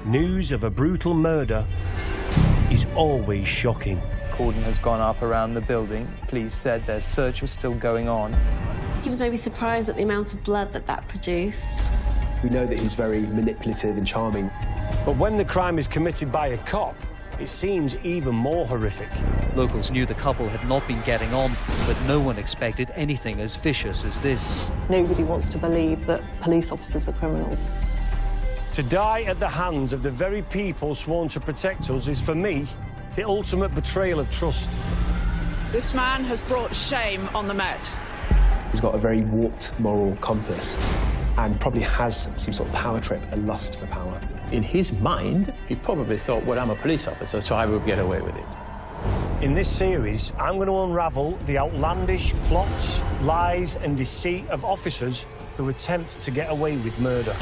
News of a brutal murder is always shocking. Cordon has gone up around the building. Police said their search was still going on. He was maybe surprised at the amount of blood that produced. We know that he's very manipulative and charming. But when the crime is committed by a cop, it seems even more horrific. Locals knew the couple had not been getting on, but no one expected anything as vicious as this. Nobody wants to believe that police officers are criminals. To die at the hands of the very people sworn to protect us is, for me, the ultimate betrayal of trust. This man has brought shame on the Met. He's got a very warped moral compass and probably has some sort of power trip, a lust for power. In his mind, he probably thought, well, I'm a police officer, so I will get away with it. In this series, I'm going to unravel the outlandish plots, lies and deceit of officers who attempt to get away with murder.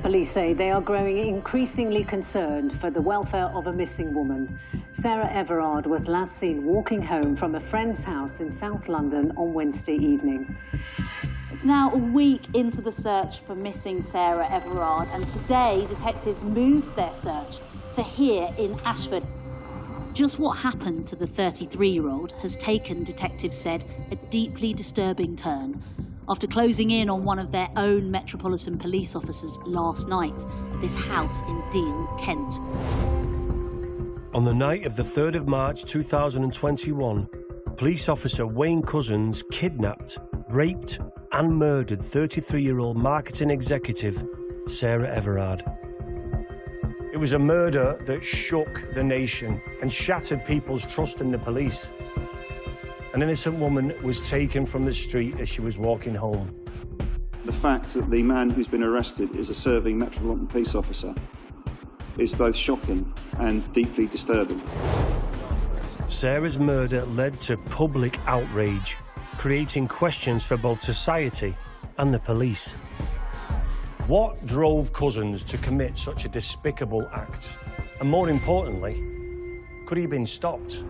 Police say they are growing increasingly concerned for the welfare of a missing woman. Sarah Everard was last seen walking home from a friend's house in South London on Wednesday evening. It's now a week into the search for missing Sarah Everard, and today detectives moved their search to here in Ashford. Just what happened to the 33-year-old has taken, detectives said, a deeply disturbing turn after closing in on one of their own Metropolitan Police officers last night at this house in Deal, Kent. On the night of the 3rd of March 2021, police officer Wayne Couzens kidnapped, raped and murdered 33-year-old marketing executive Sarah Everard. It was a murder that shook the nation and shattered people's trust in the police. An innocent woman was taken from the street as she was walking home. The fact that the man who's been arrested is a serving Metropolitan Police officer is both shocking and deeply disturbing. Sarah's murder led to public outrage, creating questions for both society and the police. What drove Couzens to commit such a despicable act? And more importantly, could he have been stopped?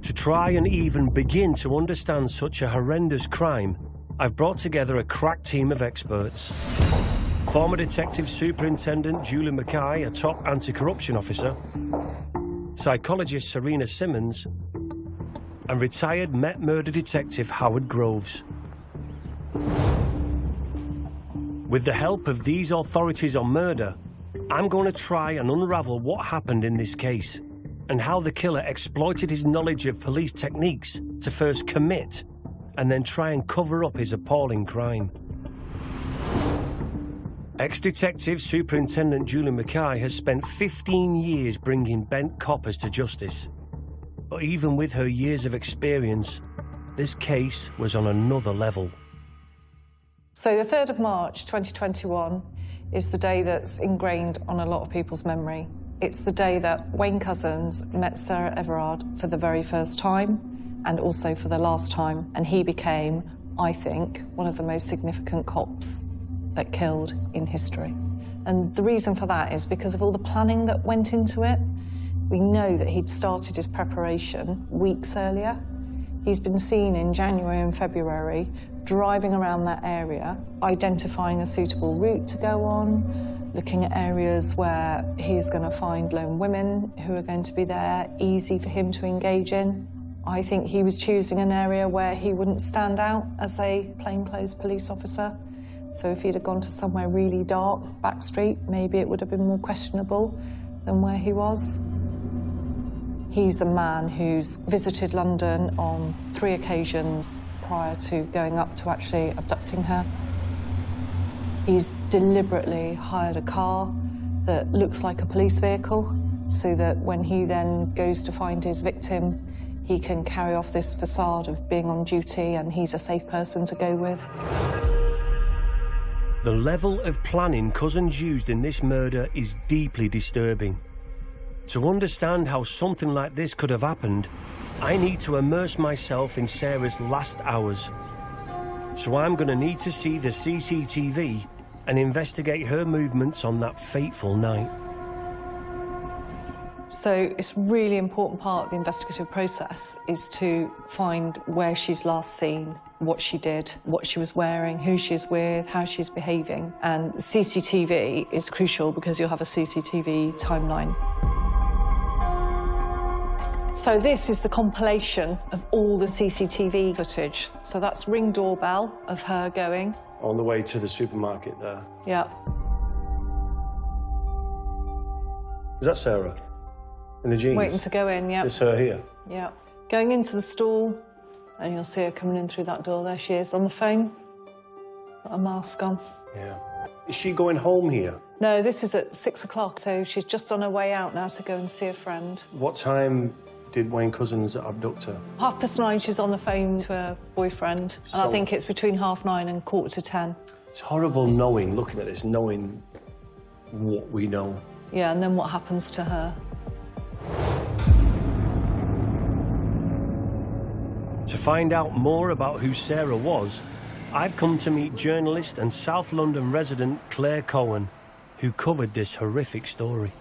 To try and even begin to understand such a horrendous crime, I've brought together a crack team of experts. Former Detective Superintendent Julie Mackay, a top anti-corruption officer, psychologist Serena Simmons, and retired Met murder detective Howard Groves. With the help of these authorities on murder, I'm going to try and unravel what happened in this case and how the killer exploited his knowledge of police techniques to first commit and then try and cover up his appalling crime. Ex-detective Superintendent Julie Mackay has spent 15 years bringing bent coppers to justice. But even with her years of experience, this case was on another level. So the 3rd of March 2021 is the day that's ingrained on a lot of people's memory. It's the day that Wayne Couzens met Sarah Everard for the very first time and also for the last time, and he became, I think, one of the most significant cops that killed in history. And the reason for that is because of all the planning that went into it. We know that he'd started his preparation weeks earlier. He's been seen in January and February driving around that area, identifying a suitable route to go on, looking at areas where he's going to find lone women who are going to be there, easy for him to engage in. I think he was choosing an area where he wouldn't stand out as a plainclothes police officer. So if he'd have gone to somewhere really dark, back street, maybe it would have been more questionable than where he was. He's a man who's visited London on 3 occasions prior to going up to actually abducting her. He's deliberately hired a car that looks like a police vehicle so that when he then goes to find his victim, he can carry off this facade of being on duty and he's a safe person to go with. The level of planning Couzens used in this murder is deeply disturbing. To understand how something like this could have happened, I need to immerse myself in Sarah's last hours. So I'm going to need to see the CCTV and investigate her movements on that fateful night. So it's a really important part of the investigative process is to find where she's last seen, what she did, what she was wearing, who she's with, how she's behaving. And CCTV is crucial because you'll have a CCTV timeline. So this is the compilation of all the CCTV footage. So that's ring doorbell of her going. On the way to the supermarket there. Yeah. Is that Sarah? In the jeans? Waiting to go in, yeah. It's her here? Yeah. Going into the stall, and you'll see her coming in through that door. There she is, on the phone. Got a mask on. Yeah. Is she going home here? No, this is at 6 o'clock, so she's just on her way out now to go and see a friend. What time did Wayne Couzens abduct her? 9:30, she's on the phone to her boyfriend, and I think it's between 9:30 and 9:45. It's horrible knowing, looking at this, knowing what we know. Yeah, and then what happens to her. To find out more about who Sarah was, I've come to meet journalist and South London resident Claire Cohen, who covered this horrific story.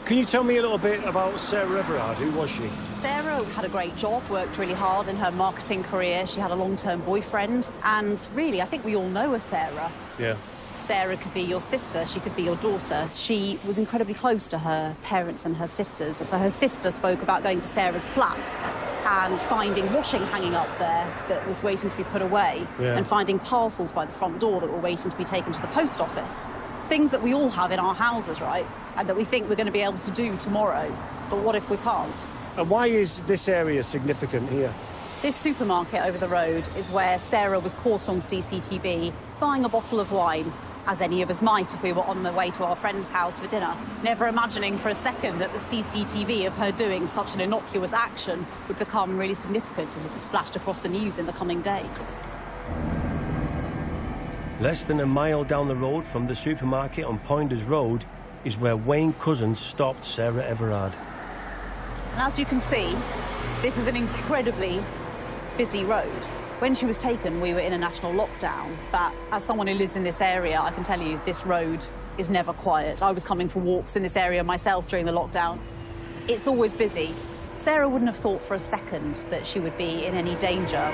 Can you tell me a little bit about Sarah Everard? Who was she? Sarah had a great job, worked really hard in her marketing career. She had a long-term boyfriend, and really, I think we all know a Sarah. Yeah. Sarah could be your sister, she could be your daughter. She was incredibly close to her parents and her sisters. So her sister spoke about going to Sarah's flat and finding washing hanging up there that was waiting to be put away, and finding parcels by the front door that were waiting to be taken to the post office. Things that we all have in our houses, right? And that we think we're going to be able to do tomorrow. But what if we can't? And why is this area significant here? This supermarket over the road is where Sarah was caught on CCTV buying a bottle of wine, as any of us might if we were on the way to our friend's house for dinner, never imagining for a second that the CCTV of her doing such an innocuous action would become really significant and would be splashed across the news in the coming days. Less than a mile down the road from the supermarket on Poinders Road is where Wayne Couzens stopped Sarah Everard. And as you can see, this is an incredibly busy road. When she was taken, we were in a national lockdown, but as someone who lives in this area, I can tell you this road is never quiet. I was coming for walks in this area myself during the lockdown. It's always busy. Sarah wouldn't have thought for a second that she would be in any danger.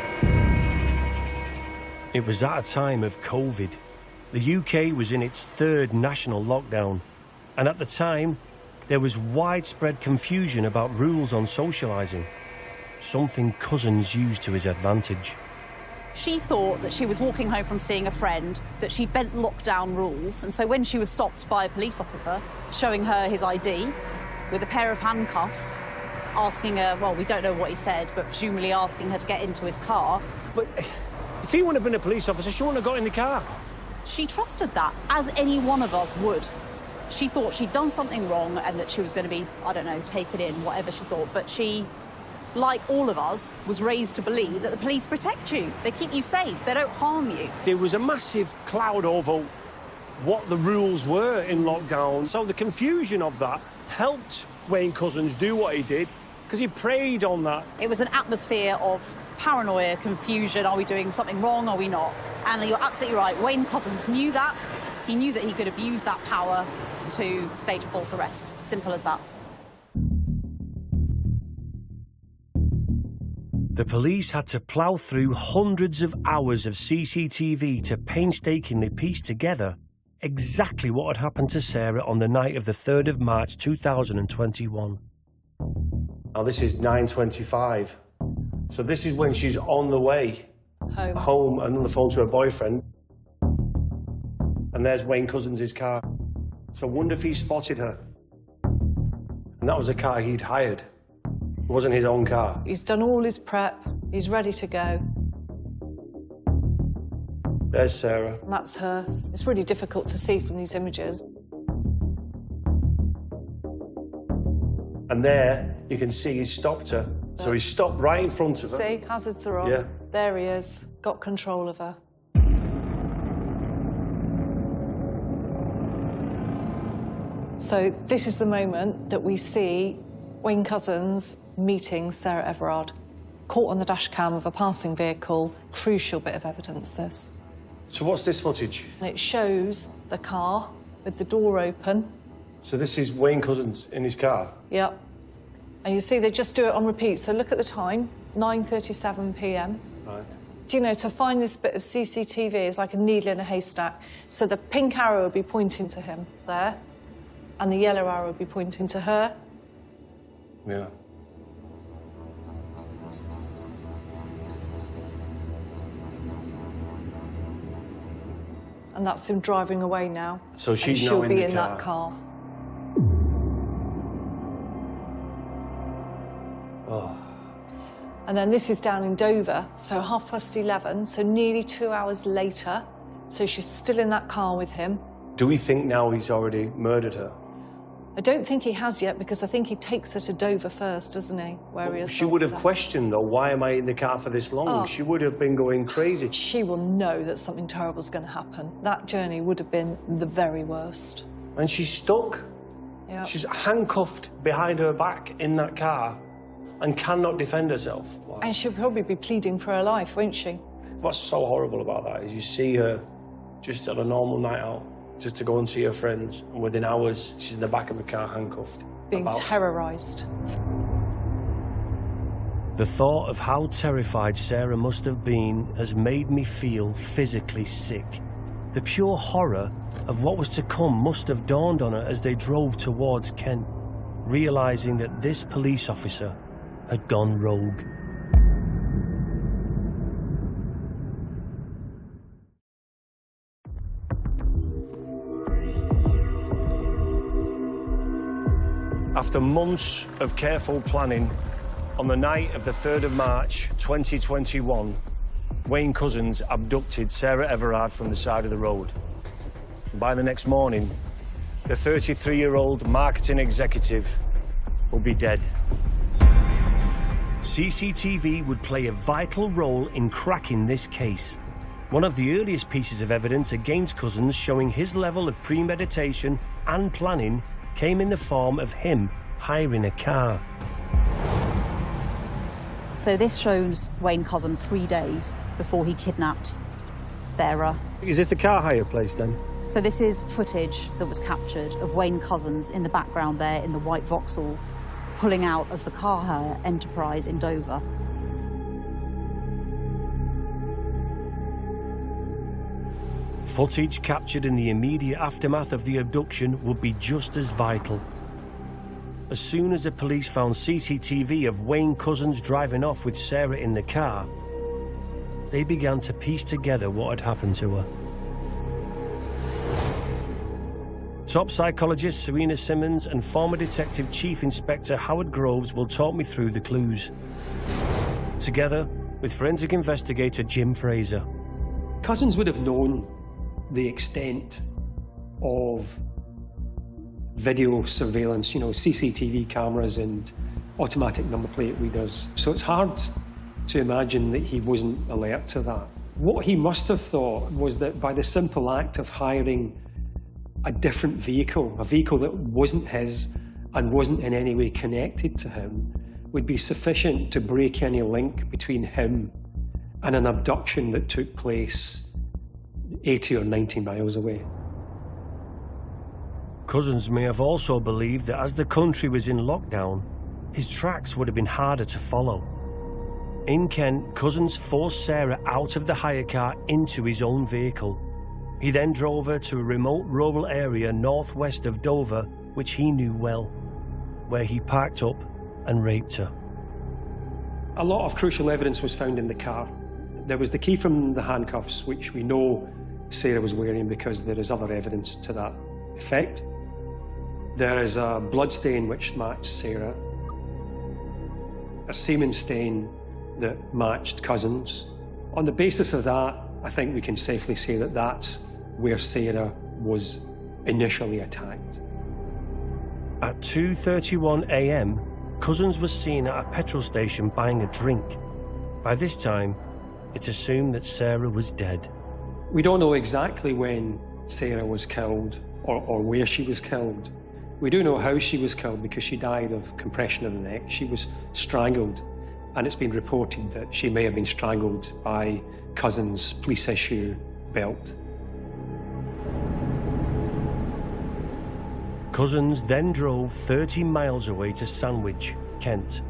It was at a time of COVID. The UK was in its third national lockdown, and at the time, there was widespread confusion about rules on socialising, something Couzens used to his advantage. She thought that she was walking home from seeing a friend, that she'd bent lockdown rules, and so when she was stopped by a police officer, showing her his ID, with a pair of handcuffs, asking her, well, we don't know what he said, but presumably asking her to get into his car. But if he wouldn't have been a police officer, she wouldn't have got in the car. She trusted that, as any one of us would. She thought she'd done something wrong and that she was going to be, I don't know, taken in, whatever she thought, but she, like all of us, was raised to believe that the police protect you. They keep you safe. They don't harm you. There was a massive cloud over what the rules were in lockdown. So the confusion of that helped Wayne Couzens do what he did, because he preyed on that. It was an atmosphere of paranoia, confusion. Are we doing something wrong? Are we not? And you're absolutely right. Wayne Couzens knew that. He knew that he could abuse that power to stage a false arrest. Simple as that. The police had to plough through hundreds of hours of CCTV to painstakingly piece together exactly what had happened to Sarah on the night of the 3rd of March 2021. Now this is 9:25, so this is when she's on the way home and on the phone to her boyfriend. And there's Wayne Couzens' car. So I wonder if he spotted her. And that was a car he'd hired. It wasn't his own car. He's done all his prep. He's ready to go. There's Sarah. And that's her. It's really difficult to see from these images. And there, you can see he's stopped her. So he stopped right in front of her. See, hazards are on. Yeah. There he is. Got control of her. So this is the moment that we see Wayne Couzens meeting Sarah Everard, caught on the dash cam of a passing vehicle. Crucial bit of evidence, this. So what's this footage? And it shows the car with the door open. So this is Wayne Couzens in his car? Yep. And you see they just do it on repeat. So look at the time, 9:37 p.m. Right. Do you know, to find this bit of CCTV is like a needle in a haystack. So the pink arrow would be pointing to him there, and the yellow arrow would be pointing to her. Yeah. And that's him driving away now. So she's and now she'll in be the in car. that car. Oh. And then this is down in Dover, so 11:30, so nearly 2 hours later. So she's still in that car with him. Do we think now he's already murdered her? I don't think he has yet, because I think he takes her to Dover first, doesn't he? Where he She would have assaults her. questioned, though, why am I in the car for this long? Oh. She would have been going crazy. She will know that something terrible is going to happen. That journey would have been the very worst. And she's stuck. Yeah. She's handcuffed behind her back in that car and cannot defend herself. Wow. And she'll probably be pleading for her life, won't she? What's so horrible about that is you see her just on a normal night out, just to go and see her friends, and within hours, she's in the back of a car handcuffed. Being about- terrorised. The thought of how terrified Sarah must have been has made me feel physically sick. The pure horror of what was to come must have dawned on her as they drove towards Kent, realising that this police officer had gone rogue. After months of careful planning, on the night of the 3rd of March 2021, Wayne Couzens abducted Sarah Everard from the side of the road. By the next morning, the 33-year-old marketing executive would be dead. CCTV would play a vital role in cracking this case. One of the earliest pieces of evidence against Couzens showing his level of premeditation and planning came in the form of him hiring a car. So this shows Wayne Couzens 3 days before he kidnapped Sarah. Is this the car hire place then? So this is footage that was captured of Wayne Couzens in the background there in the white Vauxhall, pulling out of the car hire enterprise in Dover. Footage captured in the immediate aftermath of the abduction would be just as vital. As soon as the police found CCTV of Wayne Couzens driving off with Sarah in the car, they began to piece together what had happened to her. Top psychologist Serena Simmons and former Detective Chief Inspector Howard Groves will talk me through the clues, together with forensic investigator Jim Fraser. Couzens would have known the extent of video surveillance, you know, CCTV cameras and automatic number plate readers. So it's hard to imagine that he wasn't alert to that. What he must have thought was that by the simple act of hiring a different vehicle, a vehicle that wasn't his and wasn't in any way connected to him, would be sufficient to break any link between him and an abduction that took place 80 or 90 miles away. Couzens may have also believed that as the country was in lockdown, his tracks would have been harder to follow. In Kent, Couzens forced Sarah out of the hire car into his own vehicle. He then drove her to a remote rural area northwest of Dover, which he knew well, where he parked up and raped her. A lot of crucial evidence was found in the car. There was the key from the handcuffs, which we know Sarah was wearing because there is other evidence to that effect. There is a blood stain which matched Sarah, a semen stain that matched Couzens. On the basis of that, I think we can safely say that that's where Sarah was initially attacked. At 2:31 a.m, Couzens was seen at a petrol station buying a drink. By this time, it's assumed that Sarah was dead. We don't know exactly when Sarah was killed or where she was killed. We do know how she was killed because she died of compression of the neck. She was strangled, and it's been reported that she may have been strangled by Couzens' police issue belt. Cousins then drove 30 miles away to Sandwich, Kent,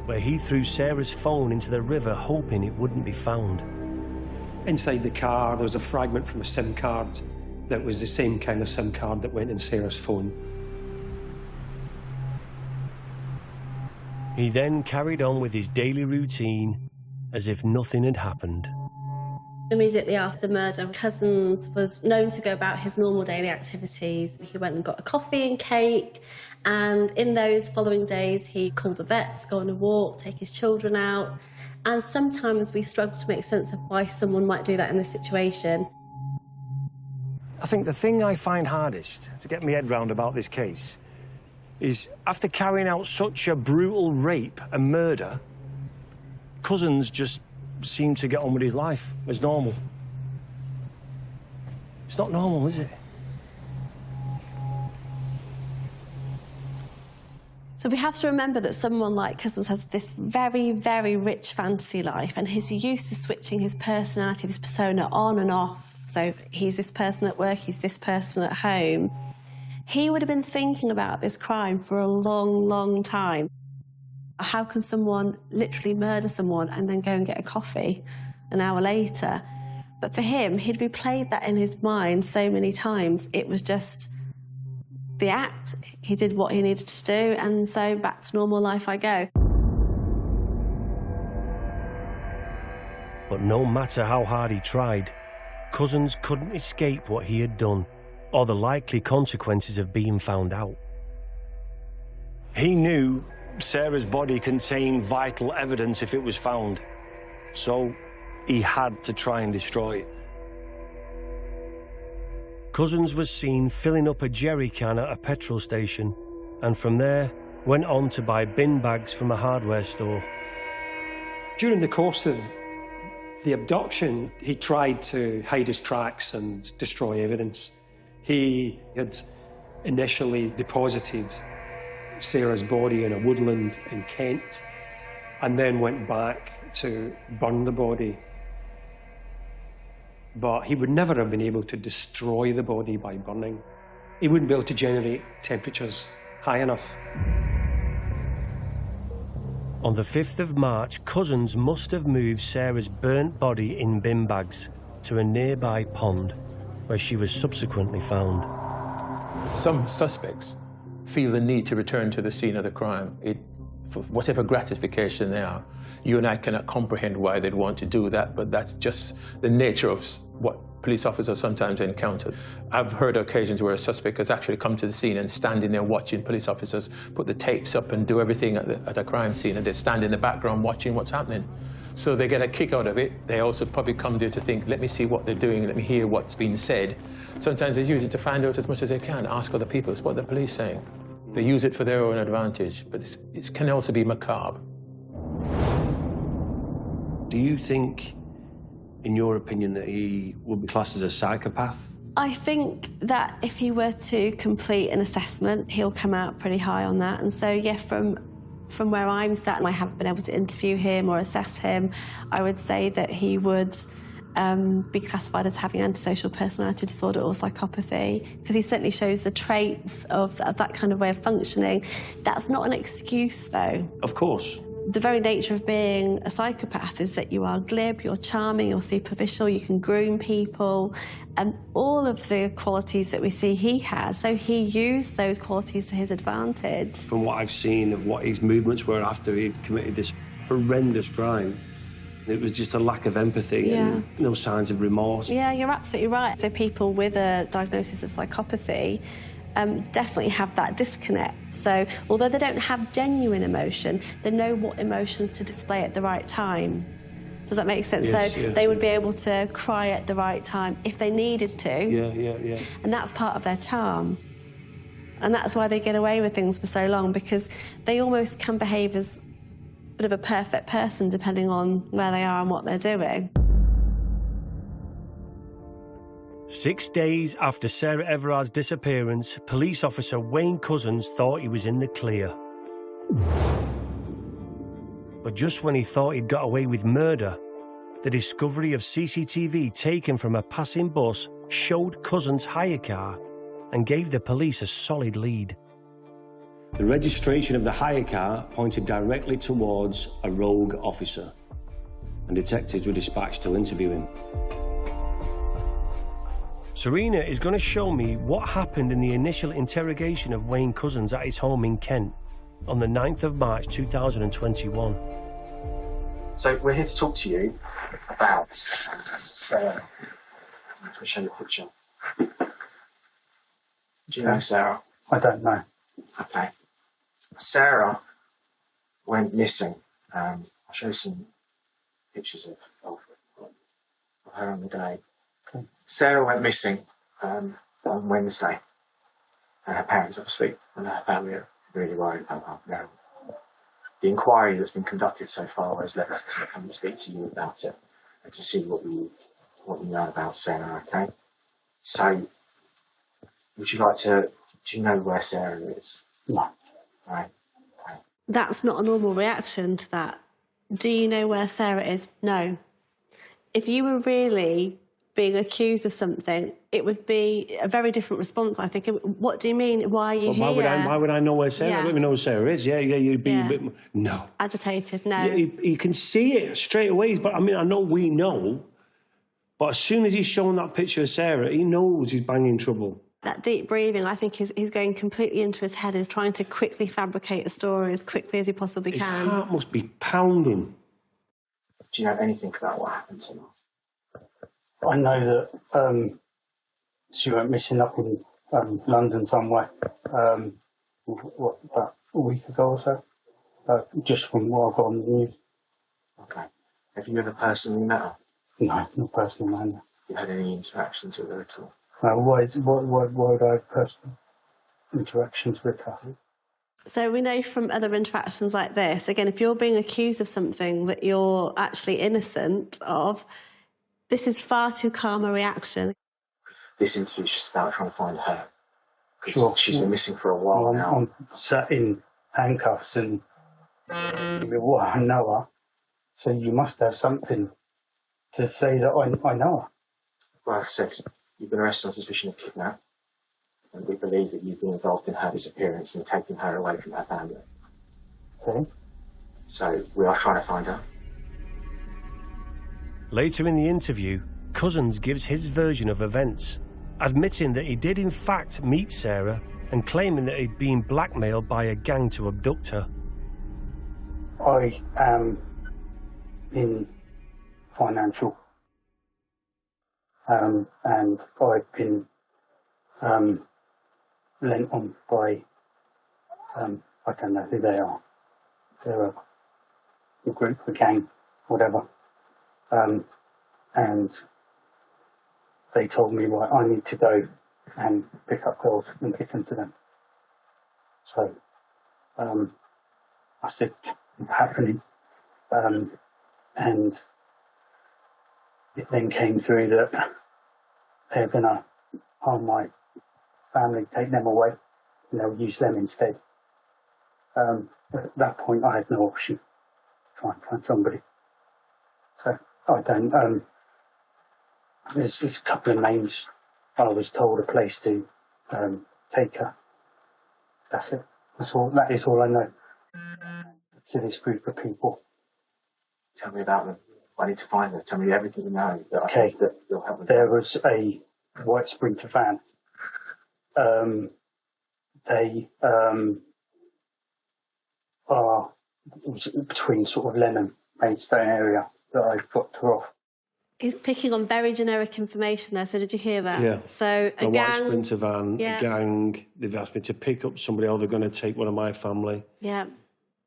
where he threw Sarah's phone into the river hoping it wouldn't be found. Inside the car, there was a fragment from a SIM card that was the same kind of SIM card that went in Sarah's phone. He then carried on with his daily routine as if nothing had happened. Immediately after the murder, Cousins was known to go about his normal daily activities. He went and got a coffee and cake, and in those following days he called the vets, go on a walk, take his children out, and sometimes we struggle to make sense of why someone might do that in this situation. I think the thing I find hardest to get my head round about this case is after carrying out such a brutal rape and murder, Cousins just seemed to get on with his life as normal. It's not normal, is it? So we have to remember that someone like Cousins has this very, very rich fantasy life, and he's used to switching his personality, this persona, on and off. So he's this person at work, he's this person at home. He would have been thinking about this crime for a long, long time. How can someone literally murder someone and then go and get a coffee an hour later? But for him, he'd replayed that in his mind so many times. It was just the act. He did what he needed to do, and so back to normal life I go. But no matter how hard he tried, Cousins couldn't escape what he had done, or the likely consequences of being found out. He knew Sarah's body contained vital evidence if it was found, so he had to try and destroy it. Cousins was seen filling up a jerry can at a petrol station, and from there went on to buy bin bags from a hardware store. During the course of the abduction, he tried to hide his tracks and destroy evidence. He had initially deposited Sarah's body in a woodland in Kent, and then went back to burn the body. But he would never have been able to destroy the body by burning. He wouldn't be able to generate temperatures high enough. On the 5th of March, Cousins must have moved Sarah's burnt body in bin bags to a nearby pond, where she was subsequently found. Some suspects feel the need to return to the scene of the crime. For whatever gratification they are. You and I cannot comprehend why they'd want to do that, but that's just the nature of what police officers sometimes encounter. I've heard occasions where a suspect has actually come to the scene and standing there watching police officers put the tapes up and do everything at a crime scene, and they stand in the background watching what's happening. So they get a kick out of it. They also probably come there to think, let me see what they're doing, let me hear what's being said. Sometimes they use it to find out as much as they can, ask other people, what the police saying. They use it for their own advantage, but it can also be macabre. Do you think, in your opinion, that he would be classed as a psychopath? I think that if he were to complete an assessment, he'll come out pretty high on that. And so, yeah, from where I'm sat, and I haven't been able to interview him or assess him, I would say that he would be classified as having antisocial personality disorder or psychopathy, because he certainly shows the traits of that kind of way of functioning. That's not an excuse, though. Of course. The very nature of being a psychopath is that you are glib, you're charming, you're superficial, you can groom people, and all of the qualities that we see he has. So he used those qualities to his advantage. From what I've seen of what his movements were after he'd committed this horrendous crime, it was just a lack of empathy and no signs of remorse. Yeah, you're absolutely right. So people with a diagnosis of psychopathy definitely have that disconnect. So although they don't have genuine emotion, they know what emotions to display at the right time. Does that make sense? Yes, so yes, they would be able to cry at the right time if they needed to. Yeah. And that's part of their charm. And that's why they get away with things for so long, because they almost can behave as a bit of a perfect person depending on where they are and what they're doing. 6 days after Sarah Everard's disappearance, police officer Wayne Cousins thought he was in the clear. But just when he thought he'd got away with murder, the discovery of CCTV taken from a passing bus showed Cousins' hire car and gave the police a solid lead. The registration of the hire car pointed directly towards a rogue officer, and detectives were dispatched to interview him. Serena is going to show me what happened in the initial interrogation of Wayne Couzens at his home in Kent on the 9th of March 2021. So we're here to talk to you about Sarah. I'm going to show you a picture. Do you know Sarah? I don't know. Okay. Sarah went missing. I'll show you some pictures of her on the day. Okay. Sarah went missing on Wednesday, and her parents, obviously, and her family are really worried about her. The inquiry that's been conducted so far has led us to come and speak to you about it and to see what you know about Sarah. Okay. So, would you like to? Do you know where Sarah is? No. Right. That's not a normal reaction to that. Do you know where Sarah is? No. If you were really being accused of something, it would be a very different response, I think. What do you mean? Why are you here? Why would I know where Sarah? Yeah. I don't even know where Sarah is. Yeah, you'd be a bit. No. Agitated, no. Yeah, you can see it straight away. But I mean, I know we know. But as soon as he's shown that picture of Sarah, he knows he's banging trouble. That deep breathing, I think, he's going completely into his head. He's trying to quickly fabricate a story as quickly as he possibly His can. heart must be pounding. Do you know anything about what happened to her? I know that she went missing up in London somewhere, about a week ago or so, just from what I got on the news. Okay. Have you ever personally met her? No, not personally, man. Have you had any interactions with her at all? Why would I have personal interactions with her? So we know from other interactions like this, again, if you're being accused of something that you're actually innocent of, this is far too calm a reaction. This interview is just about trying to find her. Because Sure. she's been missing for a while now. I'm sat in handcuffs and well, I know her, so you must have something to say that I know her. Well, as I said, you've been arrested on suspicion of kidnap, and we believe that you've been involved in her disappearance and taking her away from her family. Okay. So we are trying to find her. Later in the interview, Couzens gives his version of events, admitting that he did in fact meet Sarah and claiming that he'd been blackmailed by a gang to abduct her. I am in financial, and I've been lent on by, I don't know who they are. They're a group, a gang, whatever. And they told me, right, I need to go and pick up girls and get them to them. So I said, it's happening. And it then came through that they're going to harm my family, take them away, and they'll use them instead. At that point, I had no option to try and find somebody. So I don't. There's a couple of names. I was told a place to take her. That's it. That is all I know. To this group of people. Tell me about them. I need to find her. Tell me everything you know that I think that you'll help me. There was a white Sprinter van. They are between sort of Lenham, Maidstone area that I dropped her off. He's picking on very generic information there, so did you hear that? Yeah. So a white gang... Sprinter van, Yeah. a gang, they've asked me to pick up somebody or they're going to take one of my family. Yeah.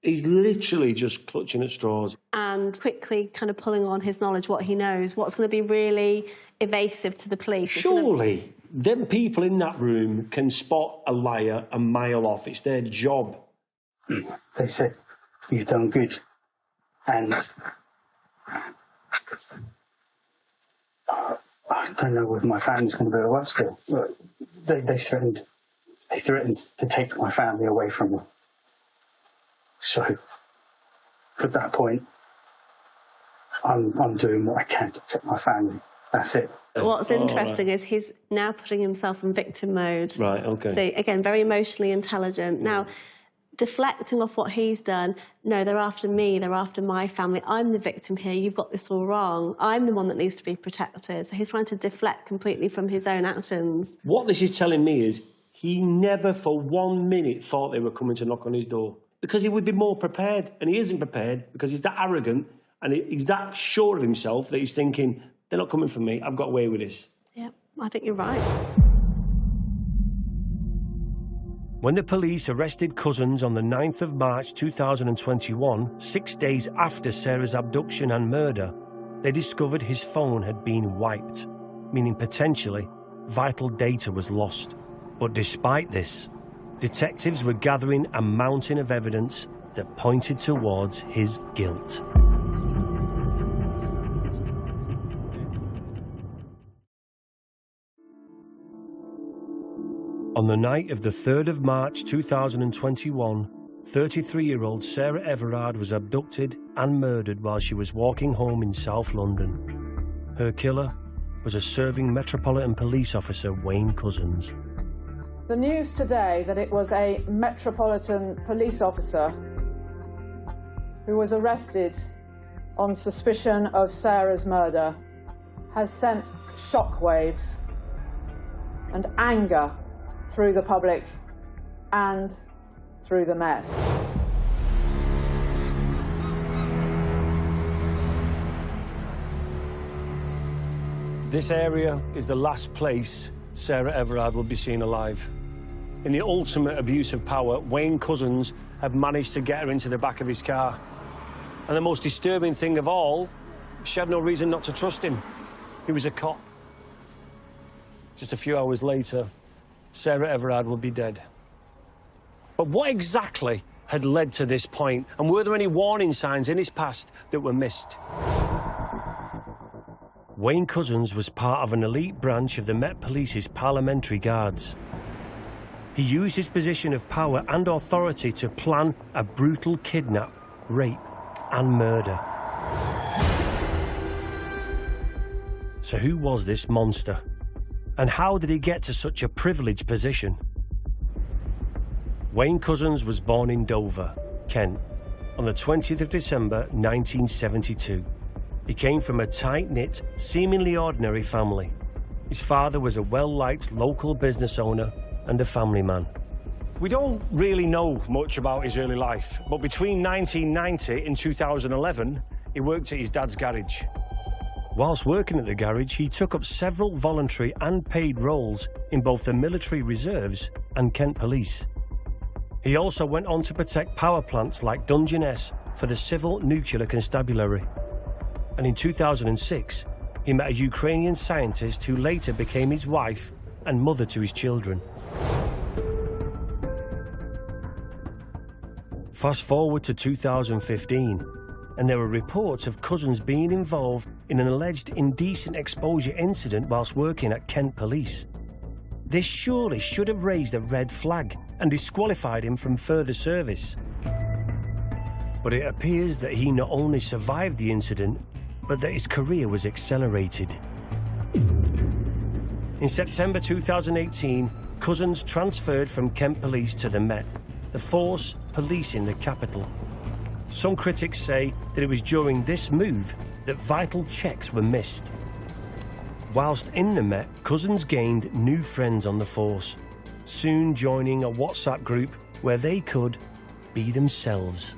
He's literally just clutching at straws. And quickly kind of pulling on his knowledge, what he knows, what's going to be really evasive to the police. It's Surely, them people in that room can spot a liar a mile off. It's their job. They said, you've done good. And I don't know whether my family's going to be all right still. But they threatened to take my family away from them. So, at that point, I'm doing what I can to protect my family. That's it. What's interesting is he's now putting himself in victim mode. Right, okay. So, again, very emotionally intelligent. Now, deflecting off what he's done. No, they're after me, they're after my family. I'm the victim here, you've got this all wrong. I'm the one that needs to be protected. So he's trying to deflect completely from his own actions. What this is telling me is he never for 1 minute thought they were coming to knock on his door, because he would be more prepared, and he isn't prepared because he's that arrogant and he's that sure of himself that he's thinking, they're not coming for me, I've got away with this. Yeah, I think you're right. When the police arrested Cousins on the 9th of March 2021, 6 days after Sarah's abduction and murder, they discovered his phone had been wiped, meaning potentially vital data was lost. But despite this, detectives were gathering a mountain of evidence that pointed towards his guilt. On the night of the 3rd of March 2021, 33-year-old Sarah Everard was abducted and murdered while she was walking home in South London. Her killer was a serving Metropolitan Police officer, Wayne Cousins. The news today that it was a Metropolitan Police officer who was arrested on suspicion of Sarah's murder has sent shockwaves and anger through the public and through the Met. This area is the last place Sarah Everard will be seen alive. In the ultimate abuse of power, Wayne Cousins had managed to get her into the back of his car. And the most disturbing thing of all, she had no reason not to trust him. He was a cop. Just a few hours later, Sarah Everard would be dead. But what exactly had led to this point? And were there any warning signs in his past that were missed? Wayne Cousins was part of an elite branch of the Met Police's Parliamentary Guards. He used his position of power and authority to plan a brutal kidnap, rape, and murder. So who was this monster? And how did he get to such a privileged position? Wayne Cousins was born in Dover, Kent, on the 20th of December 1972. He came from a tight-knit, seemingly ordinary family. His father was a well-liked local business owner and a family man. We don't really know much about his early life, but between 1990 and 2011, he worked at his dad's garage. Whilst working at the garage, he took up several voluntary and paid roles in both the military reserves and Kent Police. He also went on to protect power plants like Dungeness for the Civil Nuclear Constabulary. And in 2006, he met a Ukrainian scientist who later became his wife and mother to his children. Fast forward to 2015, and there were reports of Cousins being involved in an alleged indecent exposure incident whilst working at Kent Police. This surely should have raised a red flag and disqualified him from further service. But it appears that he not only survived the incident, but that his career was accelerated. In September 2018, Cousins transferred from Kent Police to the Met, the force policing the capital. Some critics say that it was during this move that vital checks were missed. Whilst in the Met, Cousins gained new friends on the force, soon joining a WhatsApp group where they could be themselves.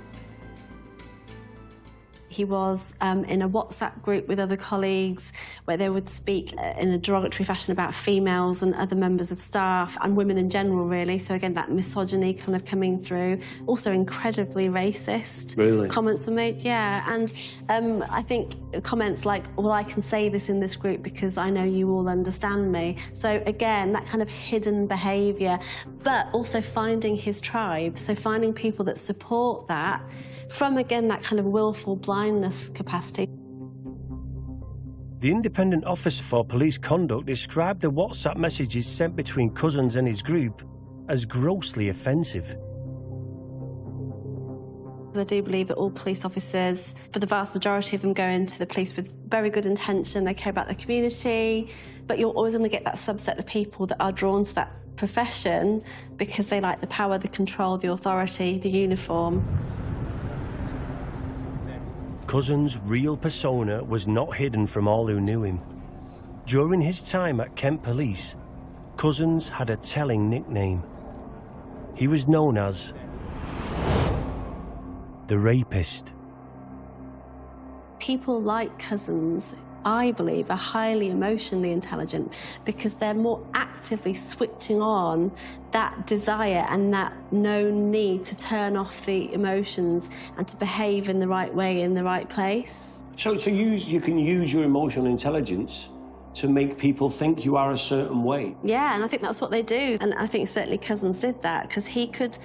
He was in a WhatsApp group with other colleagues where they would speak in a derogatory fashion about females and other members of staff and women in general, really. So again, that misogyny kind of coming through. Also incredibly racist. Really? Comments were made, yeah. And I think comments like, well, I can say this in this group because I know you all understand me. So again, that kind of hidden behaviour, but also finding his tribe. So finding people that support that from, again, that kind of willful blindness capacity. The Independent Office for Police Conduct described the WhatsApp messages sent between Cousins and his group as grossly offensive. I do believe that all police officers, for the vast majority of them, go into the police with very good intention. They care about the community, but you're always going to get that subset of people that are drawn to that profession because they like the power, the control, the authority, the uniform. Cousins' real persona was not hidden from all who knew him. During his time at Kent Police, Cousins had a telling nickname. He was known as the Rapist. People like Cousins, I believe, are highly emotionally intelligent because they're more actively switching on that desire and that known need to turn off the emotions and to behave in the right way in the right place. So you can use your emotional intelligence to make people think you are a certain way. Yeah, and I think that's what they do. And I think certainly Cousins did that because he could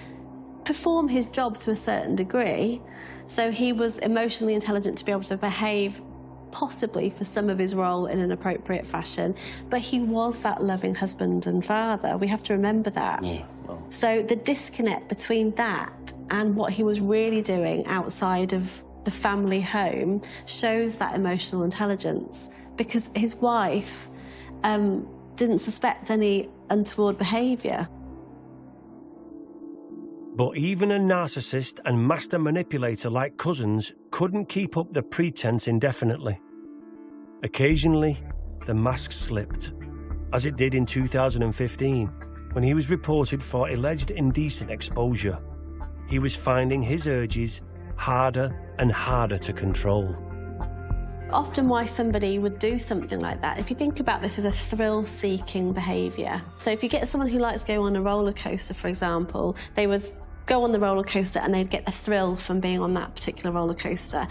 perform his job to a certain degree. So he was emotionally intelligent to be able to behave possibly for some of his role in an appropriate fashion, but he was that loving husband and father. We have to remember that. Yeah, well. So the disconnect between that and what he was really doing outside of the family home shows that emotional intelligence, because his wife didn't suspect any untoward behaviour. But even a narcissist and master manipulator like Cousins couldn't keep up the pretense indefinitely. Occasionally, the mask slipped, as it did in 2015, when he was reported for alleged indecent exposure. He was finding his urges harder and harder to control. Often why somebody would do something like that, if you think about this as a thrill-seeking behaviour. So if you get someone who likes going on a roller coaster, for example, they would go on the roller coaster and they'd get the thrill from being on that particular roller coaster.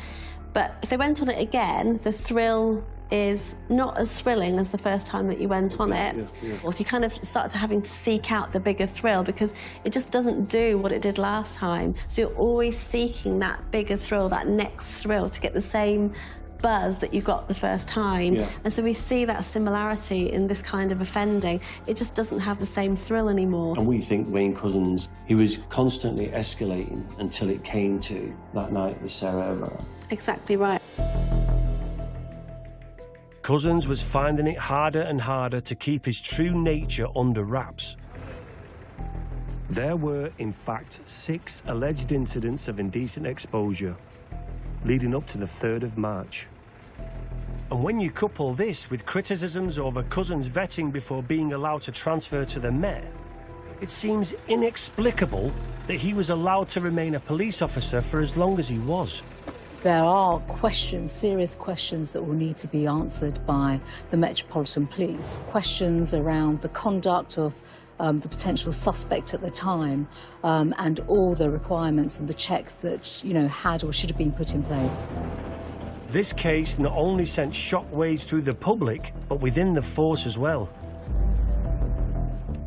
But if they went on it again, the thrill is not as thrilling as the first time that you went on it. Or if you kind of start to having to seek out the bigger thrill because it just doesn't do what it did last time. So you're always seeking that bigger thrill, that next thrill, to get the same buzz that you got the first time. Yeah. And so we see that similarity in this kind of offending. It just doesn't have the same thrill anymore. And we think Wayne Cousins, he was constantly escalating until it came to that night with Sarah Everard. Exactly right. Cousins was finding it harder and harder to keep his true nature under wraps. There were, in fact, 6 alleged incidents of indecent exposure leading up to the 3rd of March. And when you couple this with criticisms over Cousins' vetting before being allowed to transfer to the Met, it seems inexplicable that he was allowed to remain a police officer for as long as he was. There are questions, serious questions, that will need to be answered by the Metropolitan Police. Questions around the conduct of the potential suspect at the time, and all the requirements and the checks that, you know, had or should have been put in place. This case not only sent shockwaves through the public, but within the force as well.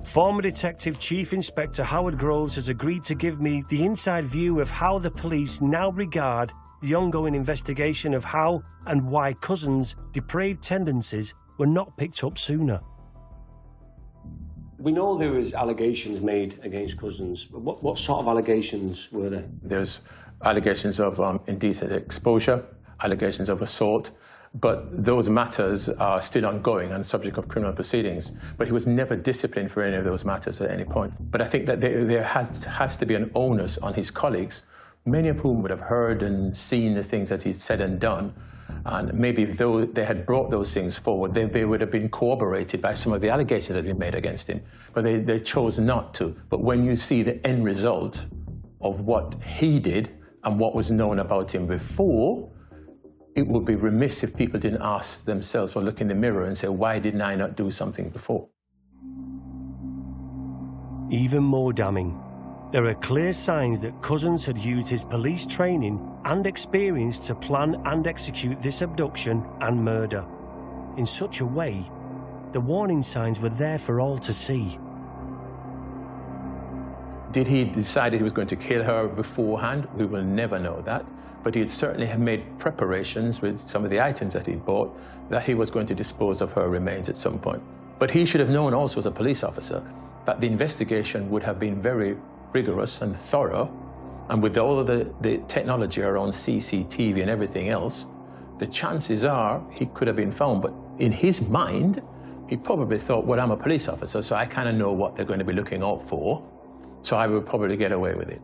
Former Detective Chief Inspector Howard Groves has agreed to give me the inside view of how the police now regard the ongoing investigation of how and why Cousins' depraved tendencies were not picked up sooner. We know there was allegations made against Cousins, but what sort of allegations were there? There's allegations of indecent exposure, allegations of assault, but those matters are still ongoing and subject of criminal proceedings. But he was never disciplined for any of those matters at any point. But I think that there has to be an onus on his colleagues, many of whom would have heard and seen the things that he's said and done. And maybe if they had brought those things forward, they would have been corroborated by some of the allegations that had been made against him. But they chose not to. But when you see the end result of what he did and what was known about him before, it would be remiss if people didn't ask themselves or look in the mirror and say, why didn't I not do something before? Even more damning, there are clear signs that Cousins had used his police training and experience to plan and execute this abduction and murder in such a way the warning signs were there for all to see. Did he decide he was going to kill her beforehand? We will never know that. But he certainly had made preparations with some of the items that he'd bought that he was going to dispose of her remains at some point. But he should have known also as a police officer that the investigation would have been very rigorous and thorough, And with all of the technology around CCTV and everything else, the chances are he could have been found. But in his mind, he probably thought, well, I'm a police officer, so I kind of know what they're going to be looking out for, so I will probably get away with it.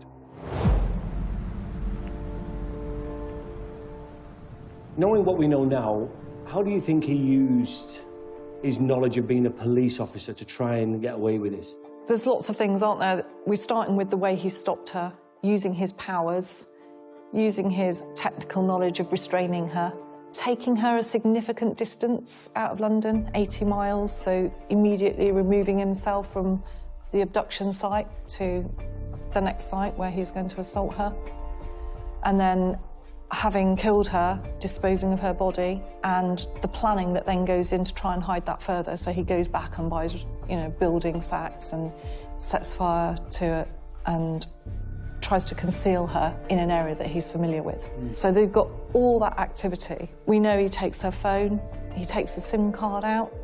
Knowing what we know now, how do you think he used his knowledge of being a police officer to try and get away with this? There's lots of things, aren't there? We're starting with the way he stopped her, using his powers, using his technical knowledge of restraining her, taking her a significant distance out of London, 80 miles, so immediately removing himself from the abduction site to the next site where he's going to assault her. And then having killed her, disposing of her body, and the planning that then goes in to try and hide that further. So he goes back and buys, building sacks and sets fire to it and tries to conceal her in an area that he's familiar with. So they've got all that activity. We know he takes her phone, he takes the SIM card out,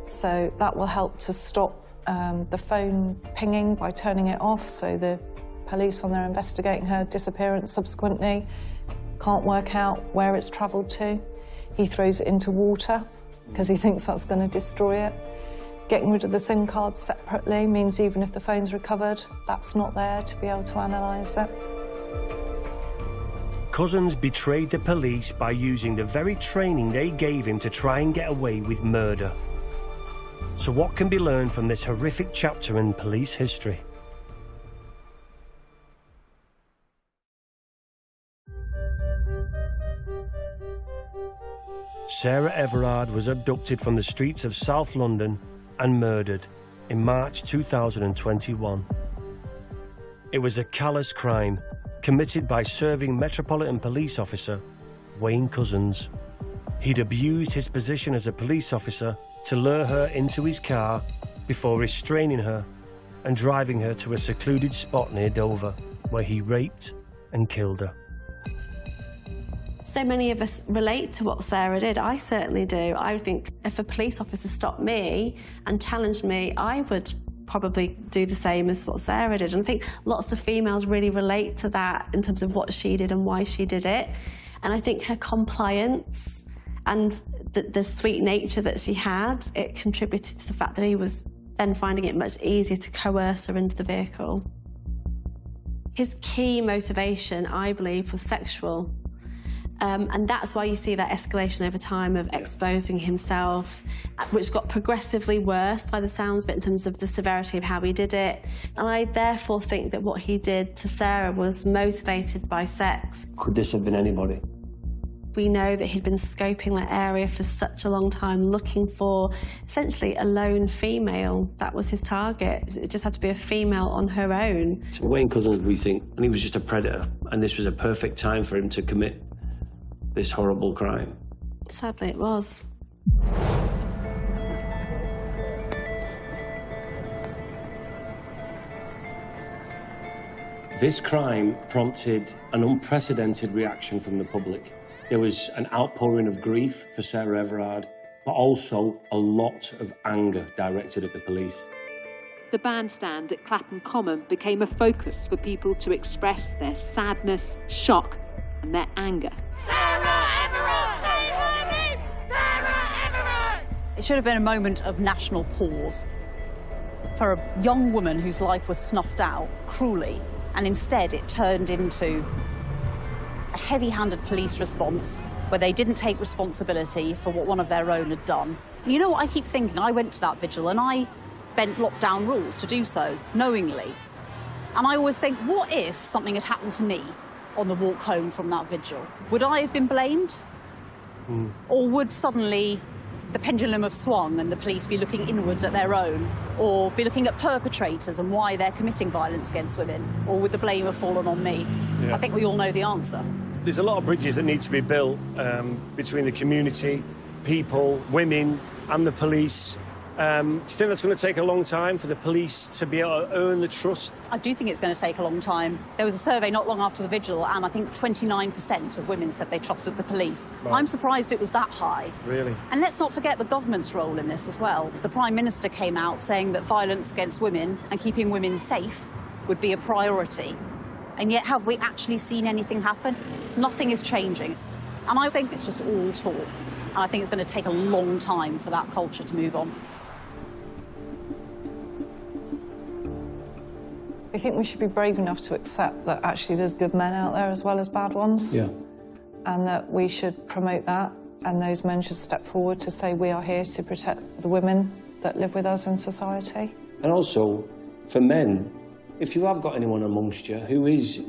so that will help to stop the phone pinging by turning it off, so the police, when they're investigating her disappearance subsequently, can't work out where it's travelled to. He throws it into water because he thinks that's going to destroy it. Getting rid of the SIM card separately means even if the phone's recovered, that's not there to be able to analyse it. Cousins betrayed the police by using the very training they gave him to try and get away with murder. So what can be learned from this horrific chapter in police history? Sarah Everard was abducted from the streets of South London and murdered in March 2021. It was a callous crime committed by serving Metropolitan Police Officer Wayne Couzens. He'd abused his position as a police officer to lure her into his car before restraining her and driving her to a secluded spot near Dover, where he raped and killed her. So many of us relate to what Sarah did. I certainly do. I think if a police officer stopped me and challenged me, I would probably do the same as what Sarah did. And I think lots of females really relate to that in terms of what she did and why she did it. And I think her compliance and the sweet nature that she had, it contributed to the fact that he was then finding it much easier to coerce her into the vehicle. His key motivation, I believe, was sexual. And that's why you see that escalation over time of exposing himself, which got progressively worse by the sounds of it in terms of the severity of how he did it. And I therefore think that what he did to Sarah was motivated by sex. Could this have been anybody? We know that he'd been scoping that area for such a long time, looking for essentially a lone female. That was his target. It just had to be a female on her own. So Wayne Couzens, we think, and he was just a predator, and this was a perfect time for him to commit this horrible crime. Sadly, it was. This crime prompted an unprecedented reaction from the public. There was an outpouring of grief for Sarah Everard, but also a lot of anger directed at the police. The bandstand at Clapham Common became a focus for people to express their sadness, shock, and their anger. It should have been a moment of national pause for a young woman whose life was snuffed out cruelly, and instead it turned into a heavy-handed police response where they didn't take responsibility for what one of their own had done. You know what I keep thinking? I went to that vigil and I bent lockdown rules to do so, knowingly. And I always think, what if something had happened to me on the walk home from that vigil? Would I have been blamed? Or would suddenly the pendulum have swung and the police be looking inwards at their own, or be looking at perpetrators and why they're committing violence against women? Or would the blame have fallen on me? Yeah. I think we all know the answer. There's a lot of bridges that need to be built between the community, people, women and the police. Do you think that's going to take a long time for the police to be able to earn the trust? I do think it's going to take a long time. There was a survey not long after the vigil, and I think 29% of women said they trusted the police. Right. I'm surprised it was that high. Really? And let's not forget the government's role in this as well. The Prime Minister came out saying that violence against women and keeping women safe would be a priority. And yet, have we actually seen anything happen? Nothing is changing. And I think it's just all talk. And I think it's going to take a long time for that culture to move on. I think we should be brave enough to accept that actually there's good men out there as well as bad ones. Yeah. And that we should promote that, and those men should step forward to say we are here to protect the women that live with us in society. And also, for men, if you have got anyone amongst you who is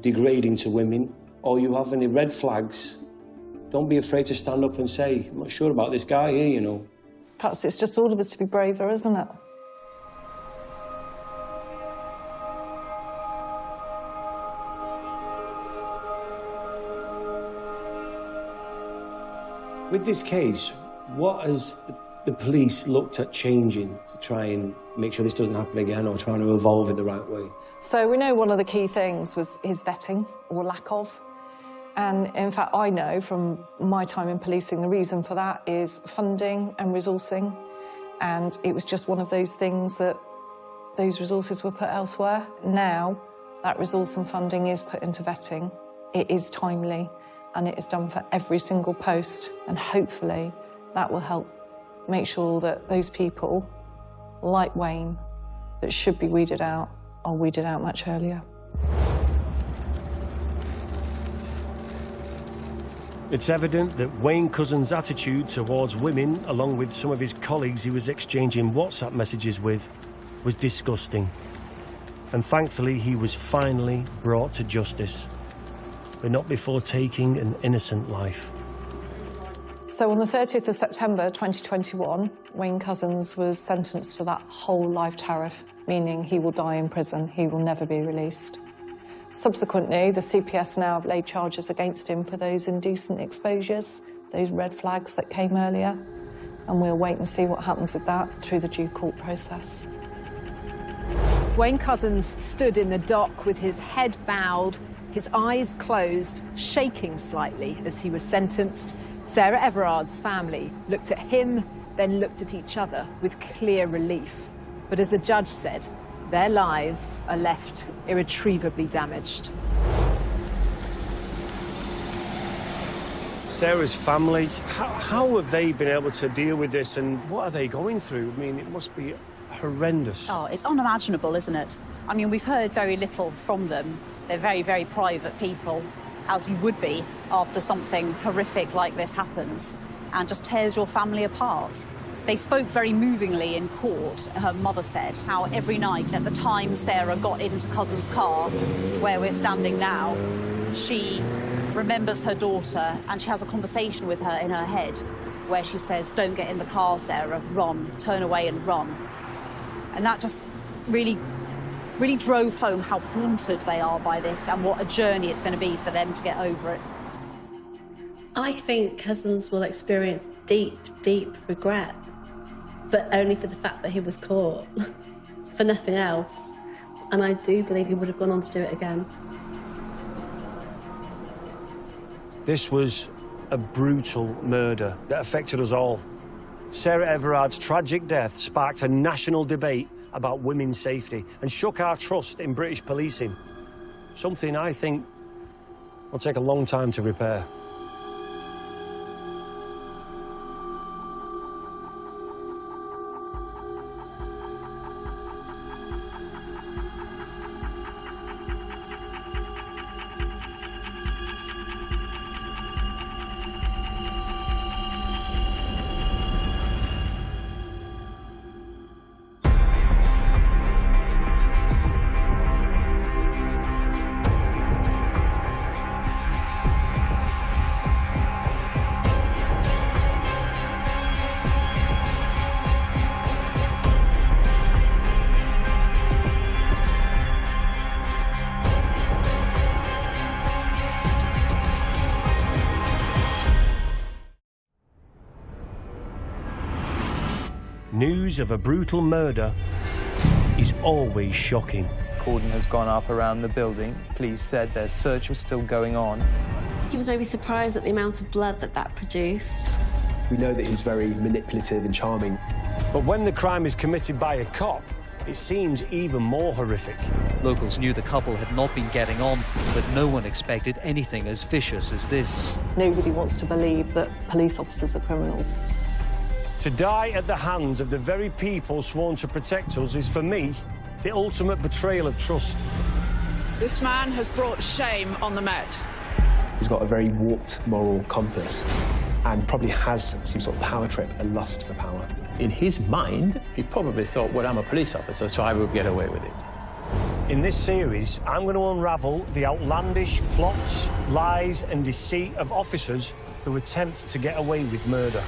degrading to women, or you have any red flags, don't be afraid to stand up and say, I'm not sure about this guy here, you know. Perhaps it's just all of us to be braver, isn't it? With this case, what has the police looked at changing to try and make sure this doesn't happen again, or trying to evolve in the right way? So we know one of the key things was his vetting, or lack of. And in fact, I know from my time in policing, the reason for that is funding and resourcing. And it was just one of those things that those resources were put elsewhere. Now, that resource and funding is put into vetting. It is timely, and it is done for every single post. And hopefully, that will help make sure that those people, like Wayne, that should be weeded out, are weeded out much earlier. It's evident that Wayne Couzens' attitude towards women, along with some of his colleagues he was exchanging WhatsApp messages with, was disgusting. And thankfully, he was finally brought to justice, but not before taking an innocent life. So on the 30th of September 2021, Wayne Couzens was sentenced to that whole life tariff, meaning he will die in prison, he will never be released. Subsequently, the CPS now have laid charges against him for those indecent exposures, those red flags that came earlier, and we'll wait and see what happens with that through the due court process. Wayne Couzens stood in the dock with his head bowed, his eyes closed, shaking slightly as he was sentenced. Sarah Everard's family looked at him, then looked at each other with clear relief. But as the judge said, their lives are left irretrievably damaged. Sarah's family, how have they been able to deal with this, and what are they going through? I mean, it must be horrendous. Oh, it's unimaginable, isn't it? I mean, we've heard very little from them. They're very, very private people, as you would be after something horrific like this happens, and just tears your family apart. They spoke very movingly in court. Her mother said how every night at the time Sarah got into Couzens' car, where we're standing now, she remembers her daughter and she has a conversation with her in her head where she says, "Don't get in the car, Sarah, run, turn away and run." And that just really drove home how haunted they are by this and what a journey it's going to be for them to get over it. I think Couzens will experience deep, deep regret, but only for the fact that he was caught, for nothing else. And I do believe he would have gone on to do it again. This was a brutal murder that affected us all. Sarah Everard's tragic death sparked a national debate about women's safety and shook our trust in British policing. Something I think will take a long time to repair. News of a brutal murder is always shocking. Cordon has gone up around the building. Police said their search was still going on. He was maybe surprised at the amount of blood that produced. We know that he's very manipulative and charming. But when the crime is committed by a cop, it seems even more horrific. Locals knew the couple had not been getting on, but no one expected anything as vicious as this. Nobody wants to believe that police officers are criminals. To die at the hands of the very people sworn to protect us is, for me, the ultimate betrayal of trust. This man has brought shame on the Met. He's got a very warped moral compass and probably has some sort of power trip, a lust for power. In his mind, he probably thought, well, I'm a police officer, so I will get away with it. In this series, I'm going to unravel the outlandish plots, lies and deceit of officers who attempt to get away with murder.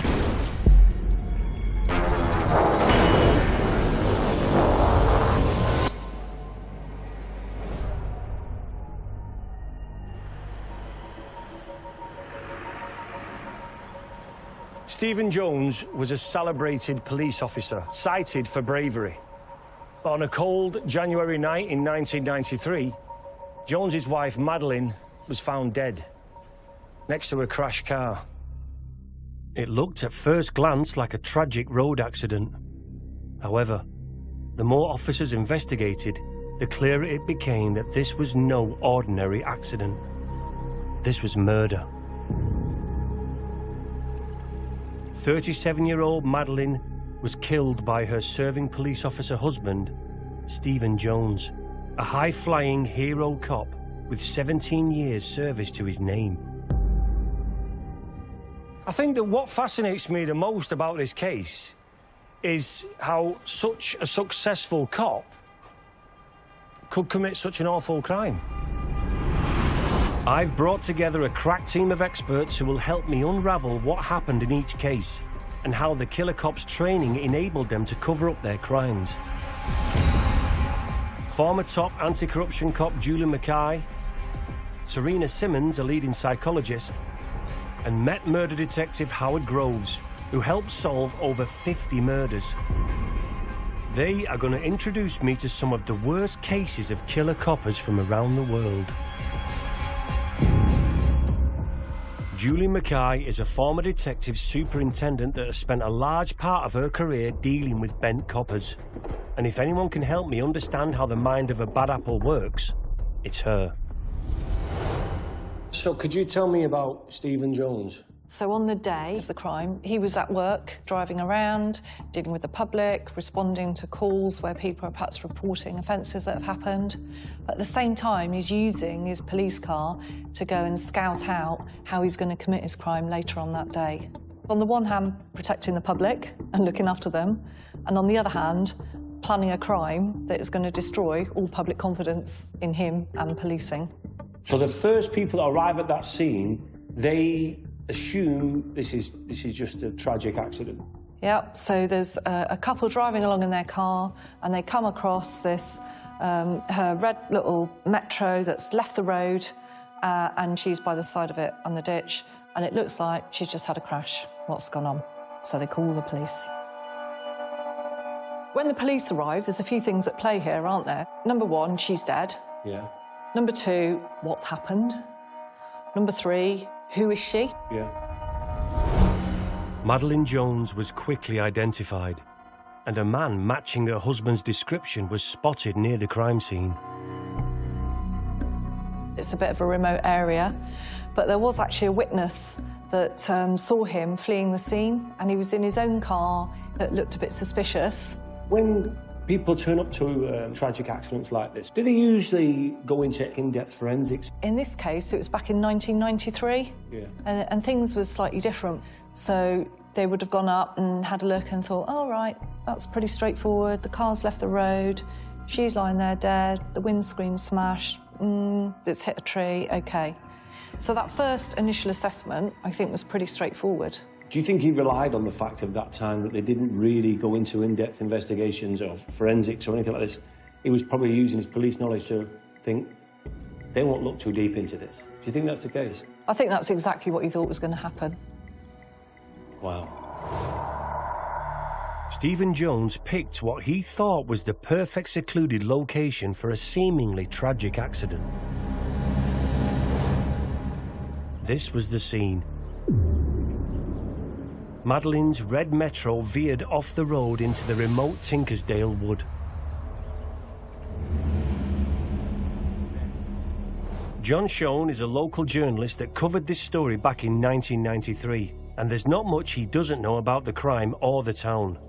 Stephen Jones was a celebrated police officer, cited for bravery. But on a cold January night in 1993, Jones's wife, Madeline, was found dead next to a crashed car. It looked at first glance like a tragic road accident. However, the more officers investigated, the clearer it became that this was no ordinary accident. This was murder. 37-year-old Madeline was killed by her serving police officer husband, Stephen Jones, a high-flying hero cop with 17 years service to his name. I think that what fascinates me the most about this case is how such a successful cop could commit such an awful crime. I've brought together a crack team of experts who will help me unravel what happened in each case and how the killer cop's training enabled them to cover up their crimes. Former top anti-corruption cop Julian Mackay, Serena Simmons, a leading psychologist, and Met murder detective Howard Groves, who helped solve over 50 murders. They are going to introduce me to some of the worst cases of killer coppers from around the world. Julie Mackay is a former detective superintendent that has spent a large part of her career dealing with bent coppers. And if anyone can help me understand how the mind of a bad apple works, it's her. So could you tell me about Stephen Jones? So on the day of the crime, he was at work, driving around, dealing with the public, responding to calls where people are perhaps reporting offences that have happened. But at the same time, he's using his police car to go and scout out how he's going to commit his crime later on that day. On the one hand, protecting the public and looking after them, and on the other hand, planning a crime that is going to destroy all public confidence in him and policing. So the first people that arrive at that scene, they assume this is just a tragic accident. Yep, so there's a couple driving along in their car and they come across this, her red little Metro that's left the road and she's by the side of it on the ditch and it looks like she's just had a crash. What's gone on? So they call the police. When the police arrive, there's a few things at play here, aren't there? Number one, she's dead. Yeah. Number two, what's happened? Number three, who is she? Yeah. Madeline Jones was quickly identified, and a man matching her husband's description was spotted near the crime scene. It's a bit of a remote area, but there was actually a witness that saw him fleeing the scene, and he was in his own car that looked a bit suspicious. When people turn up to tragic accidents like this, do they usually go into in-depth forensics? In this case, it was back in 1993, Yeah. and things were slightly different. So they would have gone up and had a look and thought, oh, right, that's pretty straightforward. The car's left the road, she's lying there dead, the windscreen's smashed, it's hit a tree, OK. So that first initial assessment, I think, was pretty straightforward. Do you think he relied on the fact of that time that they didn't really go into in-depth investigations or forensics or anything like this? He was probably using his police knowledge to think, they won't look too deep into this. Do you think that's the case? I think that's exactly what he thought was going to happen. Wow. Stephen Jones picked what he thought was the perfect secluded location for a seemingly tragic accident. This was the scene. Madeline's red Metro veered off the road into the remote Tinkersdale wood. John Shone is a local journalist that covered this story back in 1993, and there's not much he doesn't know about the crime or the town.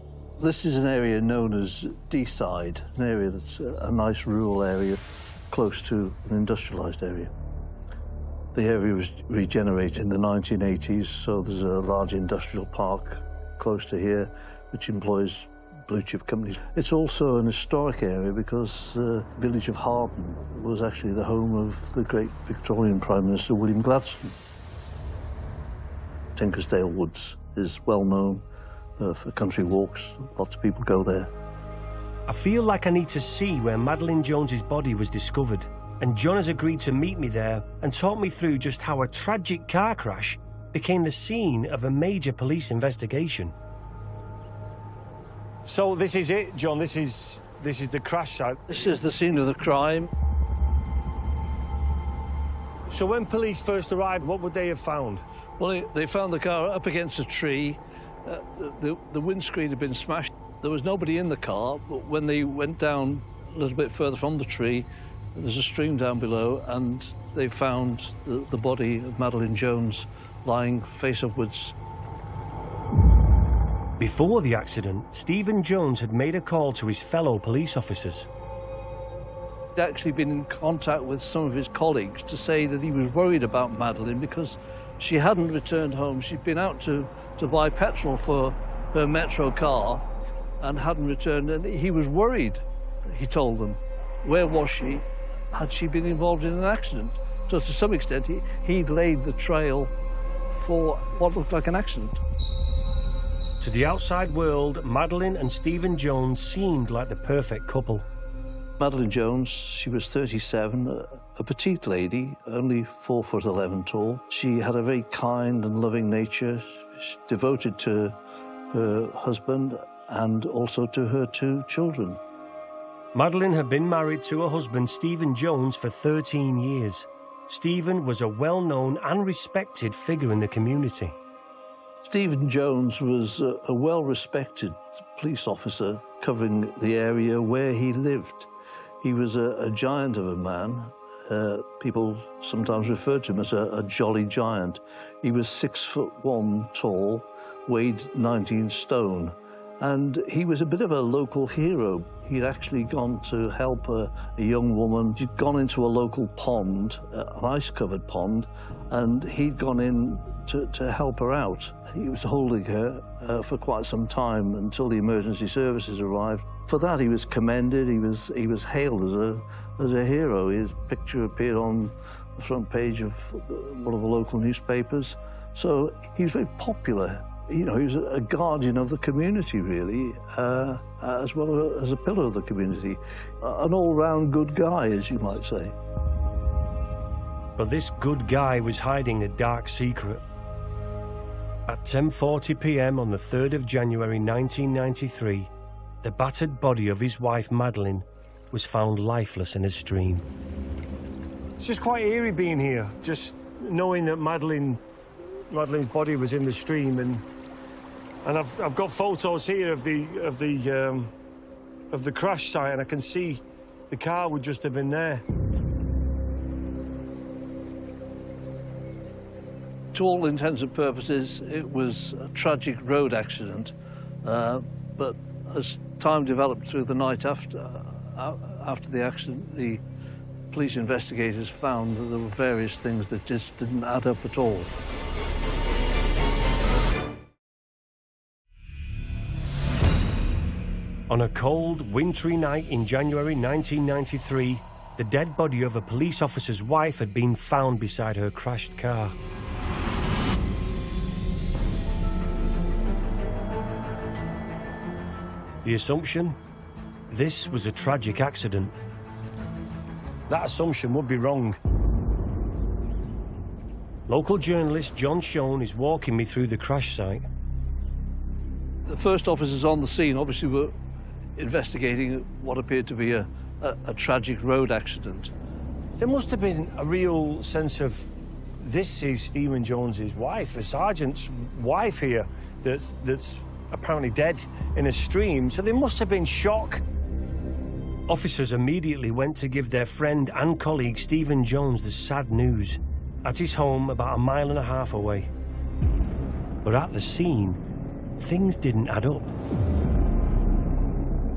This is an area known as Deeside, an area that's a nice rural area close to an industrialised area. The area was regenerated in the 1980s, so there's a large industrial park close to here, which employs blue-chip companies. It's also an historic area because the village of Harden was actually the home of the great Victorian Prime Minister William Gladstone. Tinkersdale Woods is well known for country walks. Lots of people go there. I feel like I need to see where Madeleine Jones's body was discovered, and John has agreed to meet me there and talk me through just how a tragic car crash became the scene of a major police investigation. So this is it, John. This is the crash site. This is the scene of the crime. So when police first arrived, what would they have found? Well, they found the car up against a tree. The windscreen had been smashed. There was nobody in the car, but when they went down a little bit further from the tree, there's a stream down below, and they found the body of Madeleine Jones lying face upwards. Before the accident, Stephen Jones had made a call to his fellow police officers. He'd actually been in contact with some of his colleagues to say that he was worried about Madeleine because she hadn't returned home. She'd been out to buy petrol for her Metro car and hadn't returned, and he was worried, he told them. Where was she? Had she been involved in an accident? So to some extent, he'd laid the trail for what looked like an accident. To the outside world, Madeleine and Stephen Jones seemed like the perfect couple. Madeleine Jones, she was 37, a petite lady, only 4'11" tall. She had a very kind and loving nature, devoted to her husband and also to her 2 children. Madeleine had been married to her husband, Stephen Jones, for 13 years. Stephen was a well-known and respected figure in the community. Stephen Jones was a well-respected police officer covering the area where he lived. He was a giant of a man. People sometimes referred to him as a jolly giant. He was 6'1" tall, weighed 19 stone, and he was a bit of a local hero. He'd actually gone to help a young woman. She'd gone into a local pond, an ice-covered pond, and he'd gone in to help her out. He was holding her for quite some time until the emergency services arrived. For that, he was commended. He was hailed as a hero. His picture appeared on the front page of one of the local newspapers. So he was very popular. You know, he was a guardian of the community, really, as well as a pillar of the community. An all-round good guy, as you might say. But this good guy was hiding a dark secret. At 10:40 p.m. on the 3rd of January 1993, the battered body of his wife, Madeleine, was found lifeless in a stream. It's just quite eerie being here, just knowing that Madeleine's body was in the stream, and I've got photos here of the crash site, and I can see the car would just have been there. To all intents and purposes, it was a tragic road accident, but as time developed through the night after the accident, the police investigators found that there were various things that just didn't add up at all. On a cold, wintry night in January 1993, the dead body of a police officer's wife had been found beside her crashed car. The assumption? This was a tragic accident. That assumption would be wrong. Local journalist John Shone is walking me through the crash site. The first officers on the scene obviously were investigating what appeared to be a tragic road accident. There must have been a real sense of, this is Stephen Jones's wife, a sergeant's wife here, that's apparently dead in a stream. So there must have been shock, Officers immediately went to give their friend and colleague Stephen Jones the sad news at his home about 1.5 miles away. But at the scene, things didn't add up.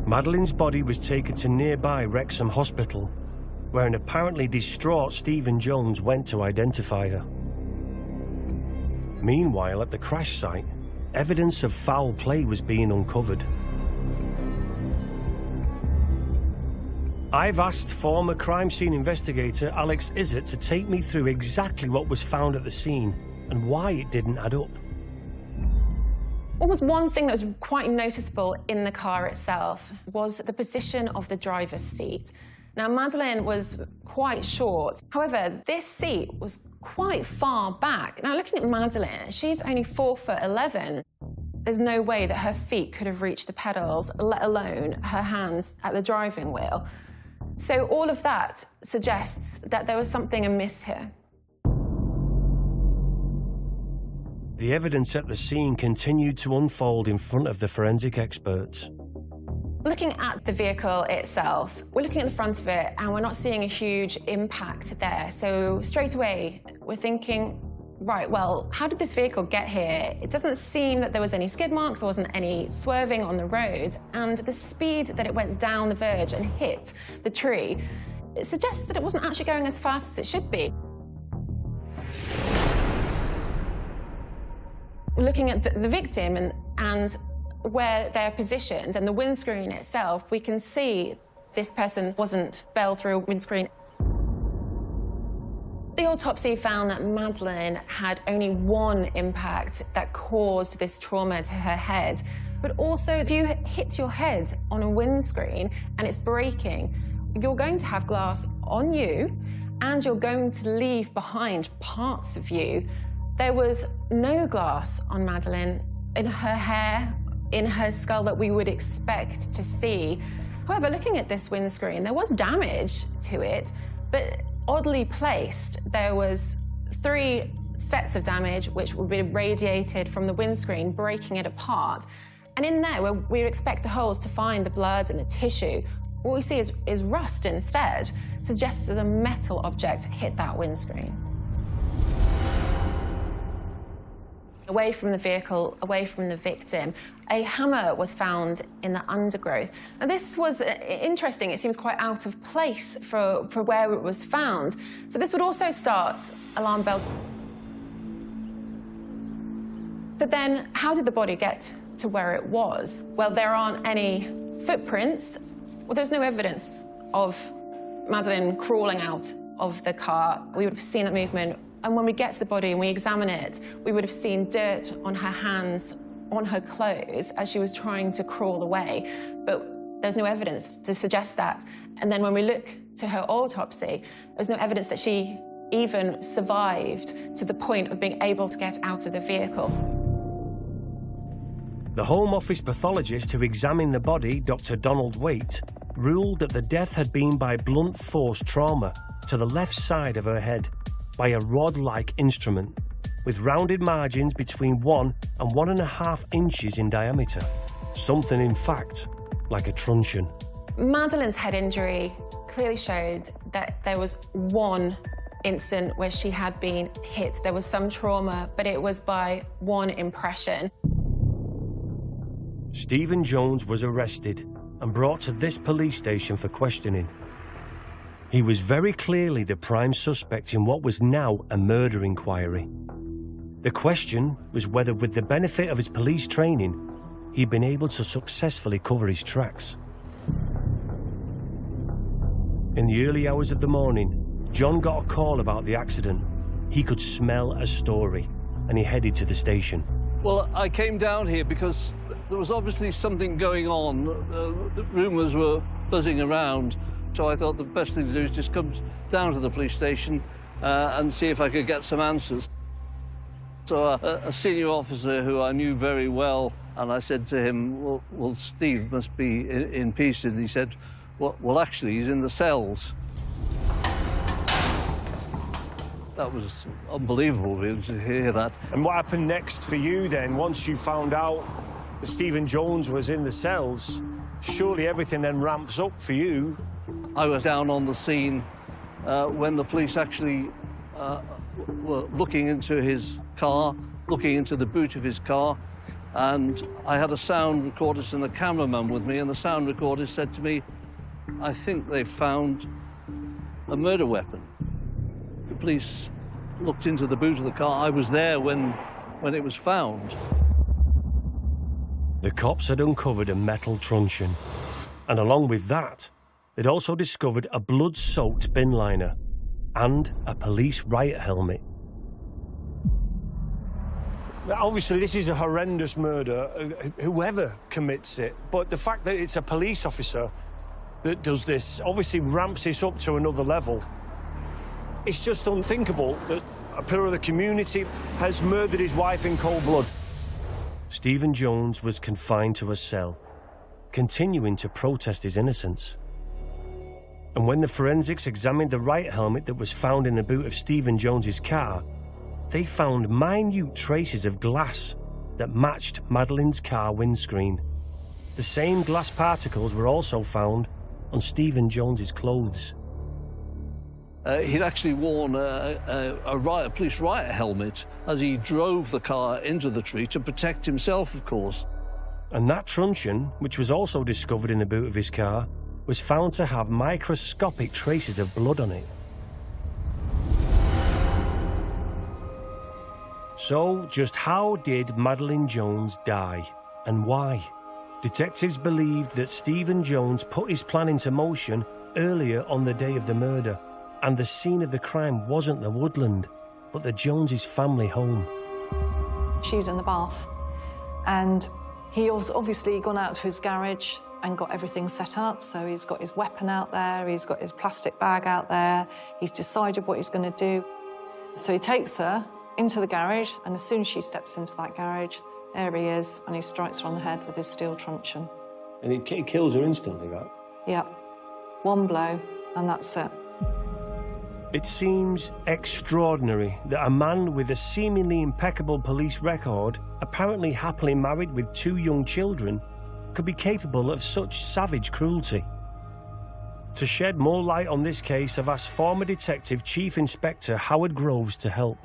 Madeleine's body was taken to nearby Wrexham Hospital, where an apparently distraught Stephen Jones went to identify her. Meanwhile, at the crash site, evidence of foul play was being uncovered. I've asked former crime scene investigator Alex Izzet to take me through exactly what was found at the scene and why it didn't add up. Almost one thing that was quite noticeable in the car itself was the position of the driver's seat. Now, Madeleine was quite short. However, this seat was quite far back. Now, looking at Madeleine, she's only 4'11". There's no way that her feet could have reached the pedals, let alone her hands at the driving wheel. So all of that suggests that there was something amiss here. The evidence at the scene continued to unfold in front of the forensic experts. Looking at the vehicle itself, we're looking at the front of it and we're not seeing a huge impact there. So straight away, we're thinking, right, well, how did this vehicle get here? It doesn't seem that there was any skid marks, there wasn't any swerving on the road, and the speed that it went down the verge and hit the tree, it suggests that it wasn't actually going as fast as it should be. Looking at the victim and where they're positioned and the windscreen itself, we can see this person fell through a windscreen. The autopsy found that Madeleine had only one impact that caused this trauma to her head. But also, if you hit your head on a windscreen and it's breaking, you're going to have glass on you and you're going to leave behind parts of you. There was no glass on Madeleine, in her hair, in her skull that we would expect to see. However, looking at this windscreen, there was damage to it, but oddly placed. There was 3 sets of damage which would be radiated from the windscreen, breaking it apart. And in there, where we expect the holes to find the blood and the tissue, what we see is rust instead, suggests that a metal object hit that windscreen. Away from the vehicle, away from the victim, a hammer was found in the undergrowth. Now, this was interesting. It seems quite out of place for where it was found. So this would also start alarm bells. So then, how did the body get to where it was? Well, there aren't any footprints. Well, there's no evidence of Madeleine crawling out of the car. We would have seen that movement. And when we get to the body and we examine it, we would have seen dirt on her hands, on her clothes, as she was trying to crawl away. But there's no evidence to suggest that. And then when we look to her autopsy, there's no evidence that she even survived to the point of being able to get out of the vehicle. The Home Office pathologist who examined the body, Dr. Donald Waite, ruled that the death had been by blunt force trauma to the left side of her head by a rod-like instrument with rounded margins between 1 and 1.5 inches in diameter. Something, in fact, like a truncheon. Madeleine's head injury clearly showed that there was one instant where she had been hit. There was some trauma, but it was by one impression. Stephen Jones was arrested and brought to this police station for questioning. He was very clearly the prime suspect in what was now a murder inquiry. The question was whether, with the benefit of his police training, he'd been able to successfully cover his tracks. In the early hours of the morning, John got a call about the accident. He could smell a story, and he headed to the station. Well, I came down here because there was obviously something going on. The rumours were buzzing around. So I thought the best thing to do is just come down to the police station and see if I could get some answers. So a senior officer who I knew very well, and I said to him, well Steve must be in pieces. And he said, well, actually, he's in the cells. That was unbelievable, really, to hear that. And what happened next for you then, once you found out that Stephen Jones was in the cells? surely everything then ramps up for you. I was down on the scene when the police actually were looking into his car, looking into the boot of his car, and I had a sound recordist and a cameraman with me, and the sound recordist said to me, "I think they've found a murder weapon." The police looked into the boot of the car. I was there when it was found. The cops had uncovered a metal truncheon, and along with that, they'd also discovered a blood-soaked bin liner and a police riot helmet. Now, obviously, this is a horrendous murder, whoever commits it, but the fact that it's a police officer that does this obviously ramps this up to another level. It's just unthinkable that a pillar of the community has murdered his wife in cold blood. Stephen Jones was confined to a cell, continuing to protest his innocence. And when the forensics examined the riot helmet that was found in the boot of Stephen Jones's car, they found minute traces of glass that matched Madeleine's car windscreen. The same glass particles were also found on Stephen Jones's clothes. He'd actually worn a police riot helmet as he drove the car into the tree to protect himself, of course. And that truncheon, which was also discovered in the boot of his car, was found to have microscopic traces of blood on it. So, just how did Madeleine Jones die, and why? Detectives believed that Stephen Jones put his plan into motion earlier on the day of the murder, and the scene of the crime wasn't the woodland, but the Joneses' family home. She's in the bath, and he was obviously gone out to his garage and got everything set up. So he's got his weapon out there, he's got his plastic bag out there, he's decided what he's going to do. So he takes her into the garage, and as soon as she steps into that garage, there he is, and he strikes her on the head with his steel truncheon. And he kills her instantly, right? Yep. One blow, and that's it. It seems extraordinary that a man with a seemingly impeccable police record, apparently happily married with 2 young children, could be capable of such savage cruelty. To shed more light on this case, I've asked former Detective Chief Inspector Howard Groves to help.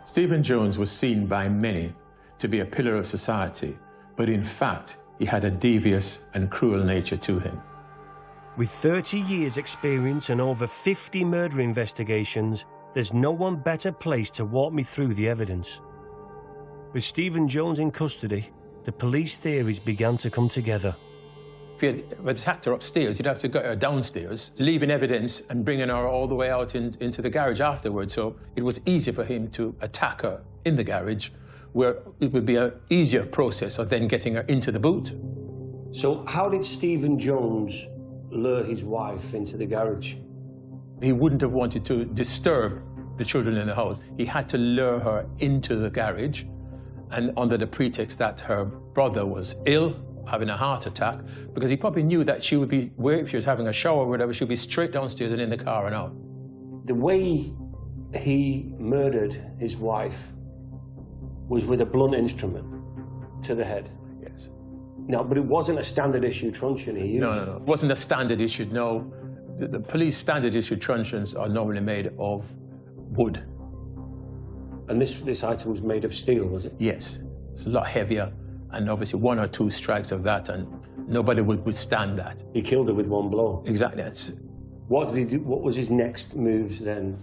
Stephen Jones was seen by many to be a pillar of society, but in fact, he had a devious and cruel nature to him. With 30 years' experience and over 50 murder investigations, there's no one better placed to walk me through the evidence. With Stephen Jones in custody, the police theories began to come together. If you had attacked her upstairs, you'd have to get her downstairs, leaving evidence and bringing her all the way out into the garage afterwards. So it was easy for him to attack her in the garage, where it would be an easier process of then getting her into the boot. So how did Stephen Jones lure his wife into the garage? He wouldn't have wanted to disturb the children in the house. He had to lure her into the garage, and under the pretext that her brother was ill, having a heart attack, because he probably knew that she would be, if she was having a shower or whatever, she'd be straight downstairs and in the car and out. The way he murdered his wife was with a blunt instrument to the head. Yes. No, but it wasn't a standard issue truncheon he used. No. It wasn't a standard issue, no. The police standard issue truncheons are normally made of wood. And this item was made of steel, was it? Yes. It's a lot heavier, and obviously 1 or 2 strikes of that, and nobody would withstand that. He killed her with 1 blow. Exactly. What did he do? What was his next moves then?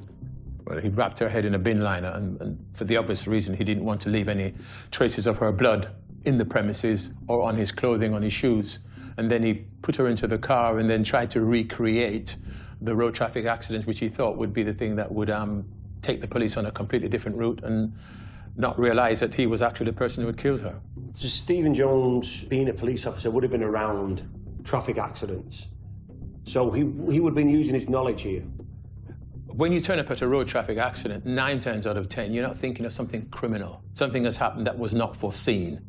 Well, he wrapped her head in a bin liner, and for the obvious reason, he didn't want to leave any traces of her blood in the premises or on his clothing, on his shoes. And then he put her into the car and then tried to recreate the road traffic accident, which he thought would be the thing that would take the police on a completely different route, and not realize that he was actually the person who had killed her. So Stephen Jones, being a police officer, would have been around traffic accidents. So he would have been using his knowledge here. When you turn up at a road traffic accident, 9 times out of 10, you're not thinking of something criminal. Something has happened that was not foreseen.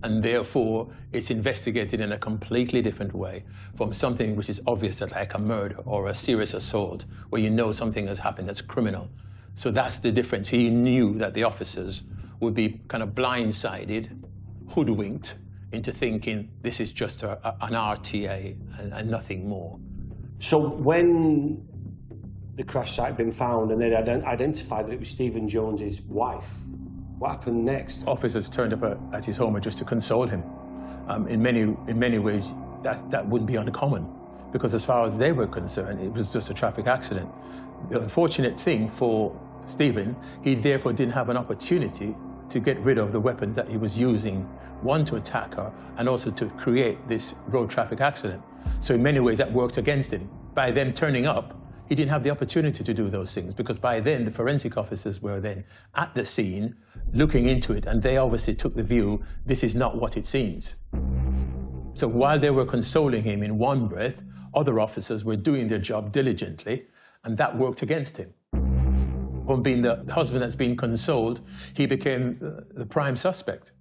And therefore, it's investigated in a completely different way from something which is obvious, like a murder or a serious assault, where you know something has happened that's criminal. So that's the difference. He knew that the officers would be kind of blindsided, hoodwinked, into thinking this is just an RTA and nothing more. So when the crash site had been found and they'd identified that it was Stephen Jones's wife, what happened next? Officers turned up at his home just to console him. In many ways, that wouldn't be uncommon, because as far as they were concerned, it was just a traffic accident. The unfortunate thing for Stephen, he therefore didn't have an opportunity to get rid of the weapons that he was using, one, to attack her, and also to create this road traffic accident. So in many ways, that worked against him. By them turning up, he didn't have the opportunity to do those things, because by then the forensic officers were then at the scene, looking into it, and they obviously took the view, this is not what it seems. So while they were consoling him in one breath, other officers were doing their job diligently, and that worked against him. From being the husband that's being consoled, he became the prime suspect.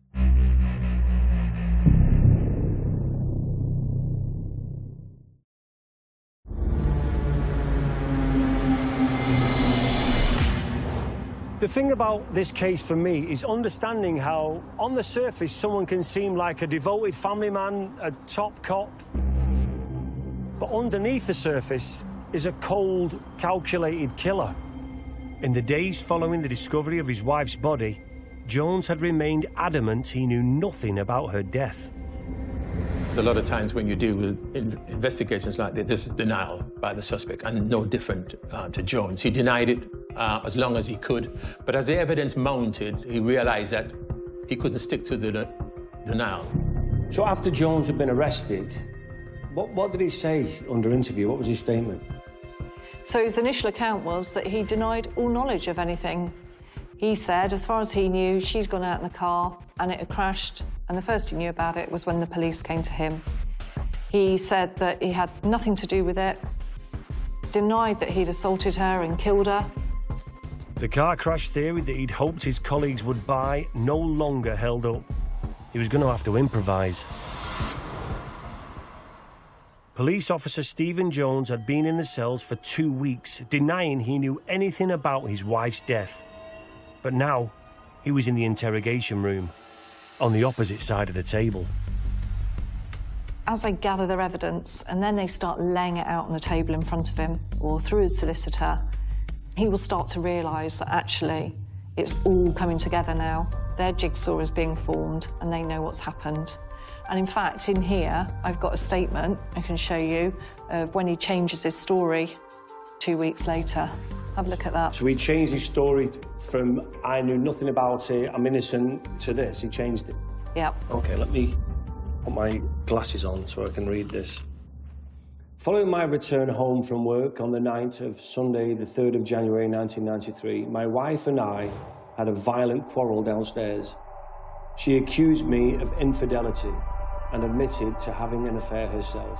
The thing about this case for me is understanding how, on the surface, someone can seem like a devoted family man, a top cop. But underneath the surface is a cold, calculated killer. In the days following the discovery of his wife's body, Jones had remained adamant he knew nothing about her death. A lot of times when you deal with investigations like this, there's denial by the suspect, and no different to Jones. He denied it as long as he could, but as the evidence mounted, he realized that he couldn't stick to the denial. So after Jones had been arrested, what did he say under interview? What was his statement? So his initial account was that he denied all knowledge of anything. He said, as far as he knew, she'd gone out in the car and it had crashed, and the first he knew about it was when the police came to him. He said that he had nothing to do with it, denied that he'd assaulted her and killed her. The car crash theory that he'd hoped his colleagues would buy no longer held up. He was going to have to improvise. Police officer Stephen Jones had been in the cells for 2 weeks, denying he knew anything about his wife's death. But now, he was in the interrogation room, on the opposite side of the table. As they gather their evidence, and then they start laying it out on the table in front of him, or through his solicitor, he will start to realise that actually it's all coming together now. Their jigsaw is being formed, and they know what's happened. And in fact, in here, I've got a statement I can show you of when he changes his story 2 weeks later. Have a look at that. So he changed his story from, I knew nothing about it, I'm innocent, to this. He changed it. Yeah. OK, let me put my glasses on so I can read this. Following my return home from work on the night of Sunday, the 3rd of January 1993, my wife and I had a violent quarrel downstairs. She accused me of infidelity and admitted to having an affair herself.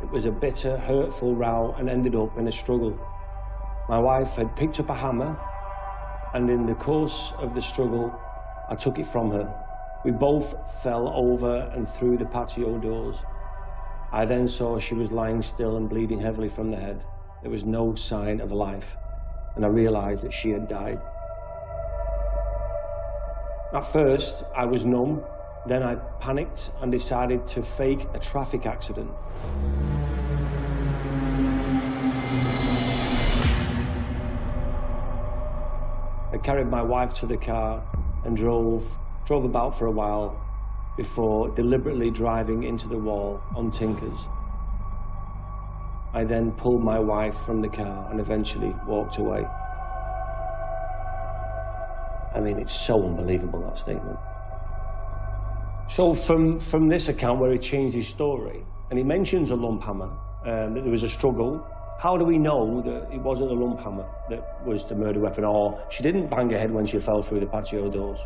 It was a bitter, hurtful row and ended up in a struggle. My wife had picked up a hammer, and in the course of the struggle, I took it from her. We both fell over and through the patio doors. I then saw she was lying still and bleeding heavily from the head. There was no sign of life, and I realized that she had died. At first, I was numb. Then I panicked and decided to fake a traffic accident. I carried my wife to the car and drove about for a while before deliberately driving into the wall on Tinkers. I then pulled my wife from the car and eventually walked away. I mean, it's so unbelievable, that statement. So from this account where he changed his story, and he mentions a lump hammer, that there was a struggle, how do we know that it wasn't a lump hammer that was the murder weapon, or she didn't bang her head when she fell through the patio doors?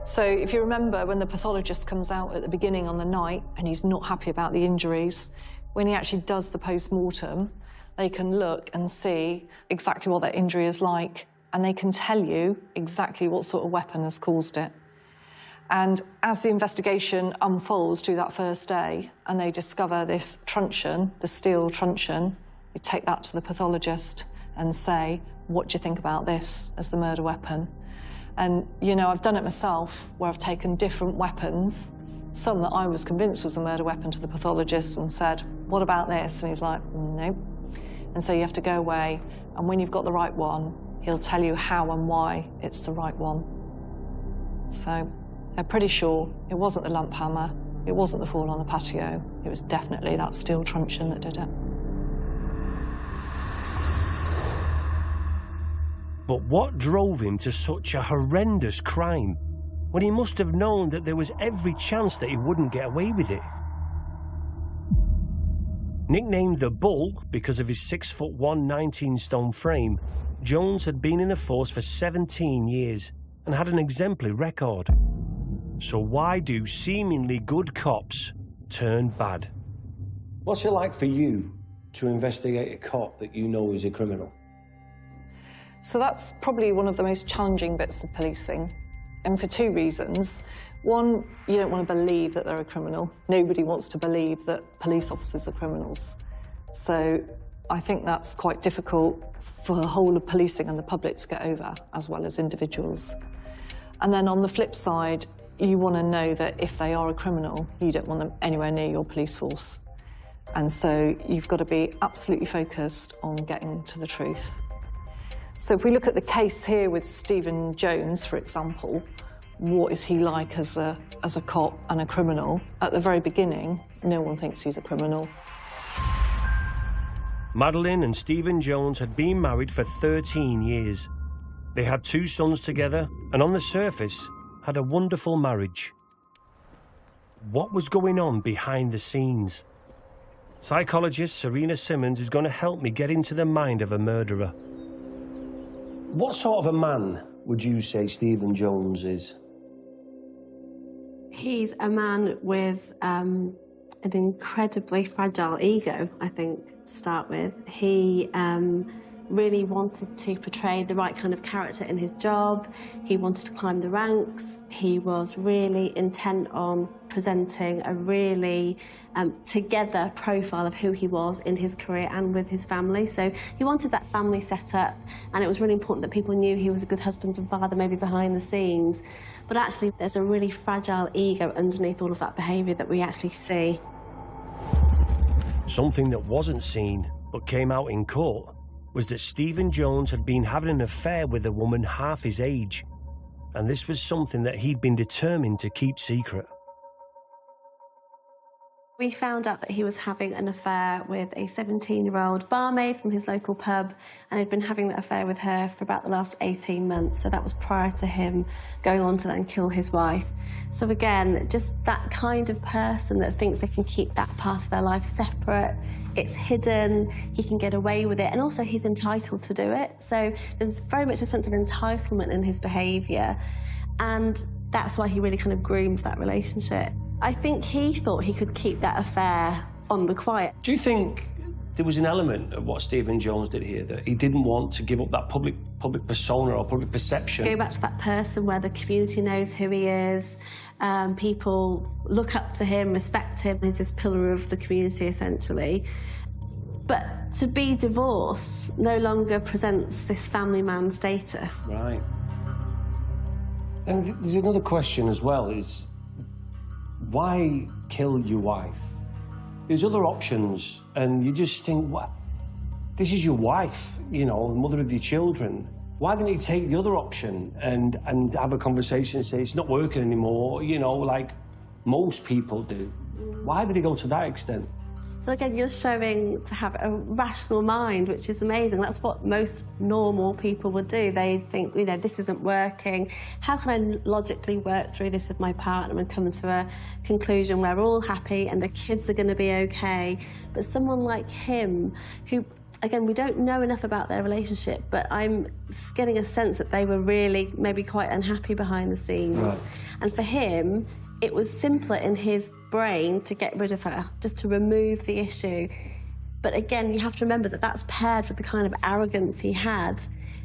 So if you remember when the pathologist comes out at the beginning on the night and he's not happy about the injuries, when he actually does the post-mortem, they can look and see exactly what that injury is like, and they can tell you exactly what sort of weapon has caused it. And as the investigation unfolds through that first day and they discover this truncheon, the steel truncheon, they take that to the pathologist and say, what do you think about this as the murder weapon? And, you know, I've done it myself where I've taken different weapons son that I was convinced was the murder weapon to the pathologist and said, what about this? And he's like, no. And so you have to go away, and when you've got the right one, he'll tell you how and why it's the right one. So they're pretty sure it wasn't the lump hammer, it wasn't the fall on the patio, it was definitely that steel truncheon that did it. But what drove him to such a horrendous crime when he must have known that there was every chance that he wouldn't get away with it? Nicknamed the Bull because of his 6'1", 19-stone frame, Jones had been in the force for 17 years and had an exemplary record. So why do seemingly good cops turn bad? What's it like for you to investigate a cop that you know is a criminal? So that's probably one of the most challenging bits of policing, and for two reasons. One, you don't want to believe that they're a criminal. Nobody wants to believe that police officers are criminals. So I think that's quite difficult for the whole of policing and the public to get over, as well as individuals. And then on the flip side, you want to know that if they are a criminal, you don't want them anywhere near your police force. And so you've got to be absolutely focused on getting to the truth. So if we look at the case here with Stephen Jones, for example, what is he like as a cop and a criminal? At the very beginning, no one thinks he's a criminal. Madeleine and Stephen Jones had been married for 13 years. They had 2 sons together and on the surface had a wonderful marriage. What was going on behind the scenes? Psychologist Serena Simmons is going to help me get into the mind of a murderer. What sort of a man would you say Stephen Jones is? He's a man with an incredibly fragile ego, I think, to start with. He really wanted to portray the right kind of character in his job. He wanted to climb the ranks. He was really intent on presenting a really together profile of who he was in his career and with his family. So he wanted that family set up, and it was really important that people knew he was a good husband and father, maybe behind the scenes. But actually, there's a really fragile ego underneath all of that behaviour that we actually see. Something that wasn't seen, but came out in court, was that Stephen Jones had been having an affair with a woman half his age, and this was something that he'd been determined to keep secret. We found out that he was having an affair with a 17-year-old barmaid from his local pub, and he'd been having that affair with her for about the last 18 months, so that was prior to him going on to then kill his wife. So again, just that kind of person that thinks they can keep that part of their life separate, it's hidden, he can get away with it, and also he's entitled to do it. So there's very much a sense of entitlement in his behaviour, and that's why he really kind of groomed that relationship. I think he thought he could keep that affair on the quiet. Do you think there was an element of what Stephen Jones did here, that he didn't want to give up that public persona or public perception? Go back to that person where the community knows who he is, people look up to him, respect him, he's this pillar of the community, essentially. But to be divorced no longer presents this family man status. Right. And there's another question as well, is why kill your wife? There's other options, and you just think, what? This is your wife, you know, the mother of your children. Why didn't he take the other option and have a conversation and say, it's not working anymore, you know, like most people do? Why did he go to that extent? So again, you're showing to have a rational mind, which is amazing. That's what most normal people would do. They think, you know, this isn't working. How can I logically work through this with my partner and come to a conclusion where we're all happy and the kids are going to be okay? But someone like him, who, again, we don't know enough about their relationship, but I'm getting a sense that they were really maybe quite unhappy behind the scenes. Right. And for him, it was simpler in his brain to get rid of her, just to remove the issue. But again, you have to remember that that's paired with the kind of arrogance he had,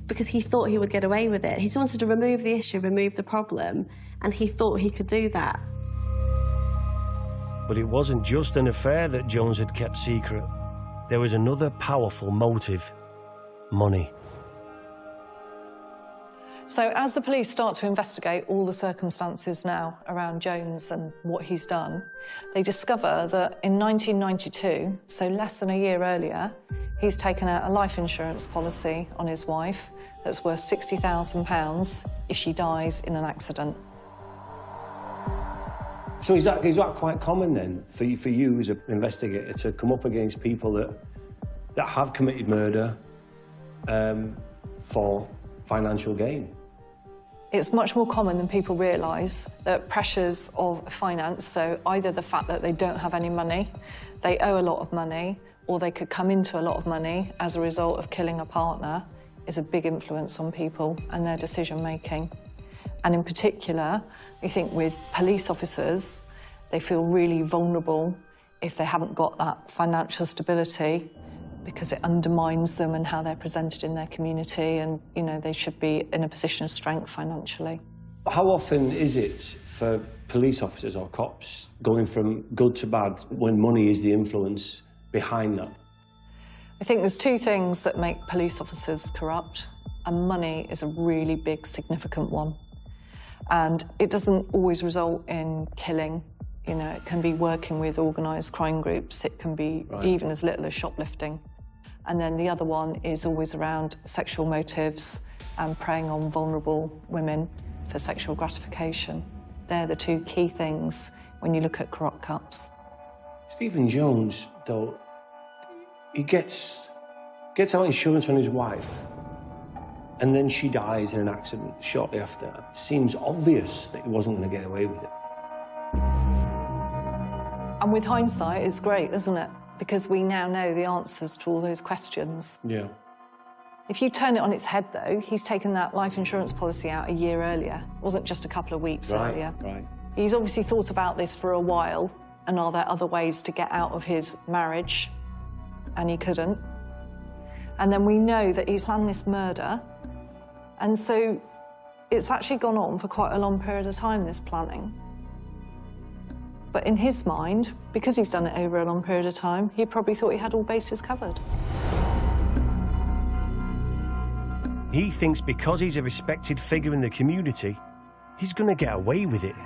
because he thought he would get away with it. He just wanted to remove the issue, remove the problem, and he thought he could do that. But it wasn't just an affair that Jones had kept secret. There was another powerful motive: money. So as the police start to investigate all the circumstances now around Jones and what he's done, they discover that in 1992, so less than a year earlier, he's taken out a life insurance policy on his wife that's worth £60,000 if she dies in an accident. So is that quite common then for you as an investigator to come up against people that have committed murder for financial gain? It's much more common than people realise that pressures of finance, so either the fact that they don't have any money, they owe a lot of money, or they could come into a lot of money as a result of killing a partner, is a big influence on people and their decision-making. And in particular, I think with police officers, they feel really vulnerable if they haven't got that financial stability, because it undermines them and how they're presented in their community, and, you know, they should be in a position of strength financially. How often is it for police officers or cops going from good to bad when money is the influence behind that? I think there's two things that make police officers corrupt, and money is a really big, significant one. And it doesn't always result in killing. You know, it can be working with organised crime groups, it can be even as little as shoplifting. And then the other one is always around sexual motives and preying on vulnerable women for sexual gratification. They're the two key things when you look at corrupt cops. Stephen Jones, though, he gets out insurance on his wife, and then she dies in an accident shortly after. It seems obvious that he wasn't going to get away with it. And with hindsight, it's great, isn't it? Because we now know the answers to all those questions. Yeah. If you turn it on its head, though, he's taken that life insurance policy out a year earlier. It wasn't just a couple of weeks earlier. Right. He's obviously thought about this for a while, and are there other ways to get out of his marriage? And he couldn't. And then we know that he's planned this murder, and so it's actually gone on for quite a long period of time, this planning. But in his mind, because he's done it over a long period of time, he probably thought he had all bases covered. He thinks because he's a respected figure in the community, he's going to get away with it.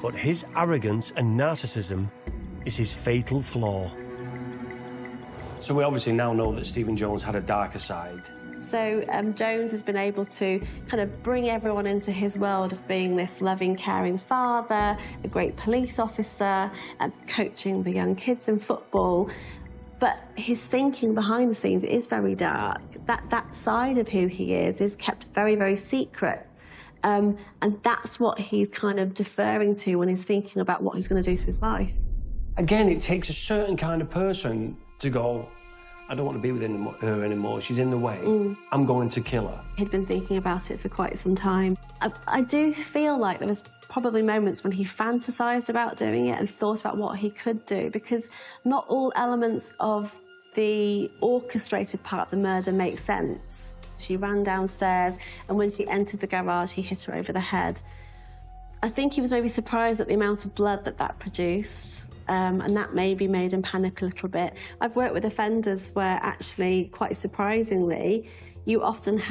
But his arrogance and narcissism is his fatal flaw. So we obviously now know that Stephen Jones had a darker side. So Jones has been able to kind of bring everyone into his world of being this loving, caring father, a great police officer, coaching the young kids in football. But his thinking behind the scenes is very dark. That side of who he is kept very, very secret. And that's what he's kind of deferring to when he's thinking about what he's going to do to his wife. Again, it takes a certain kind of person to go, I don't want to be with her anymore. She's in the way. I'm going to kill her. He'd been thinking about it for quite some time. I do feel like there was probably moments when he fantasised about doing it and thought about what he could do, because not all elements of the orchestrated part of the murder make sense. She ran downstairs, and when she entered the garage, he hit her over the head. I think he was maybe surprised at the amount of blood that produced. And that maybe made him panic a little bit. I've worked with offenders where actually, quite surprisingly, you often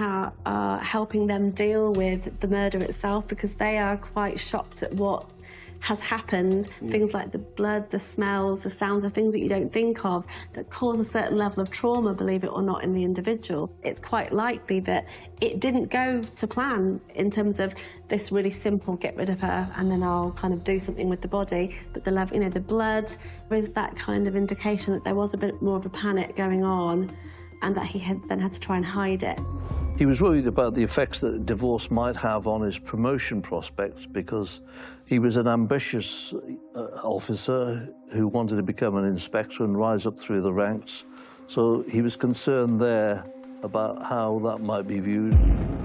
are helping them deal with the murder itself, because they are quite shocked at what has happened. Things like the blood, the smells, the sounds, the things that you don't think of that cause a certain level of trauma, believe it or not, in the individual. It's quite likely that it didn't go to plan in terms of this really simple, get rid of her and then I'll kind of do something with the body. But the level, you know, the blood, there is that kind of indication that there was a bit more of a panic going on, and that he then had to try and hide it. He was worried about the effects that divorce might have on his promotion prospects, because he was an ambitious officer who wanted to become an inspector and rise up through the ranks. So he was concerned there about how that might be viewed.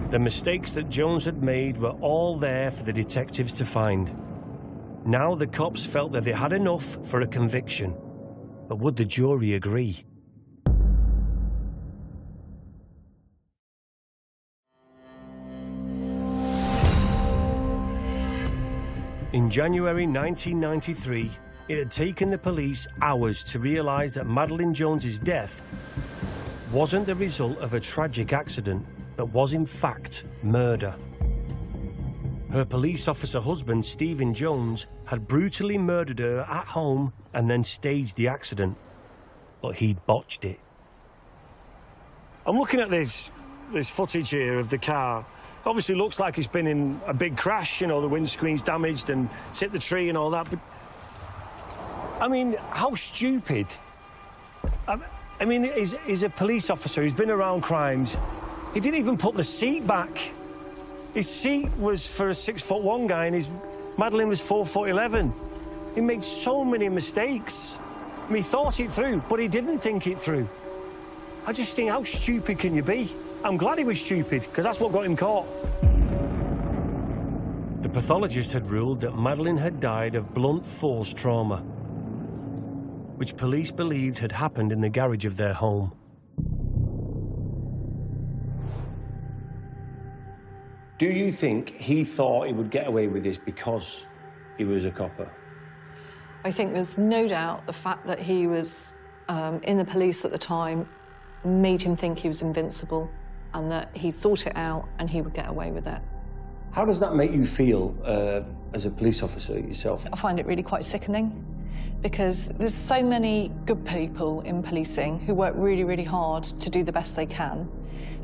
The mistakes that Jones had made were all there for the detectives to find. Now the cops felt that they had enough for a conviction. But would the jury agree? In January 1993, it had taken the police hours to realise that Madeleine Jones's death wasn't the result of a tragic accident, that was in fact murder. Her police officer husband, Stephen Jones, had brutally murdered her at home and then staged the accident, but he'd botched it. I'm looking at this footage here of the car. Obviously looks like it's been in a big crash, you know, the windscreen's damaged and it's hit the tree and all that, but I mean, how stupid. I mean, he's a police officer who's been around crimes. He didn't even put the seat back. His seat was for a 6'1" guy and Madeleine was 4'11". He made so many mistakes. I mean, he thought it through, but he didn't think it through. I just think, how stupid can you be? I'm glad he was stupid, because that's what got him caught. The pathologist had ruled that Madeleine had died of blunt force trauma, which police believed had happened in the garage of their home. Do you think he thought he would get away with this because he was a copper? I think there's no doubt the fact that he was in the police at the time made him think he was invincible and that he thought it out and he would get away with it. How does that make you feel as a police officer yourself? I find it really quite sickening because there's so many good people in policing who work really, really hard to do the best they can.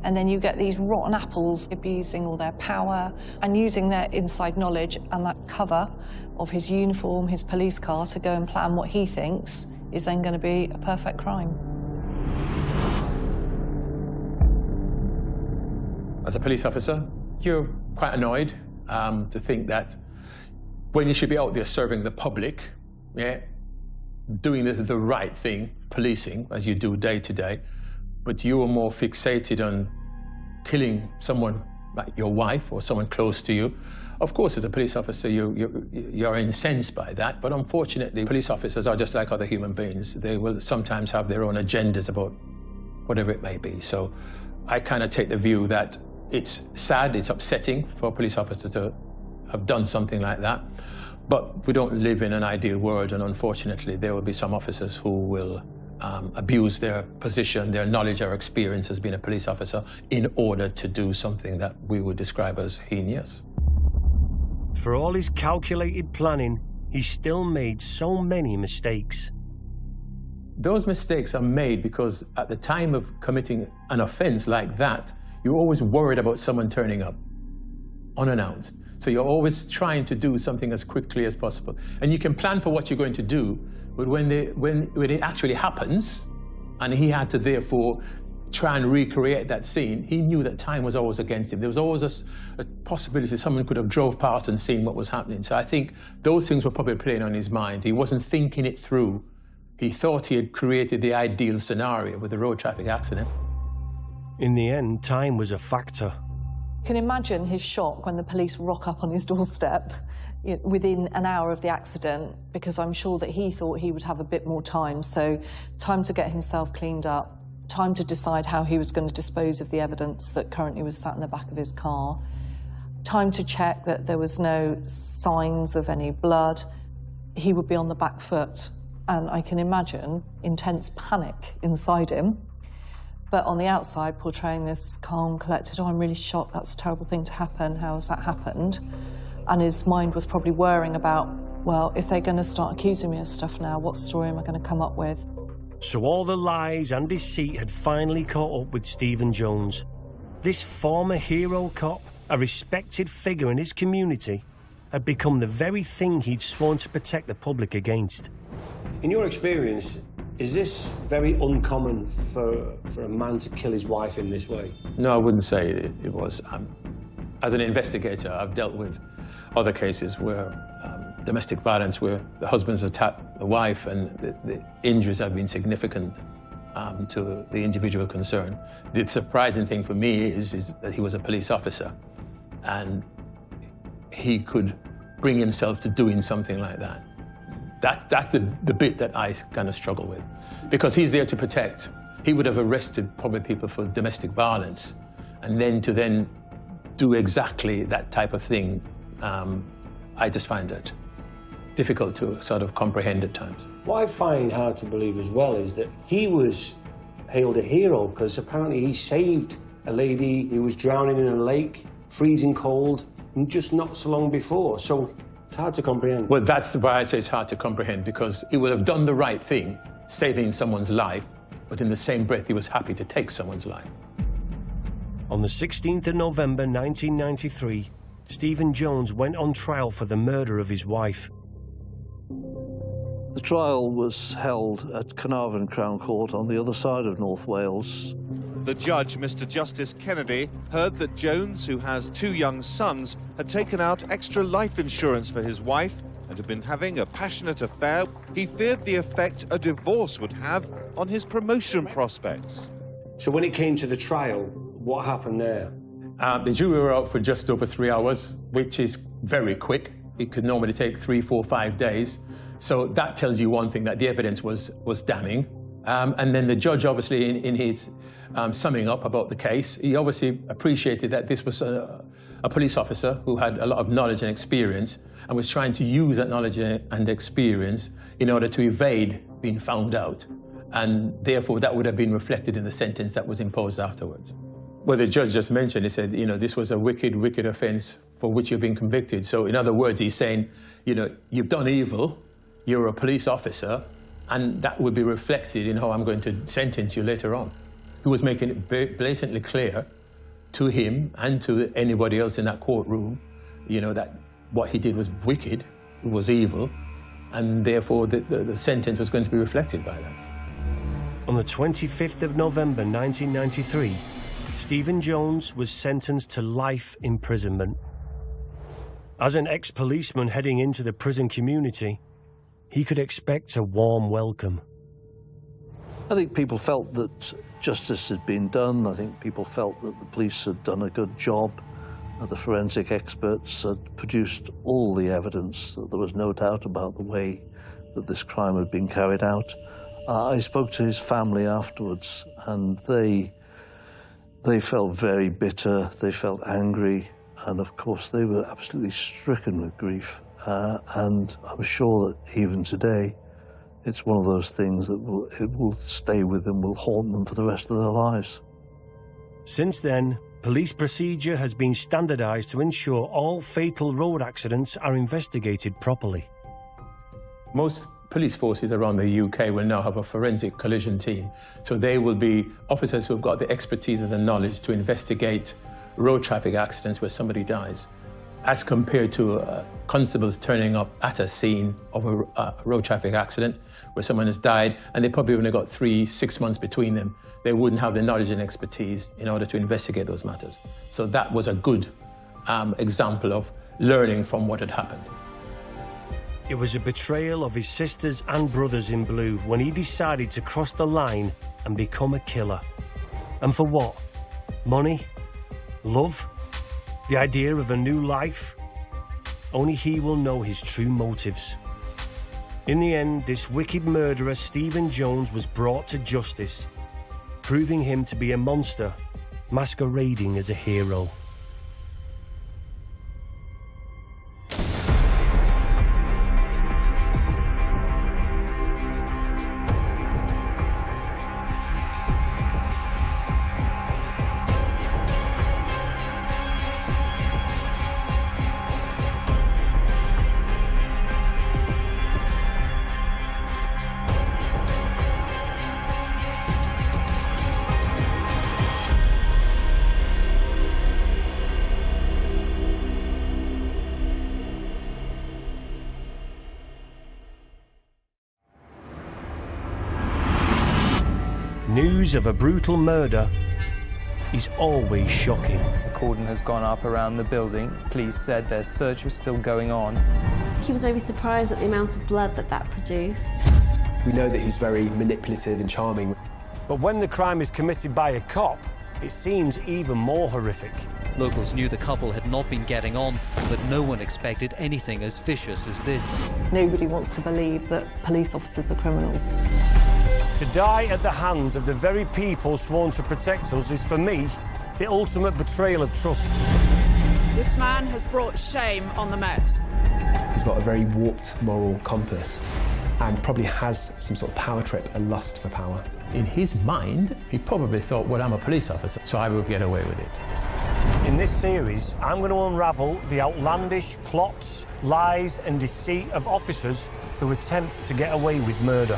And then you get these rotten apples abusing all their power and using their inside knowledge and that cover of his uniform, his police car, to go and plan what he thinks is then going to be a perfect crime. As a police officer, you're quite annoyed to think that when you should be out there serving the public, yeah, doing the right thing, policing, as you do day to day, but you are more fixated on killing someone like your wife or someone close to you. Of course, as a police officer, you're incensed by that, but unfortunately, police officers are just like other human beings. They will sometimes have their own agendas about whatever it may be. So I kind of take the view that it's sad, it's upsetting for a police officer to have done something like that, but we don't live in an ideal world, and unfortunately, there will be some officers who will abuse their position, their knowledge or experience as being a police officer in order to do something that we would describe as heinous. For all his calculated planning, he still made so many mistakes. Those mistakes are made because at the time of committing an offense like that, you're always worried about someone turning up unannounced. So you're always trying to do something as quickly as possible. And you can plan for what you're going to do, but when it actually happens, and he had to therefore try and recreate that scene, he knew that time was always against him. There was always a possibility someone could have drove past and seen what was happening. So I think those things were probably playing on his mind. He wasn't thinking it through. He thought he had created the ideal scenario with the road traffic accident. In the end, time was a factor. You can imagine his shock when the police rock up on his doorstep within an hour of the accident, because I'm sure that he thought he would have a bit more time. So time to get himself cleaned up, time to decide how he was going to dispose of the evidence that currently was sat in the back of his car, time to check that there was no signs of any blood. He would be on the back foot, and I can imagine intense panic inside him. But on the outside, portraying this calm, collected, oh, I'm really shocked, that's a terrible thing to happen, how has that happened? And his mind was probably worrying about, well, if they're going to start accusing me of stuff now, what story am I going to come up with? So all the lies and deceit had finally caught up with Stephen Jones. This former hero cop, a respected figure in his community, had become the very thing he'd sworn to protect the public against. In your experience, is this very uncommon for a man to kill his wife in this way? No, I wouldn't say it was. As an investigator, I've dealt with other cases where domestic violence, where the husband's attacked the wife and the injuries have been significant to the individual concerned. The surprising thing for me is that he was a police officer and he could bring himself to doing something like that. That's the bit that I kind of struggle with, because he's there to protect. He would have arrested probably people for domestic violence, and then to do exactly that type of thing, I just find it difficult to sort of comprehend at times. What I find hard to believe as well is that he was hailed a hero because apparently he saved a lady who was drowning in a lake, freezing cold, and just not so long before. So it's hard to comprehend. Well, that's why I say it's hard to comprehend, because he would have done the right thing, saving someone's life, but in the same breath, he was happy to take someone's life. On the 16th of November 1993, Stephen Jones went on trial for the murder of his wife. The trial was held at Carnarvon Crown Court on the other side of North Wales. The judge, Mr. Justice Kennedy, heard that Jones, who has 2 young sons, had taken out extra life insurance for his wife and had been having a passionate affair. He feared the effect a divorce would have on his promotion prospects. So when it came to the trial, what happened there? The jury were out for just over 3 hours, which is very quick. It could normally take 3, 4, 5 days. So that tells you one thing, that the evidence was damning. And then the judge, obviously, in his summing up about the case, he obviously appreciated that this was a police officer who had a lot of knowledge and experience and was trying to use that knowledge and experience in order to evade being found out. And therefore, that would have been reflected in the sentence that was imposed afterwards. Well, the judge just mentioned, he said, you know, this was a wicked, wicked offence for which you've been convicted. So in other words, he's saying, you know, you've done evil, you're a police officer, and that will be reflected in how I'm going to sentence you later on. He was making it blatantly clear to him and to anybody else in that courtroom, you know, that what he did was wicked, it was evil, and therefore the sentence was going to be reflected by that. On the 25th of November 1993, Stephen Jones was sentenced to life imprisonment. As an ex-policeman heading into the prison community, he could expect a warm welcome. I think people felt that justice had been done. I think people felt that the police had done a good job. The forensic experts had produced all the evidence, that there was no doubt about the way that this crime had been carried out. I spoke to his family afterwards, and they felt very bitter, they felt angry, and of course they were absolutely stricken with grief. And I'm sure that even today, it's one of those things that will stay with them, will haunt them for the rest of their lives. Since then, police procedure has been standardised to ensure all fatal road accidents are investigated properly. Most police forces around the UK will now have a forensic collision team. So they will be officers who have got the expertise and the knowledge to investigate road traffic accidents where somebody dies, as compared to constables turning up at a scene of a road traffic accident where someone has died and they probably only got 3-6 months between them. They wouldn't have the knowledge and expertise in order to investigate those matters. So that was a good example of learning from what had happened. It was a betrayal of his sisters and brothers in blue when he decided to cross the line and become a killer. And for what? Money? Love? The idea of a new life? Only he will know his true motives. In the end, this wicked murderer, Stephen Jones, was brought to justice, proving him to be a monster, masquerading as a hero. News of a brutal murder is always shocking. The cordon has gone up around the building. Police said their search was still going on. He was maybe surprised at the amount of blood that produced. We know that he was very manipulative and charming. But when the crime is committed by a cop, it seems even more horrific. Locals knew the couple had not been getting on, but no one expected anything as vicious as this. Nobody wants to believe that police officers are criminals. To die at the hands of the very people sworn to protect us is, for me, the ultimate betrayal of trust. This man has brought shame on the Met. He's got a very warped moral compass, and probably has some sort of power trip, a lust for power. In his mind, he probably thought, well, I'm a police officer, so I will get away with it. In this series, I'm going to unravel the outlandish plots, lies and deceit of officers who attempt to get away with murder.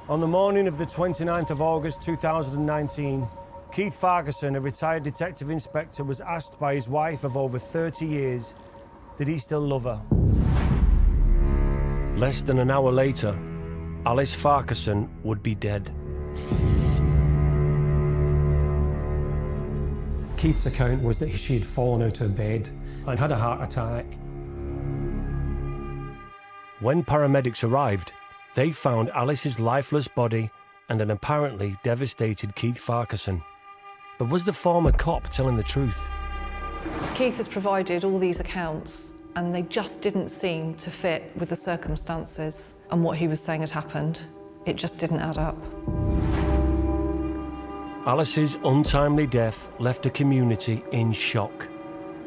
On the morning of the 29th of August 2019, Keith Farquharson, a retired detective inspector, was asked by his wife of over 30 years, did he still love her? Less than an hour later, Alice Farquharson would be dead. Keith's account was that she had fallen out of bed and had a heart attack. When paramedics arrived, they found Alice's lifeless body and an apparently devastated Keith Farquharson. But was the former cop telling the truth? Keith has provided all these accounts and they just didn't seem to fit with the circumstances and what he was saying had happened. It just didn't add up. Alice's untimely death left the community in shock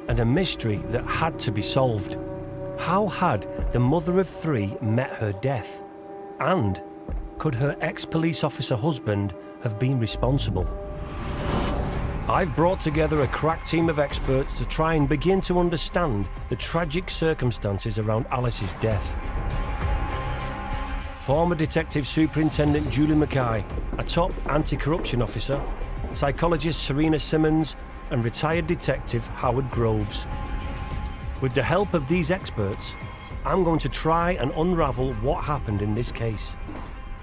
and a mystery that had to be solved. How had the mother of three met her death? And could her ex-police officer husband have been responsible? I've brought together a crack team of experts to try and begin to understand the tragic circumstances around Alice's death. Former Detective Superintendent Julie Mackay, a top anti-corruption officer, psychologist Serena Simmons, and retired detective Howard Groves. With the help of these experts, I'm going to try and unravel what happened in this case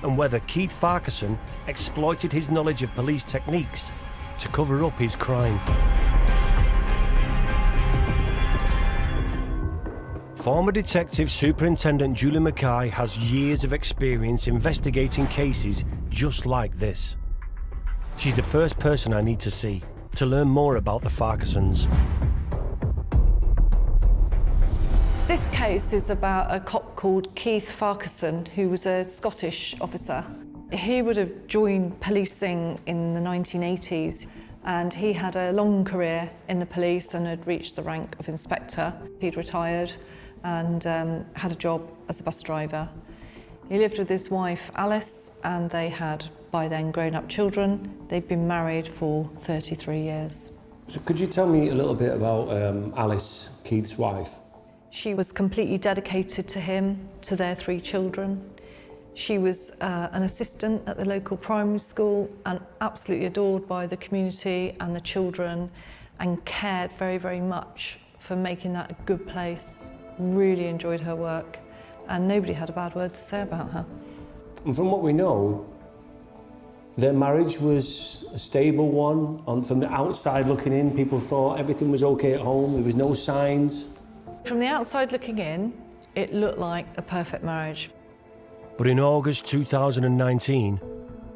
and whether Keith Farquharson exploited his knowledge of police techniques to cover up his crime. Former Detective Superintendent Julie Mackay has years of experience investigating cases just like this. She's the first person I need to see to learn more about the Farquharsons. This case is about a cop called Keith Farquharson, who was a Scottish officer. He would have joined policing in the 1980s, and he had a long career in the police and had reached the rank of inspector. He'd retired and had a job as a bus driver. He lived with his wife Alice, and they had by then grown-up children. They'd been married for 33 years. So could you tell me a little bit about Alice, Keith's wife? She was completely dedicated to him, to their three children. She was an assistant at the local primary school and absolutely adored by the community and the children, and cared very, very much for making that a good place. Really enjoyed her work, and nobody had a bad word to say about her. And from what we know, their marriage was a stable one. From the outside looking in, people thought everything was okay at home, there was no signs. From the outside looking in, it looked like a perfect marriage. But in August 2019,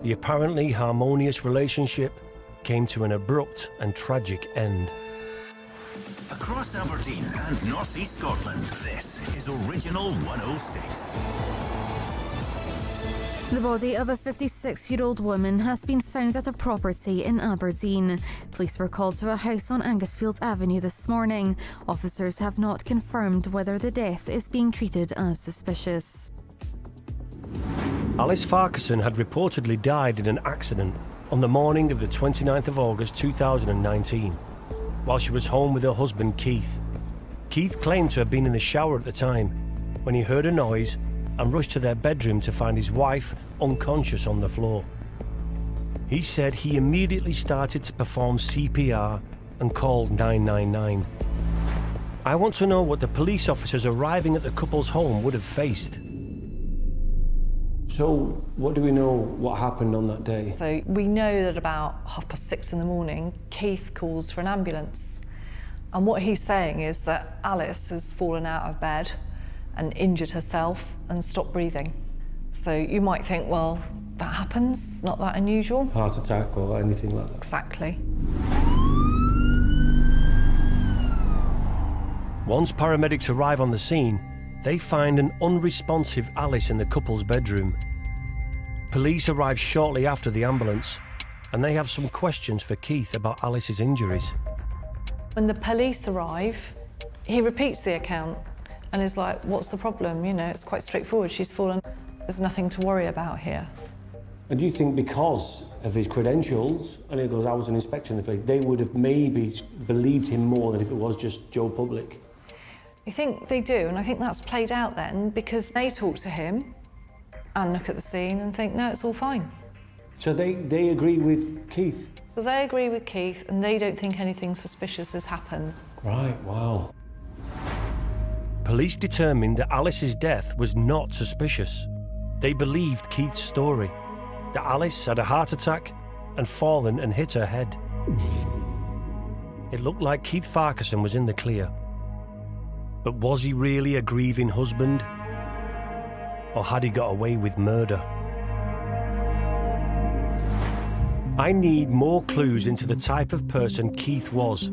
the apparently harmonious relationship came to an abrupt and tragic end. Across Aberdeen and North East Scotland, this is Original 106. The body of a 56-year-old woman has been found at a property in Aberdeen. Police were called to a house on Angusfield Avenue this morning. Officers have not confirmed whether the death is being treated as suspicious. Alice Farquharson had reportedly died in an accident on the morning of the 29th of August 2019, while she was home with her husband Keith. Keith claimed to have been in the shower at the time when he heard a noise and rushed to their bedroom to find his wife unconscious on the floor. He said he immediately started to perform CPR and called 999. I want to know what the police officers arriving at the couple's home would have faced. So, what do we know what happened on that day? So we know that about 6:30 in the morning, Keith calls for an ambulance. And what he's saying is that Alice has fallen out of bed and injured herself and stopped breathing. So you might think, well, that happens, not that unusual. Heart attack or anything like that? Exactly. Once paramedics arrive on the scene, they find an unresponsive Alice in the couple's bedroom. Police arrive shortly after the ambulance, and they have some questions for Keith about Alice's injuries. When the police arrive, he repeats the account and is like, what's the problem? You know, it's quite straightforward. She's fallen. There's nothing to worry about here. And do you think because of his credentials, and he goes, I was an inspector in the place, they would have maybe believed him more than if it was just Joe Public? I think they do, and I think that's played out then because they talk to him and look at the scene and think, no, it's all fine. So they agree with Keith? So they agree with Keith and they don't think anything suspicious has happened. Right, wow. Police determined that Alice's death was not suspicious. They believed Keith's story, that Alice had a heart attack and fallen and hit her head. It looked like Keith Farquharson was in the clear. But was he really a grieving husband? Or had he got away with murder? I need more clues into the type of person Keith was.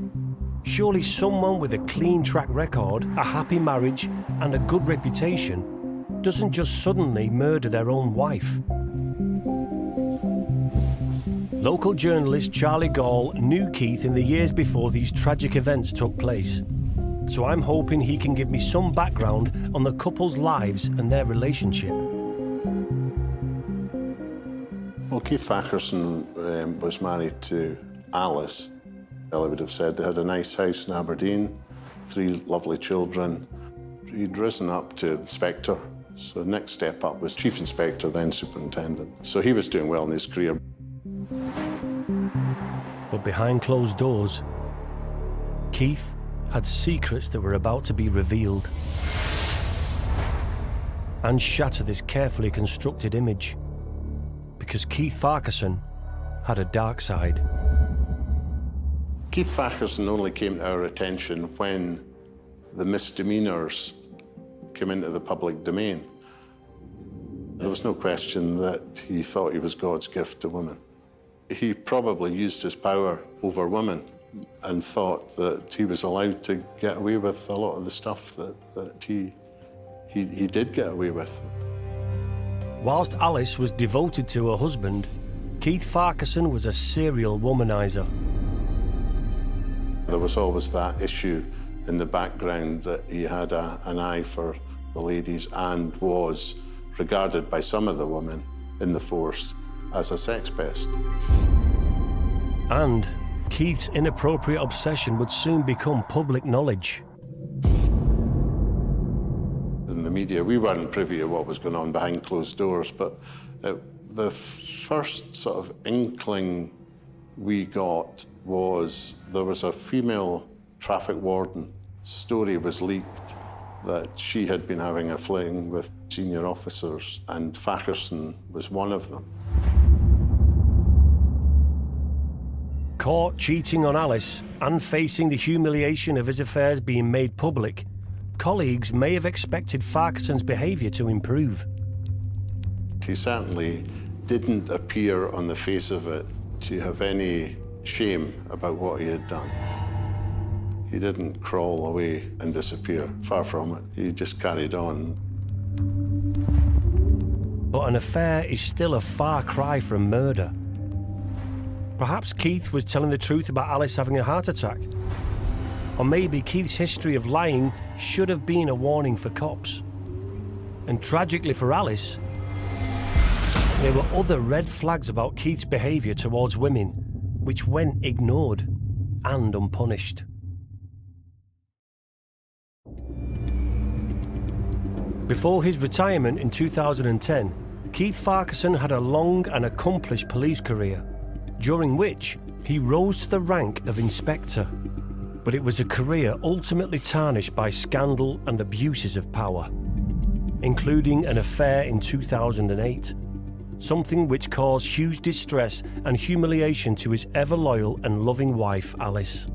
Surely someone with a clean track record, a happy marriage and a good reputation doesn't just suddenly murder their own wife. Local journalist Charlie Gall knew Keith in the years before these tragic events took place. So I'm hoping he can give me some background on the couple's lives and their relationship. Well, Keith Farquharson was married to Alice. I would have said they had a nice house in Aberdeen, 3 lovely children. He'd risen up to inspector, so the next step up was chief inspector, then superintendent. So he was doing well in his career. But behind closed doors, Keith had secrets that were about to be revealed and shatter this carefully constructed image, because Keith Farquharson had a dark side. Keith Farquharson only came to our attention when the misdemeanors came into the public domain. There was no question that he thought he was God's gift to women. He probably used his power over women and thought that he was allowed to get away with a lot of the stuff that he did get away with. Whilst Alice was devoted to her husband, Keith Farquharson was a serial womanizer. There was always that issue in the background that he had an eye for the ladies and was regarded by some of the women in the force as a sex pest. And Keith's inappropriate obsession would soon become public knowledge. In the media, we weren't privy to what was going on behind closed doors, but the first sort of inkling we got was there was a female traffic warden. Story was leaked that she had been having a fling with senior officers, and Farquharson was one of them. Caught cheating on Alice and facing the humiliation of his affairs being made public, colleagues may have expected Farquharson's behaviour to improve. He certainly didn't appear on the face of it to have any shame about what he had done. He didn't crawl away and disappear, far from it. He just carried on. But an affair is still a far cry from murder. Perhaps Keith was telling the truth about Alice having a heart attack. Or maybe Keith's history of lying should have been a warning for cops. And tragically for Alice, there were other red flags about Keith's behaviour towards women, which went ignored and unpunished. Before his retirement in 2010, Keith Farquharson had a long and accomplished police career, during which he rose to the rank of inspector. But it was a career ultimately tarnished by scandal and abuses of power, including an affair in 2008, something which caused huge distress and humiliation to his ever-loyal and loving wife, Alice.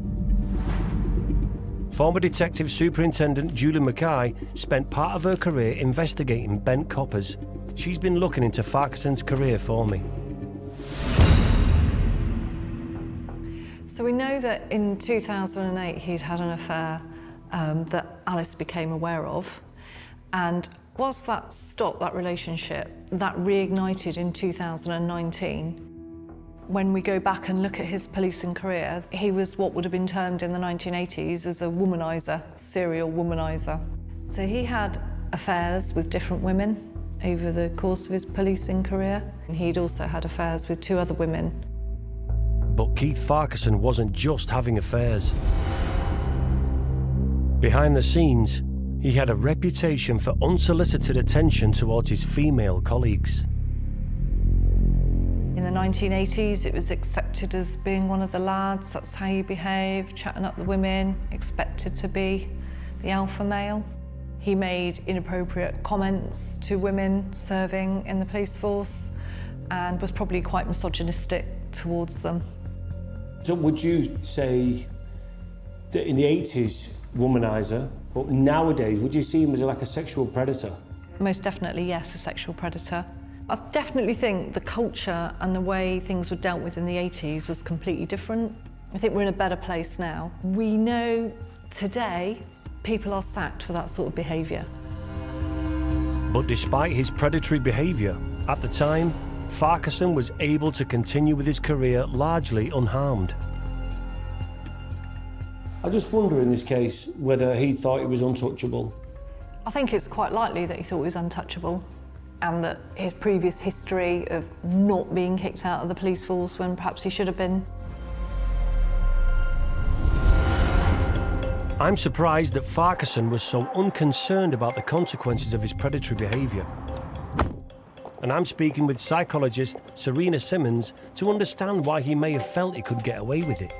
Former Detective Superintendent Julie Mackay spent part of her career investigating bent coppers. She's been looking into Farquharson's career for me. So we know that in 2008 he'd had an affair that Alice became aware of, and Whilst that stopped that relationship, that reignited in 2019. When we go back and look at his policing career, he was what would have been termed in the 1980s as a womaniser, serial womaniser. So he had affairs with different women over the course of his policing career. He'd also had affairs with 2 other women. But Keith Farquharson wasn't just having affairs. Behind the scenes, he had a reputation for unsolicited attention towards his female colleagues. In the 1980s, it was accepted as being one of the lads. That's how you behave, chatting up the women, expected to be the alpha male. He made inappropriate comments to women serving in the police force and was probably quite misogynistic towards them. So would you say that in the 80s, womaniser, but nowadays, would you see him as like a sexual predator? Most definitely, yes, a sexual predator. I definitely think the culture and the way things were dealt with in the 80s was completely different. I think we're in a better place now. We know today people are sacked for that sort of behaviour. But despite his predatory behaviour, at the time, Farquharson was able to continue with his career largely unharmed. I just wonder in this case whether he thought he was untouchable. I think it's quite likely that he thought he was untouchable and that his previous history of not being kicked out of the police force when perhaps he should have been. I'm surprised that Farquharson was so unconcerned about the consequences of his predatory behaviour. And I'm speaking with psychologist Serena Simmons to understand why he may have felt he could get away with it.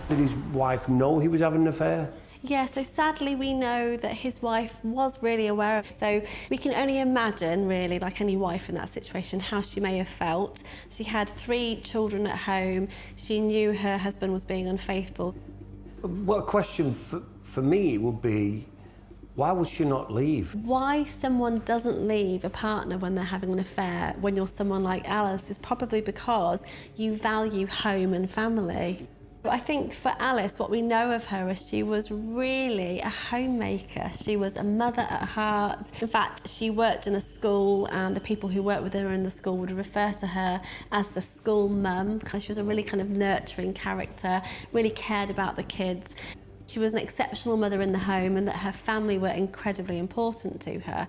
Did his wife know he was having an affair? Yeah, so sadly we know that his wife was really aware of it. So we can only imagine, really, like any wife in that situation, how she may have felt. She had 3 children at home. She knew her husband was being unfaithful. Well, a question for me would be, why would she not leave? Why someone doesn't leave a partner when they're having an affair, when you're someone like Alice, is probably because you value home and family. I think for Alice, what we know of her is she was really a homemaker. She was a mother at heart. In fact, she worked in a school and the people who worked with her in the school would refer to her as the school mum because she was a really kind of nurturing character, really cared about the kids. She was an exceptional mother in the home and that her family were incredibly important to her.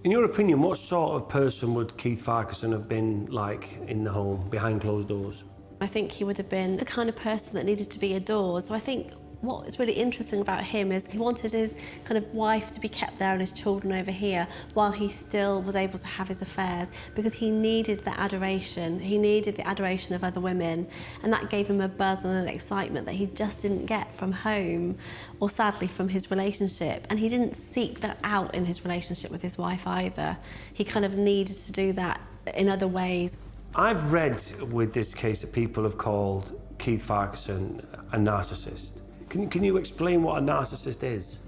In your opinion, what sort of person would Keith Farquharson have been like in the home, behind closed doors? I think he would have been the kind of person that needed to be adored. So I think what's really interesting about him is he wanted his kind of wife to be kept there and his children over here while he still was able to have his affairs because he needed the adoration. He needed the adoration of other women and that gave him a buzz and an excitement that he just didn't get from home or sadly from his relationship. And he didn't seek that out in his relationship with his wife either. He kind of needed to do that in other ways. I've read with this case that people have called Keith Farquharson a narcissist. Can you explain what a narcissist is?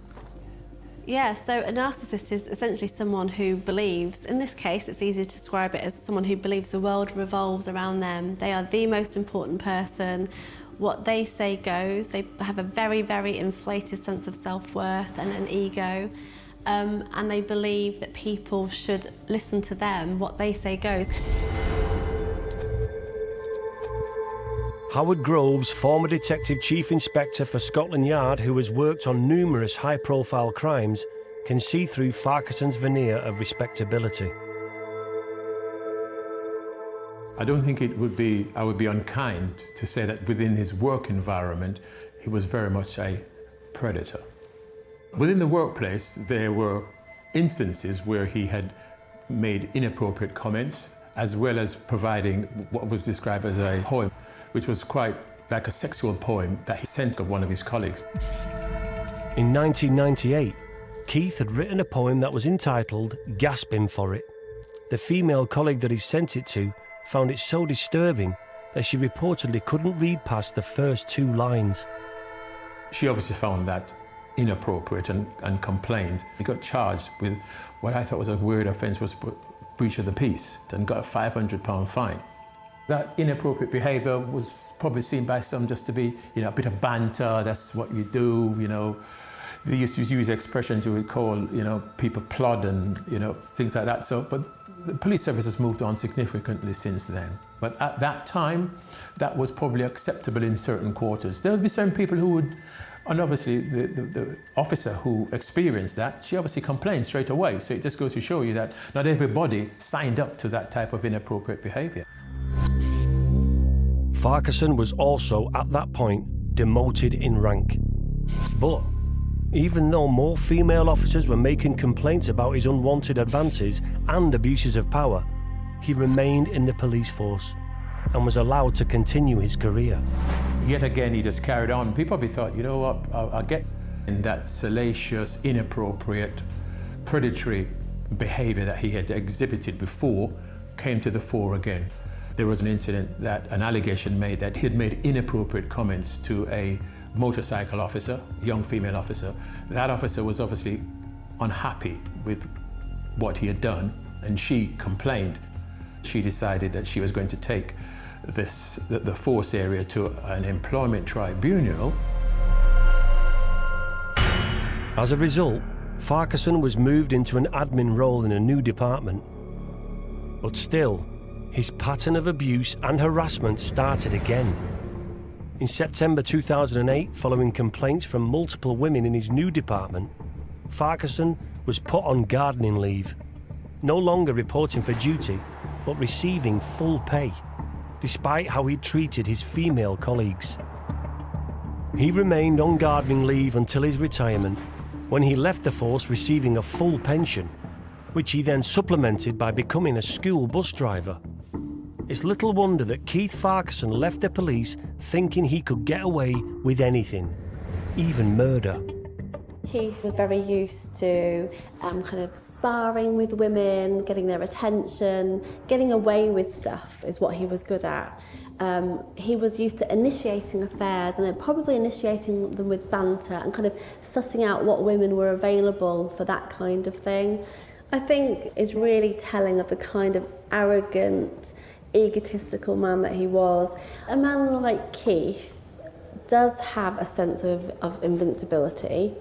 Yeah, so a narcissist is essentially someone who believes, in this case it's easy to describe it as someone who believes the world revolves around them. They are the most important person. What they say goes. They have a very, very inflated sense of self-worth and an ego. And they believe that people should listen to them. What they say goes. Howard Groves, former Detective Chief Inspector for Scotland Yard who has worked on numerous high-profile crimes, can see through Farquharson's veneer of respectability. I don't think I would be unkind to say that within his work environment, he was very much a predator. Within the workplace, there were instances where he had made inappropriate comments, as well as providing what was described as a poem, which was quite like a sexual poem that he sent to one of his colleagues. In 1998, Keith had written a poem that was entitled Gasping for It. The female colleague that he sent it to found it so disturbing that she reportedly couldn't read past the first 2 lines. She obviously found that inappropriate and complained. He got charged with what I thought was a weird offence, was breach of the peace, and got a £500 fine. That inappropriate behaviour was probably seen by some just to be, a bit of banter, that's what you do, They used to use expressions you would call, people plod and, things like that. So, but the police service has moved on significantly since then. But at that time, that was probably acceptable in certain quarters. There would be certain people who would, and obviously the officer who experienced that, she obviously complained straight away. So it just goes to show you that not everybody signed up to that type of inappropriate behaviour. Farquharson was also, at that point, demoted in rank. But even though more female officers were making complaints about his unwanted advances and abuses of power, he remained in the police force and was allowed to continue his career. Yet again, he just carried on. People probably thought, you know what, I'll get in that salacious, inappropriate, predatory behaviour that he had exhibited before came to the fore again. There was an incident that an allegation made that he had made inappropriate comments to a motorcycle officer, young female officer. That officer was obviously unhappy with what he had done, and she complained. She decided that she was going to take the force area to an employment tribunal. As a result, Farquharson was moved into an admin role in a new department. But still, his pattern of abuse and harassment started again. In September 2008, following complaints from multiple women in his new department, Farquharson was put on gardening leave, no longer reporting for duty, but receiving full pay, despite how he treated his female colleagues. He remained on gardening leave until his retirement, when he left the force receiving a full pension, which he then supplemented by becoming a school bus driver. It's little wonder that Keith Farquharson left the police thinking he could get away with anything, even murder. Keith was very used to kind of sparring with women, getting their attention, getting away with stuff is what he was good at. He was used to initiating affairs and then probably initiating them with banter and kind of sussing out what women were available for that kind of thing. I think is really telling of the kind of arrogant, egotistical man that he was. A man like Keith does have a sense of invincibility,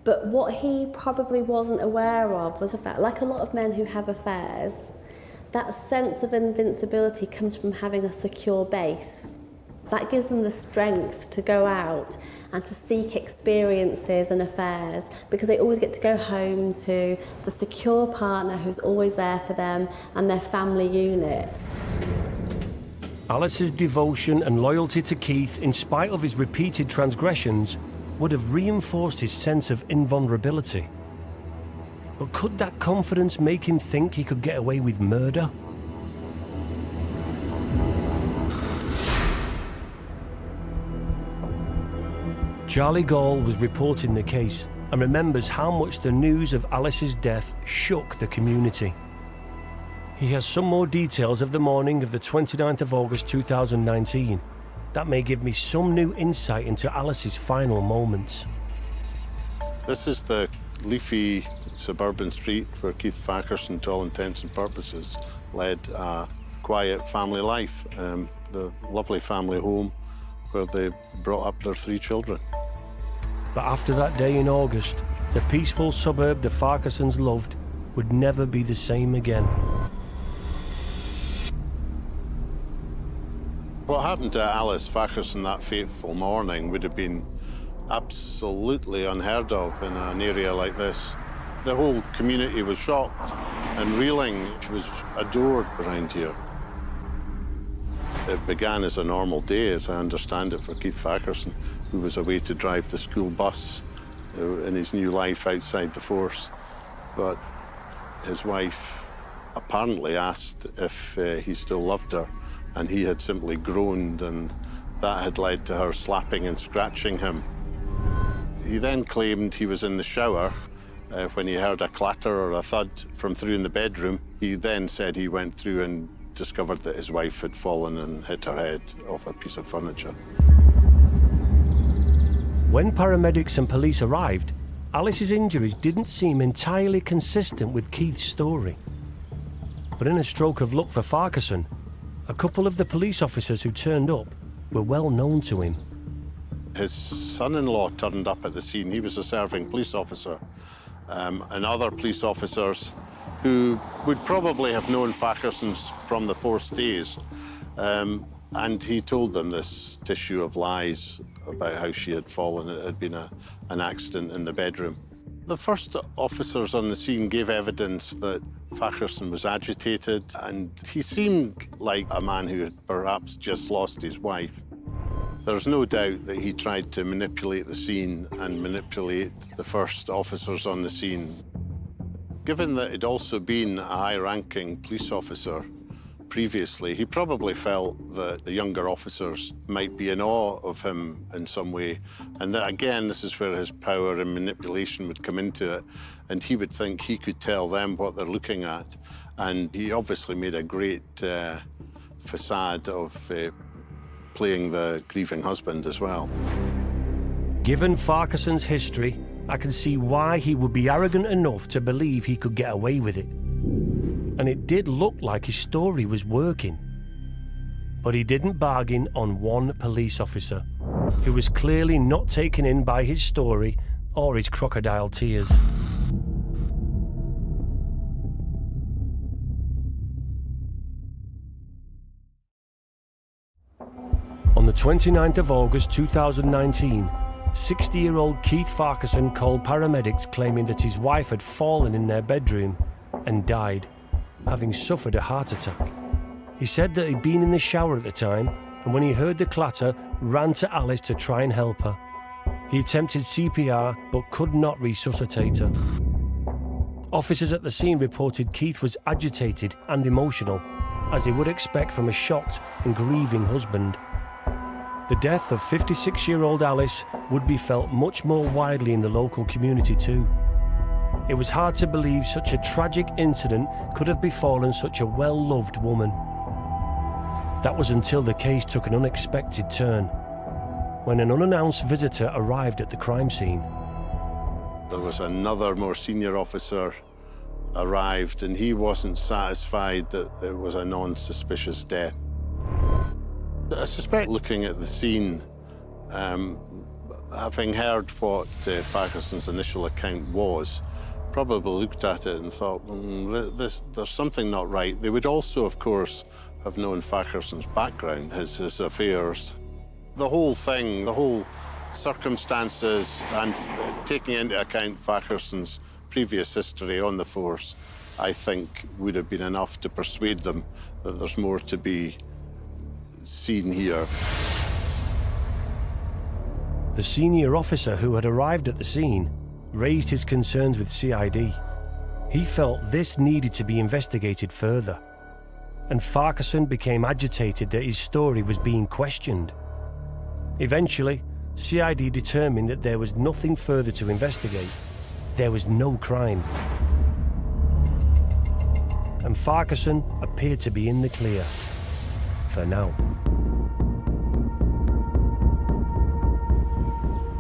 but what he probably wasn't aware of was the fact, like a lot of men who have affairs, that sense of invincibility comes from having a secure base. That gives them the strength to go out and to seek experiences and affairs, because they always get to go home to the secure partner who's always there for them and their family unit. Alice's devotion and loyalty to Keith, in spite of his repeated transgressions, would have reinforced his sense of invulnerability. But could that confidence make him think he could get away with murder? Charlie Gall was reporting the case and remembers how much the news of Alice's death shook the community. He has some more details of the morning of the 29th of August 2019 that may give me some new insight into Alice's final moments. This is the leafy suburban street where Keith Farquharson, to all intents and purposes, led a quiet family life. The lovely family home where they brought up their 3 children. But after that day in August, the peaceful suburb the Farquharsons loved would never be the same again. What happened to Alice Farquharson that fateful morning would have been absolutely unheard of in an area like this. The whole community was shocked and reeling. She was adored around here. It began as a normal day, as I understand it, for Keith Farquharson, who was away to drive the school bus in his new life outside the force. But his wife apparently asked if he still loved her, and he had simply groaned, and that had led to her slapping and scratching him. He then claimed he was in the shower when he heard a clatter or a thud from through in the bedroom. He then said he went through and discovered that his wife had fallen and hit her head off a piece of furniture. When paramedics and police arrived, Alice's injuries didn't seem entirely consistent with Keith's story. But in a stroke of luck for Farquharson, a couple of the police officers who turned up were well known to him. His son-in-law turned up at the scene. He was a serving police officer, and other police officers who would probably have known Fakersons from the force days. And he told them this tissue of lies about how she had fallen. It had been an accident in the bedroom. The first officers on the scene gave evidence that Fakerson was agitated, and he seemed like a man who had perhaps just lost his wife. There's no doubt that he tried to manipulate the scene and manipulate the first officers on the scene. Given that he'd also been a high-ranking police officer previously, he probably felt that the younger officers might be in awe of him in some way. And that, again, this is where his power and manipulation would come into it. And he would think he could tell them what they're looking at. And he obviously made a great facade of playing the grieving husband as well. Given Farquharson's history, I can see why he would be arrogant enough to believe he could get away with it. And it did look like his story was working. But he didn't bargain on one police officer, who was clearly not taken in by his story or his crocodile tears. On the 29th of August 2019, 60-year-old Keith Farquharson called paramedics claiming that his wife had fallen in their bedroom and died, having suffered a heart attack. He said that he'd been in the shower at the time, and when he heard the clatter, ran to Alice to try and help her. He attempted CPR but could not resuscitate her. Officers at the scene reported Keith was agitated and emotional, as they would expect from a shocked and grieving husband. The death of 56-year-old Alice would be felt much more widely in the local community too. It was hard to believe such a tragic incident could have befallen such a well-loved woman. That was until the case took an unexpected turn, when an unannounced visitor arrived at the crime scene. There was another more senior officer arrived, and he wasn't satisfied that it was a non-suspicious death. I suspect, looking at the scene, having heard what Fakerson's initial account was, probably looked at it and thought, there's something not right. They would also, of course, have known Fakerson's background, his affairs. The whole thing, the whole circumstances, and taking into account Fakerson's previous history on the force, I think would have been enough to persuade them that there's more to be seen here. The senior officer who had arrived at the scene raised his concerns with CID. He felt this needed to be investigated further, and Farquharson became agitated that his story was being questioned. Eventually, CID determined that there was nothing further to investigate. There was no crime. And Farquharson appeared to be in the clear. For now.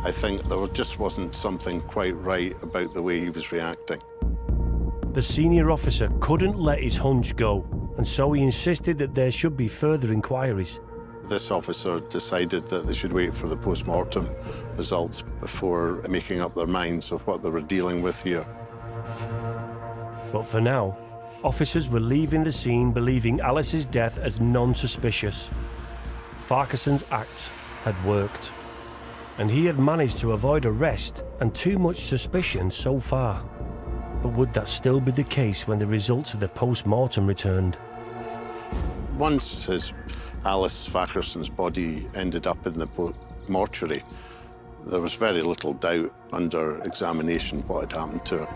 I think there just wasn't something quite right about the way he was reacting. The senior officer couldn't let his hunch go, and so he insisted that there should be further inquiries. This officer decided that they should wait for the post-mortem results before making up their minds of what they were dealing with here. But for now, officers were leaving the scene believing Alice's death as non-suspicious. Farquharson's act had worked, and he had managed to avoid arrest and too much suspicion so far. But would that still be the case when the results of the post-mortem returned? Once Alice Fakerson's body ended up in the mortuary, there was very little doubt under examination what had happened to her.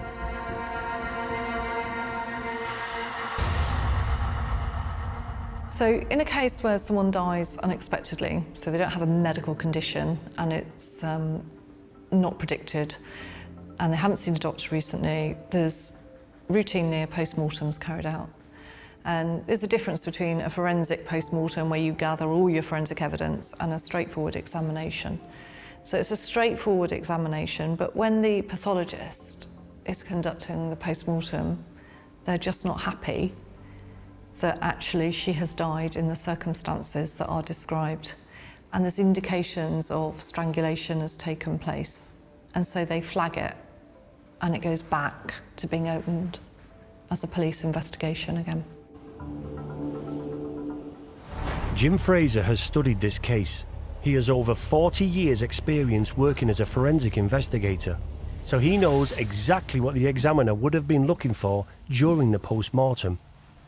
So in a case where someone dies unexpectedly, so they don't have a medical condition and it's not predicted, and they haven't seen a doctor recently, there's routinely a post-mortem's carried out. And there's a difference between a forensic post-mortem where you gather all your forensic evidence and a straightforward examination. So it's a straightforward examination, but when the pathologist is conducting the post-mortem, they're just not happy that actually she has died in the circumstances that are described. and there's indications of strangulation has taken place. And so they flag it, and it goes back to being opened as a police investigation again. Jim Fraser has studied this case. He has over 40 years' experience working as a forensic investigator, so he knows exactly what the examiner would have been looking for during the post-mortem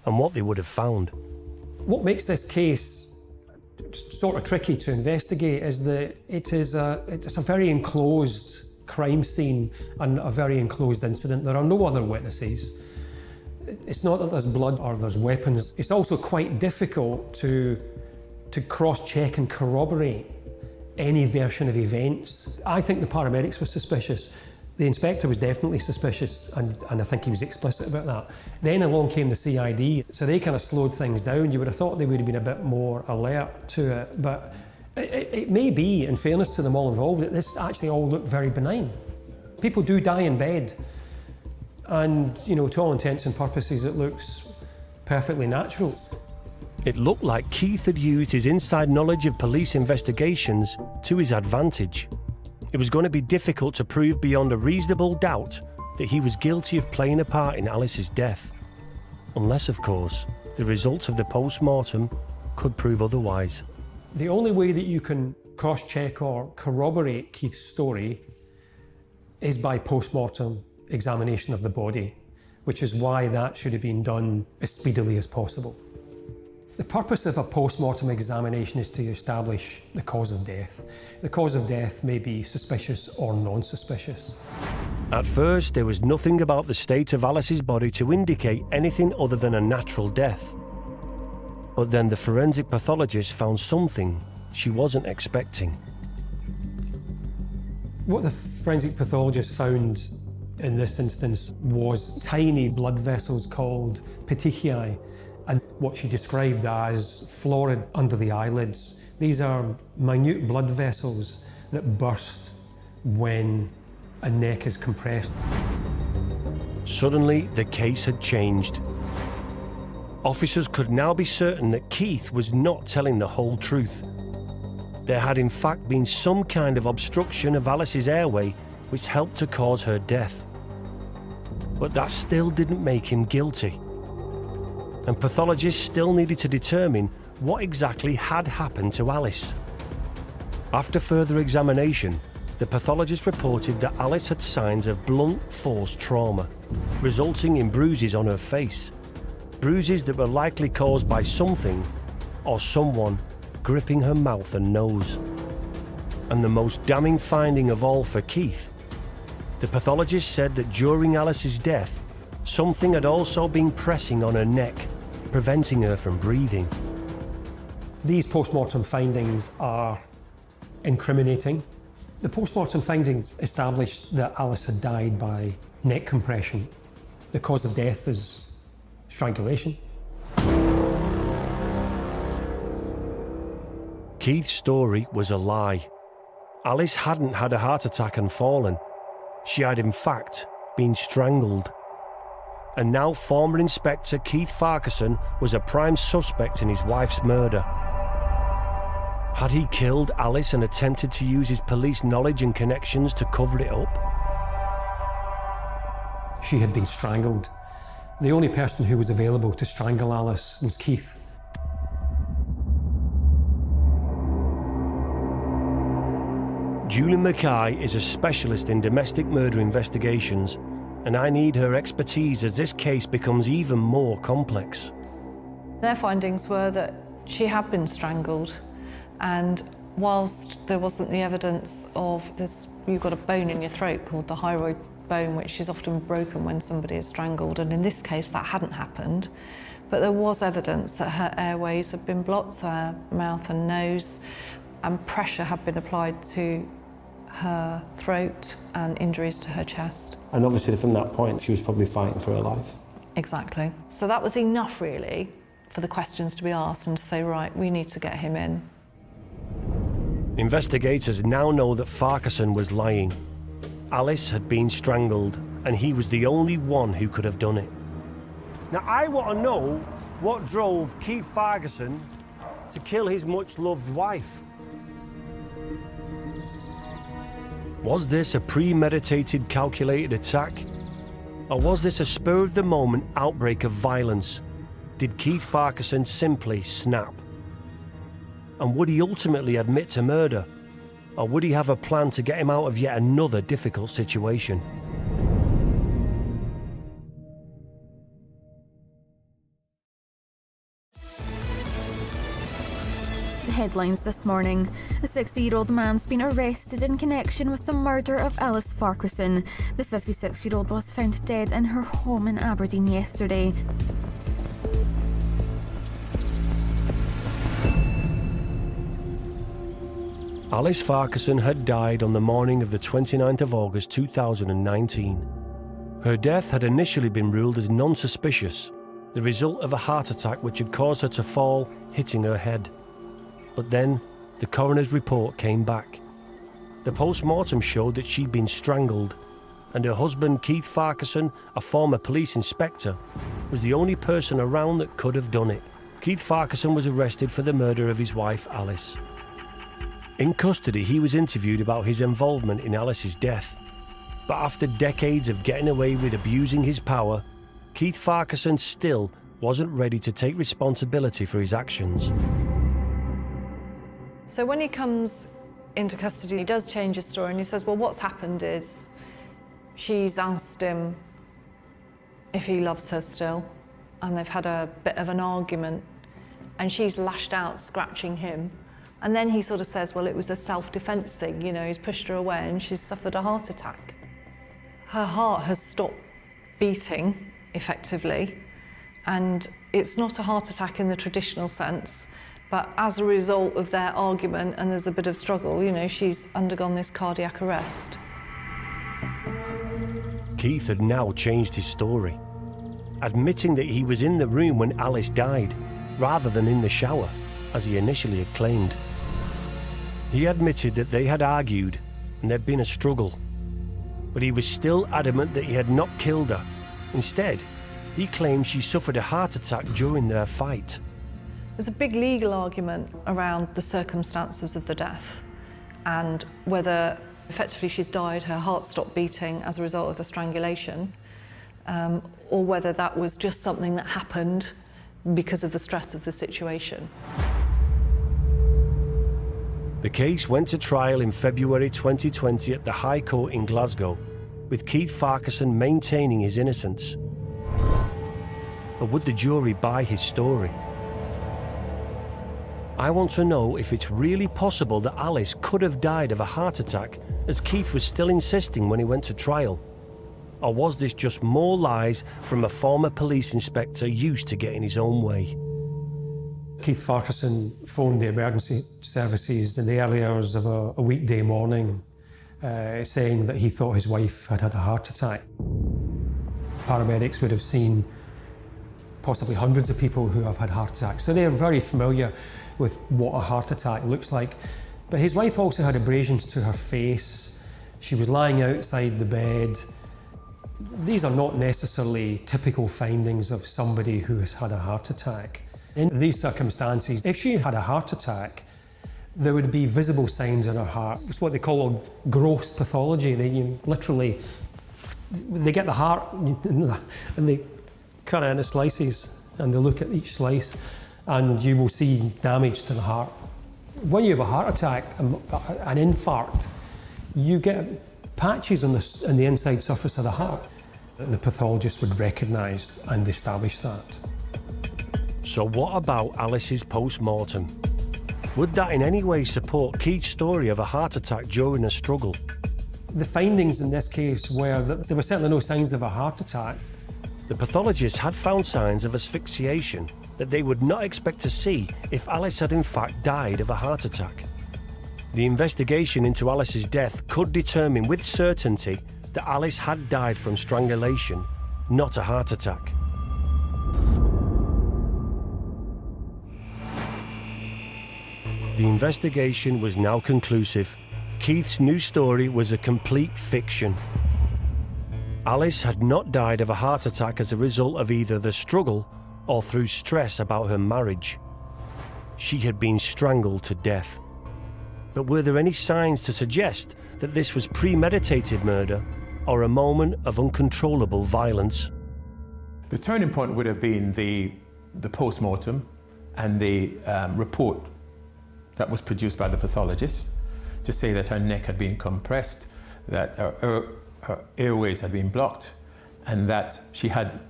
and what they would have found. What makes this case sort of tricky to investigate is that it's a very enclosed crime scene and a very enclosed incident. There are no other witnesses. It's not that there's blood or there's weapons. It's also quite difficult to cross-check and corroborate any version of events. I think the paramedics were suspicious. The inspector was definitely suspicious, and I think he was explicit about that. Then along came the CID, so they kind of slowed things down. You would have thought they would have been a bit more alert to it, but it may be, in fairness to them all involved, that this actually all looked very benign. People do die in bed, and, you know, to all intents and purposes, it looks perfectly natural. It looked like Keith had used his inside knowledge of police investigations to his advantage. It was going to be difficult to prove beyond a reasonable doubt that he was guilty of playing a part in Alice's death. Unless, of course, the results of the post-mortem could prove otherwise. The only way that you can cross-check or corroborate Keith's story is by post-mortem examination of the body, which is why that should have been done as speedily as possible. The purpose of a post-mortem examination is to establish the cause of death. The cause of death may be suspicious or non-suspicious. At first, there was nothing about the state of Alice's body to indicate anything other than a natural death. But then the forensic pathologist found something she wasn't expecting. What the forensic pathologist found in this instance was tiny blood vessels called petechiae, and what she described as florid under the eyelids. These are minute blood vessels that burst when a neck is compressed. Suddenly, the case had changed. Officers could now be certain that Keith was not telling the whole truth. There had in fact been some kind of obstruction of Alice's airway which helped to cause her death. But that still didn't make him guilty. And pathologists still needed to determine what exactly had happened to Alice. After further examination, the pathologist reported that Alice had signs of blunt force trauma, resulting in bruises on her face. Bruises that were likely caused by something or someone gripping her mouth and nose. And the most damning finding of all for Keith, the pathologist said that during Alice's death, something had also been pressing on her neck, preventing her from breathing. These post-mortem findings are incriminating. The post-mortem findings established that Alice had died by neck compression. The cause of death is strangulation. Keith's story was a lie. Alice hadn't had a heart attack and fallen. She had in fact been strangled. And now former Inspector Keith Farquharson was a prime suspect in his wife's murder. Had he killed Alice and attempted to use his police knowledge and connections to cover it up? She had been strangled. The only person who was available to strangle Alice was Keith. Julie Mackay is a specialist in domestic murder investigations, and I need her expertise as this case becomes even more complex. Their findings were that she had been strangled, and whilst there wasn't the evidence of this, you've got a bone in your throat called the hyoid bone, which is often broken when somebody is strangled, and in this case that hadn't happened, but there was evidence that her airways had been blocked, so her mouth and nose, and pressure had been applied to her throat and injuries to her chest. And obviously from that point, she was probably fighting for her life. Exactly. So that was enough, really, for the questions to be asked and to say, right, we need to get him in. Investigators now know that Farquharson was lying. Alice had been strangled, and he was the only one who could have done it. Now, I want to know what drove Keith Farquharson to kill his much-loved wife. Was this a premeditated, calculated attack? Or was this a spur-of-the-moment outbreak of violence? Did Keith Farquharson simply snap? And would he ultimately admit to murder? Or would he have a plan to get him out of yet another difficult situation? Headlines this morning. A 60-year-old man's been arrested in connection with the murder of Alice Farquharson. The 56-year-old was found dead in her home in Aberdeen yesterday. Alice Farquharson had died on the morning of the 29th of August 2019. Her death had initially been ruled as non-suspicious, the result of a heart attack which had caused her to fall, hitting her head. But then, the coroner's report came back. The post-mortem showed that she'd been strangled, and her husband, Keith Farquharson, a former police inspector, was the only person around that could have done it. Keith Farquharson was arrested for the murder of his wife, Alice. In custody, he was interviewed about his involvement in Alice's death. But after decades of getting away with abusing his power, Keith Farquharson still wasn't ready to take responsibility for his actions. So when he comes into custody, he does change his story and he says, well, what's happened is she's asked him if he loves her still, and they've had a bit of an argument, and she's lashed out, scratching him. And then he sort of says, well, it was a self-defense thing, you know, he's pushed her away and she's suffered a heart attack. Her heart has stopped beating, effectively, and it's not a heart attack in the traditional sense. But as a result of their argument, and there's a bit of struggle, you know, she's undergone this cardiac arrest. Keith had now changed his story, admitting that he was in the room when Alice died, rather than in the shower, as he initially had claimed. He admitted that they had argued and there'd been a struggle, but he was still adamant that he had not killed her. Instead, he claimed she suffered a heart attack during their fight. There's a big legal argument around the circumstances of the death and whether effectively she's died, her heart stopped beating as a result of the strangulation, or whether that was just something that happened because of the stress of the situation. The case went to trial in February 2020 at the High Court in Glasgow, with Keith Farquharson maintaining his innocence. But would the jury buy his story? I want to know if it's really possible that Alice could have died of a heart attack, as Keith was still insisting when he went to trial. Or was this just more lies from a former police inspector used to getting his own way? Keith Farquharson phoned the emergency services in the early hours of a weekday morning, saying that he thought his wife had had a heart attack. Paramedics would have seen possibly hundreds of people who have had heart attacks, so they are very familiar with what a heart attack looks like. But his wife also had abrasions to her face. She was lying outside the bed. These are not necessarily typical findings of somebody who has had a heart attack. In these circumstances, if she had a heart attack, there would be visible signs in her heart. It's what they call gross pathology. They get the heart and they cut it into slices and they look at each slice and you will see damage to the heart. When you have a heart attack, an infarct, you get patches on the inside surface of the heart. The pathologist would recognise and establish that. So what about Alice's post-mortem? Would that in any way support Keith's story of a heart attack during a struggle? The findings in this case were that there were certainly no signs of a heart attack. The pathologists had found signs of asphyxiation that they would not expect to see if Alice had in fact died of a heart attack. The investigation into Alice's death could determine with certainty that Alice had died from strangulation, not a heart attack. The investigation was now conclusive. Keith's new story was a complete fiction. Alice had not died of a heart attack as a result of either the struggle or through stress about her marriage. She had been strangled to death. But were there any signs to suggest that this was premeditated murder or a moment of uncontrollable violence? The turning point would have been the post-mortem and the report that was produced by the pathologist to say that her neck had been compressed, that her airways had been blocked, and that she had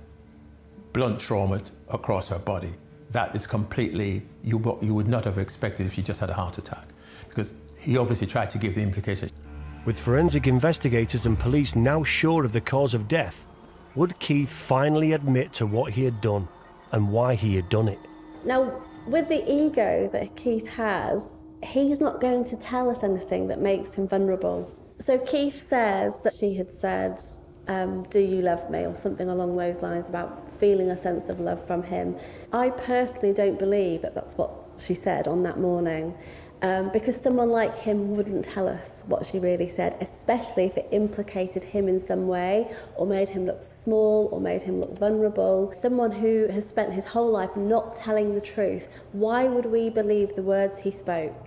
blunt trauma across her body. That is completely, you would not have expected if she just had a heart attack, because he obviously tried to give the implication. With forensic investigators and police now sure of the cause of death, would Keith finally admit to what he had done and why he had done it? Now, with the ego that Keith has, he's not going to tell us anything that makes him vulnerable. So Keith says that she had said, do you love me, or something along those lines about feeling a sense of love from him. I personally don't believe that that's what she said on that morning, because someone like him wouldn't tell us what she really said, especially if it implicated him in some way or made him look small or made him look vulnerable. Someone who has spent his whole life not telling the truth, why would we believe the words he spoke?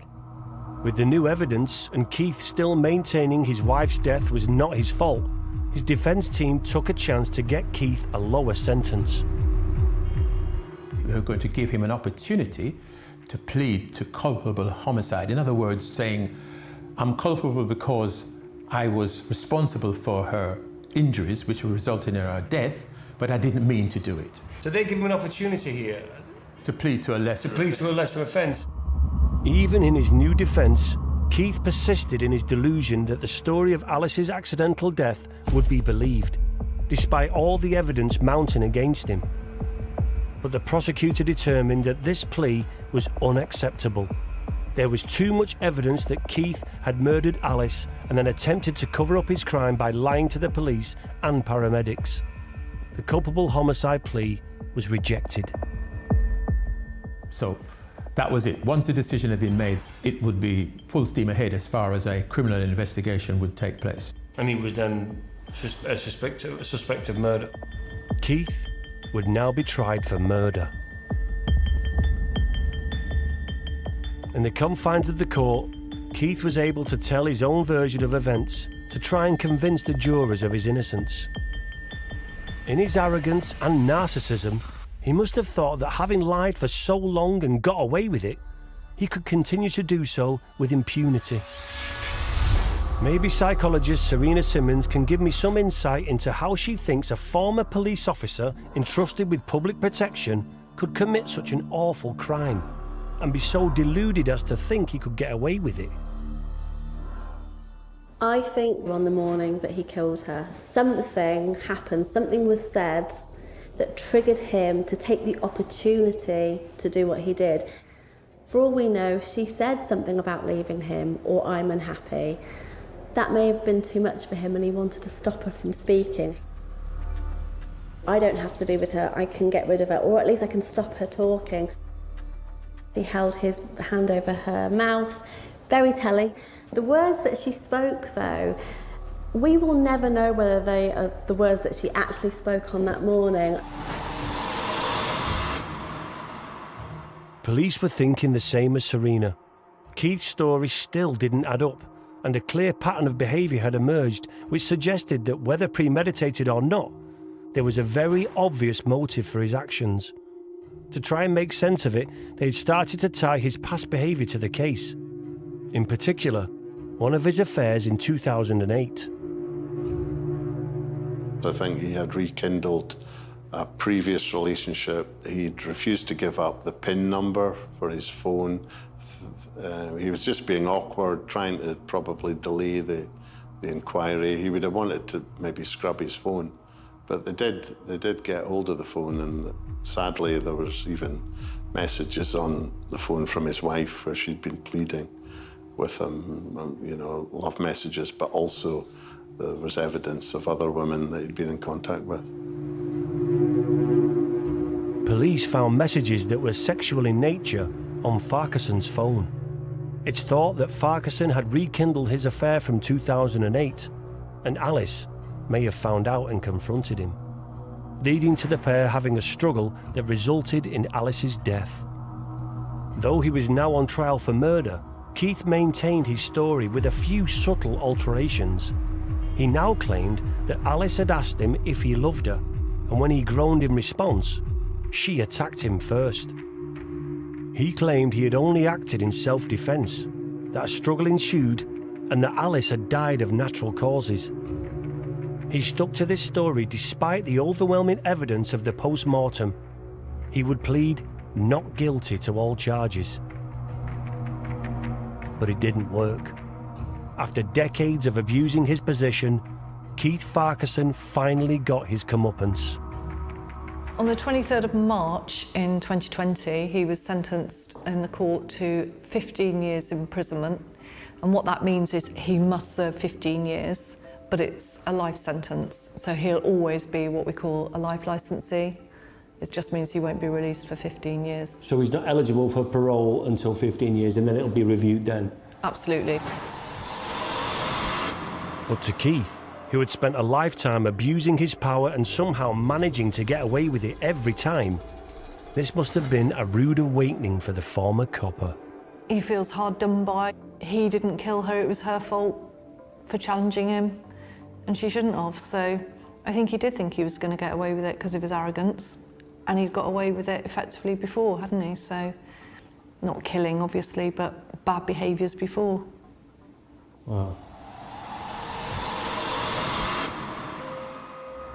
With the new evidence and Keith still maintaining his wife's death was not his fault, his defence team took a chance to get Keith a lower sentence. They were going to give him an opportunity to plead to culpable homicide. In other words, saying, I'm culpable because I was responsible for her injuries, which resulted in her death, but I didn't mean to do it. So they give him an opportunity here to plead to a lesser offence. Even in his new defence, Keith persisted in his delusion that the story of Alice's accidental death would be believed, despite all the evidence mounting against him. But the prosecutor determined that this plea was unacceptable. There was too much evidence that Keith had murdered Alice and then attempted to cover up his crime by lying to the police and paramedics. The culpable homicide plea was rejected. So that was it. Once the decision had been made, it would be full steam ahead as far as a criminal investigation would take place. And he was then a suspect of murder. Keith would now be tried for murder. In the confines of the court, Keith was able to tell his own version of events to try and convince the jurors of his innocence. In his arrogance and narcissism, he must have thought that having lied for so long and got away with it, he could continue to do so with impunity. Maybe psychologist Serena Simmons can give me some insight into how she thinks a former police officer entrusted with public protection could commit such an awful crime and be so deluded as to think he could get away with it. I think on the morning that he killed her, something happened, something was said that triggered him to take the opportunity to do what he did. For all we know, she said something about leaving him or I'm unhappy. That may have been too much for him and he wanted to stop her from speaking. I don't have to be with her, I can get rid of her, or at least I can stop her talking. He held his hand over her mouth, very telling. The words that she spoke, though, we will never know whether they are the words that she actually spoke on that morning. Police were thinking the same as Serena. Keith's story still didn't add up, and a clear pattern of behaviour had emerged which suggested that whether premeditated or not, there was a very obvious motive for his actions. To try and make sense of it, they'd started to tie his past behaviour to the case. In particular, one of his affairs in 2008. I think he had rekindled a previous relationship. He'd refused to give up the PIN number for his phone. He was just being awkward, trying to probably delay the inquiry. He would have wanted to maybe scrub his phone, but they did get hold of the phone, and sadly there was even messages on the phone from his wife where she'd been pleading with him, you know, love messages, but also there was evidence of other women that he'd been in contact with. Police found messages that were sexual in nature on Farquharson's phone. It's thought that Farquharson had rekindled his affair from 2008, and Alice may have found out and confronted him, leading to the pair having a struggle that resulted in Alice's death. Though he was now on trial for murder, Keith maintained his story with a few subtle alterations. He now claimed that Alice had asked him if he loved her, and when he groaned in response, she attacked him first. He claimed he had only acted in self-defence, that a struggle ensued, and that Alice had died of natural causes. He stuck to this story despite the overwhelming evidence of the post-mortem. He would plead not guilty to all charges. But it didn't work. After decades of abusing his position, Keith Farquharson finally got his comeuppance. On the 23rd of March in 2020, he was sentenced in the court to 15 years imprisonment. And what that means is he must serve 15 years, but it's a life sentence. So he'll always be what we call a life licensee. It just means he won't be released for 15 years. So he's not eligible for parole until 15 years, and then it'll be reviewed then? Absolutely. But to Keith, who had spent a lifetime abusing his power and somehow managing to get away with it every time, this must have been a rude awakening for the former copper. He feels hard done by. He didn't kill her, it was her fault for challenging him, and she shouldn't have. So I think he did think he was going to get away with it because of his arrogance, and he'd got away with it effectively before, hadn't he? So, not killing, obviously, but bad behaviours before. Wow.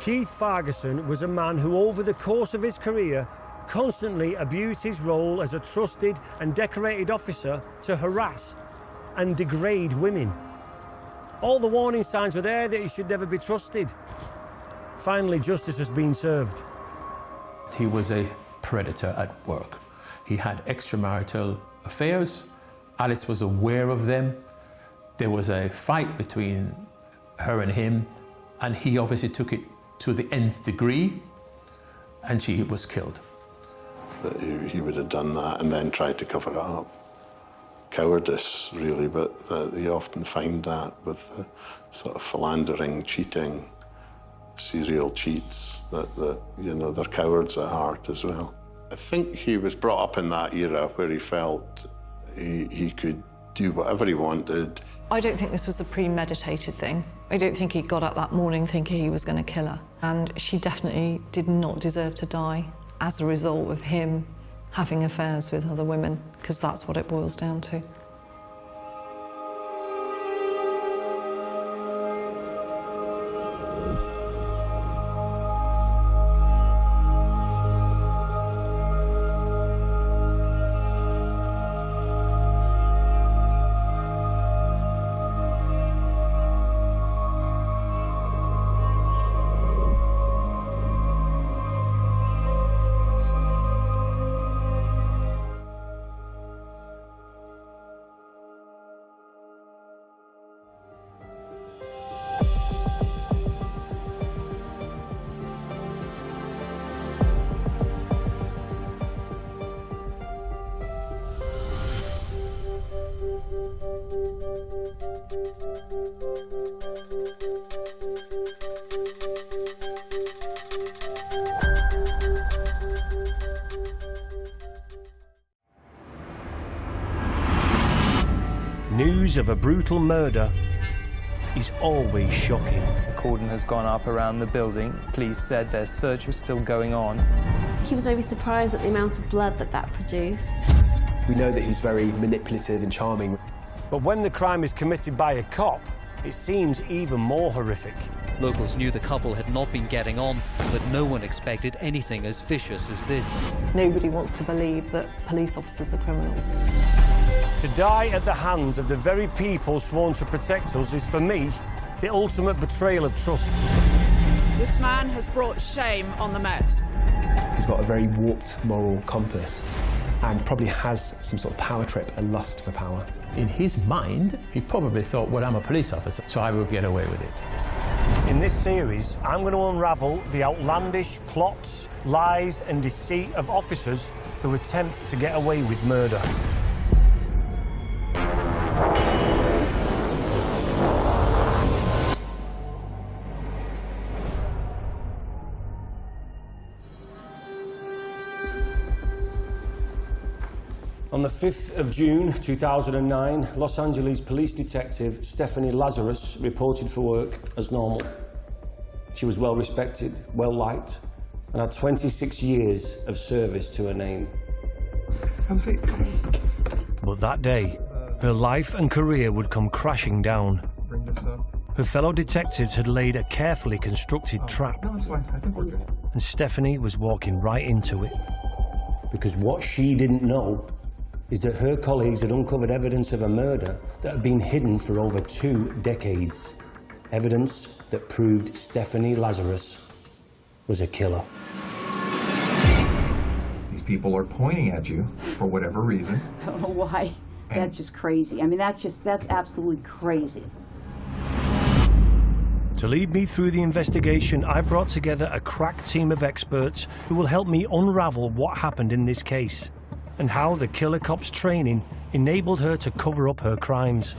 Keith Farquharson was a man who, over the course of his career, constantly abused his role as a trusted and decorated officer to harass and degrade women. All the warning signs were there that he should never be trusted. Finally, justice has been served. He was a predator at work. He had extramarital affairs. Alice was aware of them. There was a fight between her and him, and he obviously took it to the nth degree, and she was killed. That he would have done that and then tried to cover it up. Cowardice, really, but you often find that with the sort of philandering, cheating, serial cheats, that you know, they're cowards at heart as well. I think he was brought up in that era where he felt he could do whatever he wanted. I don't think this was a premeditated thing. I don't think he got up that morning thinking he was going to kill her. And she definitely did not deserve to die as a result of him having affairs with other women, because that's what it boils down to. News of a brutal murder is always shocking. A cordon has gone up around the building. Police said their search was still going on. He was maybe surprised at the amount of blood that produced. We know that he was very manipulative and charming. But when the crime is committed by a cop, it seems even more horrific. Locals knew the couple had not been getting on, but no one expected anything as vicious as this. Nobody wants to believe that police officers are criminals. To die at the hands of the very people sworn to protect us is, for me, the ultimate betrayal of trust. This man has brought shame on the Met. He's got a very warped moral compass and probably has some sort of power trip, a lust for power. In his mind, he probably thought, well, I'm a police officer, so I will get away with it. In this series, I'm going to unravel the outlandish plots, lies and deceit of officers who attempt to get away with murder. On the 5th of June 2009, Los Angeles police detective Stephanie Lazarus reported for work as normal. She was well respected, well liked, and had 26 years of service to her name. But that day, her life and career would come crashing down. Her fellow detectives had laid a carefully constructed trap, and Stephanie was walking right into it. Because what she didn't know is that her colleagues had uncovered evidence of a murder that had been hidden for over 2 decades. Evidence that proved Stephanie Lazarus was a killer. These people are pointing at you for whatever reason. I don't know why. That's just crazy. I mean, that's absolutely crazy. To lead me through the investigation, I brought together a crack team of experts who will help me unravel what happened in this case and how the killer cop's training enabled her to cover up her crimes.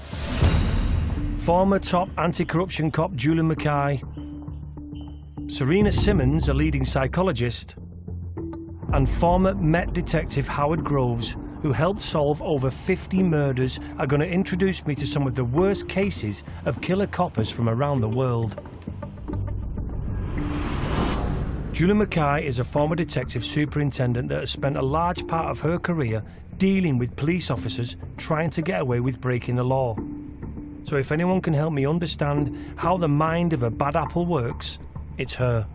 Former top anti-corruption cop Julian Mackay, Serena Simmons, a leading psychologist, and former Met detective Howard Groves, who helped solve over 50 murders, are going to introduce me to some of the worst cases of killer coppers from around the world. Julian Mackay is a former detective superintendent that has spent a large part of her career dealing with police officers trying to get away with breaking the law. So if anyone can help me understand how the mind of a bad apple works, it's her.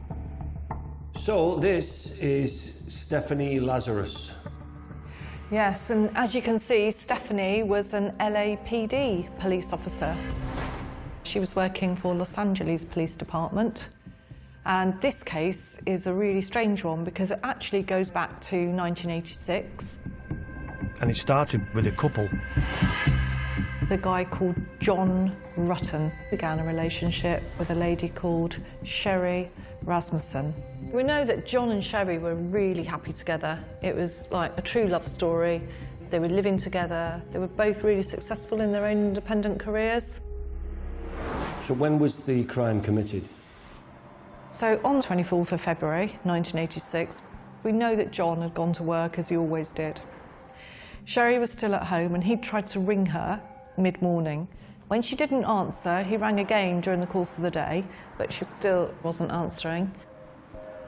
So this is Stephanie Lazarus. Yes, and as you can see, Stephanie was an LAPD police officer. She was working for Los Angeles Police Department. And this case is a really strange one because it actually goes back to 1986. And it started with a couple. The guy called John Rutten began a relationship with a lady called Sherry Rasmussen. We know that John and Sherry were really happy together. It was like a true love story. They were living together. They were both really successful in their own independent careers. So when was the crime committed? So on the 24th of February 1986, we know that John had gone to work as he always did. Sherry was still at home and he'd tried to ring her mid-morning. When she didn't answer, he rang again during the course of the day, but she still wasn't answering.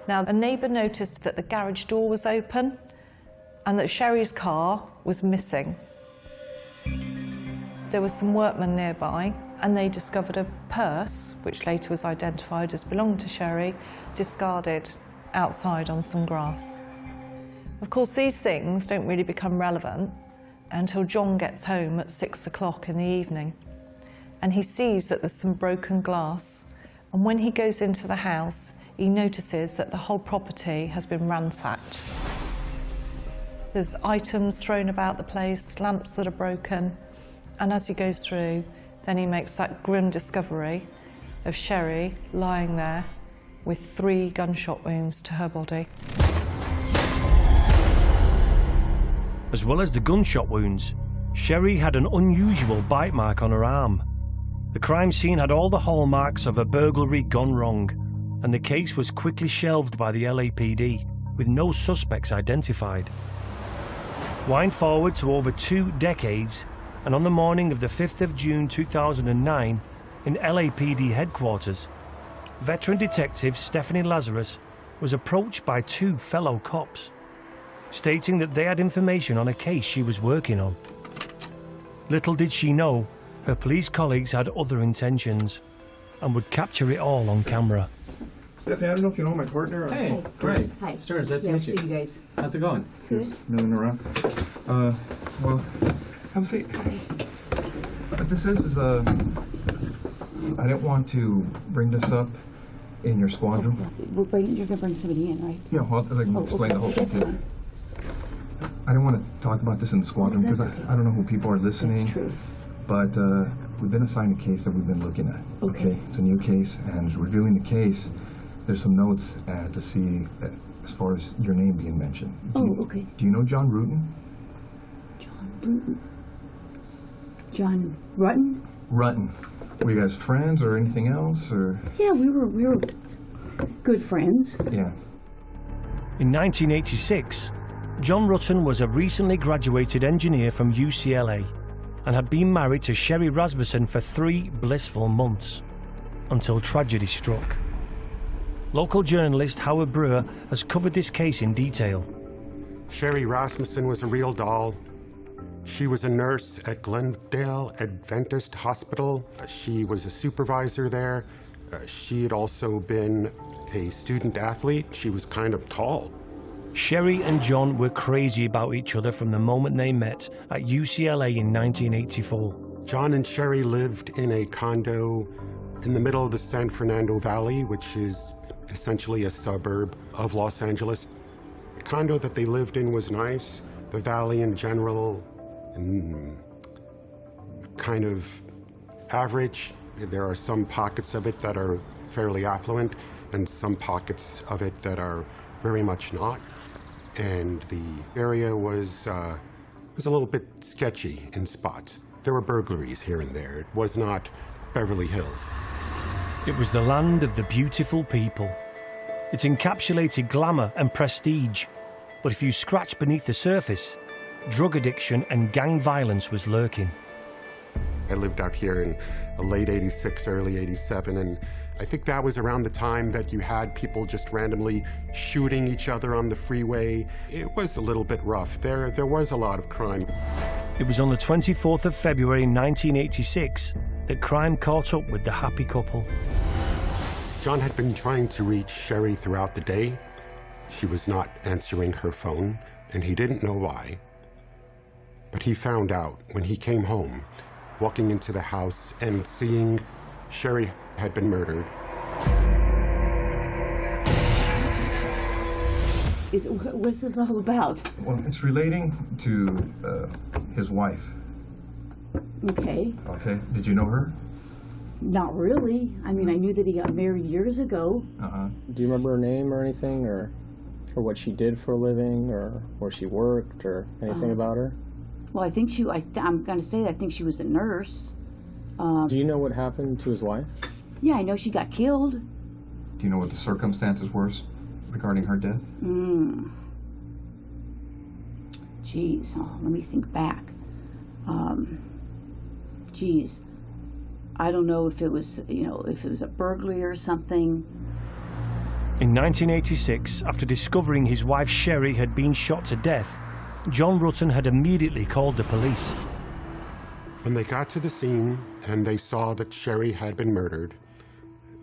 Now, a neighbour noticed that the garage door was open and that Sherry's car was missing. There were some workmen nearby and they discovered a purse, which later was identified as belonging to Sherry, discarded outside on some grass. Of course, these things don't really become relevant until John gets home at 6 o'clock in the evening. And he sees that there's some broken glass. And when he goes into the house, he notices that the whole property has been ransacked. There's items thrown about the place, lamps that are broken. And as he goes through, then he makes that grim discovery of Sherry lying there with 3 gunshot wounds to her body. As well as the gunshot wounds, Sherry had an unusual bite mark on her arm. The crime scene had all the hallmarks of a burglary gone wrong, and the case was quickly shelved by the LAPD, with no suspects identified. Wind forward to over 2 decades, and on the morning of the 5th of June 2009, in LAPD headquarters, veteran detective Stephanie Lazarus was approached by 2 fellow cops, stating that they had information on a case she was working on. Little did she know, her police colleagues had other intentions and would capture it all on camera. Stephanie, I don't know if you know my partner. Hey, great. Hi. Stearns, nice to meet you. See you guys. How's it going? Good. Milling around. Well, have a seat. What this is I didn't want to bring this up in your squadron. You're going to bring somebody in, right? Yeah, well, I can explain the whole thing to you. I didn't want to talk about this in the squadron because I don't know who people are listening. That's true. But we've been assigned a case that we've been looking at. Okay. It's a new case, and as reviewing the case, there's some notes to see as far as your name being mentioned. Okay. Do you know John Rutten? John Rutten? Rutten. Were you guys friends or anything else, or? Yeah, we were good friends. Yeah. In 1986, John Rutten was a recently graduated engineer from UCLA and had been married to Sherry Rasmussen for 3 blissful months, until tragedy struck. Local journalist Howard Brewer has covered this case in detail. Sherry Rasmussen was a real doll. She was a nurse at Glendale Adventist Hospital. She was a supervisor there. She had also been a student athlete. She was kind of tall. Sherry and John were crazy about each other from the moment they met at UCLA in 1984. John and Sherry lived in a condo in the middle of the San Fernando Valley, which is essentially a suburb of Los Angeles. The condo that they lived in was nice. The valley in general, kind of average. There are some pockets of it that are fairly affluent and some pockets of it that are very much not. And the area was a little bit sketchy in spots. There were burglaries here and there. It was not Beverly Hills. It was the land of the beautiful people. It encapsulated glamour and prestige. But if you scratch beneath the surface, drug addiction and gang violence was lurking. I lived out here in late '86, early '87, and I think that was around the time that you had people just randomly shooting each other on the freeway. It was a little bit rough. There was a lot of crime. It was on the 24th of February 1986 that crime caught up with the happy couple. John had been trying to reach Sherry throughout the day. She was not answering her phone, and he didn't know why. But he found out when he came home, walking into the house and seeing Sherry had been murdered. What's this all about? Well, it's relating to his wife. Okay. Okay. Did you know her? Not really. I mean, I knew that he got married years ago. Do you remember her name or anything, or what she did for a living, or where she worked, or anything about her? Well, I think I'm going to say that I think she was a nurse. Do you know what happened to his wife? Yeah, I know she got killed. Do you know what the circumstances were regarding her death? Geez, let me think back. Geez, I don't know if it was, if it was a burglary or something. In 1986, after discovering his wife Sherry had been shot to death, John Rutten had immediately called the police. When they got to the scene and they saw that Sherry had been murdered,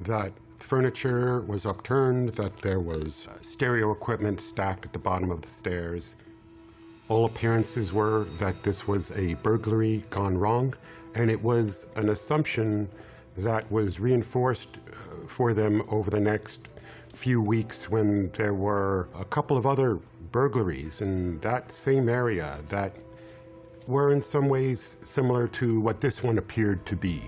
that furniture was upturned, that there was stereo equipment stacked at the bottom of the stairs, all appearances were that this was a burglary gone wrong, and it was an assumption that was reinforced for them over the next few weeks when there were a couple of other burglaries in that same area that were in some ways similar to what this one appeared to be.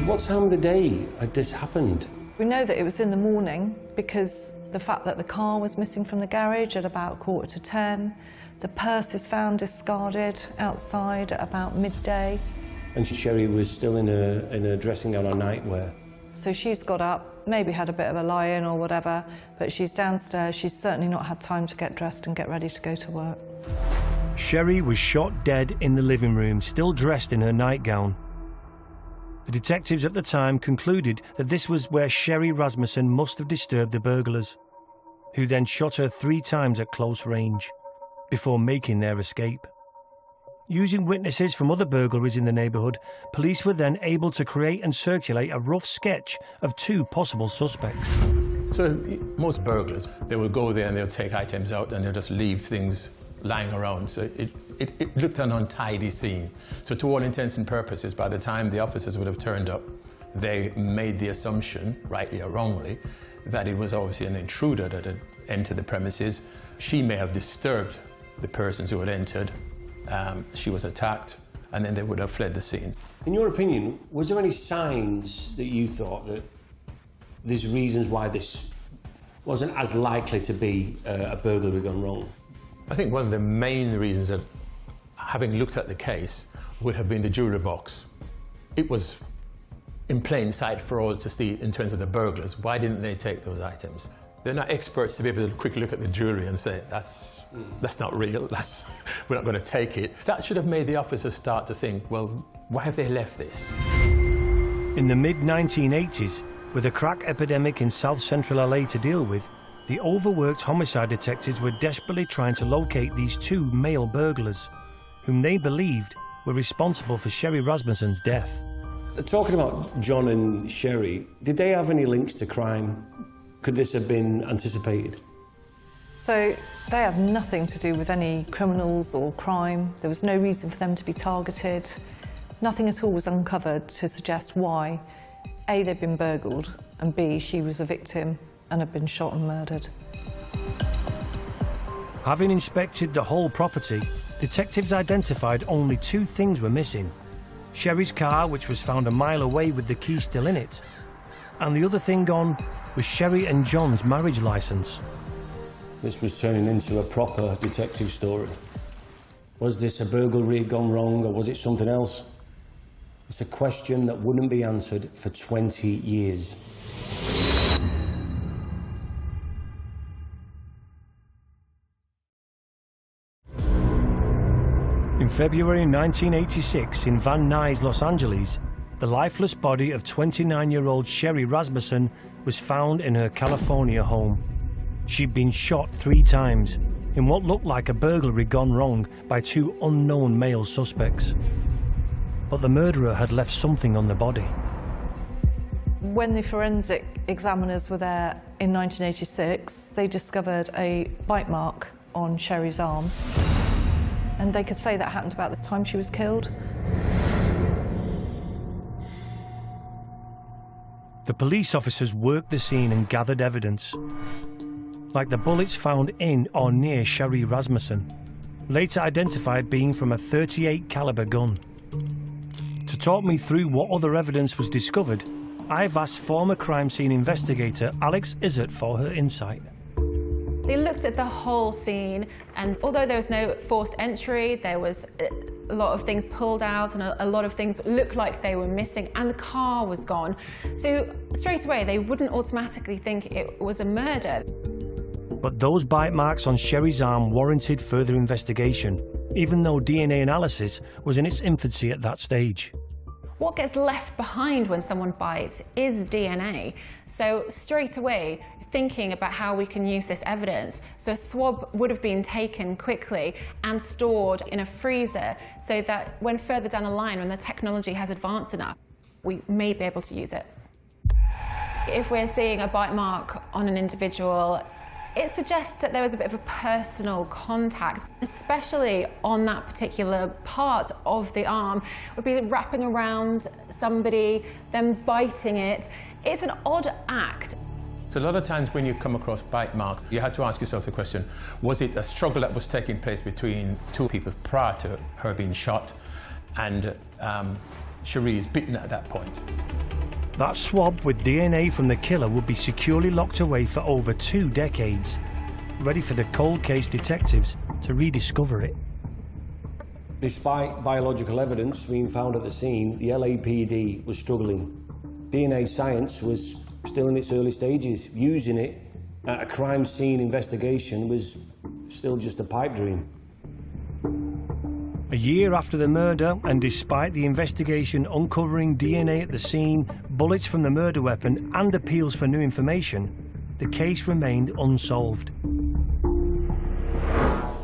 What time of the day had this happened? We know that it was in the morning because the fact that the car was missing from the garage at about 10:15, the purse is found discarded outside at about midday. And Sherry was still in a dressing gown or nightwear. So she's got up, maybe had a bit of a lie-in or whatever, but she's downstairs. She's certainly not had time to get dressed and get ready to go to work. Sherry was shot dead in the living room, still dressed in her nightgown. The detectives at the time concluded that this was where Sherry Rasmussen must have disturbed the burglars, who then shot her 3 times at close range, before making their escape. Using witnesses from other burglaries in the neighbourhood, police were then able to create and circulate a rough sketch of 2 possible suspects. So most burglars, they will go there and they'll take items out and they'll just leave things lying around. So it looked an untidy scene. So to all intents and purposes, by the time the officers would have turned up, they made the assumption, rightly or wrongly, that it was obviously an intruder that had entered the premises. She may have disturbed the persons who had entered. She was attacked, and then they would have fled the scene. In your opinion, was there any signs that you thought that there's reasons why this wasn't as likely to be a burglary gone wrong? I think one of the main reasons that, having looked at the case, would have been the jewelry box. It was in plain sight for all to see in terms of the burglars. Why didn't they take those items? They're not experts to be able to quickly look at the jewellery and say, that's not real, we're not going to take it. That should have made the officers start to think, well, why have they left this? In the mid-1980s, with a crack epidemic in south-central LA to deal with, the overworked homicide detectives were desperately trying to locate these two male burglars, whom they believed were responsible for Sherry Rasmussen's death. Talking about John and Sherry, did they have any links to crime? Could this have been anticipated? So they have nothing to do with any criminals or crime. There was no reason for them to be targeted. Nothing at all was uncovered to suggest why A, they'd been burgled, and B, she was a victim and had been shot and murdered. Having inspected the whole property, detectives identified only two things were missing. Sherry's car, which was found a mile away with the key still in it, and the other thing gone was Sherry and John's marriage licence. This was turning into a proper detective story. Was this a burglary gone wrong, or was it something else? It's a question that wouldn't be answered for 20 years. In February 1986, in Van Nuys, Los Angeles, the lifeless body of 29-year-old Sherry Rasmussen was found in her California home. She'd been shot 3 times in what looked like a burglary gone wrong by 2 unknown male suspects. But the murderer had left something on the body. When the forensic examiners were there in 1986, they discovered a bite mark on Sherry's arm. And they could say that happened about the time she was killed. The police officers worked the scene and gathered evidence, like the bullets found in or near Sherry Rasmussen, later identified being from a .38 caliber gun. To talk me through what other evidence was discovered, I've asked former crime scene investigator Alex Izzard for her insight. They looked at the whole scene, and although there was no forced entry, there was a lot of things pulled out and a lot of things looked like they were missing, and the car was gone. So straight away, they wouldn't automatically think it was a murder. But those bite marks on Sherry's arm warranted further investigation, even though DNA analysis was in its infancy at that stage. What gets left behind when someone bites is DNA. So straight away, thinking about how we can use this evidence. So a swab would have been taken quickly and stored in a freezer so that when further down the line, when the technology has advanced enough, we may be able to use it. If we're seeing a bite mark on an individual, it suggests that there was a bit of a personal contact, especially on that particular part of the arm. Would be wrapping around somebody, then biting it. It's an odd act. So a lot of times when you come across bite marks, you have to ask yourself the question, was it a struggle that was taking place between 2 people prior to her being shot, and Sherry is bitten at that point? That swab with DNA from the killer would be securely locked away for over 2 decades, ready for the cold case detectives to rediscover it. Despite biological evidence being found at the scene, the LAPD was struggling. DNA science was still in its early stages. Using it at a crime scene investigation was still just a pipe dream. A year after the murder, and despite the investigation uncovering DNA at the scene, bullets from the murder weapon, and appeals for new information, the case remained unsolved.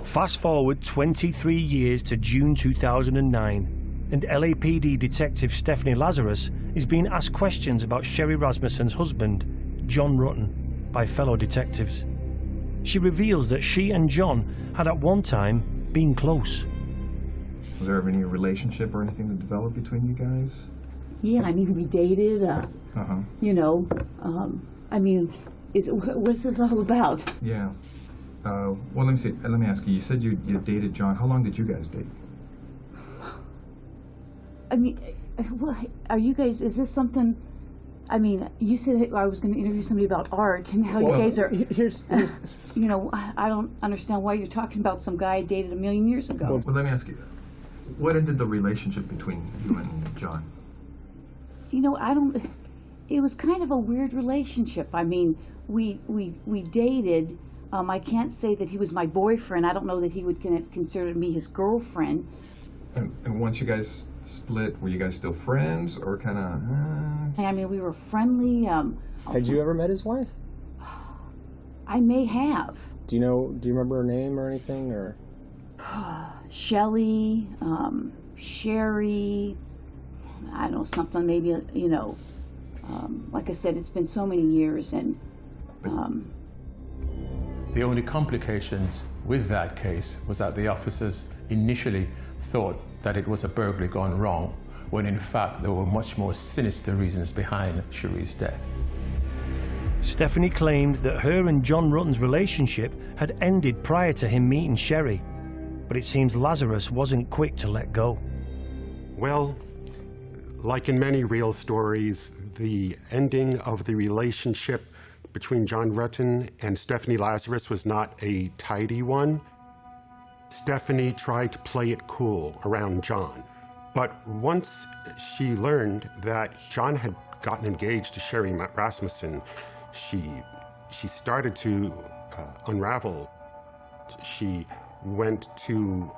Fast forward 23 years to June 2009, and LAPD detective Stephanie Lazarus is being asked questions about Sherry Rasmussen's husband, John Rutten, by fellow detectives. She reveals that she and John had at one time been close. Was there ever any relationship or anything that developed between you guys? Yeah, I mean, we dated, you know, I mean, what's this all about? Yeah. Well, let me ask you, you said you dated John. How long did you guys date? I mean, what, are you guys, is this something, I mean, you said I was going to interview somebody about art, and how you guys are, here's you know, I don't understand why you're talking about some guy I dated 1,000,000 years ago. Well, let me ask you, what ended the relationship between you and John? You know, I don't, it was kind of a weird relationship. I mean, we dated. I can't say that he was my boyfriend. I don't know that he would consider me his girlfriend. And once you guys split, were you guys still friends, or kind of? I mean, we were friendly. Had you ever met his wife? I may have. Do you remember her name or anything, or? Shelley, Sherry. I don't know, something maybe, you know. Like I said, it's been so many years, and. The only complications with that case was that the officers initially thought that it was a burglary gone wrong, when in fact there were much more sinister reasons behind Cherie's death. Stephanie claimed that her and John Rutten's relationship had ended prior to him meeting Sherry, but it seems Lazarus wasn't quick to let go. Well, like in many real stories, the ending of the relationship between John Rutten and Stephanie Lazarus was not a tidy one. Stephanie tried to play it cool around John, but once she learned that John had gotten engaged to Sherry Rasmussen, she started to unravel. She went to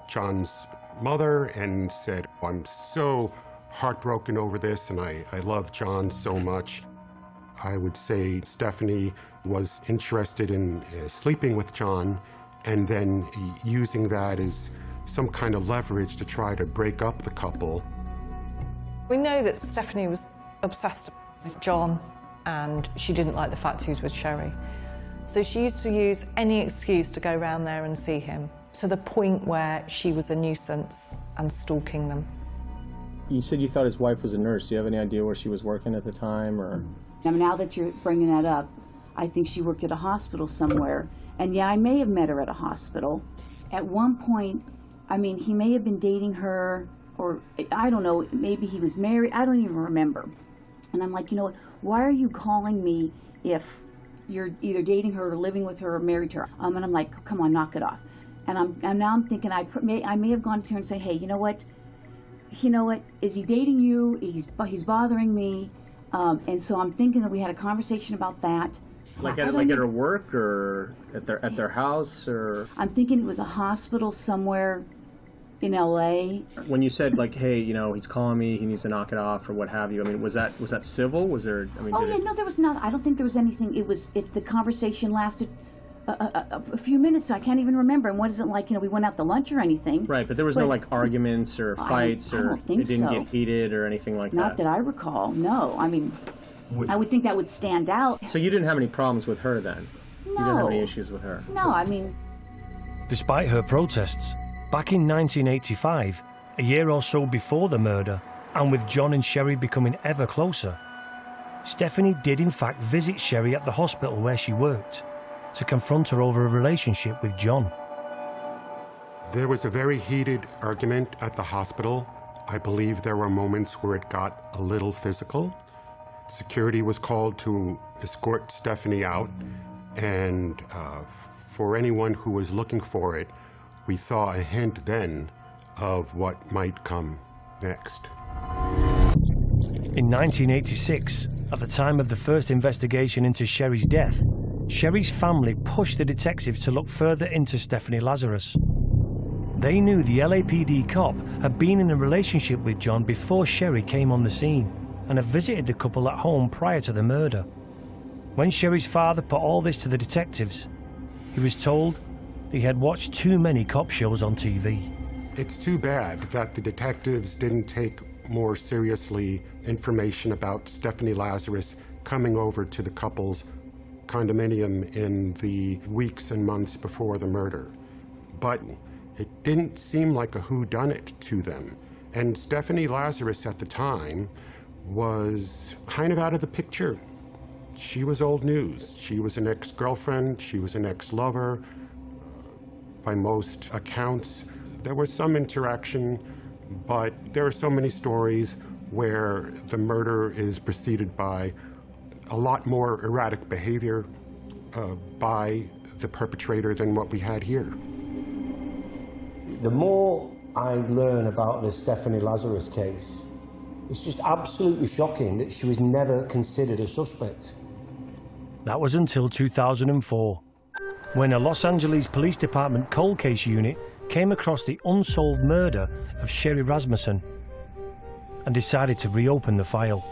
John's mother and said, "I'm so heartbroken over this, and I love John so much." I would say Stephanie was interested in sleeping with John and then using that as some kind of leverage to try to break up the couple. We know that Stephanie was obsessed with John, and she didn't like the fact he was with Sherry. So she used to use any excuse to go round there and see him, to the point where she was a nuisance and stalking them. You said you thought his wife was a nurse. Do you have any idea where she was working at the time, or? Now that you're bringing that up, I think she worked at a hospital somewhere. And yeah, I may have met her at a hospital. At one point, I mean, he may have been dating her, or I don't know, maybe he was married. I don't even remember. And I'm like, you know what, why are you calling me if you're either dating her or living with her or married to her? And I'm like, come on, knock it off. And now I'm thinking I may have gone to her and say, hey, you know what, is he dating you? He's bothering me. And so I'm thinking that we had a conversation about that. Like at her work, or at their house, or? I'm thinking it was a hospital somewhere in LA. When you said like, hey, he's calling me, he needs to knock it off, or what have you. I mean, was that civil? Was there? I mean, no, there was not. I don't think there was anything. If the conversation lasted a few minutes, I can't even remember. And what is it like? We went out to lunch or anything. Right, but there was no like arguments or fights, or it didn't get heated or anything like that. Not that I recall. No, I mean, I would think that would stand out. So you didn't have any problems with her then? No. You didn't have any issues with her? No, I mean. Despite her protests, back in 1985, a year or so before the murder, and with John and Sherry becoming ever closer, Stephanie did in fact visit Sherry at the hospital where she worked to confront her over a relationship with John. There was a very heated argument at the hospital. I believe there were moments where it got a little physical. Security was called to escort Stephanie out, and for anyone who was looking for it, we saw a hint then of what might come next. In 1986, at the time of the first investigation into Sherry's death, Sherry's family pushed the detectives to look further into Stephanie Lazarus. They knew the LAPD cop had been in a relationship with John before Sherry came on the scene, and had visited the couple at home prior to the murder. When Sherry's father put all this to the detectives, he was told he had watched too many cop shows on TV. It's too bad that the detectives didn't take more seriously information about Stephanie Lazarus coming over to the couple's condominium in the weeks and months before the murder. But it didn't seem like a whodunit to them. And Stephanie Lazarus at the time was kind of out of the picture. She was old news. She was an ex-girlfriend, she was an ex-lover. By most accounts, there was some interaction, but there are so many stories where the murder is preceded by a lot more erratic behavior by the perpetrator than what we had here. The more I learn about the Stephanie Lazarus case, It's just absolutely shocking that she was never considered a suspect. That was until 2004, when a Los Angeles Police Department cold case unit came across the unsolved murder of Sherry Rasmussen and decided to reopen the file.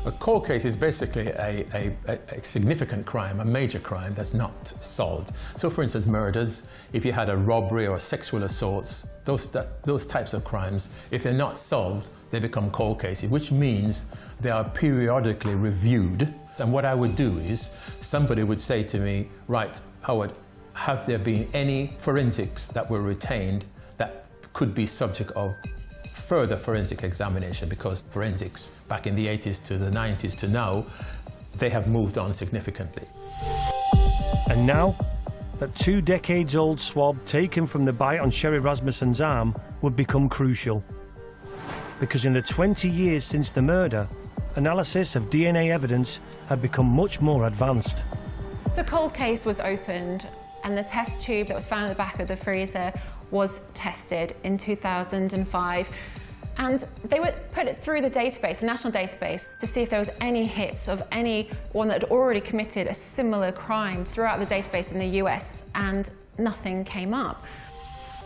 A cold case is basically a significant crime, a major crime that's not solved. So for instance, murders, if you had a robbery or sexual assaults, those types of crimes, if they're not solved, they become cold cases, which means they are periodically reviewed. And what I would do is, somebody would say to me, right, Howard, have there been any forensics that were retained that could be subject of further forensic examination? Because forensics back in the 80s to the 90s to now, they have moved on significantly. And now, that 2 decades-old swab taken from the bite on Sherry Rasmussen's arm would become crucial. Because in the 20 years since the murder, analysis of DNA evidence had become much more advanced. So cold case was opened and the test tube that was found at the back of the freezer was tested in 2005. And they would put it through the database, the national database, to see if there was any hits of anyone that had already committed a similar crime throughout the database in the US, and nothing came up.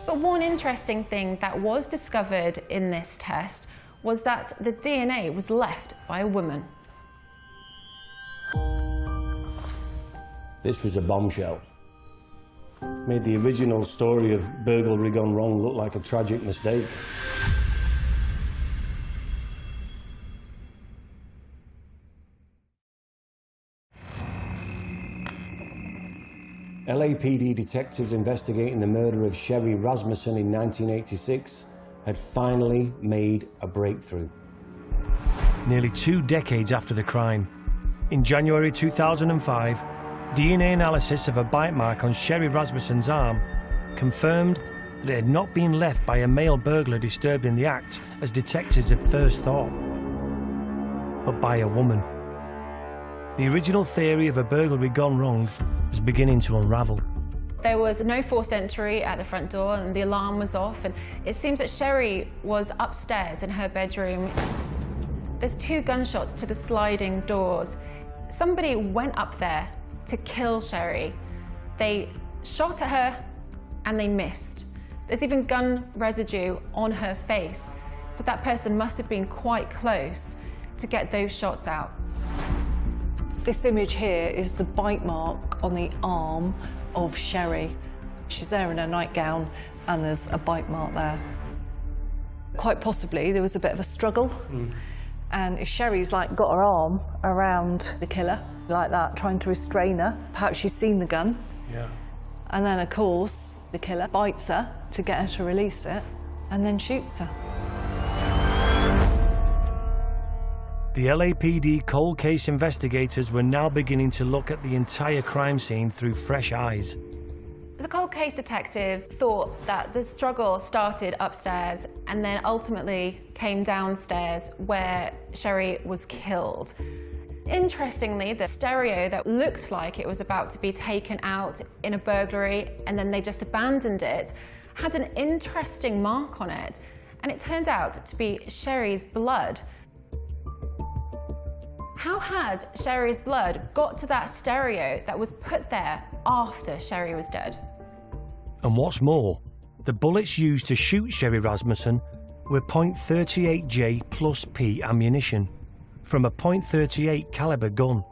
But one interesting thing that was discovered in this test was that the DNA was left by a woman. This was a bombshell. Made the original story of burglary gone wrong look like a tragic mistake. LAPD detectives investigating the murder of Sherry Rasmussen in 1986 had finally made a breakthrough. Nearly 2 decades after the crime, in January 2005, DNA analysis of a bite mark on Sherry Rasmussen's arm confirmed that it had not been left by a male burglar disturbed in the act, as detectives had first thought, but by a woman. The original theory of a burglary gone wrong was beginning to unravel. There was no forced entry at the front door and the alarm was off, and it seems that Sherry was upstairs in her bedroom. There's 2 gunshots to the sliding doors. Somebody went up there to kill Sherry. They shot at her and they missed. There's even gun residue on her face, so that person must have been quite close to get those shots out. This image here is the bite mark on the arm of Sherry. She's there in her nightgown and there's a bite mark there. Quite possibly there was a bit of a struggle. And if Sherry's got her arm around the killer like that, trying to restrain her, perhaps she's seen the gun. Yeah. And then of course the killer bites her to get her to release it and then shoots her. The LAPD cold case investigators were now beginning to look at the entire crime scene through fresh eyes. The cold case detectives thought that the struggle started upstairs and then ultimately came downstairs where Sherry was killed. Interestingly, the stereo that looked like it was about to be taken out in a burglary and then they just abandoned it had an interesting mark on it, and it turned out to be Sherry's blood. How had Sherry's blood got to that stereo that was put there after Sherry was dead? And what's more, the bullets used to shoot Sherry Rasmussen were .38J plus P ammunition from a .38 caliber gun,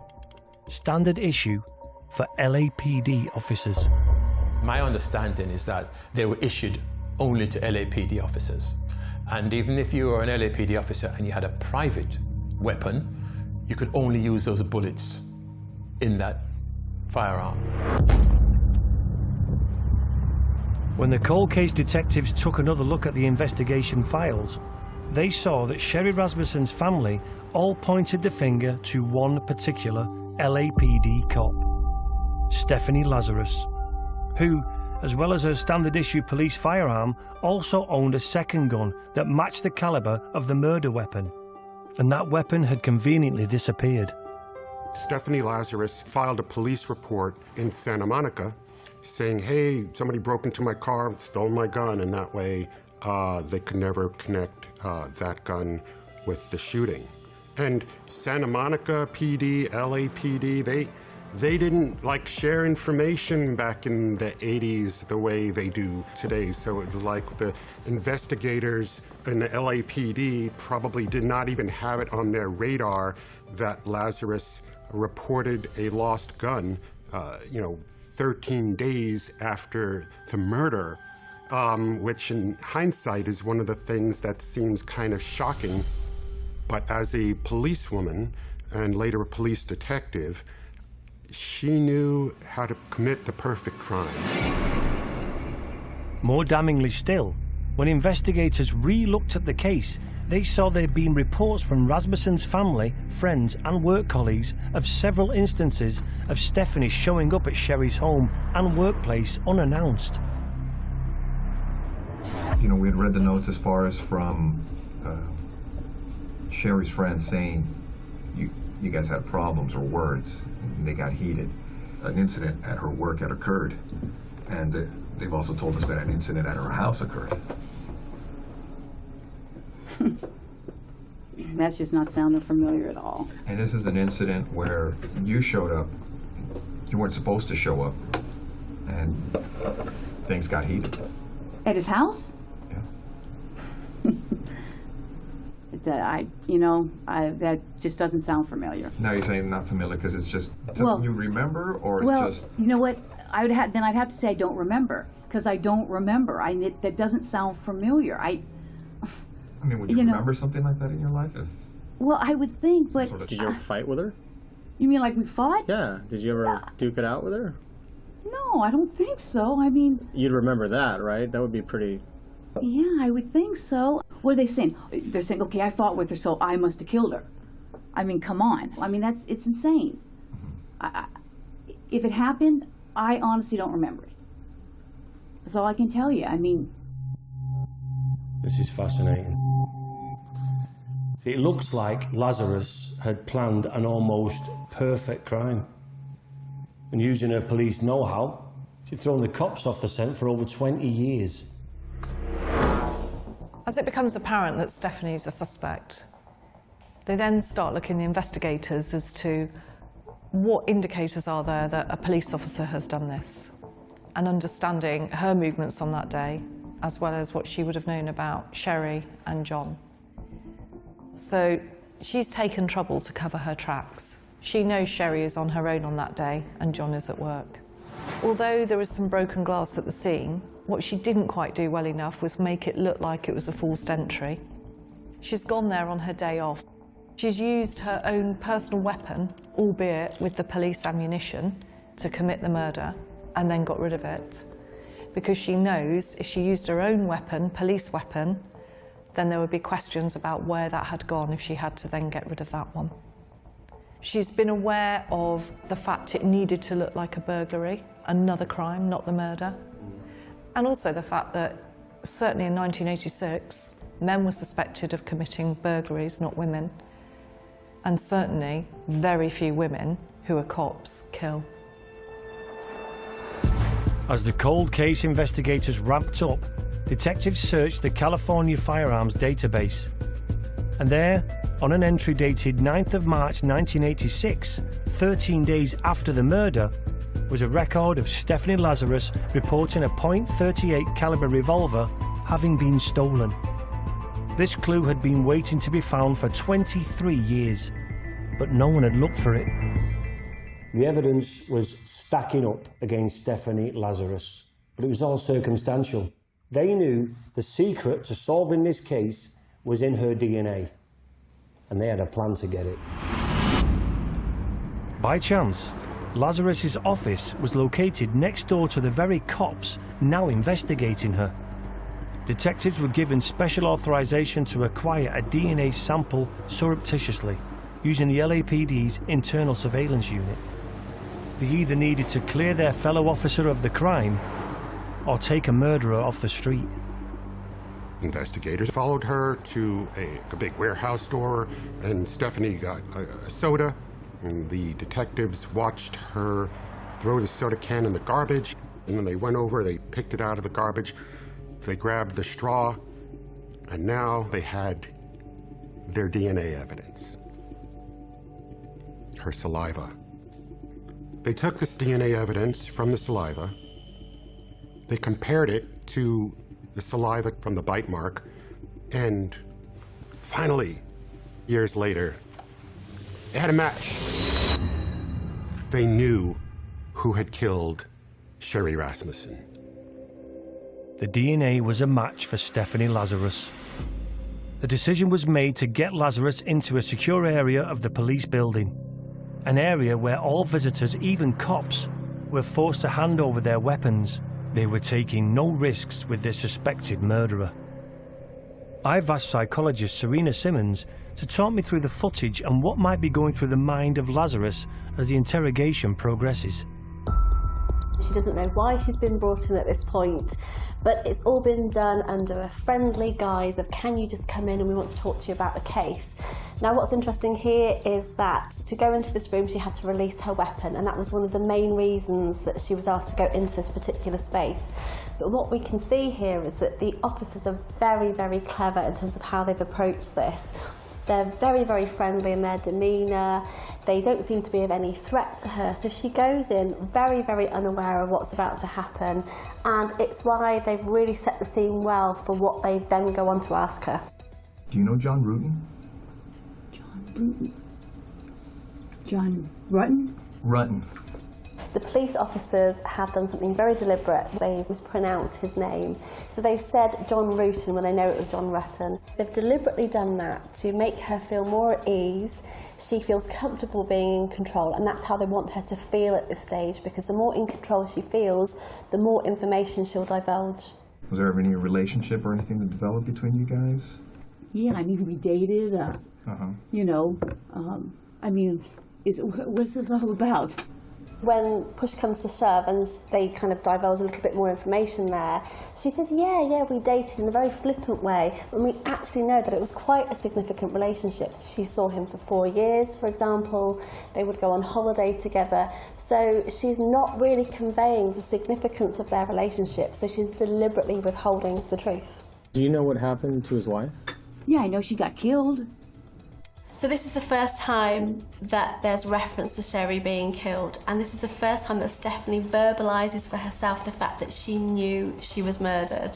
standard issue for LAPD officers. My understanding is that they were issued only to LAPD officers. And even if you were an LAPD officer and you had a private weapon, you could only use those bullets in that firearm. When the cold case detectives took another look at the investigation files, they saw that Sherry Rasmussen's family all pointed the finger to one particular LAPD cop, Stephanie Lazarus, who, as well as her standard issue police firearm, also owned a second gun that matched the caliber of the murder weapon. And that weapon had conveniently disappeared. Stephanie Lazarus filed a police report in Santa Monica saying, hey, somebody broke into my car, stole my gun, and that way they could never connect that gun with the shooting. And Santa Monica PD, LAPD, they didn't like share information back in the 80s the way they do today. So it's like the investigators in the LAPD probably did not even have it on their radar that Lazarus reported a lost gun, 13 days after the murder, which in hindsight is one of the things that seems kind of shocking. But as a policewoman and later a police detective, she knew how to commit the perfect crime. More damningly still, when investigators re-looked at the case, they saw there'd been reports from Rasmussen's family, friends and work colleagues of several instances of Stephanie showing up at Sherry's home and workplace unannounced. We had read the notes as far as from Sherry's friends saying you guys had problems or words, and they got heated. An incident at her work had occurred, and they've also told us that an incident at her house occurred. That's just not sounding familiar at all. And this is an incident where you showed up, you weren't supposed to show up, and things got heated. At his house? Yeah. That just doesn't sound familiar. Now you're saying not familiar because it's just Well, you remember, or it's Well, just... you know what? I'd have to say I don't remember, because I don't remember. That doesn't sound familiar. I mean, would you remember something like that in your life? Well, I would think, but... Did you ever fight with her? You mean like we fought? Yeah. Did you ever duke it out with her? No, I don't think so. I mean... You'd remember that, right? That would be pretty... Yeah, I would think so. What are they saying? They're saying, okay, I fought with her, so I must have killed her. I mean, come on. I mean, it's insane. If it happened, I honestly don't remember it. That's all I can tell you. I mean... This is fascinating. It looks like Lazarus had planned an almost perfect crime. And using her police know-how, she'd thrown the cops off the scent for over 20 years. As it becomes apparent that Stephanie's a suspect, they then start looking, the investigators, as to what indicators are there that a police officer has done this, and understanding her movements on that day, as well as what she would have known about Sherry and John. So she's taken trouble to cover her tracks. She knows Sherry is on her own on that day and John is at work. Although there was some broken glass at the scene, what she didn't quite do well enough was make it look like it was a forced entry. She's gone there on her day off. She's used her own personal weapon, albeit with the police ammunition, to commit the murder, and then got rid of it. Because she knows if she used her own weapon, police weapon, then there would be questions about where that had gone if she had to then get rid of that one. She's been aware of the fact it needed to look like a burglary, another crime, not the murder. And also the fact that, certainly in 1986, men were suspected of committing burglaries, not women. And certainly, very few women who are cops kill. As the cold case investigators ramped up, detectives searched the California Firearms Database. And there, on an entry dated 9th of March 1986, 13 days after the murder, was a record of Stephanie Lazarus reporting a .38 caliber revolver having been stolen. This clue had been waiting to be found for 23 years, but no one had looked for it. The evidence was stacking up against Stephanie Lazarus, but it was all circumstantial. They knew the secret to solving this case was in her DNA, and they had a plan to get it. By chance, Lazarus's office was located next door to the very cops now investigating her. Detectives were given special authorization to acquire a DNA sample surreptitiously, using the LAPD's internal surveillance unit. They either needed to clear their fellow officer of the crime or take a murderer off the street. Investigators followed her to a big warehouse store, and Stephanie got a soda, and the detectives watched her throw the soda can in the garbage, and when they went over, they picked it out of the garbage, they grabbed the straw, and now they had their DNA evidence. Her saliva. They took this DNA evidence from the saliva, they compared it to the saliva from the bite mark, and finally, years later, they had a match. They knew who had killed Sherry Rasmussen. The DNA was a match for Stephanie Lazarus. The decision was made to get Lazarus into a secure area of the police building, an area where all visitors, even cops, were forced to hand over their weapons. They were taking no risks with their suspected murderer. I've asked psychologist Serena Simmons to talk me through the footage and what might be going through the mind of Lazarus as the interrogation progresses. She doesn't know why she's been brought in at this point, but it's all been done under a friendly guise of, can you just come in and we want to talk to you about the case. Now what's interesting here is that to go into this room she had to release her weapon, and that was one of the main reasons that she was asked to go into this particular space. But what we can see here is that the officers are very, very clever in terms of how they've approached this. They're very, very friendly in their demeanour. They don't seem to be of any threat to her. So she goes in very, very unaware of what's about to happen. And it's why they've really set the scene well for what they then go on to ask her. Do you know John Rutten? John Rutten? Rutten. The police officers have done something very deliberate. They mispronounced his name. So they said John Rutten when they know it was John Rutten. They've deliberately done that to make her feel more at ease. She feels comfortable being in control, and that's how they want her to feel at this stage, because the more in control she feels, the more information she'll divulge. Was there ever any relationship or anything that developed between you guys? Yeah, I mean, we dated, you know, I mean, what's this all about? When push comes to shove and they kind of divulge a little bit more information there, she says, yeah, we dated in a very flippant way, and we actually know that it was quite a significant relationship. She saw him for 4 years, for example. They would go on holiday together. So she's not really conveying the significance of their relationship, so she's deliberately withholding the truth. Do you know what happened to his wife? Yeah, I know she got killed. So this is the first time that there's reference to Sherry being killed, and this is the first time that Stephanie verbalises for herself the fact that she knew she was murdered.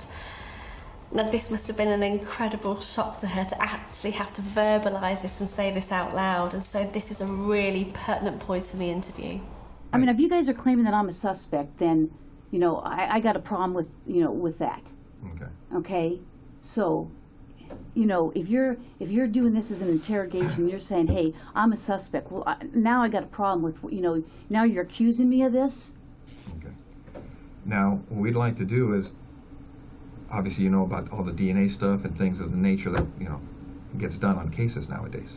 Now this must have been an incredible shock to her to actually have to verbalise this and say this out loud, and so this is a really pertinent point in the interview. I mean, if you guys are claiming that I'm a suspect, then, you know, I got a problem with, you know, with that. Okay. Okay? So, you know, if you're doing this as an interrogation, you're saying, hey, I'm a suspect. Well, now I got a problem with, you know, now you're accusing me of this? Okay. Now, what we'd like to do is, obviously you know about all the DNA stuff and things of the nature that, you know, gets done on cases nowadays.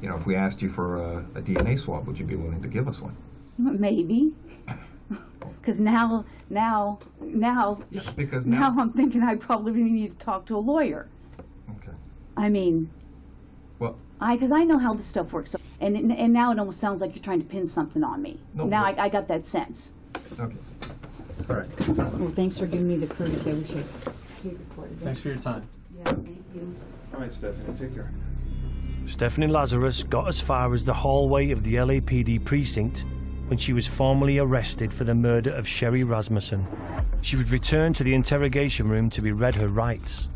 You know, if we asked you for a DNA swab, would you be willing to give us one? Maybe. Because now I'm thinking I probably need to talk to a lawyer. Okay. I mean, well, because I know how this stuff works, and now it almost sounds like you're trying to pin something on me. No, now I got that sense. Okay. All right. Well, thanks for giving me the courtesy. I wish I could record it. Thanks for your time. Yeah, thank you. All right, Stephanie, take care. Stephanie Lazarus got as far as the hallway of the LAPD precinct when she was formally arrested for the murder of Sherry Rasmussen. She would return to the interrogation room to be read her rights.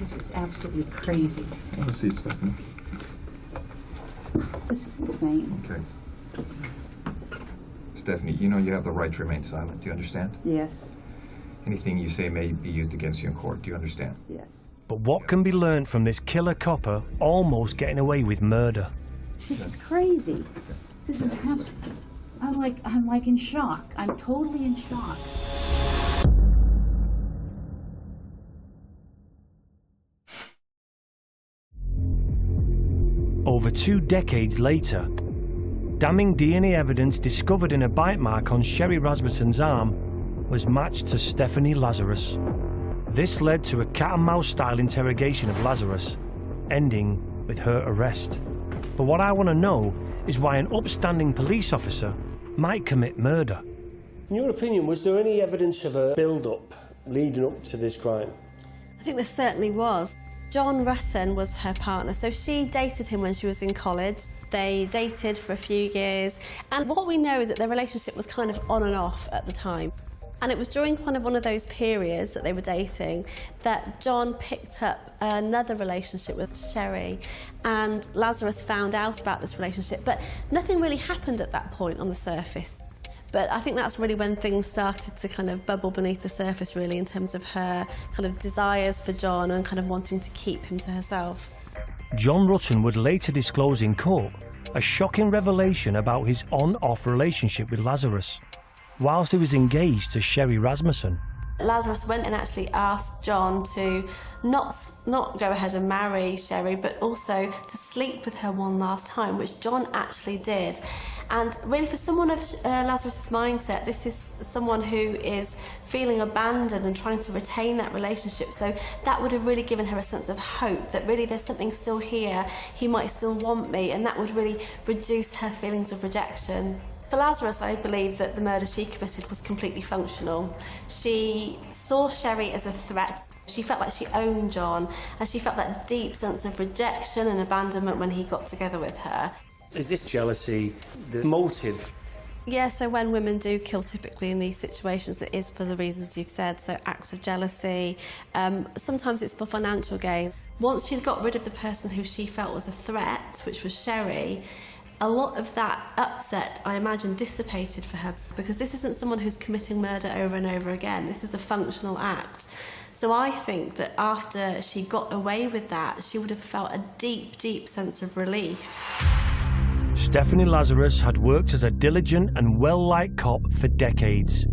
This is absolutely crazy. Have a seat, Stephanie. This is insane. Okay. Stephanie, you know you have the right to remain silent. Do you understand? Yes. Anything you say may be used against you in court. Do you understand? Yes. But what can be learned from this killer copper almost getting away with murder? This is crazy. This is I'm like in shock. I'm totally in shock. Over 2 decades later, damning DNA evidence discovered in a bite mark on Sherry Rasmussen's arm was matched to Stephanie Lazarus. This led to a cat-and-mouse style interrogation of Lazarus, ending with her arrest. But what I want to know is why an upstanding police officer might commit murder. In your opinion, was there any evidence of a build-up leading up to this crime? I think there certainly was. John Rutten was her partner, so she dated him when she was in college. They dated for a few years, and what we know is that their relationship was kind of on and off at the time. And it was during kind of one of those periods that they were dating that John picked up another relationship with Sherry, and Lazarus found out about this relationship, but nothing really happened at that point on the surface. But I think that's really when things started to kind of bubble beneath the surface, really, in terms of her kind of desires for John and kind of wanting to keep him to herself. John Rutten would later disclose in court a shocking revelation about his on-off relationship with Lazarus, whilst he was engaged to Sherry Rasmussen. Lazarus went and actually asked John to not go ahead and marry Sherry, but also to sleep with her one last time, which John actually did. And really, for someone of Lazarus's mindset, this is someone who is feeling abandoned and trying to retain that relationship. So that would have really given her a sense of hope that really there's something still here, he might still want me, and that would really reduce her feelings of rejection. For Lazarus, I believe that the murder she committed was completely functional. She saw Sherry as a threat. She felt like she owned John, and she felt that deep sense of rejection and abandonment when he got together with her. Is this jealousy the motive? Yeah, so when women do kill, typically in these situations, it is for the reasons you've said, so acts of jealousy. Sometimes it's for financial gain. Once she'd got rid of the person who she felt was a threat, which was Sherry, a lot of that upset, I imagine, dissipated for her, because this isn't someone who's committing murder over and over again. This was a functional act. So I think that after she got away with that, she would have felt a deep, deep sense of relief. Stephanie Lazarus had worked as a diligent and well-liked cop for decades,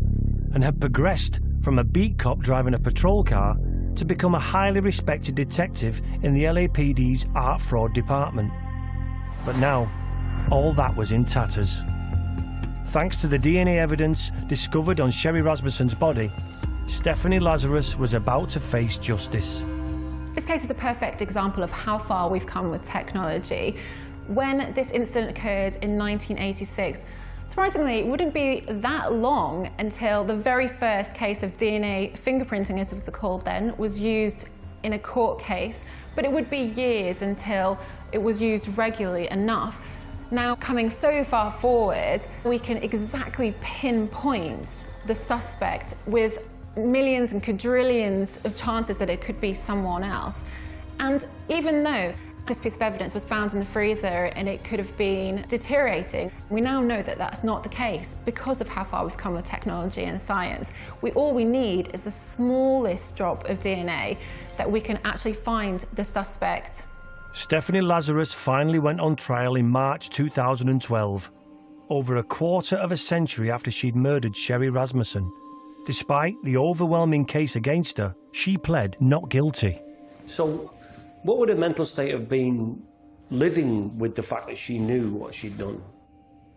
and had progressed from a beat cop driving a patrol car to become a highly respected detective in the LAPD's art fraud department. But now, all that was in tatters. Thanks to the DNA evidence discovered on Sherry Rasmussen's body, Stephanie Lazarus was about to face justice. This case is a perfect example of how far we've come with technology. When this incident occurred in 1986, surprisingly, it wouldn't be that long until the very first case of DNA fingerprinting, as it was called then, was used in a court case, but it would be years until it was used regularly enough. Now, coming so far forward, we can exactly pinpoint the suspect with millions and quadrillions of chances that it could be someone else. And even though this piece of evidence was found in the freezer and it could have been deteriorating, we now know that that's not the case because of how far we've come with technology and science. All we need is the smallest drop of DNA that we can actually find the suspect. Stephanie Lazarus finally went on trial in March 2012, over a quarter of a century after she'd murdered Sherry Rasmussen. Despite the overwhelming case against her, she pled not guilty. So, what would her mental state have been living with the fact that she knew what she'd done?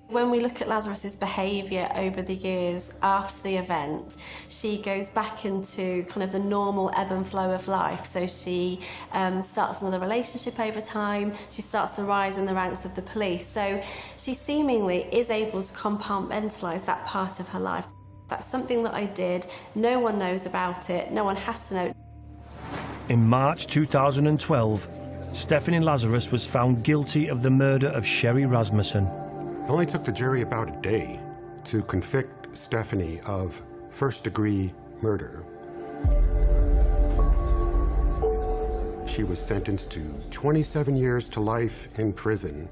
When we look at Lazarus's behaviour over the years after the event, she goes back into kind of the normal ebb and flow of life. So she starts another relationship over time, she starts to rise in the ranks of the police. So she seemingly is able to compartmentalise that part of her life. That's something that I did, no one knows about it, no one has to know. In March 2012, Stephanie Lazarus was found guilty of the murder of Sherry Rasmussen. It only took the jury about a day to convict Stephanie of first-degree murder. She was sentenced to 27 years to life in prison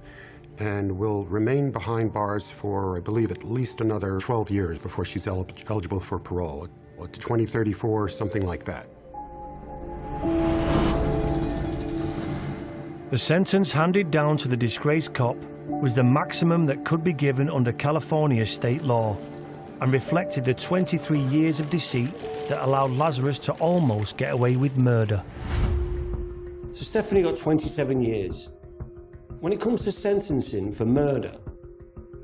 and will remain behind bars for, I believe, at least another 12 years before she's eligible for parole. To 2034, something like that. The sentence handed down to the disgraced cop was the maximum that could be given under California state law, and reflected the 23 years of deceit that allowed Lazarus to almost get away with murder. So Stephanie got 27 years. When it comes to sentencing for murder,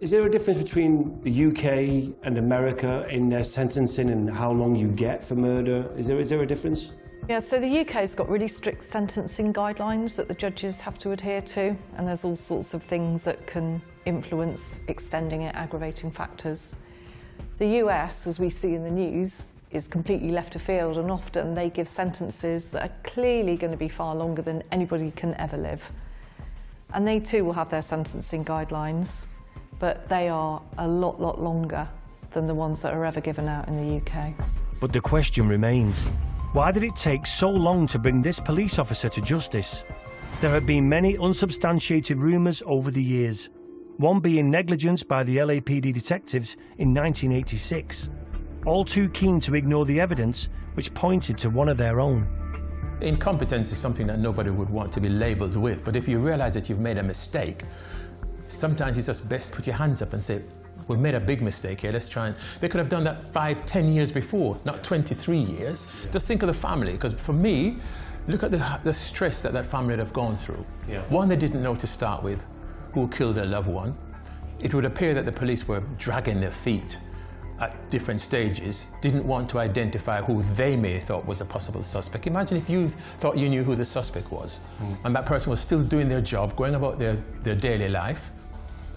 is there a difference between the UK and America in their sentencing and how long you get for murder? Is there a difference? Yeah, so the UK's got really strict sentencing guidelines that the judges have to adhere to, and there's all sorts of things that can influence extending it, aggravating factors. The US, as we see in the news, is completely left of field, and often they give sentences that are clearly going to be far longer than anybody can ever live. And they too will have their sentencing guidelines, but they are a lot longer than the ones that are ever given out in the UK. But the question remains, why did it take so long to bring this police officer to justice? There have been many unsubstantiated rumours over the years, one being negligence by the LAPD detectives in 1986, all too keen to ignore the evidence which pointed to one of their own. Incompetence is something that nobody would want to be labelled with, but if you realise that you've made a mistake, sometimes it's just best to put your hands up and say, we've made a big mistake here, let's try and... They could have done that 5, 10 years before, not 23 years. Just think of the family, because for me, look at the stress that family would have gone through. One, they didn't know to start with who killed their loved one. It would appear that the police were dragging their feet at different stages, didn't want to identify who they may have thought was a possible suspect. Imagine if you thought you knew who the suspect was, and that person was still doing their job, going about their daily life,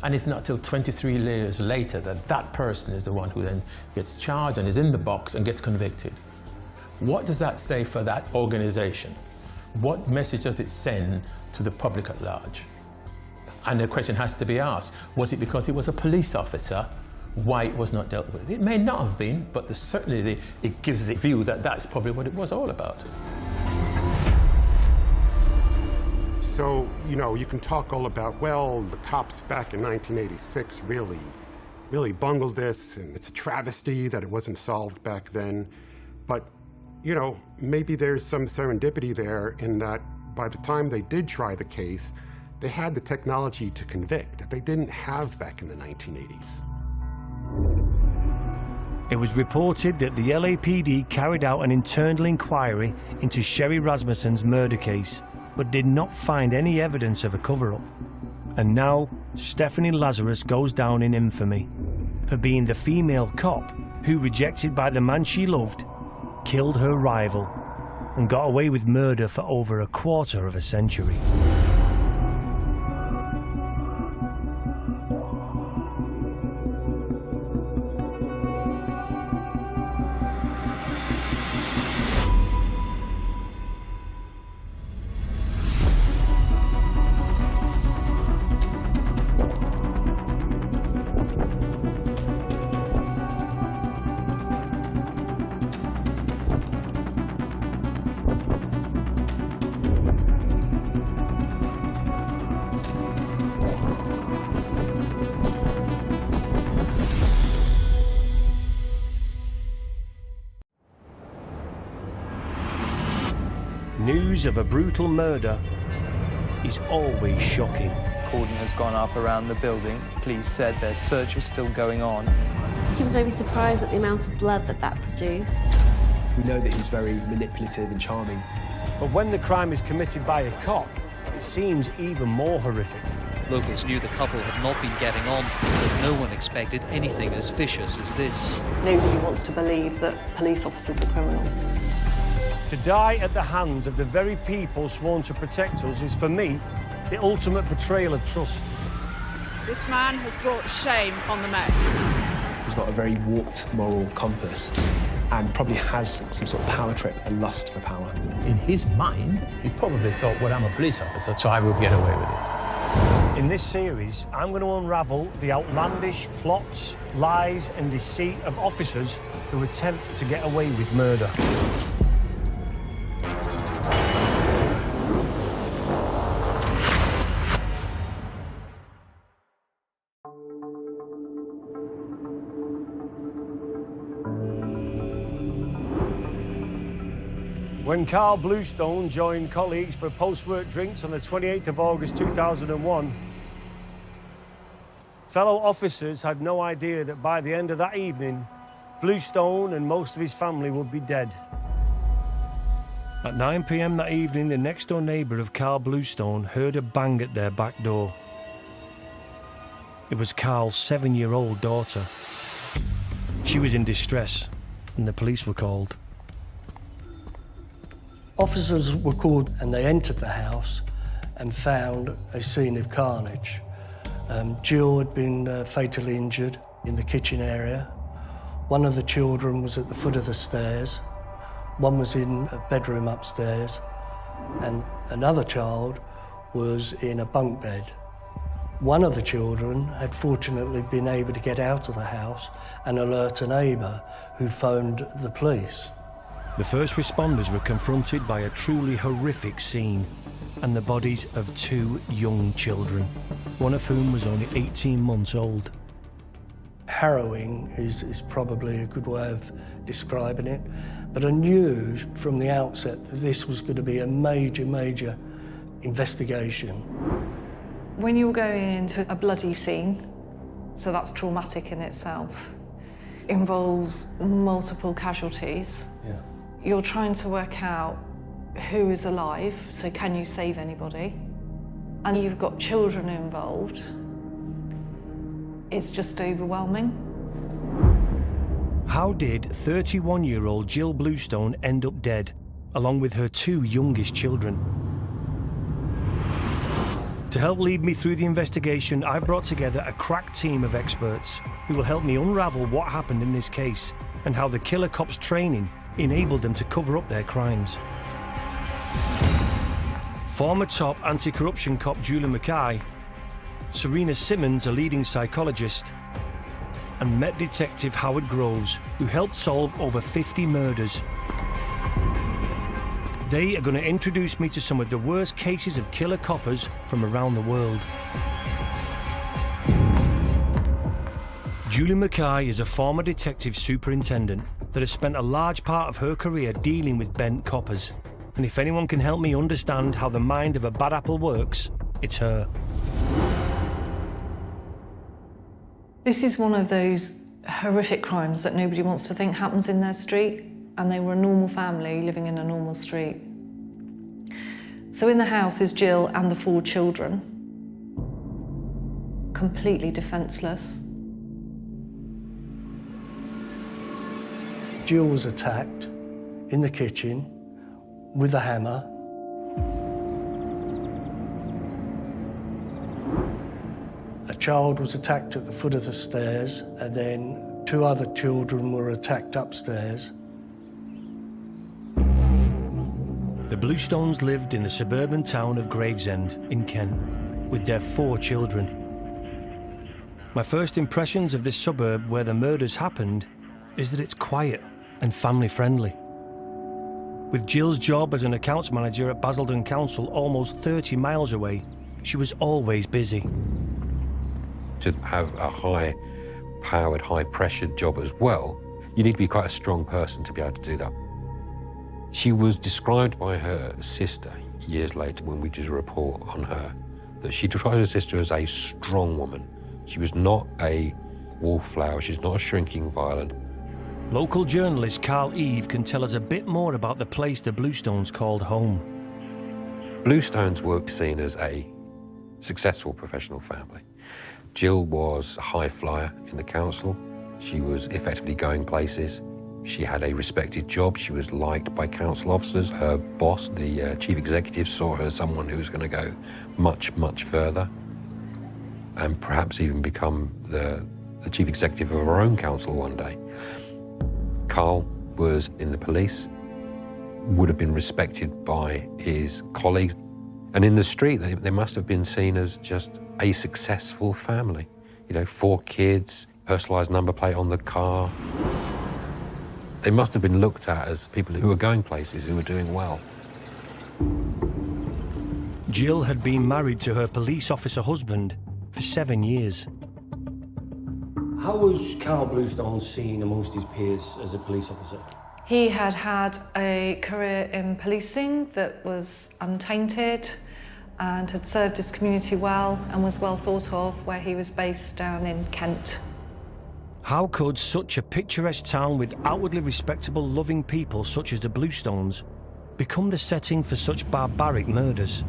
and it's not till 23 years later that that person is the one who then gets charged and is in the box and gets convicted. What does that say for that organisation? What message does it send to the public at large? And the question has to be asked, was it because it was a police officer why it was not dealt with? It may not have been, but certainly it gives the view that that's probably what it was all about. So, you know, you can talk all about, well, the cops back in 1986 really bungled this, and it's a travesty that it wasn't solved back then. But, you know, maybe there's some serendipity there in that by the time they did try the case, they had the technology to convict that they didn't have back in the 1980s. It was reported that the LAPD carried out an internal inquiry into Sherry Rasmussen's murder case, but did not find any evidence of a cover-up. And now, Stephanie Lazarus goes down in infamy for being the female cop who, rejected by the man she loved, killed her rival and got away with murder for over a quarter of a century. News of a brutal murder is always shocking. Cordon has gone up around the building. Police said their search was still going on. He was maybe surprised at the amount of blood that produced. We know that he's very manipulative and charming. But when the crime is committed by a cop, it seems even more horrific. Locals knew the couple had not been getting on, but no one expected anything as vicious as this. Nobody wants to believe that police officers are criminals. To die at the hands of the very people sworn to protect us is, for me, the ultimate betrayal of trust. This man has brought shame on the Met. He's got a very warped moral compass and probably has some sort of power trip, a lust for power. In his mind, he probably thought, well, I'm a police officer, so I will get away with it. In this series, I'm going to unravel the outlandish plots, lies and deceit of officers who attempt to get away with murder. When Carl Bluestone joined colleagues for post-work drinks on the 28th of August 2001, fellow officers had no idea that by the end of that evening, Bluestone and most of his family would be dead. At 9 p.m. that evening, the next-door neighbour of Carl Bluestone heard a bang at their back door. It was Carl's 7-year-old daughter. She was in distress, and the police were called. Officers were called and they entered the house and found a scene of carnage. Jill had been fatally injured in the kitchen area. One of the children was at the foot of the stairs, one was in a bedroom upstairs, and another child was in a bunk bed. One of the children had fortunately been able to get out of the house and alert a neighbour who phoned the police. The first responders were confronted by a truly horrific scene and the bodies of 2 young children, one of whom was only 18 months old. Harrowing is probably a good way of describing it, but I knew from the outset that this was going to be a major investigation. When you're going into a bloody scene, so that's traumatic in itself, involves multiple casualties. Yeah. You're trying to work out who is alive, so can you save anybody? And you've got children involved. It's just overwhelming. How did 31-year-old Jill Bluestone end up dead, along with her 2 youngest children? To help lead me through the investigation, I've brought together a crack team of experts who will help me unravel what happened in this case and how the killer cops' training enabled them to cover up their crimes. Former top anti-corruption cop Julie Mackay, Serena Simmons, a leading psychologist, and Met Detective Howard Groves, who helped solve over 50 murders. They are going to introduce me to some of the worst cases of killer coppers from around the world. Julie Mackay is a former detective superintendent that has spent a large part of her career dealing with bent coppers. And if anyone can help me understand how the mind of a bad apple works, it's her. This is one of those horrific crimes that nobody wants to think happens in their street, and they were a normal family living in a normal street. So in the house is Jill and the 4 children, completely defenceless. Jill was attacked in the kitchen with a hammer. A child was attacked at the foot of the stairs, and then 2 other children were attacked upstairs. The Bluestones lived in the suburban town of Gravesend in Kent with their 4 children. My first impressions of this suburb where the murders happened is that it's quiet and family-friendly. With Jill's job as an accounts manager at Basildon Council almost 30 miles away, she was always busy. To have a high-powered, high-pressured job as well, you need to be quite a strong person to be able to do that. She was described by her sister years later when we did a report on her, that she described her sister as a strong woman. She was not a wallflower, she's not a shrinking violet. Local journalist Carl Eve can tell us a bit more about the place the Bluestones called home. Bluestones were seen as a successful professional family. Jill was a high flyer in the council. She was effectively going places. She had a respected job. She was liked by council officers. Her boss, the chief executive, saw her as someone who was going to go much, much further and perhaps even become the chief executive of her own council one day. Carl was in the police, would have been respected by his colleagues. And in the street, they must have been seen as just a successful family. You know, 4 kids, personalised number plate on the car. They must have been looked at as people who were going places, who were doing well. Jill had been married to her police officer husband for 7 years. How was Carl Bluestone seen amongst his peers as a police officer? He had had a career in policing that was untainted and had served his community well and was well thought of where he was based down in Kent. How could such a picturesque town with outwardly respectable, loving people such as the Bluestones become the setting for such barbaric murders?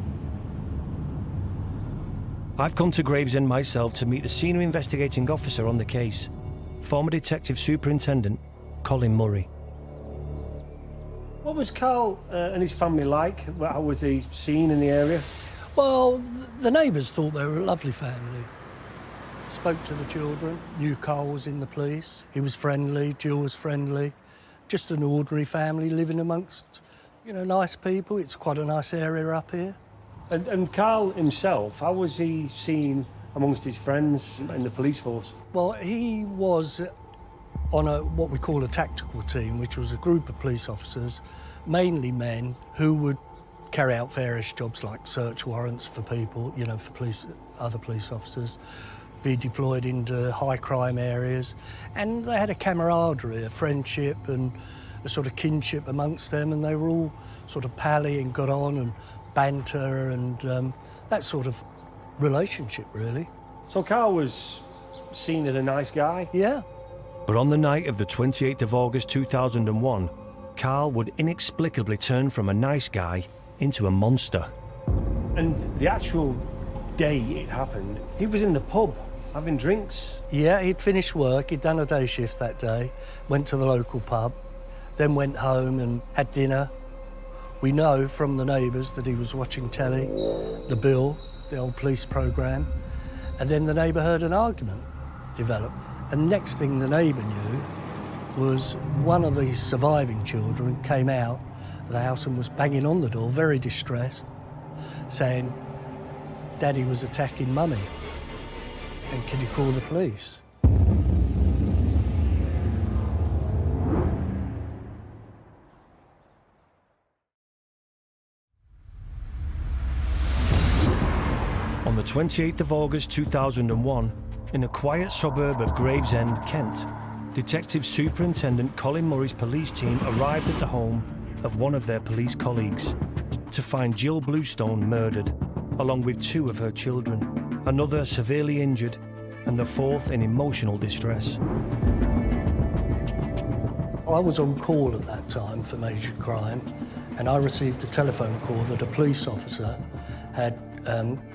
I've come to Gravesend myself to meet the senior investigating officer on the case, former Detective Superintendent Colin Murray. What was Carl and his family like? How was he seen in the area? Well, the neighbours thought they were a lovely family. spoke to the children, knew Carl was in the police. He was friendly, Jill was friendly. Just an ordinary family living amongst, you know, nice people. It's quite a nice area up here. And Carl himself, how was he seen amongst his friends in the police force? Well, he was on what we call a tactical team, which was a group of police officers, mainly men, who would carry out various jobs like search warrants for people, you know, for other police officers, be deployed into high crime areas. And they had a camaraderie, a friendship and a sort of kinship amongst them, and they were all sort of pally and got on and banter and that sort of relationship, really. So Carl was seen as a nice guy? Yeah. But on the night of the 28th of August 2001, Carl would inexplicably turn from a nice guy into a monster. And the actual day it happened, he was in the pub having drinks. Yeah, he'd finished work, he'd done a day shift that day, went to the local pub, then went home and had dinner. We know from the neighbours that he was watching telly, The Bill, the old police programme, and then the neighbour heard an argument develop. And next thing the neighbour knew was one of the surviving children came out of the house and was banging on the door, very distressed, saying Daddy was attacking Mummy, and can you call the police? On the 28th of August 2001, in a quiet suburb of Gravesend, Kent, Detective Superintendent Colin Murray's police team arrived at the home of one of their police colleagues to find Jill Bluestone murdered, along with 2 of her children, another severely injured, and the 4th in emotional distress. I was on call at that time for major crime, and I received a telephone call that a police officer had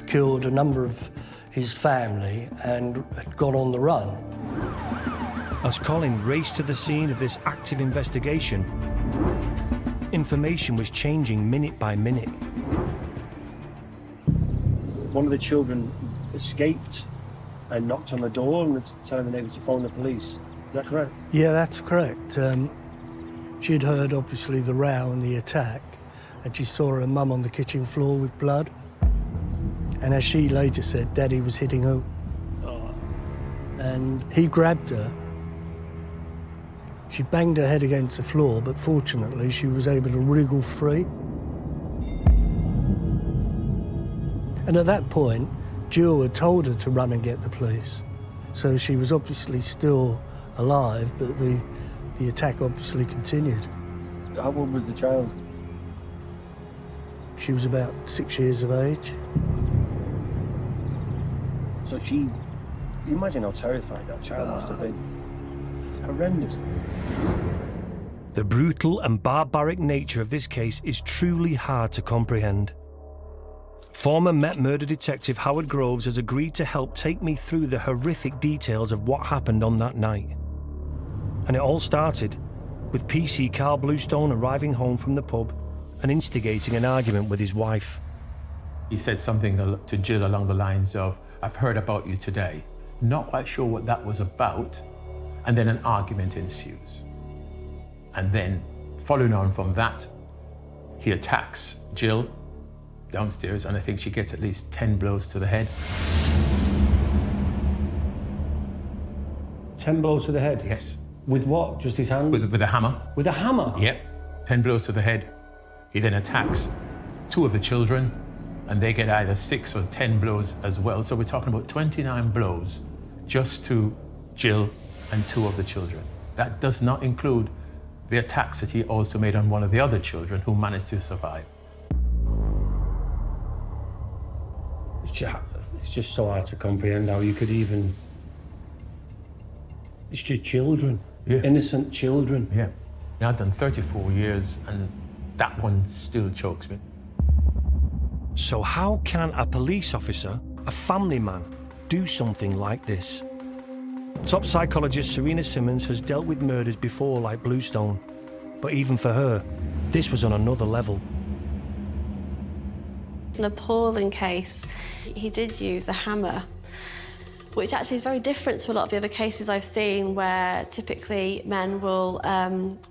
killed a number of his family and had gone on the run. As Colin raced to the scene of this active investigation, information was changing minute by minute. One of the children escaped and knocked on the door and was telling the neighbours to phone the police. Is that correct? Yeah, that's correct. She'd heard, obviously, the row and the attack, and she saw her mum on the kitchen floor with blood. And as she later said, Daddy was hitting her. And he grabbed her. She banged her head against the floor, but fortunately she was able to wriggle free. And at that point, Jill had told her to run and get the police. So she was obviously still alive, but the attack obviously continued. How old was the child? She was about 6 years of age. So you imagine how terrified that child must have been. It's horrendous. The brutal and barbaric nature of this case is truly hard to comprehend. Former Met murder detective Howard Groves has agreed to help take me through the horrific details of what happened on that night. And it all started with PC Carl Bluestone arriving home from the pub and instigating an argument with his wife. He said something to Jill along the lines of, "I've heard about you today." Not quite sure what that was about. And then an argument ensues. And then, following on from that, he attacks Jill downstairs, and I think she gets at least 10 blows to the head. 10 blows to the head? Yes. With what? Just his hand? With a hammer. With a hammer? Yep. 10 blows to the head. He then attacks 2 of the children, and they get either 6 or 10 blows as well. So we're talking about 29 blows just to Jill and 2 of the children. That does not include the attacks that he also made on one of the other children who managed to survive. It's just so hard to comprehend how you could even... It's just children. Yeah. Innocent children. Yeah. Now, I've done 34 years, and that one still chokes me. So how can a police officer, a family man, do something like this? Top psychologist Serena Simmons has dealt with murders before like Bluestone, but even for her, this was on another level. It's an appalling case. He did use a hammer. which actually is very different to a lot of the other cases I've seen where typically men will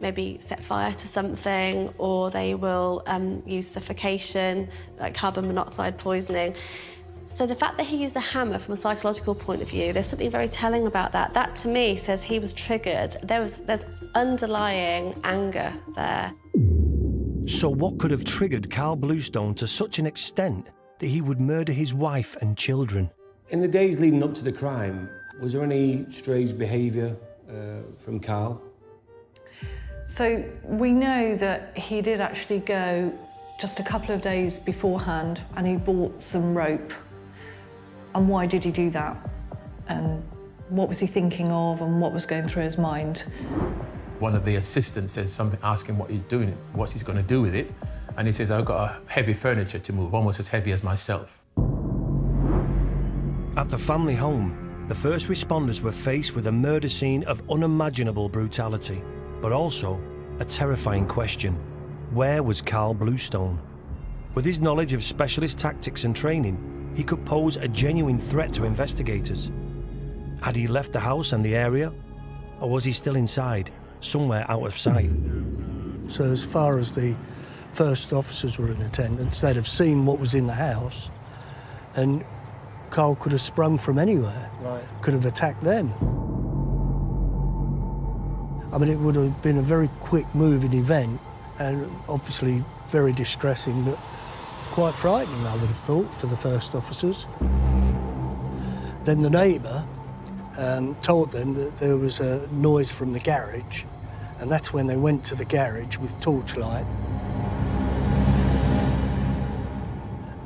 maybe set fire to something or they will use suffocation, like carbon monoxide poisoning. So the fact that he used a hammer from a psychological point of view, there's something very telling about that. That to me says he was triggered. There's underlying anger there. So what could have triggered Carl Bluestone to such an extent that he would murder his wife and children? In the days leading up to the crime, was there any strange behaviour from Carl? So we know that he did actually go just a couple of days beforehand and he bought some rope. And why did he do that? And what was he thinking of and what was going through his mind? One of the assistants says something, ask him what he's doing, what he's going to do with it. And he says, I've got a heavy furniture to move, almost as heavy as myself. At the family home, the first responders were faced with a murder scene of unimaginable brutality, but also a terrifying question. Where was Carl Bluestone? With his knowledge of specialist tactics and training, he could pose a genuine threat to investigators. Had he left the house and the area, or was he still inside, somewhere out of sight? So as far as the first officers were in attendance, they'd have seen what was in the house, and Carl could have sprung from anywhere, could have attacked them. I mean, it would have been a very quick-moving event, and obviously very distressing, but quite frightening, I would have thought, for the first officers. Then the neighbour told them that there was a noise from the garage, and that's when they went to the garage with torchlight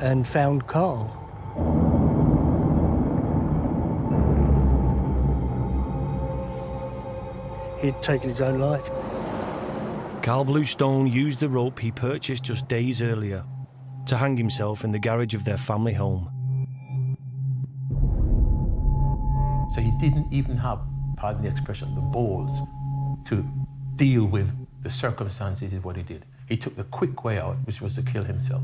and found Carl. He'd taken his own life. Carl Bluestone used the rope he purchased just days earlier to hang himself in the garage of their family home. So he didn't even have, pardon the expression, the balls to deal with the circumstances of what he did. He took the quick way out, which was to kill himself.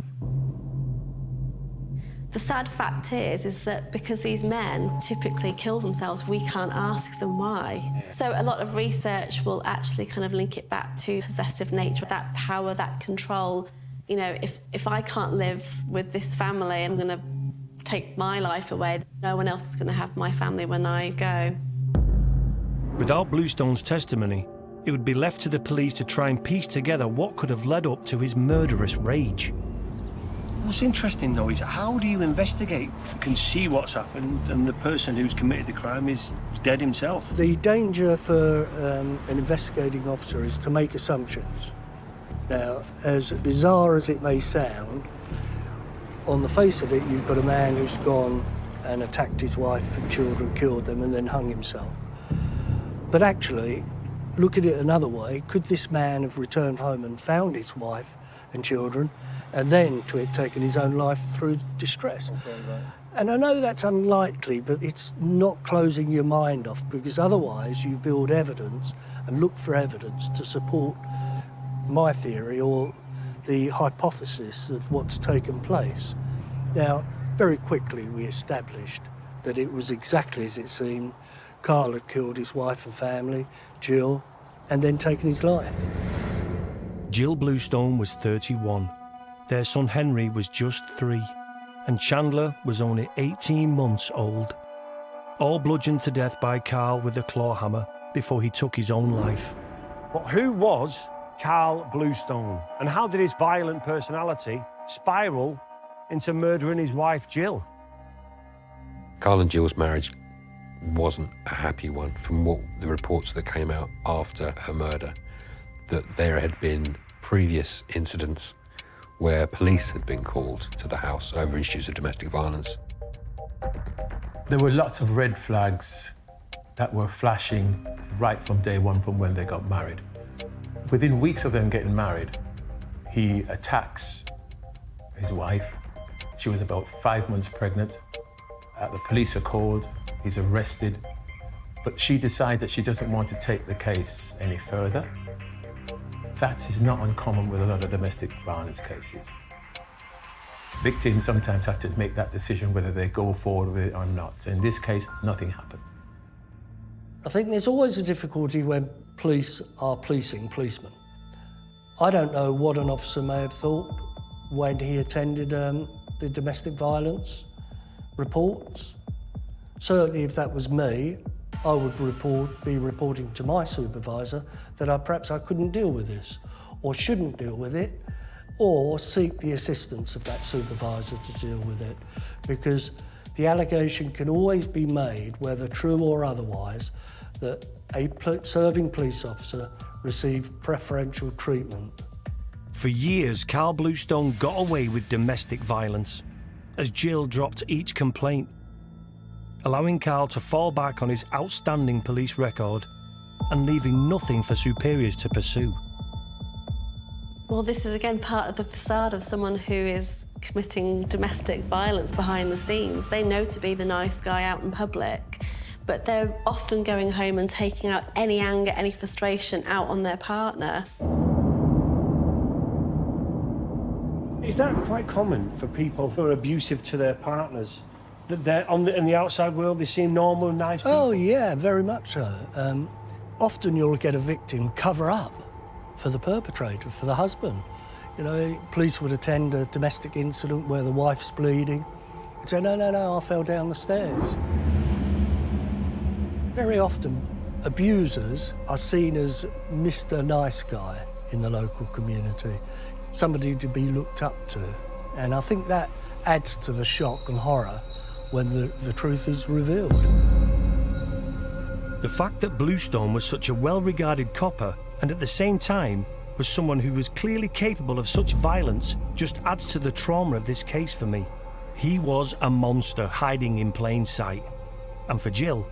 The sad fact is that because these men typically kill themselves, we can't ask them why. So a lot of research will actually kind of link it back to possessive nature, that power, that control. You know, if I can't live with this family, I'm going to take my life away. No one else is going to have my family when I go. Without Bluestone's testimony, it would be left to the police to try and piece together what could have led up to his murderous rage. What's interesting, though, is how do you investigate? You can see what's happened, and the person who's committed the crime is dead himself. The danger for an investigating officer is to make assumptions. Now, as bizarre as it may sound, on the face of it, you've got a man who's gone and attacked his wife and children, killed them, and then hung himself. But actually, look at it another way. Could this man have returned home and found his wife and children, and then to have taken his own life through distress? Okay, right. And I know that's unlikely, but it's not closing your mind off, because otherwise you build evidence and look for evidence to support my theory or the hypothesis of what's taken place. Now, very quickly we established that it was exactly as it seemed. Carl had killed his wife and family, Jill, and then taken his life. Jill Bluestone was 31. Their son Henry was just 3, and Chandler was only 18 months old. All bludgeoned to death by Carl with a claw hammer before he took his own life. But who was Carl Bluestone, and how did his violent personality spiral into murdering his wife, Jill? Carl and Jill's marriage wasn't a happy one. From what the reports that came out after her murder, that there had been previous incidents where police had been called to the house over issues of domestic violence. There were lots of red flags that were flashing right from day one from when they got married. Within weeks of them getting married, he attacks his wife. She was about 5 months pregnant. The police are called, he's arrested, but she decides that she doesn't want to take the case any further. That is not uncommon with a lot of domestic violence cases. Victims sometimes have to make that decision whether they go forward with it or not. In this case, nothing happened. I think there's always a difficulty when police are policing policemen. I don't know what an officer may have thought when he attended the domestic violence reports. Certainly if that was me, I would be reporting to my supervisor that perhaps I couldn't deal with this, or shouldn't deal with it, or seek the assistance of that supervisor to deal with it. Because the allegation can always be made, whether true or otherwise, that a serving police officer received preferential treatment. For years, Carl Bluestone got away with domestic violence, as Jill dropped each complaint, allowing Carl to fall back on his outstanding police record and leaving nothing for superiors to pursue. Well, this is again part of the facade of someone who is committing domestic violence behind the scenes. They know to be the nice guy out in public, but they're often going home and taking out any anger, any frustration out on their partner. Is that quite common for people who are abusive to their partners? That they're in the outside world, they seem normal and nice people? Oh, yeah, very much so. Often you'll get a victim cover up for the perpetrator, for the husband. You know, police would attend a domestic incident where the wife's bleeding and say, no, I fell down the stairs. Very often, abusers are seen as Mr. Nice Guy in the local community, somebody to be looked up to. And I think that adds to the shock and horror when the truth is revealed. The fact that Bluestone was such a well-regarded copper and at the same time was someone who was clearly capable of such violence just adds to the trauma of this case for me. He was a monster hiding in plain sight. And for Jill,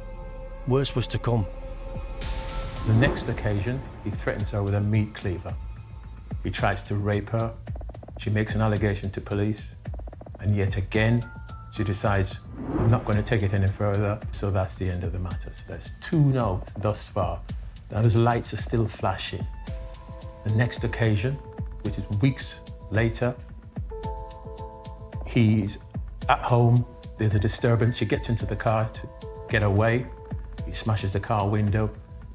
worse was to come. The next occasion, he threatens her with a meat cleaver. He tries to rape her. She makes an allegation to police. And yet again, she decides, I'm not going to take it any further, so that's the end of the matter. So there's 2 no's thus far. Those lights are still flashing. The next occasion, which is weeks later, he's at home, there's a disturbance, she gets into the car to get away, he smashes the car window,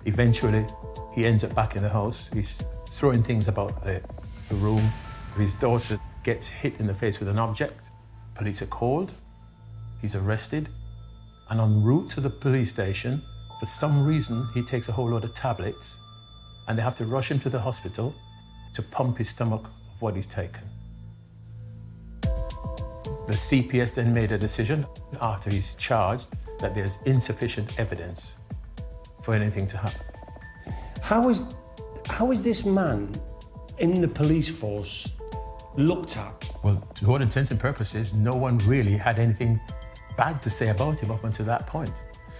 eventually he ends up back in the house, he's throwing things about the room, his daughter gets hit in the face with an object, police are called, he's arrested, and en route to the police station, for some reason, he takes a whole load of tablets and they have to rush him to the hospital to pump his stomach of what he's taken. The CPS then made a decision after he's charged that there's insufficient evidence for anything to happen. How is this man in the police force looked at? Well, to all intents and purposes, no one really had anything bad to say about him up until that point.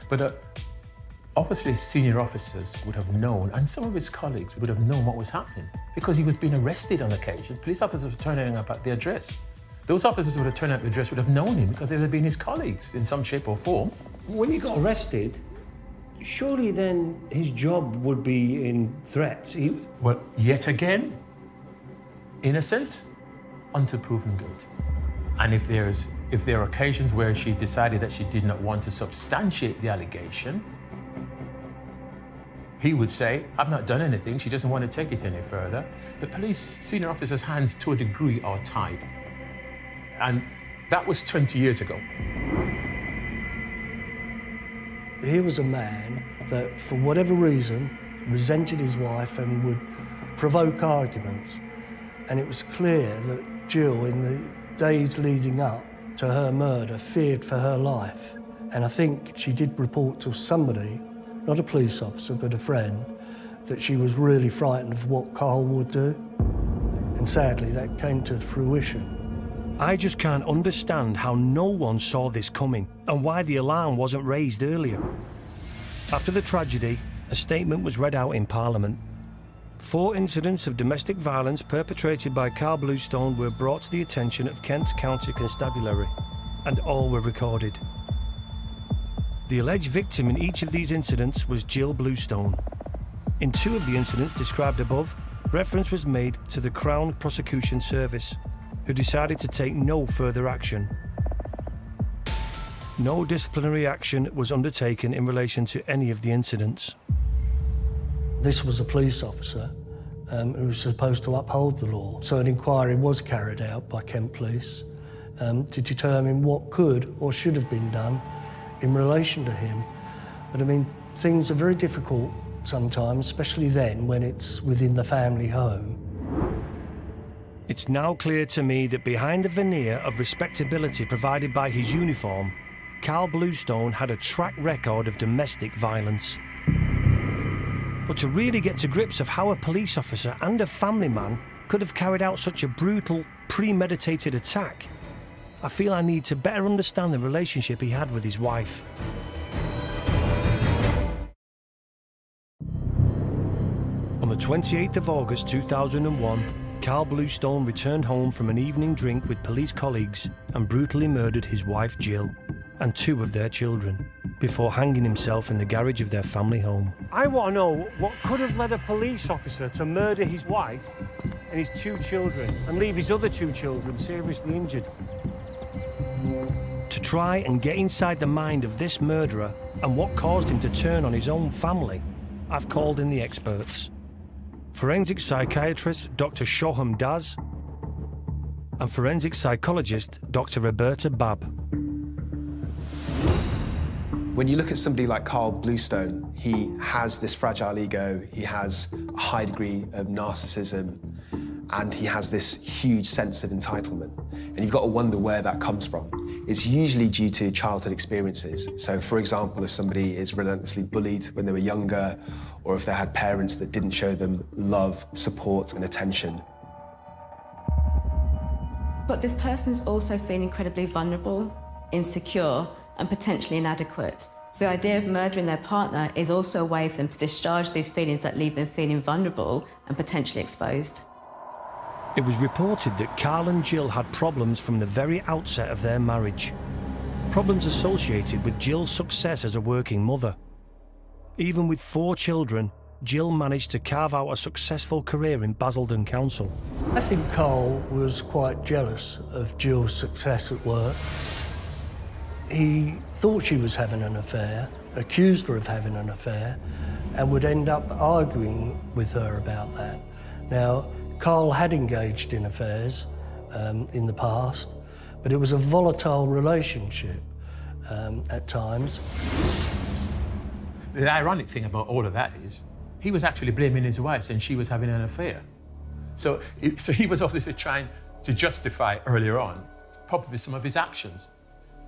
But obviously, senior officers would have known, and some of his colleagues would have known what was happening, because he was being arrested on occasion. Police officers were turning up at the address. Those officers would have turned up at the address would have known him because they would have been his colleagues in some shape or form. When he got arrested, surely then his job would be in threat. Well, yet again, innocent until proven guilty. And if there are occasions where she decided that she did not want to substantiate the allegation, he would say, I've not done anything, she doesn't want to take it any further. The police senior officers' hands to a degree are tied. And that was 20 years ago. He was a man that, for whatever reason, resented his wife and would provoke arguments. And it was clear that Jill, in the days leading up to her murder, feared for her life. And I think she did report to somebody, not a police officer, but a friend, that she was really frightened of what Carl would do. And sadly, that came to fruition. I just can't understand how no one saw this coming and why the alarm wasn't raised earlier. After the tragedy, a statement was read out in Parliament. 4 incidents of domestic violence perpetrated by Carl Bluestone were brought to the attention of Kent County Constabulary, and all were recorded. The alleged victim in each of these incidents was Jill Bluestone. In 2 of the incidents described above, reference was made to the Crown Prosecution Service. who decided to take no further action. No disciplinary action was undertaken in relation to any of the incidents. This was a police officer who was supposed to uphold the law. So an inquiry was carried out by Kent Police to determine what could or should have been done in relation to him. But I mean, things are very difficult sometimes, especially then when it's within the family home. It's now clear to me that behind the veneer of respectability provided by his uniform, Carl Bluestone had a track record of domestic violence. But to really get to grips of how a police officer and a family man could have carried out such a brutal, premeditated attack, I feel I need to better understand the relationship he had with his wife. On the 28th of August 2001, Carl Bluestone returned home from an evening drink with police colleagues and brutally murdered his wife Jill and 2 of their children before hanging himself in the garage of their family home. I want to know what could have led a police officer to murder his wife and his 2 children and leave his other 2 children seriously injured. To try and get inside the mind of this murderer and what caused him to turn on his own family, I've called in the experts. Forensic psychiatrist Dr. Shoham Daz and forensic psychologist Dr. Roberta Babb. When you look at somebody like Carl Bluestone, he has this fragile ego, he has a high degree of narcissism, and he has this huge sense of entitlement. And you've got to wonder where that comes from. It's usually due to childhood experiences. So, for example, if somebody is relentlessly bullied when they were younger, or if they had parents that didn't show them love, support, and attention. But this person is also feeling incredibly vulnerable, insecure, and potentially inadequate. So the idea of murdering their partner is also a way for them to discharge these feelings that leave them feeling vulnerable and potentially exposed. It was reported that Carl and Jill had problems from the very outset of their marriage. Problems associated with Jill's success as a working mother. Even with 4 children, Jill managed to carve out a successful career in Basildon Council. I think Carl was quite jealous of Jill's success at work. He thought she was having an affair, accused her of having an affair, and would end up arguing with her about that. Now, Carl had engaged in affairs in the past, but it was a volatile relationship at times. The ironic thing about all of that is he was actually blaming his wife, saying she was having an affair. So he was obviously trying to justify earlier on probably some of his actions.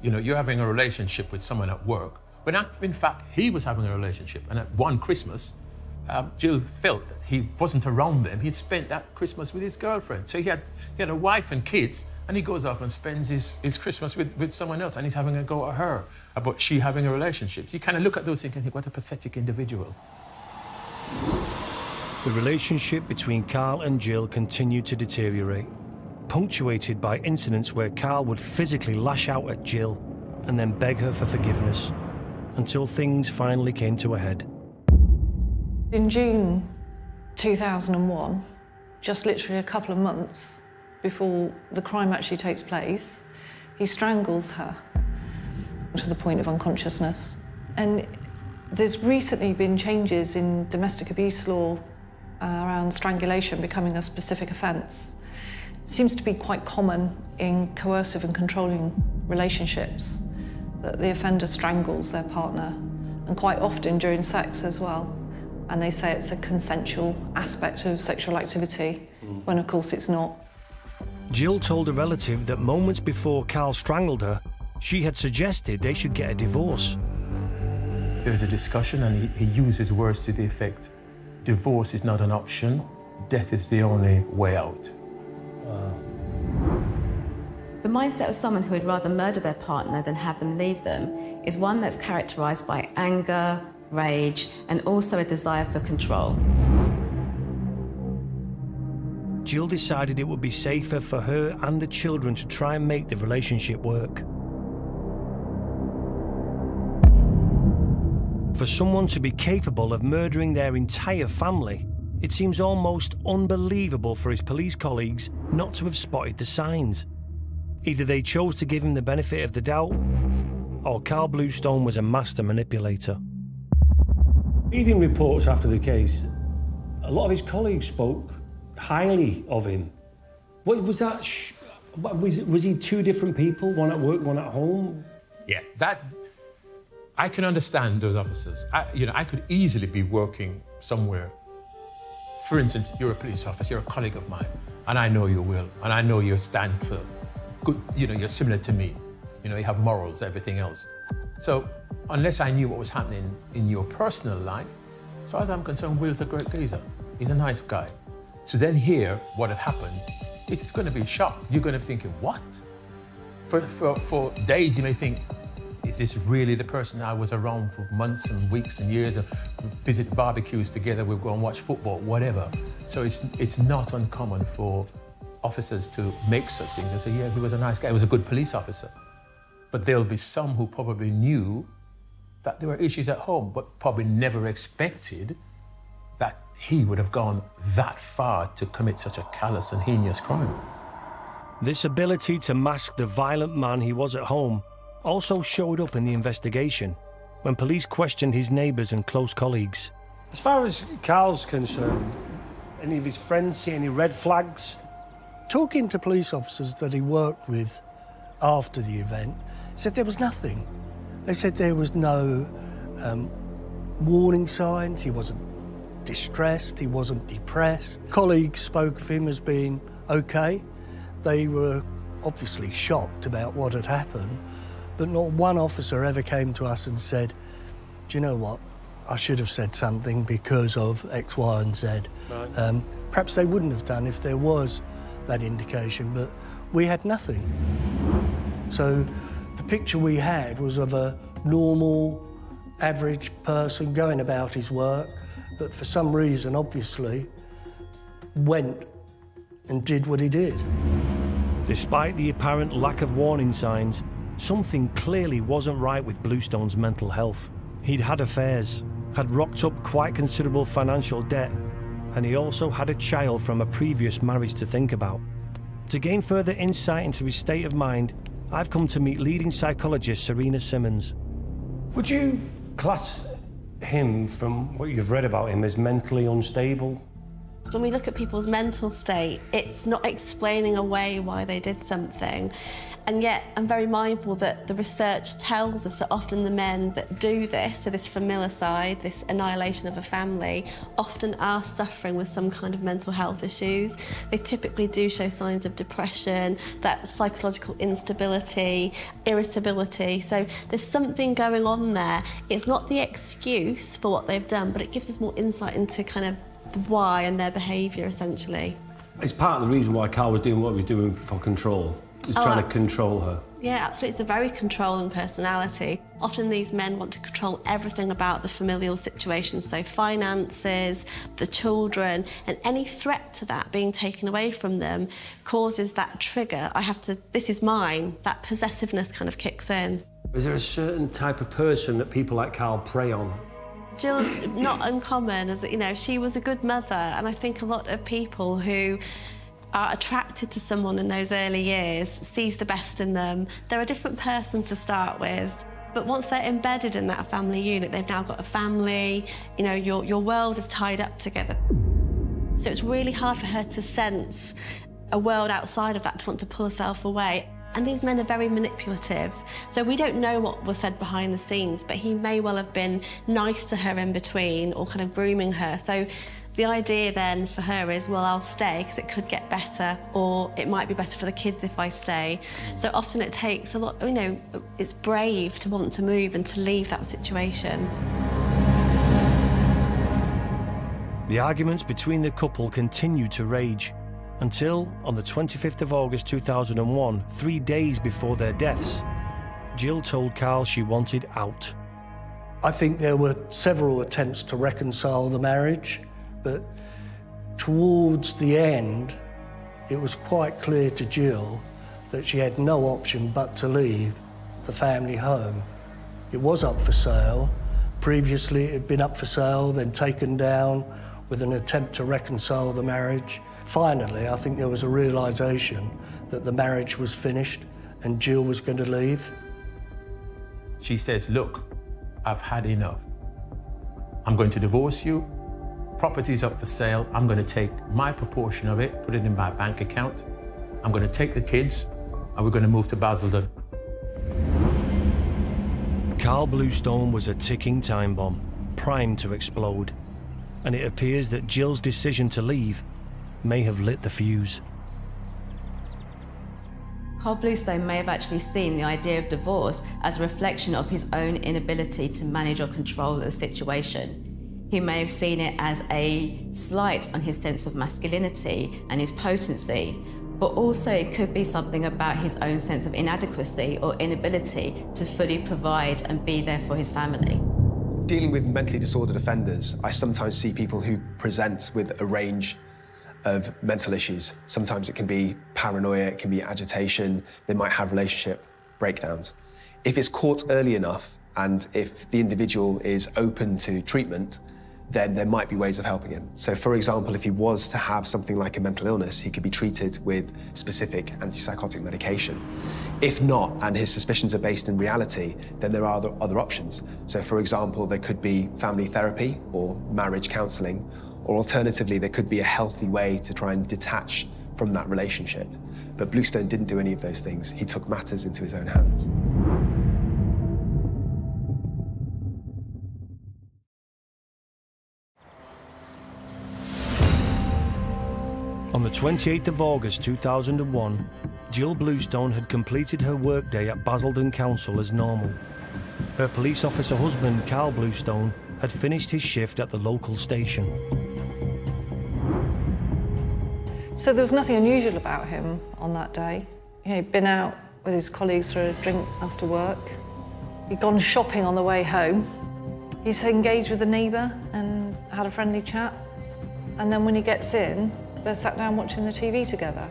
You know, you're having a relationship with someone at work, when in fact he was having a relationship. And at one Christmas, Jill felt that he wasn't around them. He'd spent that Christmas with his girlfriend. So he had a wife and kids, and he goes off and spends his Christmas with someone else, and he's having a go at her about she having a relationship. So you kind of look at those things and think, what a pathetic individual. The relationship between Carl and Jill continued to deteriorate, punctuated by incidents where Carl would physically lash out at Jill and then beg her for forgiveness, until things finally came to a head. In June 2001, just literally a couple of months before the crime actually takes place, he strangles her to the point of unconsciousness. And there's recently been changes in domestic abuse law around strangulation becoming a specific offence. It seems to be quite common in coercive and controlling relationships that the offender strangles their partner, and quite often during sex as well. And they say it's a consensual aspect of sexual activity, when of course it's not. Jill told a relative that moments before Carl strangled her, she had suggested they should get a divorce. There was a discussion, and he uses words to the effect, divorce is not an option, death is the only way out. The mindset of someone who would rather murder their partner than have them leave them is one that's characterised by anger, rage, and also a desire for control. Jill decided it would be safer for her and the children to try and make the relationship work. For someone to be capable of murdering their entire family It seems almost unbelievable for his police colleagues not to have spotted the signs. Either they chose to give him the benefit of the doubt, or Carl Bluestone was a master manipulator. Reading reports after the case, a lot of his colleagues spoke highly of him. What was that? Was he two different people, one at work, one at home? Yeah, I can understand those officers. I could easily be working somewhere. For instance, you're a police officer, you're a colleague of mine, and I know you will, and I know you stand for good, you're similar to me. You have morals, everything else. So unless I knew what was happening in your personal life, as far as I'm concerned, Will's a great geezer. He's a nice guy. So then hear what had happened, it's going to be a shock. You're going to be thinking, what? For days you may think, is this really the person I was around for months and weeks and years and visit barbecues together, we'll go and watch football, whatever. So it's not uncommon for officers to make such things and say, yeah, he was a nice guy, he was a good police officer. But there'll be some who probably knew that there were issues at home, but probably never expected that he would have gone that far to commit such a callous and heinous crime. This ability to mask the violent man he was at home also showed up in the investigation when police questioned his neighbours and close colleagues. As far as Carl's concerned, any of his friends see any red flags? Talking to police officers that he worked with after the event, said there was nothing. They said there was no warning signs, he wasn't distressed, he wasn't depressed. Colleagues spoke of him as being okay. They were obviously shocked about what had happened, but not one officer ever came to us and said, do you know what, I should have said something because of X, Y, and Z. Right. Perhaps they wouldn't have done if there was that indication, but we had nothing. So the picture we had was of a normal, average person going about his work, but for some reason, obviously, went and did what he did. Despite the apparent lack of warning signs, something clearly wasn't right with Bluestone's mental health. He'd had affairs, had rocked up quite considerable financial debt, and he also had a child from a previous marriage to think about. To gain further insight into his state of mind, I've come to meet leading psychologist Serena Simmons. Would you class him, from what you've read about him, as mentally unstable? When we look at people's mental state, it's not explaining away why they did something. And yet, I'm very mindful that the research tells us that often the men that do this, so this familicide, this annihilation of a family, often are suffering with some kind of mental health issues. They typically do show signs of depression, that psychological instability, irritability. So there's something going on there. It's not the excuse for what they've done, but it gives us more insight into kind of the why and their behaviour, essentially. It's part of the reason why Carl was doing what he was doing for control. He's trying to control her. Yeah, absolutely. It's a very controlling personality. Often these men want to control everything about the familial situation, so finances, the children, and any threat to that being taken away from them causes that trigger. This is mine. That possessiveness kind of kicks in. Is there a certain type of person that people like Carl prey on? Jill's not uncommon, as she was a good mother, and I think a lot of people who are attracted to someone in those early years sees the best in them. They're a different person to start with, but once they're embedded in that family unit, they've now got a family, your world is tied up together. So it's really hard for her to sense a world outside of that, to want to pull herself away. And these men are very manipulative. So we don't know what was said behind the scenes, but he may well have been nice to her in between or kind of grooming her. So the idea then for her is, well, I'll stay because it could get better, or it might be better for the kids if I stay. So often it takes a lot, it's brave to want to move and to leave that situation. The arguments between the couple continued to rage until, on the 25th of August 2001, 3 days before their deaths, Jill told Carl she wanted out. I think there were several attempts to reconcile the marriage, but towards the end, it was quite clear to Jill that she had no option but to leave the family home. It was up for sale. Previously, it had been up for sale, then taken down. with an attempt to reconcile the marriage. Finally, I think there was a realisation that the marriage was finished and Jill was going to leave. She says, look, I've had enough. I'm going to divorce you. Property's up for sale. I'm going to take my proportion of it, put it in my bank account. I'm going to take the kids and we're going to move to Basildon. Carl Bluestone was a ticking time bomb, primed to explode. And it appears that Jill's decision to leave may have lit the fuse. Carl Bluestone may have actually seen the idea of divorce as a reflection of his own inability to manage or control the situation. He may have seen it as a slight on his sense of masculinity and his potency, but also it could be something about his own sense of inadequacy or inability to fully provide and be there for his family. Dealing with mentally disordered offenders, I sometimes see people who present with a range of mental issues. Sometimes it can be paranoia, it can be agitation, they might have relationship breakdowns. If it's caught early enough and if the individual is open to treatment, then there might be ways of helping him. So for example, if he was to have something like a mental illness, he could be treated with specific antipsychotic medication. If not, and his suspicions are based in reality, then there are other options. So for example, there could be family therapy or marriage counselling, or alternatively, there could be a healthy way to try and detach from that relationship. But Bluestone didn't do any of those things. He took matters into his own hands. On the 28th of August 2001, Jill Bluestone had completed her workday at Basildon Council as normal. Her police officer husband, Carl Bluestone, had finished his shift at the local station. So there was nothing unusual about him on that day. You know, he'd been out with his colleagues for a drink after work. He'd gone shopping on the way home. He's engaged with a neighbour and had a friendly chat. And then when he gets in, they're sat down watching the TV together.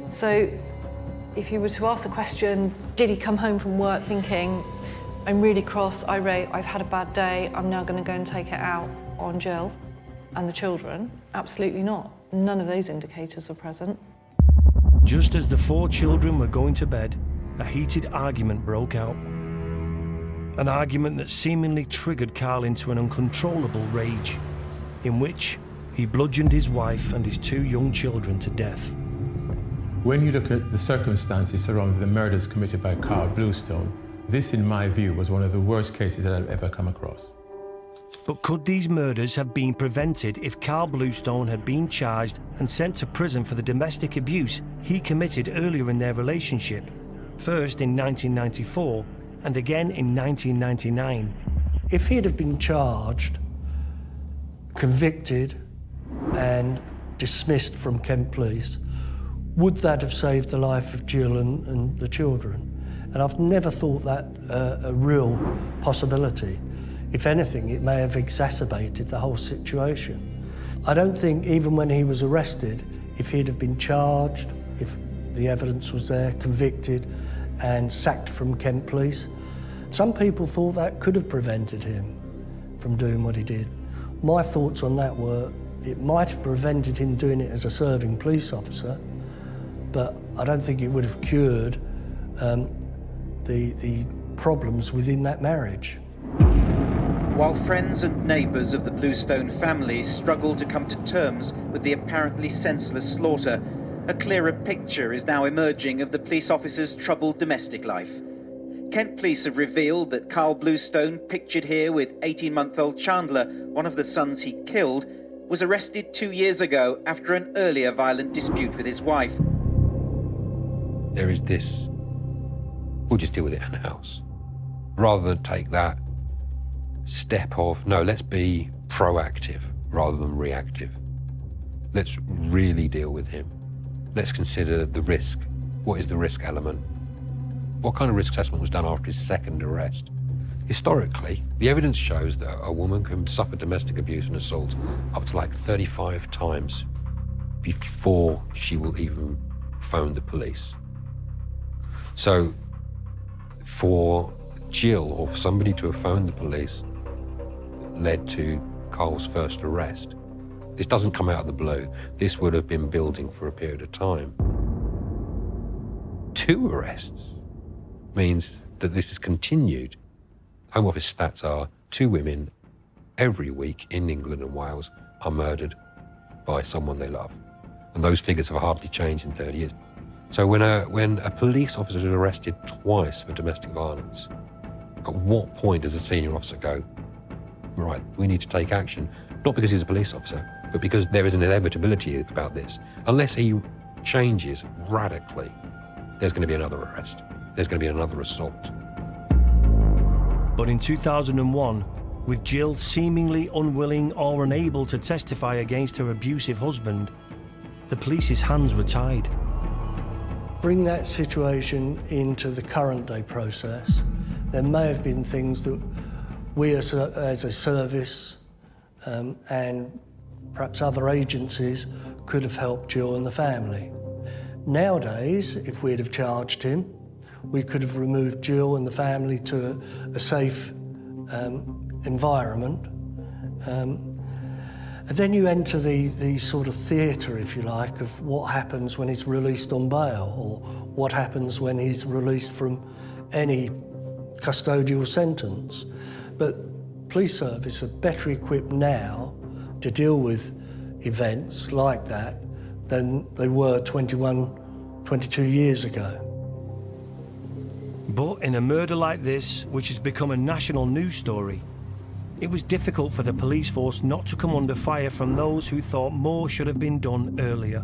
So if you were to ask the question, did he come home from work thinking, I'm really cross, irate, I've had a bad day, I'm now going to go and take it out on Jill and the children? Absolutely not. None of those indicators were present. Just as the 4 children were going to bed, a heated argument broke out. An argument that seemingly triggered Carl into an uncontrollable rage, in which he bludgeoned his wife and his 2 young children to death. When you look at the circumstances surrounding the murders committed by Carl Bluestone, this, in my view, was one of the worst cases that I've ever come across. But could these murders have been prevented if Carl Bluestone had been charged and sent to prison for the domestic abuse he committed earlier in their relationship, first in 1994 and again in 1999? If he'd have been charged, convicted and dismissed from Kent Police, would that have saved the life of Jill and the children? And I've never thought that a real possibility. If anything, it may have exacerbated the whole situation. I don't think even when he was arrested, if he'd have been charged, if the evidence was there, convicted and sacked from Kent Police, some people thought that could have prevented him from doing what he did. My thoughts on that were, it might have prevented him doing it as a serving police officer, but I don't think it would have cured the problems within that marriage. While friends and neighbours of the Bluestone family struggle to come to terms with the apparently senseless slaughter, a clearer picture is now emerging of the police officer's troubled domestic life. Kent Police have revealed that Carl Bluestone, pictured here with 18-month-old Chandler, one of the sons he killed, was arrested 2 years ago after an earlier violent dispute with his wife. There is this, we'll just deal with it in the house. Rather than take that step of, no, let's be proactive rather than reactive. Let's really deal with him. Let's consider the risk. What is the risk element? What kind of risk assessment was done after his second arrest? Historically, the evidence shows that a woman can suffer domestic abuse and assault up to like 35 times before she will even phone the police. So for Jill or for somebody to have phoned the police led to Carl's first arrest. This doesn't come out of the blue. This would have been building for a period of time. 2 arrests means that this has continued. Home Office stats are 2 women every week in England and Wales are murdered by someone they love. And those figures have hardly changed in 30 years. So when a police officer is arrested twice for domestic violence, at what point does a senior officer go, right, we need to take action? Not because he's a police officer, but because there is an inevitability about this. Unless he changes radically, there's going to be another arrest. There's going to be another assault. But in 2001, with Jill seemingly unwilling or unable to testify against her abusive husband, the police's hands were tied. Bring that situation into the current day process. There may have been things that we as a service and perhaps other agencies could have helped Jill and the family. Nowadays, if we'd have charged him, we could have removed Jill and the family to a safe environment. And then you enter the sort of theatre, if you like, of what happens when he's released on bail, or what happens when he's released from any custodial sentence. But police service are better equipped now to deal with events like that than they were 21, 22 years ago. But in a murder like this, which has become a national news story, it was difficult for the police force not to come under fire from those who thought more should have been done earlier.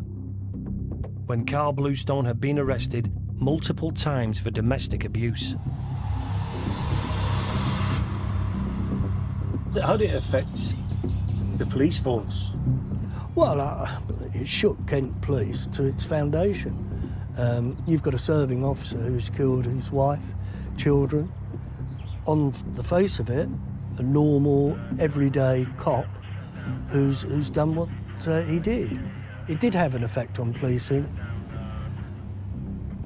When Carl Bluestone had been arrested multiple times for domestic abuse. How did it affect the police force? Well, it shook Kent Police to its foundation. You've got a serving officer who's killed his wife, children. On the face of it, a normal, everyday cop who's done what he did. It did have an effect on policing.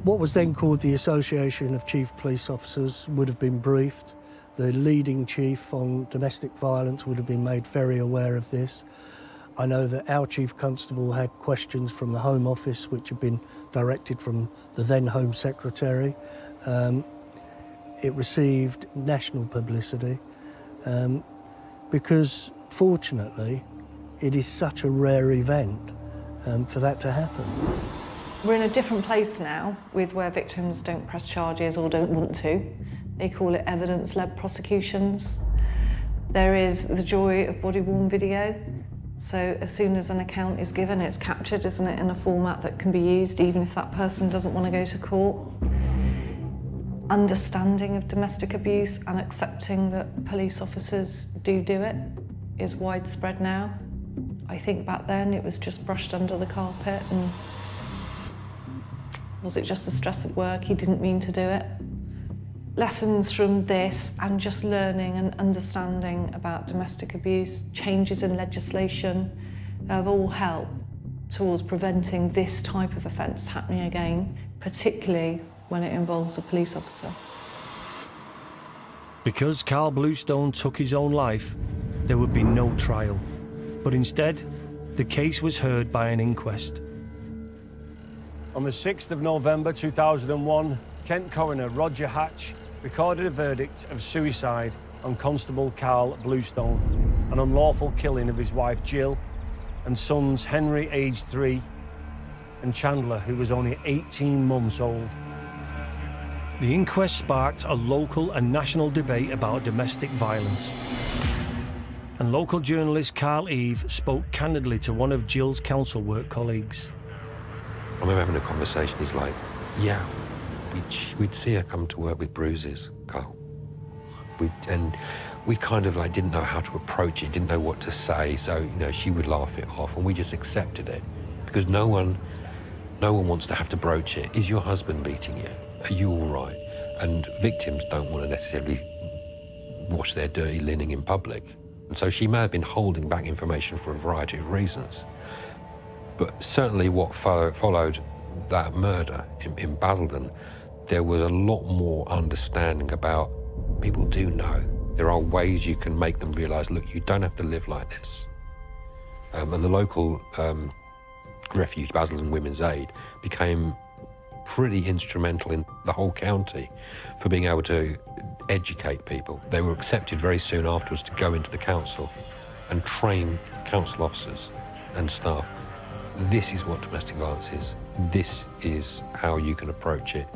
What was then called the Association of Chief Police Officers would have been briefed. The leading chief on domestic violence would have been made very aware of this. I know that our Chief Constable had questions from the Home Office, which had been directed from the then Home Secretary. It received national publicity because, fortunately, it is such a rare event for that to happen. We're in a different place now with where victims don't press charges or don't want to. They call it evidence-led prosecutions. There is the joy of body-worn video. So as soon as an account is given, it's captured, isn't it, in a format that can be used even if that person doesn't want to go to court. Understanding of domestic abuse and accepting that police officers do it is widespread now. I think back then it was just brushed under the carpet, and was it just the stress of work? He didn't mean to do it. Lessons from this and just learning and understanding about domestic abuse, changes in legislation, have all helped towards preventing this type of offence happening again, particularly when it involves a police officer. Because Carl Bluestone took his own life, there would be no trial. But instead, the case was heard by an inquest. On the 6th of November 2001, Kent coroner Roger Hatch recorded a verdict of suicide on Constable Carl Bluestone, an unlawful killing of his wife Jill and sons Henry, aged 3, and Chandler, who was only 18 months old. The inquest sparked a local and national debate about domestic violence. And local journalist Carl Eve spoke candidly to one of Jill's council work colleagues. I remember having a conversation, he's like, yeah, we'd see her come to work with bruises, Carl. We kind of like didn't know how to approach it, didn't know what to say, so, you know, she would laugh it off, and we just accepted it. Because no one wants to have to broach it. Is your husband beating you? Are you all right? And victims don't want to necessarily wash their dirty linen in public. And so she may have been holding back information for a variety of reasons. But certainly what followed that murder in Basildon, there was a lot more understanding about people do know. There are ways you can make them realise, look, you don't have to live like this. And the local refuge, Basildon Women's Aid, became pretty instrumental in the whole county for being able to educate people. They were accepted very soon afterwards to go into the council and train council officers and staff. This is what domestic violence is. This is how you can approach it.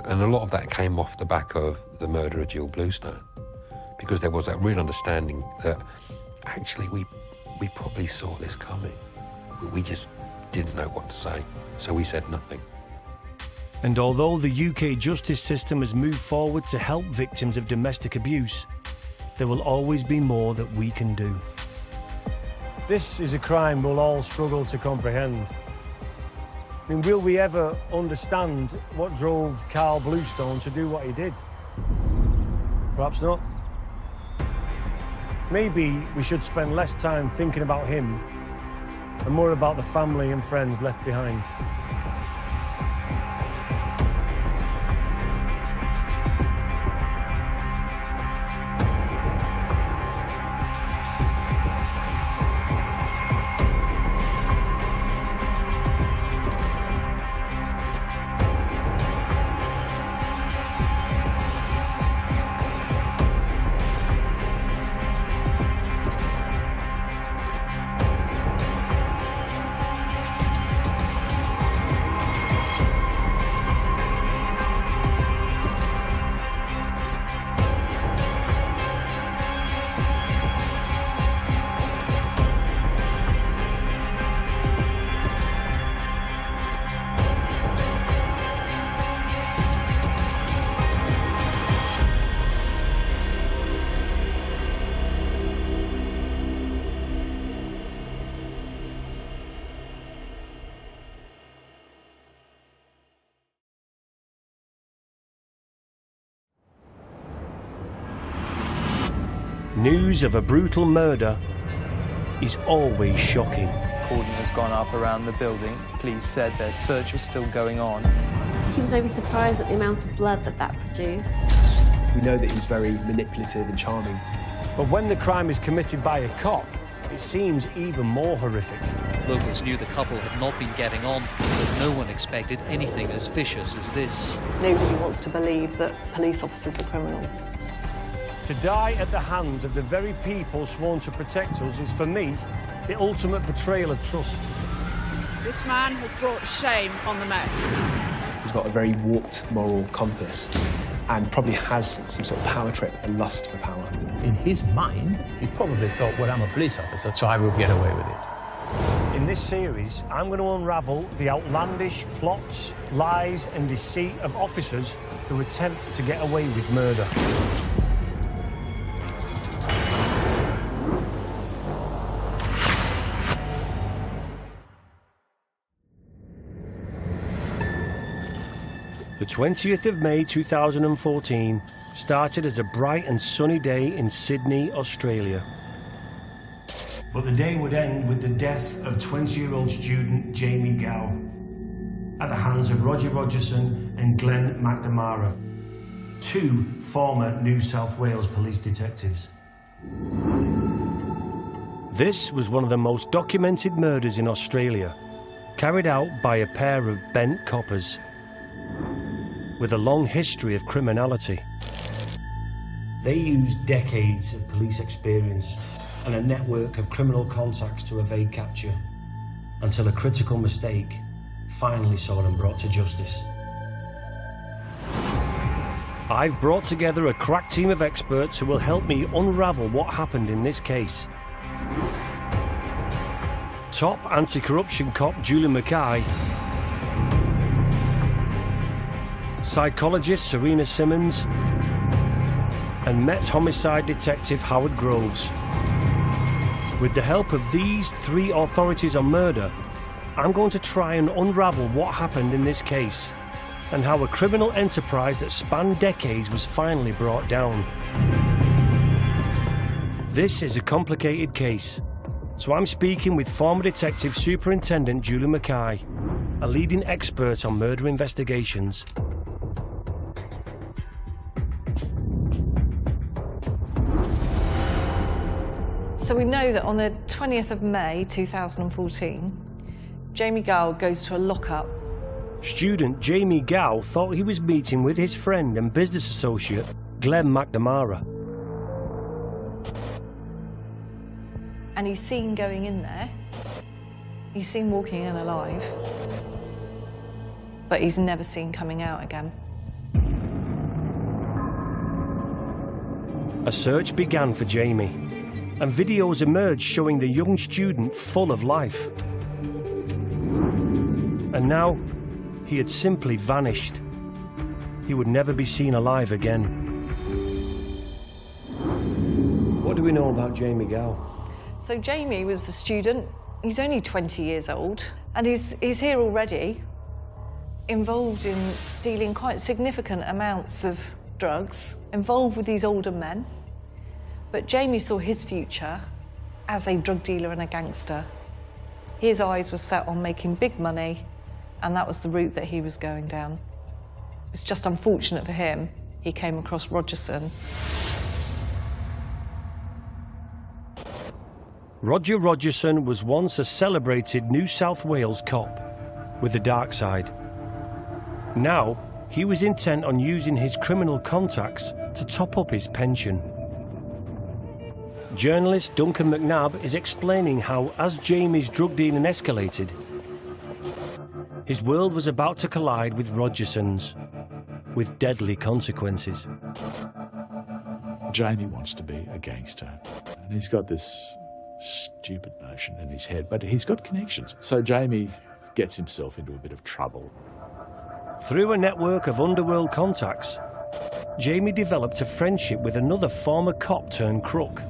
And a lot of that came off the back of the murder of Jill Bluestone, because there was that real understanding that actually we probably saw this coming. We just didn't know what to say, so we said nothing. And although the UK justice system has moved forward to help victims of domestic abuse, there will always be more that we can do. This is a crime we'll all struggle to comprehend. I mean, will we ever understand what drove Carl Bluestone to do what he did? Perhaps not. Maybe we should spend less time thinking about him and more about the family and friends left behind. News of a brutal murder is always shocking. Cordon has gone up around the building. Police said their search was still going on. He was maybe surprised at the amount of blood that produced. We know that he's very manipulative and charming. But when the crime is committed by a cop, it seems even more horrific. Locals knew the couple had not been getting on, but no one expected anything as vicious as this. Nobody wants to believe that police officers are criminals. To die at the hands of the very people sworn to protect us is, for me, the ultimate betrayal of trust. This man has brought shame on the Met. He's got a very warped moral compass and probably has some sort of power trip and lust for power. In his mind, he probably thought, well, I'm a police officer, so I will get away with it. In this series, I'm going to unravel the outlandish plots, lies and deceit of officers who attempt to get away with murder. The 20th of May 2014 started as a bright and sunny day in Sydney, Australia. But the day would end with the death of 20-year-old student Jamie Gow at the hands of Roger Rogerson and Glenn McNamara, two former New South Wales police detectives. This was one of the most documented murders in Australia, carried out by a pair of bent coppers with a long history of criminality. They used decades of police experience and a network of criminal contacts to evade capture, until a critical mistake finally saw them brought to justice. I've brought together a crack team of experts who will help me unravel what happened in this case. Top anti-corruption cop Julie Mackay, psychologist Serena Simmons, and Met homicide detective Howard Groves. With the help of these three authorities on murder, I'm going to try and unravel what happened in this case and how a criminal enterprise that spanned decades was finally brought down. This is a complicated case, so I'm speaking with former Detective Superintendent Julie Mackay, a leading expert on murder investigations. So we know that on the 20th of May 2014, Jamie Gow goes to a lockup. Student Jamie Gow thought he was meeting with his friend and business associate, Glenn McNamara. And he's seen going in there. He's seen walking in alive. But he's never seen coming out again. A search began for Jamie, and videos emerged showing the young student full of life. And now, he had simply vanished. He would never be seen alive again. What do we know about Jamie Gow? So Jamie was a student. He's only 20 years old, and he's here already, involved in dealing quite significant amounts of drugs, involved with these older men. But Jamie saw his future as a drug dealer and a gangster. His eyes were set on making big money, and that was the route that he was going down. It's just unfortunate for him, he came across Rogerson. Roger Rogerson was once a celebrated New South Wales cop with a dark side. Now, he was intent on using his criminal contacts to top up his pension. Journalist Duncan McNabb is explaining how, as Jamie's drug dealing escalated, his world was about to collide with Rogerson's, with deadly consequences. Jamie wants to be a gangster, and he's got this stupid notion in his head, but he's got connections. So Jamie gets himself into a bit of trouble. Through a network of underworld contacts, Jamie developed a friendship with another former cop turned crook,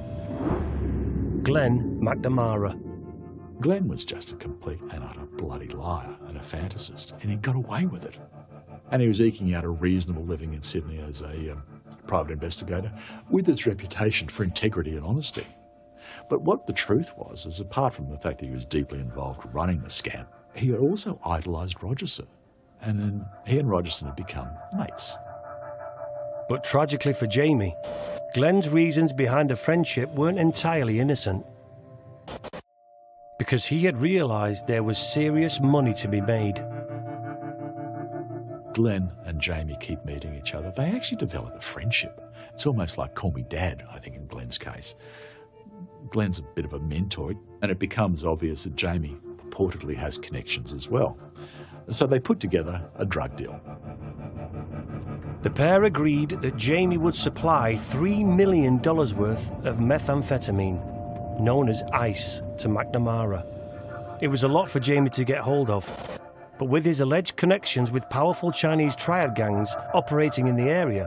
Glenn McNamara. Glenn was just a complete and utter bloody liar and a fantasist, and he got away with it. And he was eking out a reasonable living in Sydney as a private investigator with his reputation for integrity and honesty. But what the truth was, is apart from the fact that he was deeply involved running the scam, he had also idolised Rogerson. And then he and Rogerson had become mates. But tragically for Jamie, Glenn's reasons behind the friendship weren't entirely innocent. Because he had realised there was serious money to be made. Glenn and Jamie keep meeting each other. They actually develop a friendship. It's almost like call me dad, I think, in Glenn's case. Glenn's a bit of a mentor, and it becomes obvious that Jamie purportedly has connections as well. So they put together a drug deal. The pair agreed that Jamie would supply $3 million worth of methamphetamine, known as ice, to McNamara. It was a lot for Jamie to get hold of, but with his alleged connections with powerful Chinese triad gangs operating in the area,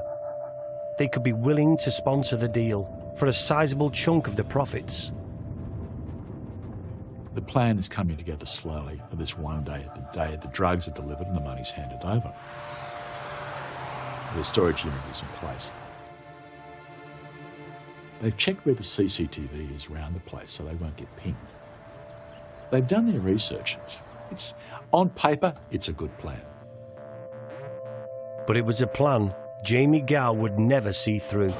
they could be willing to sponsor the deal for a sizable chunk of the profits. The plan is coming together slowly for this one day, the day the drugs are delivered and the money's handed over. The storage unit is in place. They've checked where the CCTV is around the place so they won't get pinged. They've done their research. It's on paper, it's a good plan. But it was a plan Jamie Gow would never see through.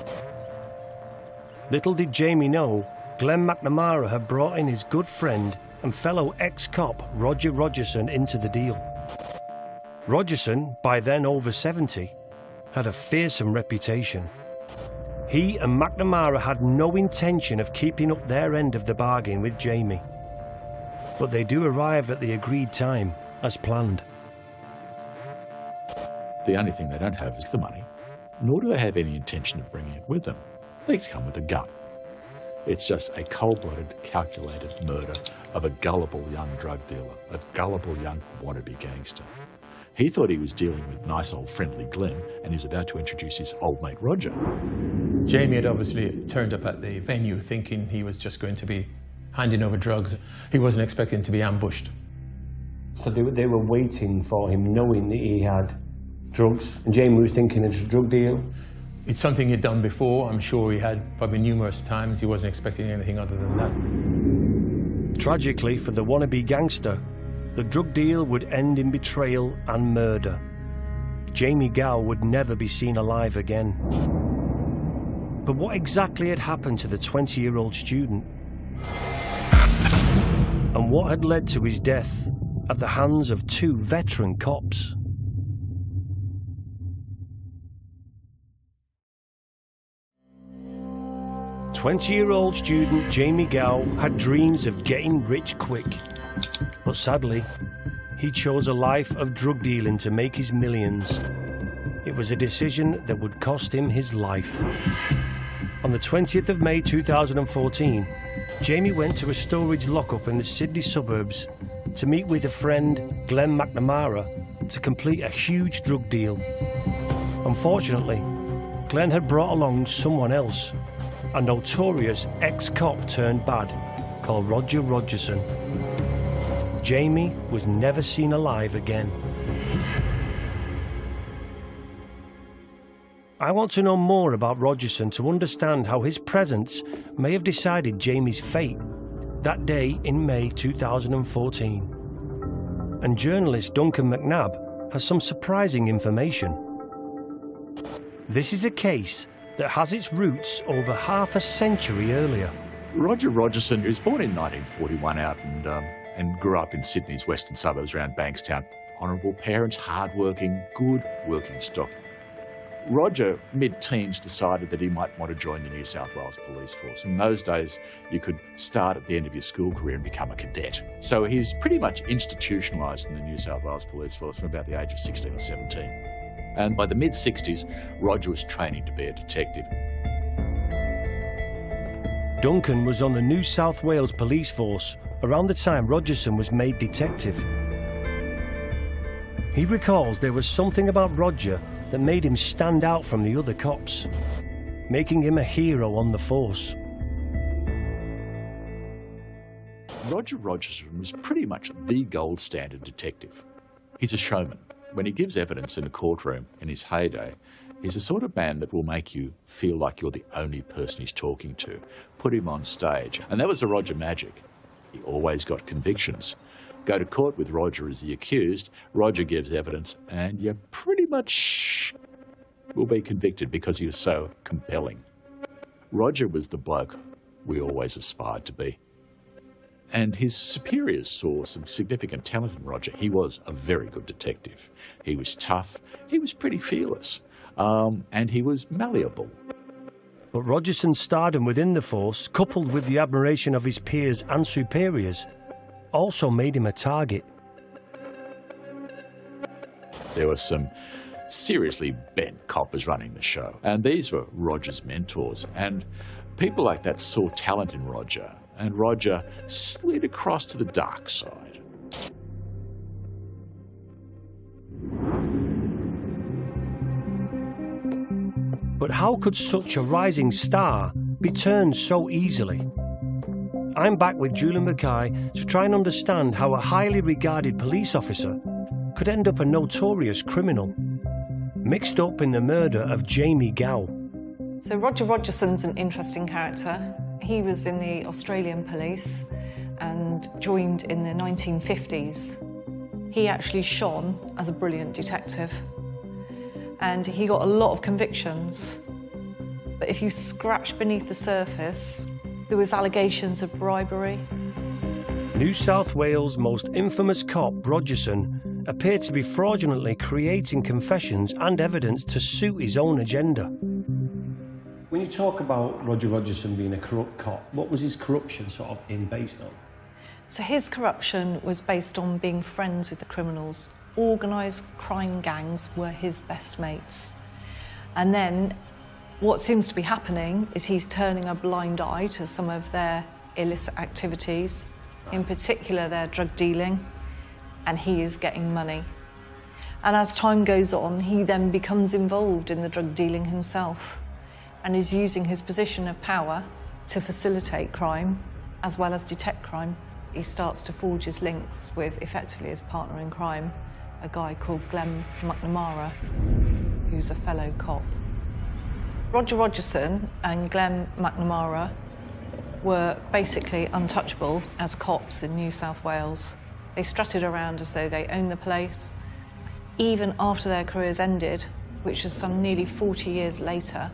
Little did Jamie know, Glenn McNamara had brought in his good friend and fellow ex-cop Roger Rogerson into the deal. Rogerson, by then over 70, had a fearsome reputation. He and McNamara had no intention of keeping up their end of the bargain with Jamie. But they do arrive at the agreed time, as planned. The only thing they don't have is the money, nor do they have any intention of bringing it with them. They come with a gun. It's just a cold-blooded, calculated murder of a gullible young drug dealer, a gullible young wannabe gangster. He thought he was dealing with nice old friendly Glenn, and he was about to introduce his old mate Roger. Jamie had obviously turned up at the venue thinking he was just going to be handing over drugs. He wasn't expecting to be ambushed. So they were waiting for him, knowing that he had drugs, and Jamie was thinking it's a drug deal. It's something he'd done before. I'm sure he had probably numerous times. He wasn't expecting anything other than that. Tragically for the wannabe gangster, the drug deal would end in betrayal and murder. Jamie Gow would never be seen alive again. But what exactly had happened to the 20-year-old student? and what had led to his death at the hands of two veteran cops. "20-year-old student Jamie Gow had dreams of getting rich quick, but sadly, he chose a life of drug dealing to make his millions. It was a decision that would cost him his life." On the 20th of May 2014, Jamie went to a storage lockup in the Sydney suburbs to meet with a friend, Glenn McNamara, to complete a huge drug deal. Unfortunately, Glenn had brought along someone else, a notorious ex-cop turned bad called Roger Rogerson. Jamie was never seen alive again. I want to know more about Rogerson to understand how his presence may have decided Jamie's fate that day in May 2014. And journalist Duncan McNabb has some surprising information. This is a case that has its roots over half a century earlier. Roger Rogerson was born in 1941 out and grew up in Sydney's western suburbs around Bankstown. Honourable parents, hard-working, good working stock. Roger, mid-teens, decided that he might want to join the New South Wales Police Force. In those days, you could start at the end of your school career and become a cadet. So he was pretty much institutionalised in the New South Wales Police Force from about the age of 16 or 17. And by the mid-60s, Roger was training to be a detective. Duncan was on the New South Wales Police Force around the time Rogerson was made detective. He recalls there was something about Roger that made him stand out from the other cops, making him a hero on the force. Roger Rogerson was pretty much the gold standard detective. He's a showman. When he gives evidence in a courtroom in his heyday, he's the sort of man that will make you feel like you're the only person he's talking to. Put him on stage. And that was the Roger magic. He always got convictions. Go to court with Roger as the accused, Roger gives evidence, and you pretty much will be convicted because he was so compelling. Roger was the bloke we always aspired to be. And his superiors saw some significant talent in Roger. He was a very good detective. He was tough, he was pretty fearless, and he was malleable. But Rogerson's stardom within the force, coupled with the admiration of his peers and superiors, also made him a target. There were some seriously bent coppers running the show, and these were Roger's mentors. And people like that saw talent in Roger, and Roger slid across to the dark side. But how could such a rising star be turned so easily? I'm back with Julian Mackay to try and understand how a highly regarded police officer could end up a notorious criminal, mixed up in the murder of Jamie Gow. So Roger Rogerson's an interesting character. He was in the Australian police and joined in the 1950s. He actually shone as a brilliant detective, and he got a lot of convictions. But if you scratch beneath the surface, there was allegations of bribery. New South Wales' most infamous cop, Rogerson, appeared to be fraudulently creating confessions and evidence to suit his own agenda. When you talk about Roger Rogerson being a corrupt cop, what was his corruption sort of based on? So his corruption was based on being friends with the criminals. Organised crime gangs were his best mates. And then what seems to be happening is he's turning a blind eye to some of their illicit activities, in particular their drug dealing, and he is getting money. And as time goes on, he then becomes involved in the drug dealing himself and is using his position of power to facilitate crime as well as detect crime. He starts to forge his links with effectively his partner in crime, a guy called Glenn McNamara, who's a fellow cop. Roger Rogerson and Glenn McNamara were basically untouchable as cops in New South Wales. They strutted around as though they owned the place. Even after their careers ended, which was some nearly 40 years later,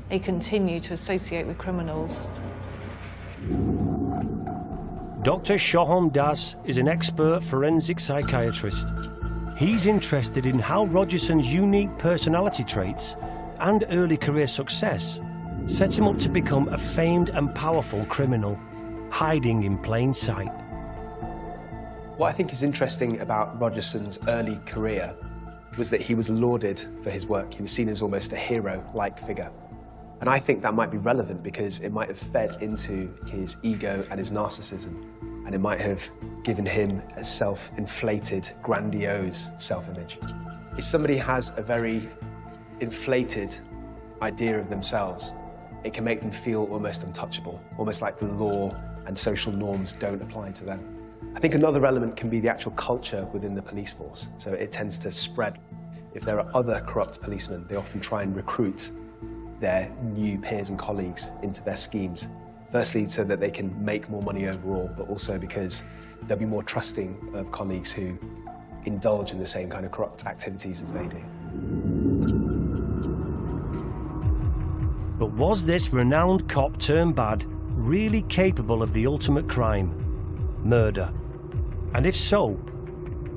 they continued to associate with criminals. Dr. Shoham Das is an expert forensic psychiatrist. He's interested in how Rogerson's unique personality traits and early career success set him up to become a famed and powerful criminal, hiding in plain sight. What I think is interesting about Rogerson's early career was that he was lauded for his work. He was seen as almost a hero-like figure. And I think that might be relevant because it might have fed into his ego and his narcissism, and it might have given him a self-inflated, grandiose self-image. If somebody has a very inflated idea of themselves, it can make them feel almost untouchable, almost like the law and social norms don't apply to them. I think another element can be the actual culture within the police force. So it tends to spread. If there are other corrupt policemen, they often try and recruit their new peers and colleagues into their schemes. Firstly, so that they can make more money overall, but also because they'll be more trusting of colleagues who indulge in the same kind of corrupt activities as they do. But was this renowned cop turned bad really capable of the ultimate crime, murder? And if so,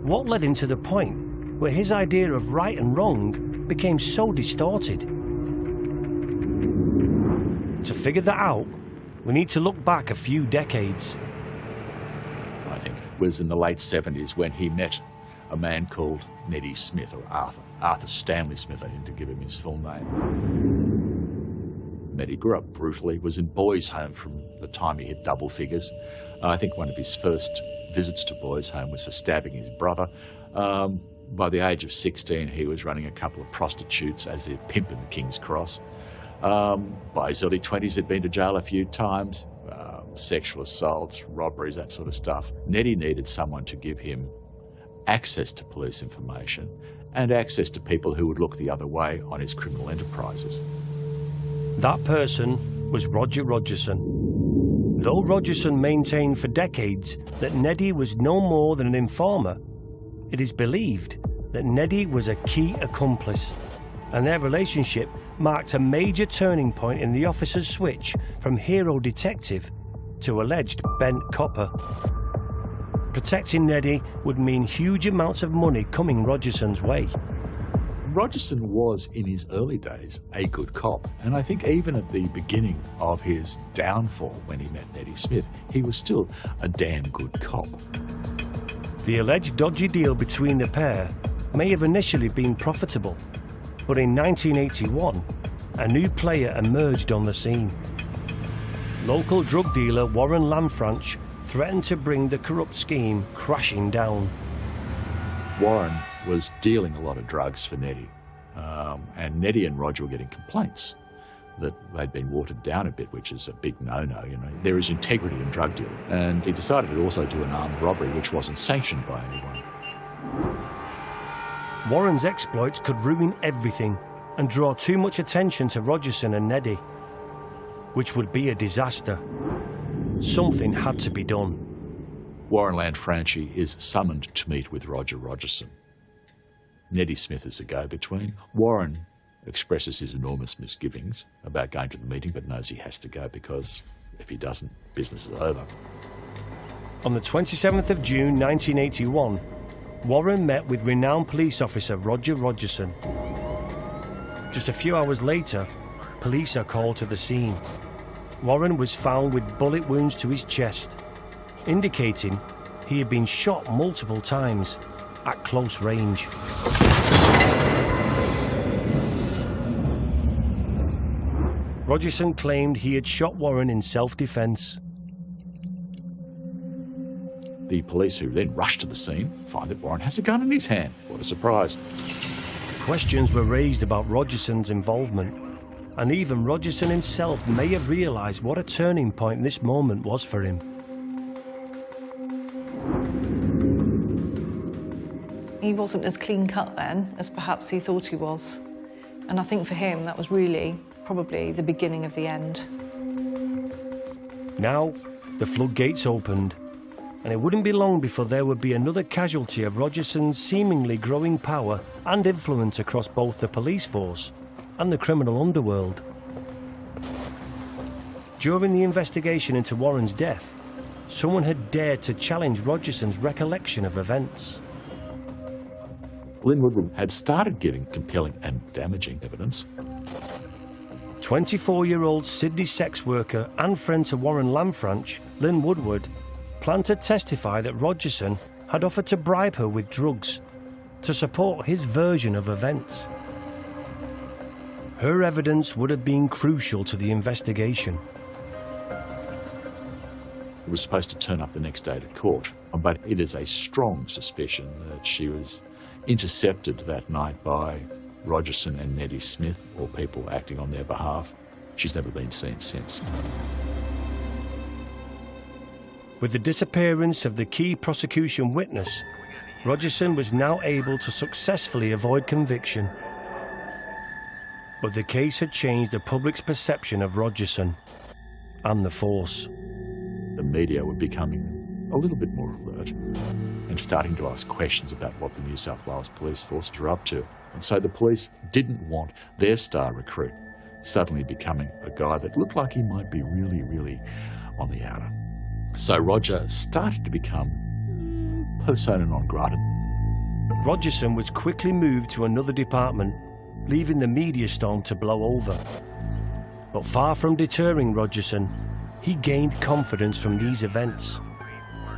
what led him to the point where his idea of right and wrong became so distorted? To figure that out, we need to look back a few decades. I think it was in the late 70s when he met a man called Neddy Smith, or Arthur Stanley Smith, I think, to give him his full name. Neddy grew up brutally, was in boys' home from the time he hit double figures. I think one of his first visits to boys' home was for stabbing his brother. By the age of 16, he was running a couple of prostitutes as their pimp in the King's Cross. By his early 20s, he'd been to jail a few times, sexual assaults, robberies, that sort of stuff. Neddy needed someone to give him access to police information and access to people who would look the other way on his criminal enterprises. That person was Roger Rogerson. Though Rogerson maintained for decades that Neddy was no more than an informer, it is believed that Neddy was a key accomplice, and their relationship marked a major turning point in the officer's switch from hero detective to alleged bent copper. Protecting Neddy would mean huge amounts of money coming Rogerson's way. Rogerson was, in his early days, a good cop. And I think even at the beginning of his downfall, when he met Neddy Smith, he was still a damn good cop. The alleged dodgy deal between the pair may have initially been profitable, but in 1981, a new player emerged on the scene. Local drug dealer Warren Lanfranc threatened to bring the corrupt scheme crashing down. Warren was dealing a lot of drugs for Neddy, and Neddy and Roger were getting complaints that they'd been watered down a bit, which is a big no-no. You know, there is integrity in drug dealing, and he decided to also do an armed robbery, which wasn't sanctioned by anyone. Warren's exploits could ruin everything and draw too much attention to Rogerson and Neddy, which would be a disaster. Something had to be done. Warren Lanfranchi is summoned to meet with Roger Rogerson. Neddy Smith is a go-between. Warren expresses his enormous misgivings about going to the meeting, but knows he has to go because if he doesn't, business is over. On the 27th of June 1981, Warren met with renowned police officer Roger Rogerson. Just a few hours later, police are called to the scene. Warren was found with bullet wounds to his chest, indicating he had been shot multiple times at close range. Rogerson claimed he had shot Warren in self-defense. The police, who then rush to the scene, find that Warren has a gun in his hand. What a surprise. Questions were raised about Rogerson's involvement, and even Rogerson himself may have realised what a turning point this moment was for him. He wasn't as clean-cut then as perhaps he thought he was. And I think for him, that was really probably the beginning of the end. Now, the floodgates opened, and it wouldn't be long before there would be another casualty of Rogerson's seemingly growing power and influence across both the police force and the criminal underworld. During the investigation into Warren's death, someone had dared to challenge Rogerson's recollection of events. Lynn Woodward had started giving compelling and damaging evidence. 24-year-old Sydney sex worker and friend to Warren Lanfranc, Lynn Woodward, planned to testify that Rogerson had offered to bribe her with drugs to support his version of events. Her evidence would have been crucial to the investigation. It was supposed to turn up the next day to court, but it is a strong suspicion that she was intercepted that night by Rogerson and Nettie Smith, or people acting on their behalf. She's never been seen since. With the disappearance of the key prosecution witness, Rogerson was now able to successfully avoid conviction. But the case had changed the public's perception of Rogerson and the force. The media were becoming a little bit more alert and starting to ask questions about what the New South Wales Police Force were up to. And so the police didn't want their star recruit suddenly becoming a guy that looked like he might be really, really on the outer. So Roger started to become persona non grata. Rogerson was quickly moved to another department, leaving the media storm to blow over. But far from deterring Rogerson, he gained confidence from these events.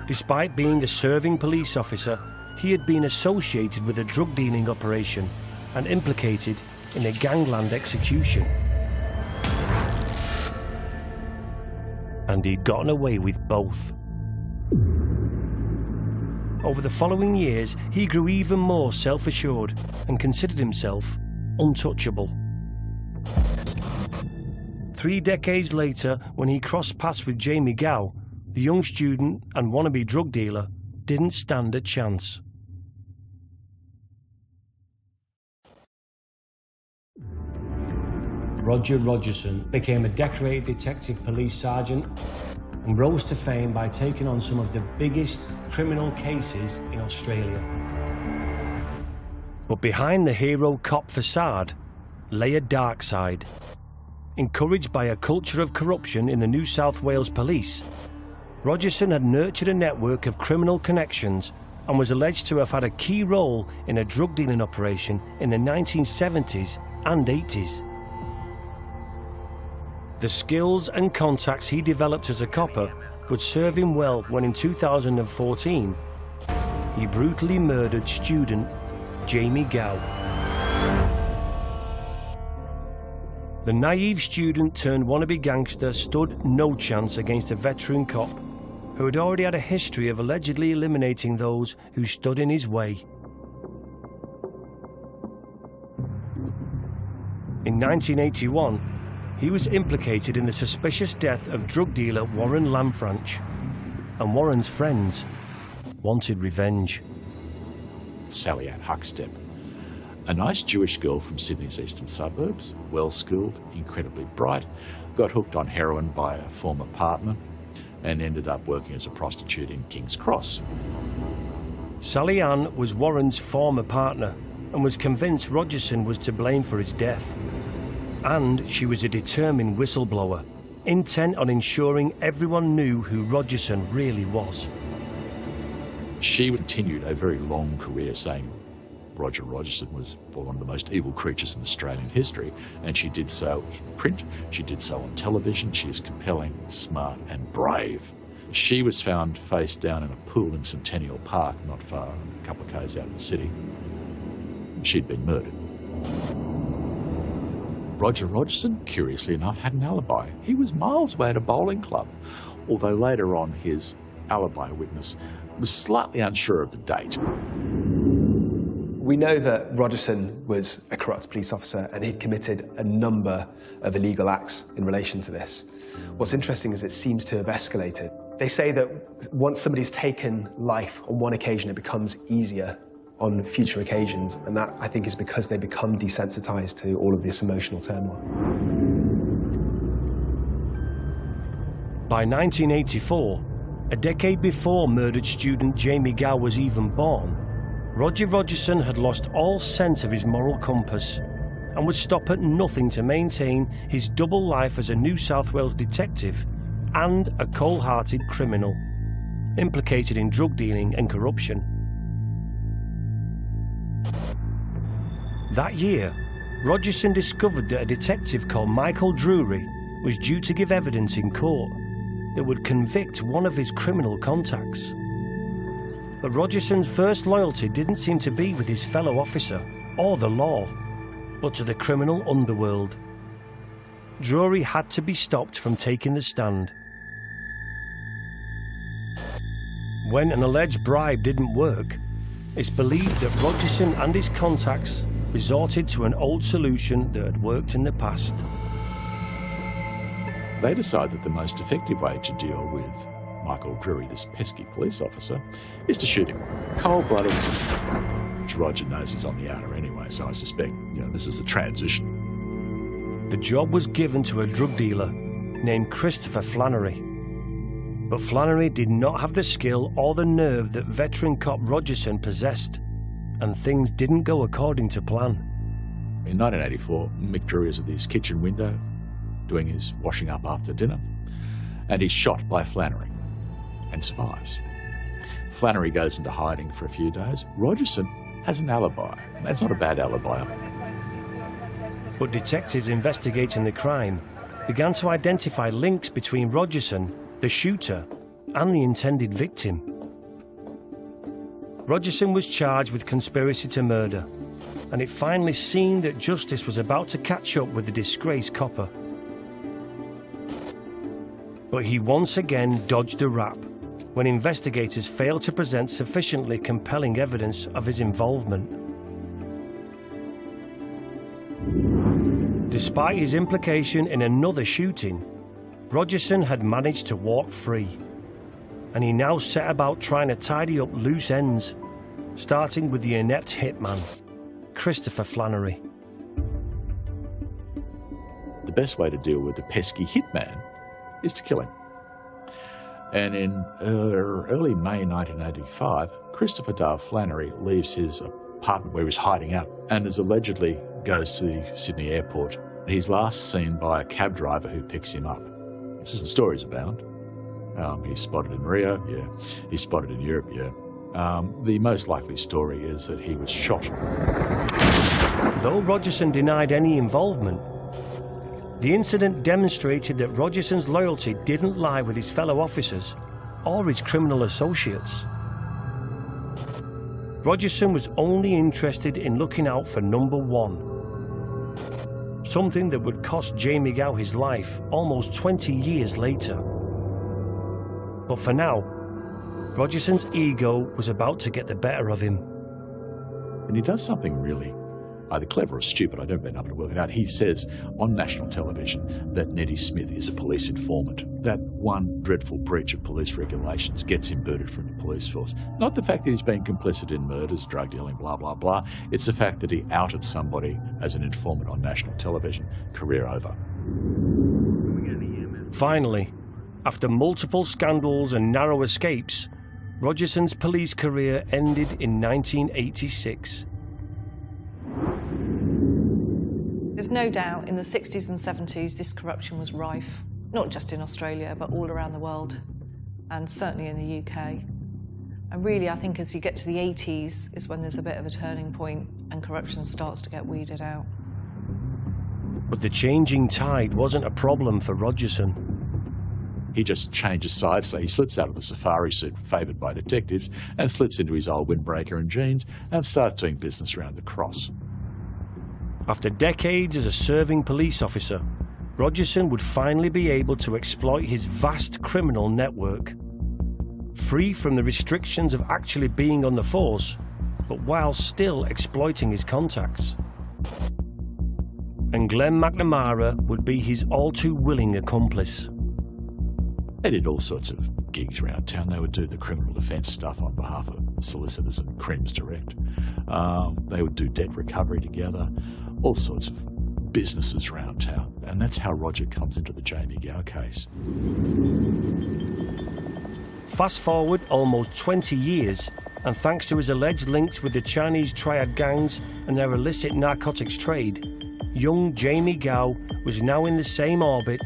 Despite being a serving police officer, he had been associated with a drug dealing operation and implicated in a gangland execution. And he'd gotten away with both. Over the following years, he grew even more self-assured and considered himself untouchable. 3 decades later, when he crossed paths with Jamie Gow, the young student and wannabe drug dealer didn't stand a chance. Roger Rogerson became a decorated detective police sergeant and rose to fame by taking on some of the biggest criminal cases in Australia. But behind the hero cop facade lay a dark side. Encouraged by a culture of corruption in the New South Wales Police, Rogerson had nurtured a network of criminal connections and was alleged to have had a key role in a drug dealing operation in the 1970s and 80s. The skills and contacts he developed as a copper would serve him well when in 2014 he brutally murdered student Jamie Gow. The naive student turned wannabe gangster stood no chance against a veteran cop who had already had a history of allegedly eliminating those who stood in his way. In 1981, he was implicated in the suspicious death of drug dealer Warren Lanfranc, and Warren's friends wanted revenge. Sally Ann Huckstep, a nice Jewish girl from Sydney's eastern suburbs, well-schooled, incredibly bright, got hooked on heroin by a former partner and ended up working as a prostitute in King's Cross. Sally Ann was Warren's former partner and was convinced Rogerson was to blame for his death. And she was a determined whistleblower, intent on ensuring everyone knew who Rogerson really was. She continued a very long career saying Roger Rogerson was one of the most evil creatures in Australian history, and she did so in print, she did so on television. She is compelling, smart and brave. She was found face down in a pool in Centennial Park, not far, a couple of k's out of the city. She'd been murdered. Roger Rogerson, curiously enough, had an alibi. He was miles away at a bowling club, although later on his alibi witness was slightly unsure of the date. We know that Rogerson was a corrupt police officer and he'd committed a number of illegal acts in relation to this. What's interesting is it seems to have escalated. They say that once somebody's taken life on one occasion, it becomes easier on future occasions, and that, I think, is because they become desensitized to all of this emotional turmoil. By 1984, a decade before murdered student Jamie Gow was even born, Roger Rogerson had lost all sense of his moral compass and would stop at nothing to maintain his double life as a New South Wales detective and a cold-hearted criminal. implicated in drug dealing and corruption. That year, Rogerson discovered that a detective called Michael Drury was due to give evidence in court that would convict one of his criminal contacts. But Rogerson's first loyalty didn't seem to be with his fellow officer or the law, but to the criminal underworld. Drury had to be stopped from taking the stand. When an alleged bribe didn't work, it's believed that Rogerson and his contacts resorted to an old solution that had worked in the past. They decide that the most effective way to deal with Michael Drury, this pesky police officer, is to shoot him cold-blooded, which Roger knows is on the outer anyway, so I suspect, this is the transition. The job was given to a drug dealer named Christopher Flannery. But Flannery did not have the skill or the nerve that veteran cop Rogerson possessed, and things didn't go according to plan. In 1984, Mick Drury is at his kitchen window doing his washing up after dinner, and he's shot by Flannery and survives. Flannery goes into hiding for a few days. Rogerson has an alibi. That's not a bad alibi. But detectives investigating the crime began to identify links between Rogerson, the shooter, and the intended victim. Rogerson was charged with conspiracy to murder, and it finally seemed that justice was about to catch up with the disgraced copper. But he once again dodged a rap when investigators failed to present sufficiently compelling evidence of his involvement. Despite his implication in another shooting, Rogerson had managed to walk free, and he now set about trying to tidy up loose ends, starting with the inept hitman, Christopher Flannery. The best way to deal with the pesky hitman is to kill him. And in early May 1985, Christopher Dale Flannery leaves his apartment where he was hiding out and is allegedly goes to the Sydney airport. He's last seen by a cab driver who picks him up. This is the stories abound. He's spotted in Rio, yeah. He's spotted in Europe, yeah. The most likely story is that he was shot. Though Rogerson denied any involvement, the incident demonstrated that Rogerson's loyalty didn't lie with his fellow officers or his criminal associates. Rogerson was only interested in looking out for number one, something that would cost Jamie Gow his life almost 20 years later. But for now, Rogerson's ego was about to get the better of him. And he does something really either clever or stupid, I don't been able to work it out. He says on national television that Neddy Smith is a police informant. That one dreadful breach of police regulations gets him booted from the police force. Not the fact that he's been complicit in murders, drug dealing, blah, blah, blah. It's the fact that he outed somebody as an informant on national television. Career over. Finally, after multiple scandals and narrow escapes, Rogerson's police career ended in 1986. There's no doubt in the 60s and 70s this corruption was rife, not just in Australia, but all around the world, and certainly in the UK. And really, I think as you get to the 80s is when there's a bit of a turning point and corruption starts to get weeded out. But the changing tide wasn't a problem for Rogerson. He just changes sides, so he slips out of the safari suit favoured by detectives and slips into his old windbreaker and jeans and starts doing business around the Cross. After decades as a serving police officer, Rogerson would finally be able to exploit his vast criminal network. Free from the restrictions of actually being on the force, but while still exploiting his contacts. And Glenn McNamara would be his all-too-willing accomplice. They did all sorts of gigs around town. They would do the criminal defence stuff on behalf of solicitors and Crims Direct. They would do debt recovery together, all sorts of businesses around town. And that's how Roger comes into the Jamie Gow case. Fast forward almost 20 years, and thanks to his alleged links with the Chinese triad gangs and their illicit narcotics trade, young Jamie Gow was now in the same orbit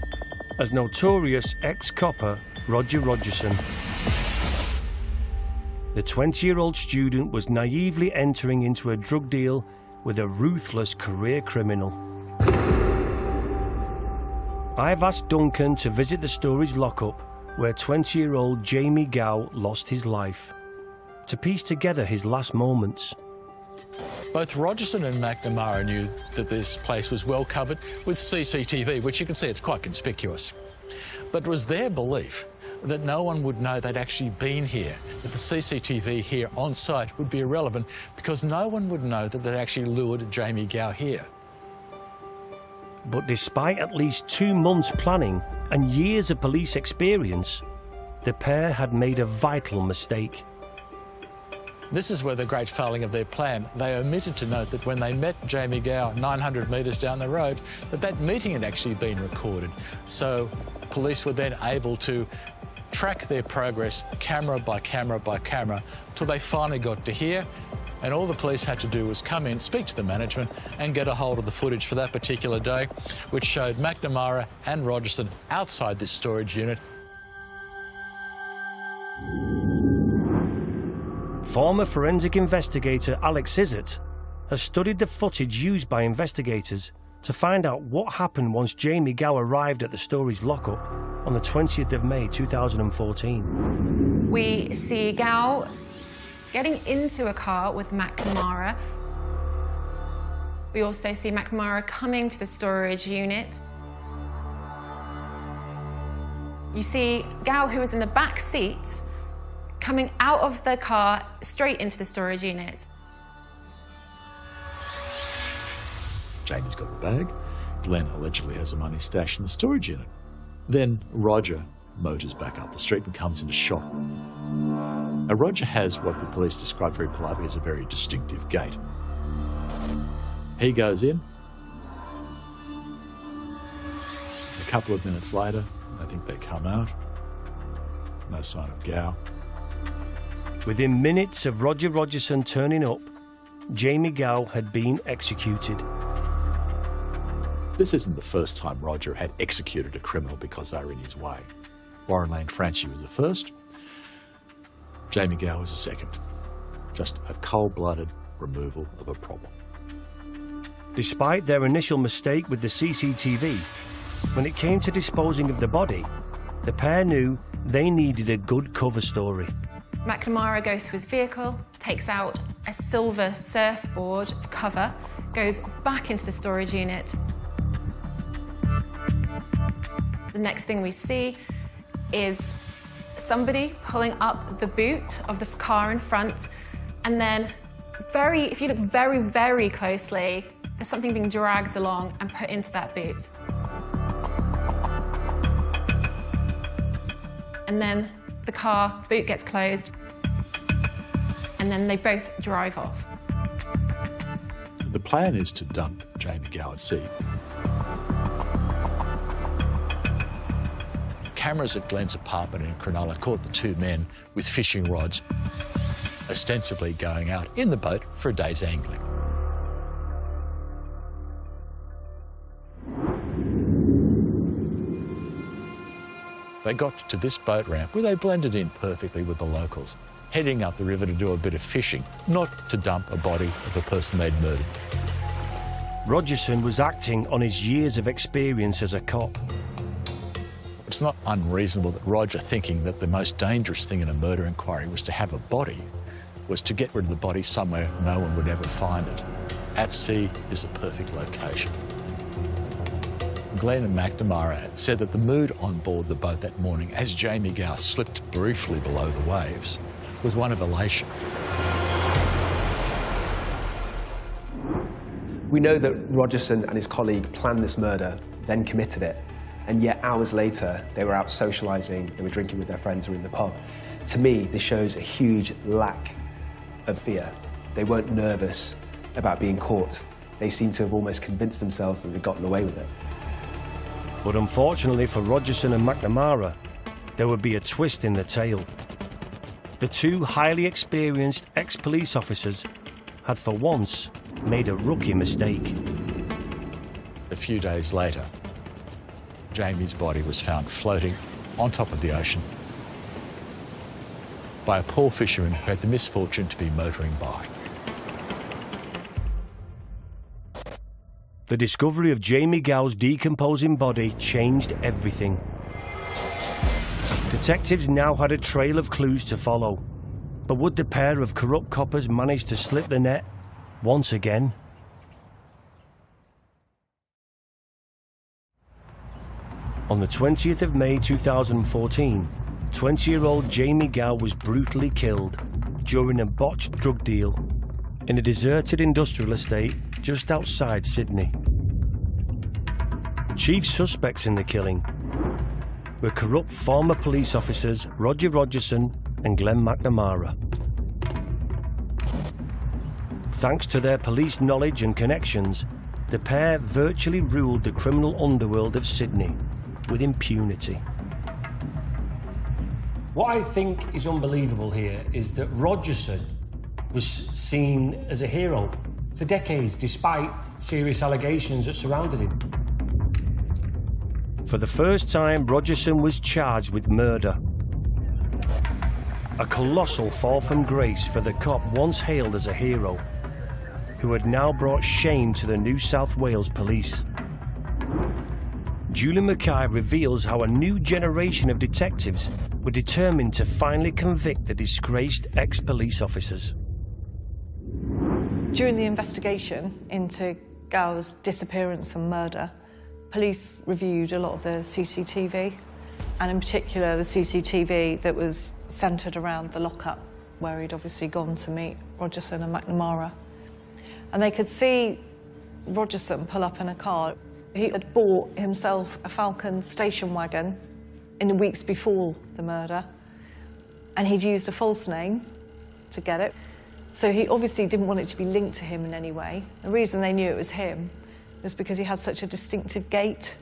as notorious ex-copper Roger Rogerson. The 20-year-old student was naively entering into a drug deal with a ruthless career criminal. I've asked Duncan to visit the storage lockup where 20-year-old Jamie Gow lost his life, to piece together his last moments. Both Rogerson and McNamara knew that this place was well covered with CCTV, which you can see it's quite conspicuous. But it was their belief that no one would know they'd actually been here, that the CCTV here on site would be irrelevant because no one would know that they'd actually lured Jamie Gow here. But despite at least 2 months planning and years of police experience, the pair had made a vital mistake. This is where the great failing of their plan. They omitted to note that when they met Jamie Gow 900 metres down the road, that meeting had actually been recorded. So police were then able to track their progress camera by camera by camera till they finally got to here, and all the police had to do was come in, speak to the management and get a hold of the footage for that particular day, which showed McNamara and Rogerson outside this storage unit. Former forensic investigator Alex Izzard has studied the footage used by investigators to find out what happened once Jamie Gow arrived at the storage lockup on the 20th of May 2014. We see Gow getting into a car with McNamara. We also see McNamara coming to the storage unit. You see Gow, who was in the back seat, coming out of the car straight into the storage unit. Jamie's got the bag. Glenn allegedly has the money stashed in the storage unit. Then Roger motors back up the street and comes into shot. Now, Roger has what the police describe very politely as a very distinctive gait. He goes in. A couple of minutes later, I think they come out. No sign of Gow. Within minutes of Roger Rogerson turning up, Jamie Gow had been executed. This isn't the first time Roger had executed a criminal because they were in his way. Warren Lane Franchi was the first. Jamie Gow was the second. Just a cold-blooded removal of a problem. Despite their initial mistake with the CCTV, when it came to disposing of the body, the pair knew they needed a good cover story. McNamara goes to his vehicle, takes out a silver surfboard cover, goes back into the storage unit. The next thing we see is somebody pulling up the boot of the car in front, and then if you look very, very closely, there's something being dragged along and put into that boot. And then the car boot gets closed, and then they both drive off. The plan is to dump Jamie Gow at sea. Cameras at Glenn's apartment in Cronulla caught the two men with fishing rods, ostensibly going out in the boat for a day's angling. They got to this boat ramp where they blended in perfectly with the locals, heading up the river to do a bit of fishing, not to dump a body of a person they'd murdered. Rogerson was acting on his years of experience as a cop. It's not unreasonable that Roger, thinking that the most dangerous thing in a murder inquiry was to have a body, was to get rid of the body somewhere no one would ever find it. At sea is the perfect location. Glenn and McNamara said that the mood on board the boat that morning, as Jamie Gow slipped briefly below the waves, was one of elation. We know that Rogerson and his colleague planned this murder, then committed it, and yet hours later they were out socialising, they were drinking with their friends or in the pub. To me, this shows a huge lack of fear. They weren't nervous about being caught. They seem to have almost convinced themselves that they'd gotten away with it. But unfortunately for Rogerson and McNamara, there would be a twist in the tale. The two highly experienced ex-police officers had for once made a rookie mistake. A few days later, Jamie's body was found floating on top of the ocean. by a poor fisherman who had the misfortune to be motoring by. The discovery of Jamie Gow's decomposing body changed everything. Detectives now had a trail of clues to follow. But would the pair of corrupt coppers manage to slip the net once again? On the 20th of May 2014, 20-year-old Jamie Gow was brutally killed during a botched drug deal in a deserted industrial estate just outside Sydney. Chief suspects in the killing were corrupt former police officers Roger Rogerson and Glenn McNamara. Thanks to their police knowledge and connections, the pair virtually ruled the criminal underworld of Sydney with impunity. What I think is unbelievable here is that Rogerson was seen as a hero for decades, despite serious allegations that surrounded him. For the first time, Rogerson was charged with murder. A colossal fall from grace for the cop once hailed as a hero, who had now brought shame to the New South Wales police. Julie Mackay reveals how a new generation of detectives were determined to finally convict the disgraced ex-police officers. During the investigation into Gow's disappearance and murder, police reviewed a lot of the CCTV, and in particular the CCTV that was centred around the lockup, where he'd obviously gone to meet Rogerson and McNamara. And they could see Rogerson pull up in a car. He had bought himself a Falcon station wagon in the weeks before the murder, and he'd used a false name to get it. So he obviously didn't want it to be linked to him in any way. The reason they knew it was him was because he had such a distinctive gait.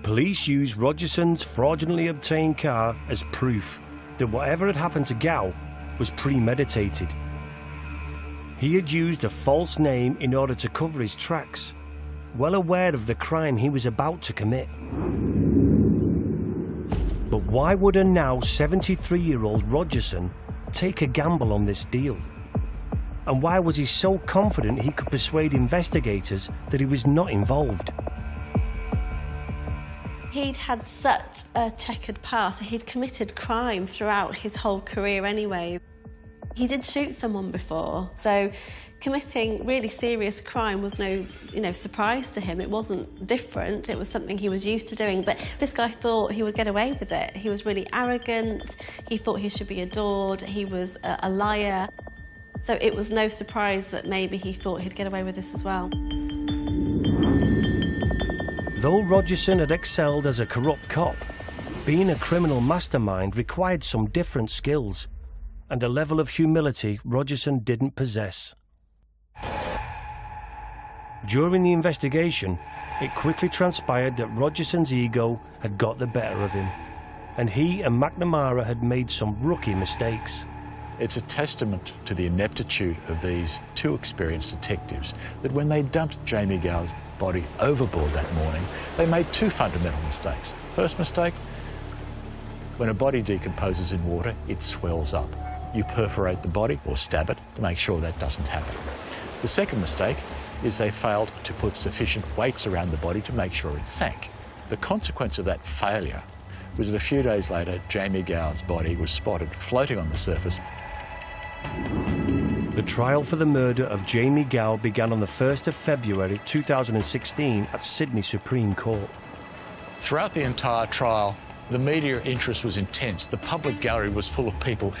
Police used Rogerson's fraudulently obtained car as proof that whatever had happened to Gow was premeditated. He had used a false name in order to cover his tracks, well aware of the crime he was about to commit. But why would a now 73-year-old Rogerson take a gamble on this deal? And why was he so confident he could persuade investigators that he was not involved? He'd had such a checkered past. He'd committed crime throughout his whole career anyway. He did shoot someone before, so committing really serious crime was no, surprise to him. It wasn't different, it was something he was used to doing, but this guy thought he would get away with it. He was really arrogant, he thought he should be adored, he was a liar. So it was no surprise that maybe he thought he'd get away with this as well. Though Rogerson had excelled as a corrupt cop, being a criminal mastermind required some different skills and a level of humility Rogerson didn't possess. During the investigation, it quickly transpired that Rogerson's ego had got the better of him, and he and McNamara had made some rookie mistakes. It's a testament to the ineptitude of these two experienced detectives that when they dumped Jamie Gow's body overboard that morning, they made two fundamental mistakes. First mistake, when a body decomposes in water, it swells up. You perforate the body or stab it to make sure that doesn't happen. The second mistake is they failed to put sufficient weights around the body to make sure it sank. The consequence of that failure was that a few days later, Jamie Gow's body was spotted floating on the surface. The trial for the murder of Jamie Gow began on the 1st of February 2016 at Sydney Supreme Court. Throughout the entire trial, the media interest was intense. The public gallery was full of people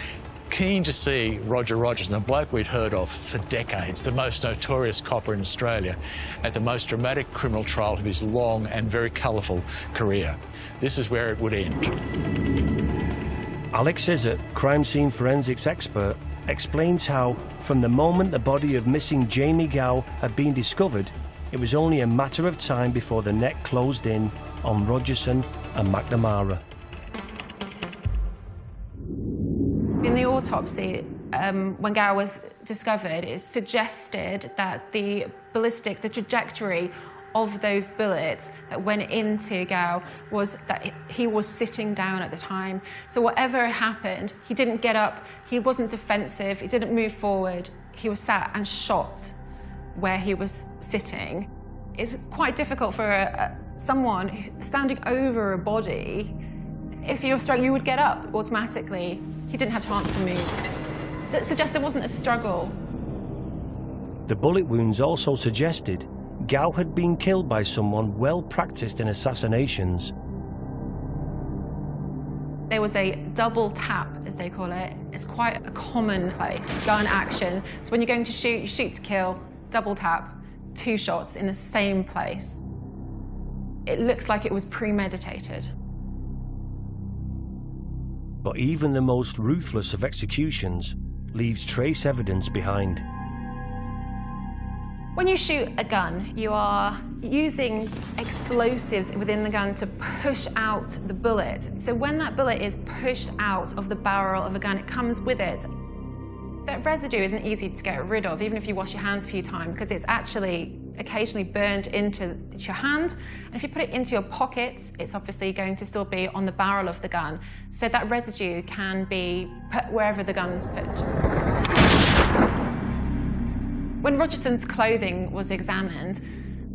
keen to see Roger Rogerson, a bloke we'd heard of for decades, the most notorious copper in Australia, at the most dramatic criminal trial of his long and very colourful career. This is where it would end. Alex Izzett, crime scene forensics expert, explains how, from the moment the body of missing Jamie Gow had been discovered, it was only a matter of time before the net closed in on Rogerson and McNamara. In the autopsy, when Gow was discovered, it suggested that the ballistics, the trajectory of those bullets that went into Gao was that he was sitting down at the time. So whatever happened, he didn't get up, he wasn't defensive, he didn't move forward, he was sat and shot where he was sitting. It's quite difficult for someone standing over a body. If you're struggling, you would get up automatically. He didn't have a chance to move. That suggests there wasn't a struggle. The bullet wounds also suggested Gao had been killed by someone well practiced in assassinations. There was a double tap, as they call it. It's quite a commonplace gun action. So when you're going to shoot, you shoot to kill, double tap, 2 shots in the same place. It looks like it was premeditated. But even the most ruthless of executions leaves trace evidence behind. When you shoot a gun, you are using explosives within the gun to push out the bullet. So when that bullet is pushed out of the barrel of a gun, it comes with it. That residue isn't easy to get rid of, even if you wash your hands a few times, because it's actually occasionally burnt into your hand. And if you put it into your pockets, it's obviously going to still be on the barrel of the gun. So that residue can be put wherever the gun's put. When Rogerson's clothing was examined,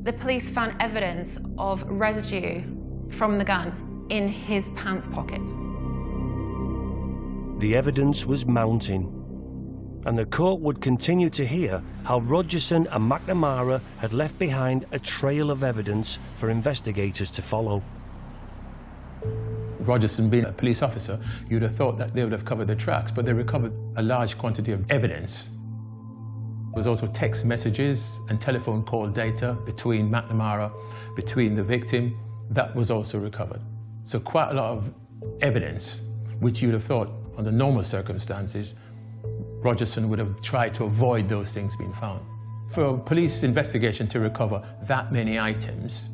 the police found evidence of residue from the gun in his pants pocket. The evidence was mounting, and the court would continue to hear how Rogerson and McNamara had left behind a trail of evidence for investigators to follow. Rogerson being a police officer, you'd have thought that they would have covered the tracks, but they recovered a large quantity of evidence. There was also text messages and telephone call data between McNamara, between the victim, that was also recovered. So quite a lot of evidence, which you'd have thought under normal circumstances, Rogerson would have tried to avoid those things being found. For a police investigation to recover that many items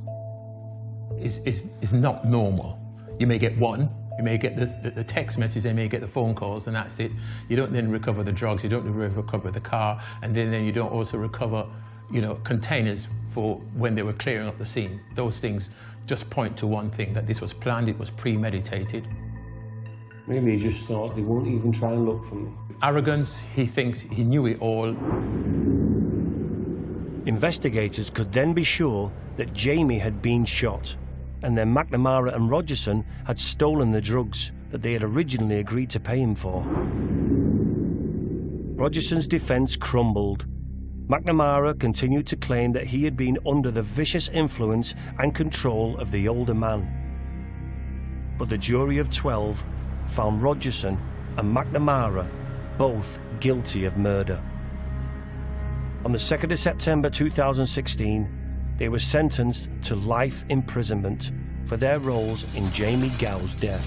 is not normal. You may get one, you may get the text message, they may get the phone calls, and that's it. You don't then recover the drugs, you don't recover the car, and then you don't also recover, containers for when they were clearing up the scene. Those things just point to one thing, that this was planned, it was premeditated. Maybe he just thought they won't even try and look for me. Arrogance, he thinks he knew it all. Investigators could then be sure that Jamie had been shot, and then McNamara and Rogerson had stolen the drugs that they had originally agreed to pay him for. Rogerson's defense crumbled. McNamara continued to claim that he had been under the vicious influence and control of the older man. But the jury of 12 found Rogerson and McNamara both guilty of murder. On the 2nd of September 2016, they were sentenced to life imprisonment for their roles in Jamie Gao's death.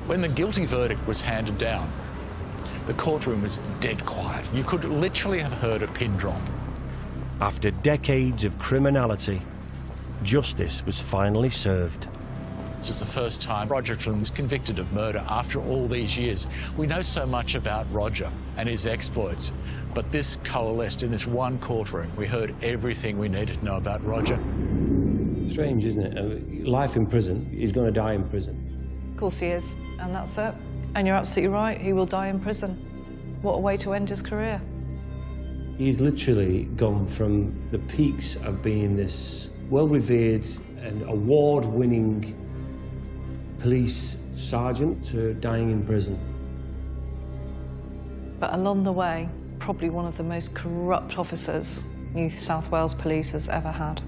When the guilty verdict was handed down, the courtroom was dead quiet. You could literally have heard a pin drop. After decades of criminality, justice was finally served. This is the first time Rogerson was convicted of murder after all these years. We know so much about Roger and his exploits, but this coalesced in this one courtroom. We heard everything we needed to know about Roger. Strange, isn't it? Life in prison, he's going to die in prison. Of course he is, and that's it. And you're absolutely right, he will die in prison. What a way to end his career. He's literally gone from the peaks of being this well-revered and award-winning police sergeant to dying in prison. But along the way, probably one of the most corrupt officers New South Wales Police has ever had.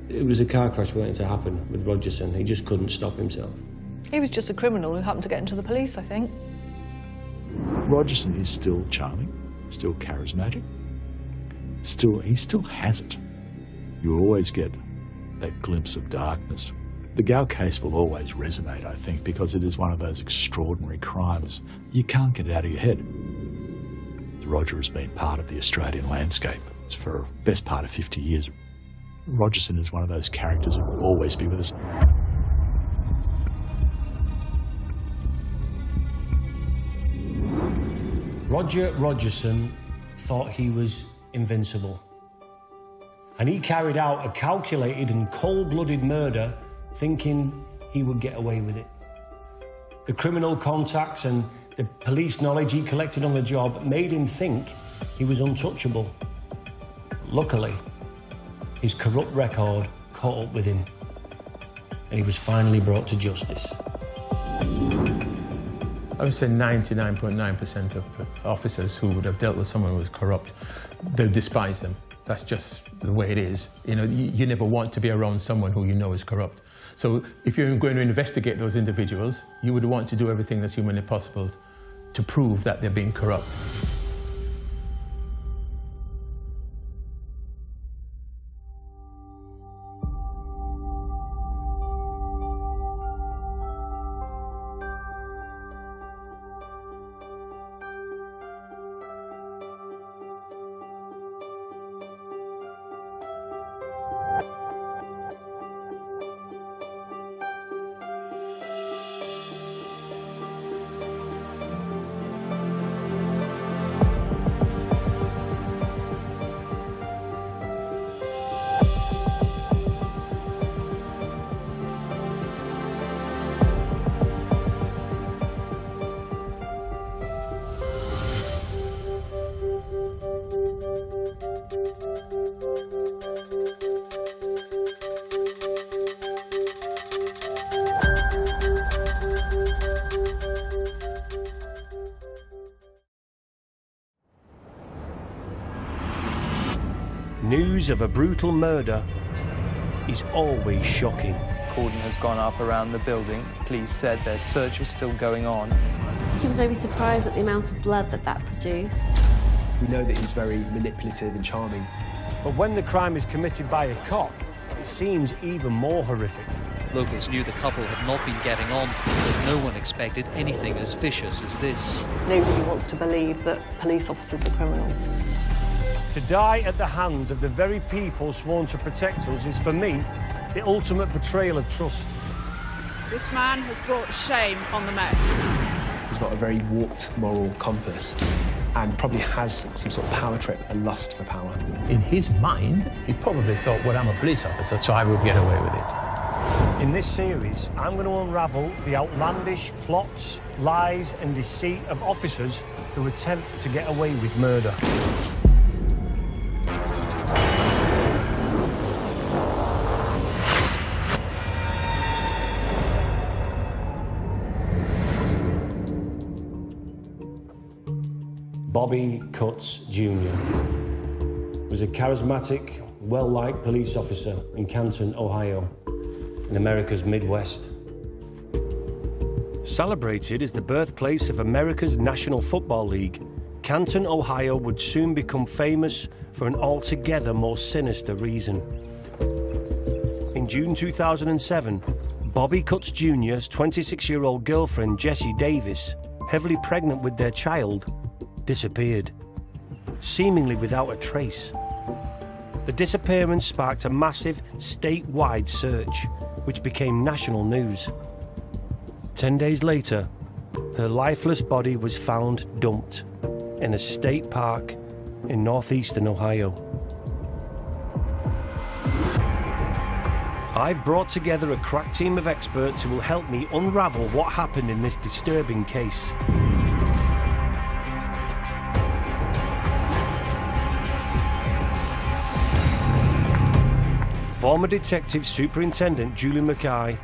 It was a car crash waiting to happen with Rogerson. He just couldn't stop himself. He was just a criminal who happened to get into the police, I think. Rogerson is still charming, still charismatic, he still has it. You always get that glimpse of darkness. The Gao case will always resonate, I think, because it is one of those extraordinary crimes. You can't get it out of your head. Roger has been part of the Australian landscape for the best part of 50 years. Rogerson is one of those characters that will always be with us. Roger Rogerson thought he was invincible. and he carried out a calculated and cold-blooded murder thinking he would get away with it. The criminal contacts and the police knowledge he collected on the job made him think he was untouchable. Luckily, his corrupt record caught up with him, and he was finally brought to justice. I would say 99.9% of officers who would have dealt with someone who was corrupt, they despise them. That's just the way it is. You know, you never want to be around someone who you know is corrupt. So if you're going to investigate those individuals, you would want to do everything that's humanly possible to prove that they're being corrupt. News of a brutal murder is always shocking. Cordon has gone up around the building. Police said their search was still going on. He was maybe surprised at the amount of blood that produced. We know that he's very manipulative and charming. But when the crime is committed by a cop, it seems even more horrific. Locals knew the couple had not been getting on, but no one expected anything as vicious as this. Nobody wants to believe that police officers are criminals. To die at the hands of the very people sworn to protect us is, for me, the ultimate betrayal of trust. This man has brought shame on the Met. He's got a very warped moral compass and probably has some sort of power trip, a lust for power. In his mind, he probably thought, well, I'm a police officer, so I will get away with it. In this series, I'm going to unravel the outlandish plots, lies and deceit of officers who attempt to get away with murder. Bobby Cutts Jr. was a charismatic, well-liked police officer in Canton, Ohio, in America's Midwest. Celebrated as the birthplace of America's National Football League, Canton, Ohio would soon become famous for an altogether more sinister reason. In June 2007, Bobby Cutts Jr.'s 26-year-old girlfriend, Jessie Davis, heavily pregnant with their child, disappeared, seemingly without a trace. The disappearance sparked a massive statewide search, which became national news. 10 days later, her lifeless body was found dumped in a state park in northeastern Ohio. I've brought together a crack team of experts who will help me unravel what happened in this disturbing case. Former Detective Superintendent Julie Mackay,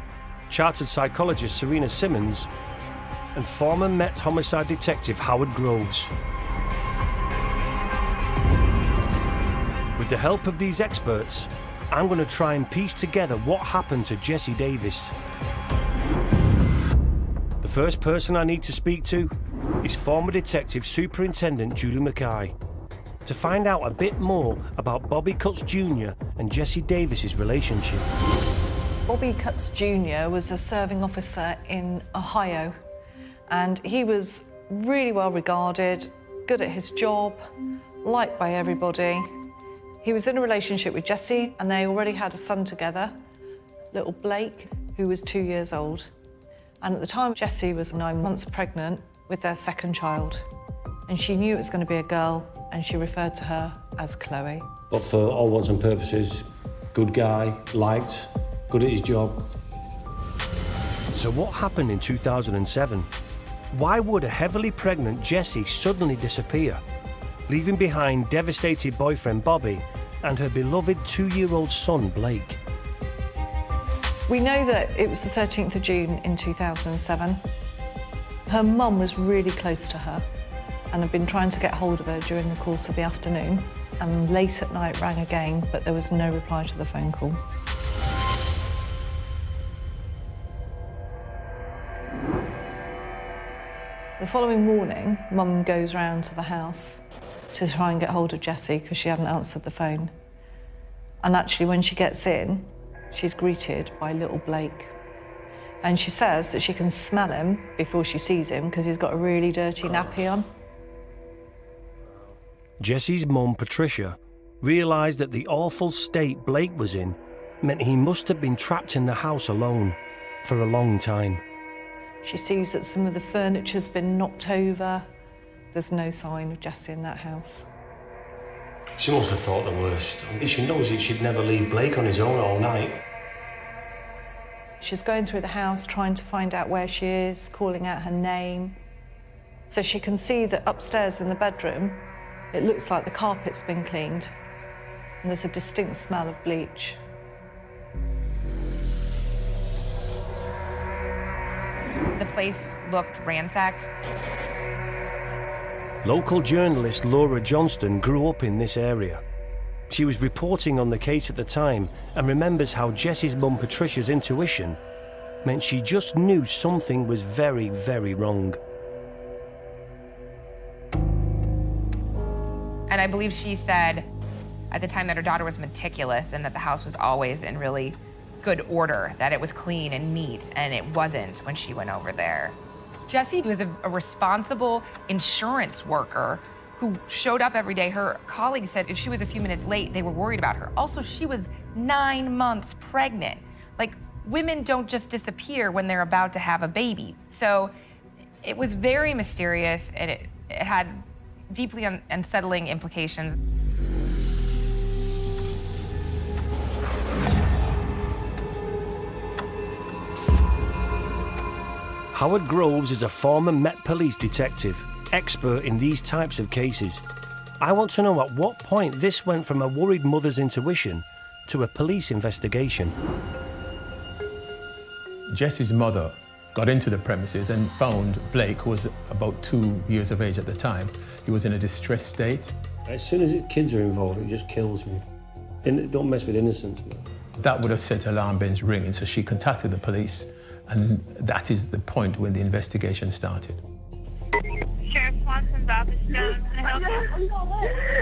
Chartered Psychologist Serena Simmons, and former Met Homicide Detective Howard Groves. With the help of these experts, I'm going to try and piece together what happened to Jessie Davis. The first person I need to speak to is former Detective Superintendent Julie Mackay, to find out a bit more about Bobby Cutts Jr. and Jessie Davis's relationship. Bobby Cutts Jr. was a serving officer in Ohio, and he was really well regarded, good at his job, liked by everybody. He was in a relationship with Jessie, and they already had a son together, little Blake, who was 2 years old. And at the time, Jessie was 9 months pregnant with their second child. And she knew it was going to be a girl, and she referred to her as Chloe. But for all intents and purposes, good guy, liked, good at his job. So what happened in 2007? Why would a heavily pregnant Jessie suddenly disappear, leaving behind devastated boyfriend Bobby and her beloved 2-year-old son Blake? We know that it was the 13th of June in 2007. Her mum was really close to her and had been trying to get hold of her during the course of the afternoon, and late at night rang again, but there was no reply to the phone call. The following morning, Mum goes round to the house to try and get hold of Jessie because she hadn't answered the phone. And actually, when she gets in, she's greeted by little Blake. And she says that she can smell him before she sees him because he's got a really dirty nappy on. Jessie's mum, Patricia, realised that the awful state Blake was in meant he must have been trapped in the house alone for a long time. She sees that some of the furniture's been knocked over. There's no sign of Jessie in that house. She must have thought the worst. She knows that she'd never leave Blake on his own all night. She's going through the house trying to find out where she is, calling out her name. So she can see that upstairs in the bedroom, it looks like the carpet's been cleaned and there's a distinct smell of bleach. The place looked ransacked. Local journalist Laura Johnston grew up in this area. She was reporting on the case at the time and remembers how Jessie's mum Patricia's intuition meant she just knew something was very, very wrong. And I believe she said at the time that her daughter was meticulous and that the house was always in really good order, that it was clean and neat, and it wasn't when she went over there. Jessie was a responsible insurance worker who showed up every day. Her colleagues said if she was a few minutes late, they were worried about her. Also, she was 9 months pregnant. Like, women don't just disappear when they're about to have a baby. So it was very mysterious, and it had deeply unsettling implications. Howard Groves is a former Met Police detective, expert in these types of cases. I want to know at what point this went from a worried mother's intuition to a police investigation. Jessie's mother got into the premises and found Blake, who was about 2 years of age at the time. He was in a distressed state. As soon as kids are involved, it just kills me. Don't mess with innocence. That would have set alarm bells ringing, so she contacted the police, and that is the point when the investigation started. Sheriff Swanson, Baptist Stone, can I help you?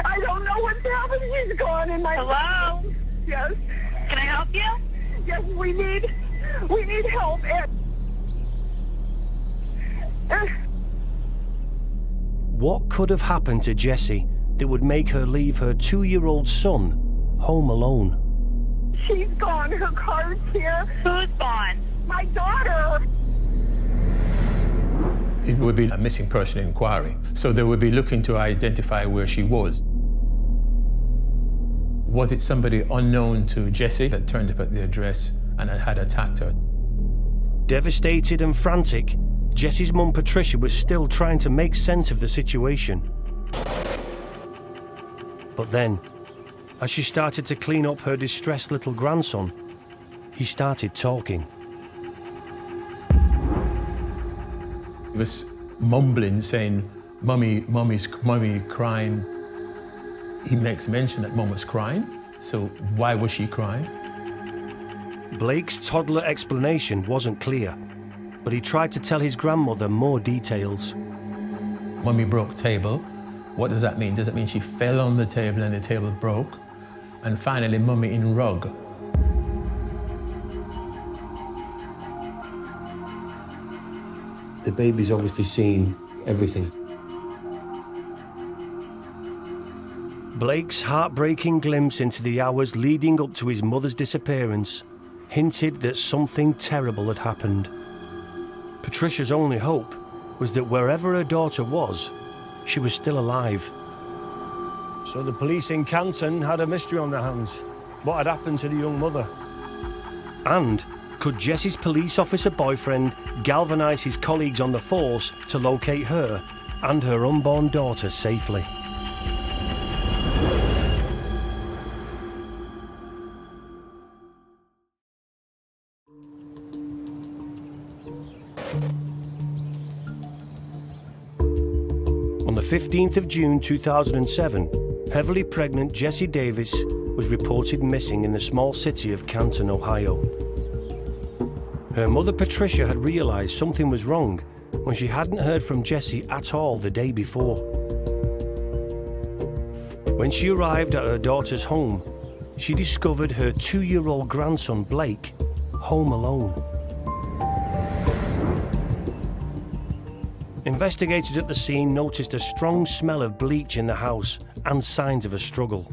I don't know what's happened. He's gone in my... Hello? Yes. Can I help you? Yes, we need help. What could have happened to Jessie that would make her leave her 2-year-old son home alone? She's gone. Her car's here. Who's gone? My daughter. It would be a missing person inquiry, so they would be looking to identify where she was. Was it somebody unknown to Jessie that turned up at the address and had attacked her? Devastated and frantic, Jessie's mum Patricia was still trying to make sense of the situation. But then, as she started to clean up her distressed little grandson, he started talking. He was mumbling, saying, Mummy crying. He makes mention that Mum was crying, so why was she crying? Blake's toddler explanation wasn't clear, but he tried to tell his grandmother more details. Mummy broke table. What does that mean? Does it mean she fell on the table and the table broke? And finally, Mummy in rug. The baby's obviously seen everything. Blake's heartbreaking glimpse into the hours leading up to his mother's disappearance hinted that something terrible had happened. Patricia's only hope was that wherever her daughter was, she was still alive. So the police in Canton had a mystery on their hands. What had happened to the young mother? And could Jessie's police officer boyfriend galvanise his colleagues on the force to locate her and her unborn daughter safely? On the 15th of June 2007, heavily pregnant Jessie Davis was reported missing in the small city of Canton, Ohio. Her mother Patricia had realised something was wrong when she hadn't heard from Jessie at all the day before. When she arrived at her daughter's home, she discovered her 2-year-old grandson Blake home alone. Investigators at the scene noticed a strong smell of bleach in the house and signs of a struggle.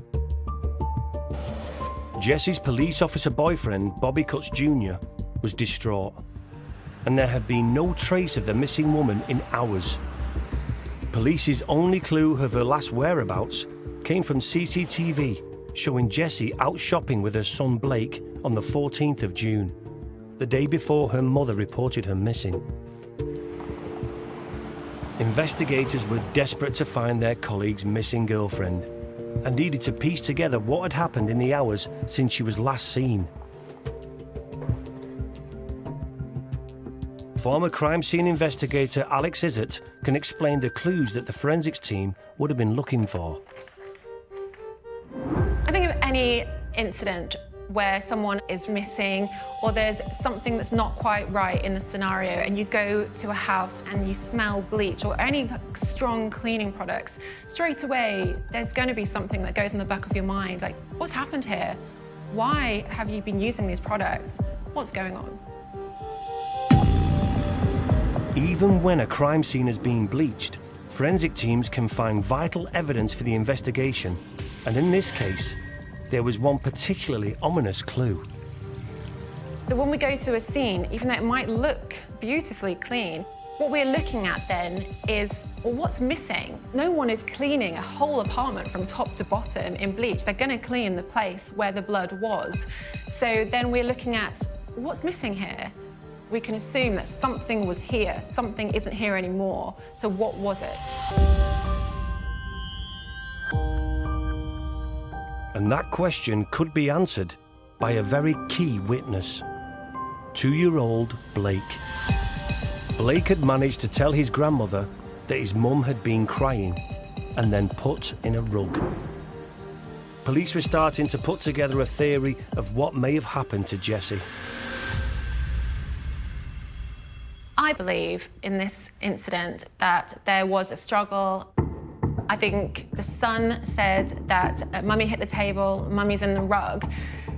Jessie's police officer boyfriend, Bobby Cutts Jr., was distraught, and there had been no trace of the missing woman in hours. Police's only clue of her last whereabouts came from CCTV showing Jessie out shopping with her son Blake on the 14th of June, the day before her mother reported her missing. Investigators were desperate to find their colleague's missing girlfriend and needed to piece together what had happened in the hours since she was last seen. Former crime scene investigator Alex Izzett can explain the clues that the forensics team would have been looking for. I think of any incident where someone is missing or there's something that's not quite right in the scenario, and you go to a house and you smell bleach or any strong cleaning products, straight away there's going to be something that goes in the back of your mind, like, what's happened here? Why have you been using these products? What's going on? Even when a crime scene has been bleached, forensic teams can find vital evidence for the investigation, and in this case, there was one particularly ominous clue. So when we go to a scene, even though it might look beautifully clean, what we're looking at then is, well, what's missing? No one is cleaning a whole apartment from top to bottom in bleach. They're going to clean the place where the blood was. So then we're looking at, what's missing here? We can assume that something was here, something isn't here anymore. So what was it? And that question could be answered by a very key witness, 2-year-old Blake. Blake had managed to tell his grandmother that his mum had been crying and then put in a rug. Police were starting to put together a theory of what may have happened to Jessie. I believe in this incident that there was a struggle. I think the son said that Mummy hit the table, Mummy's in the rug,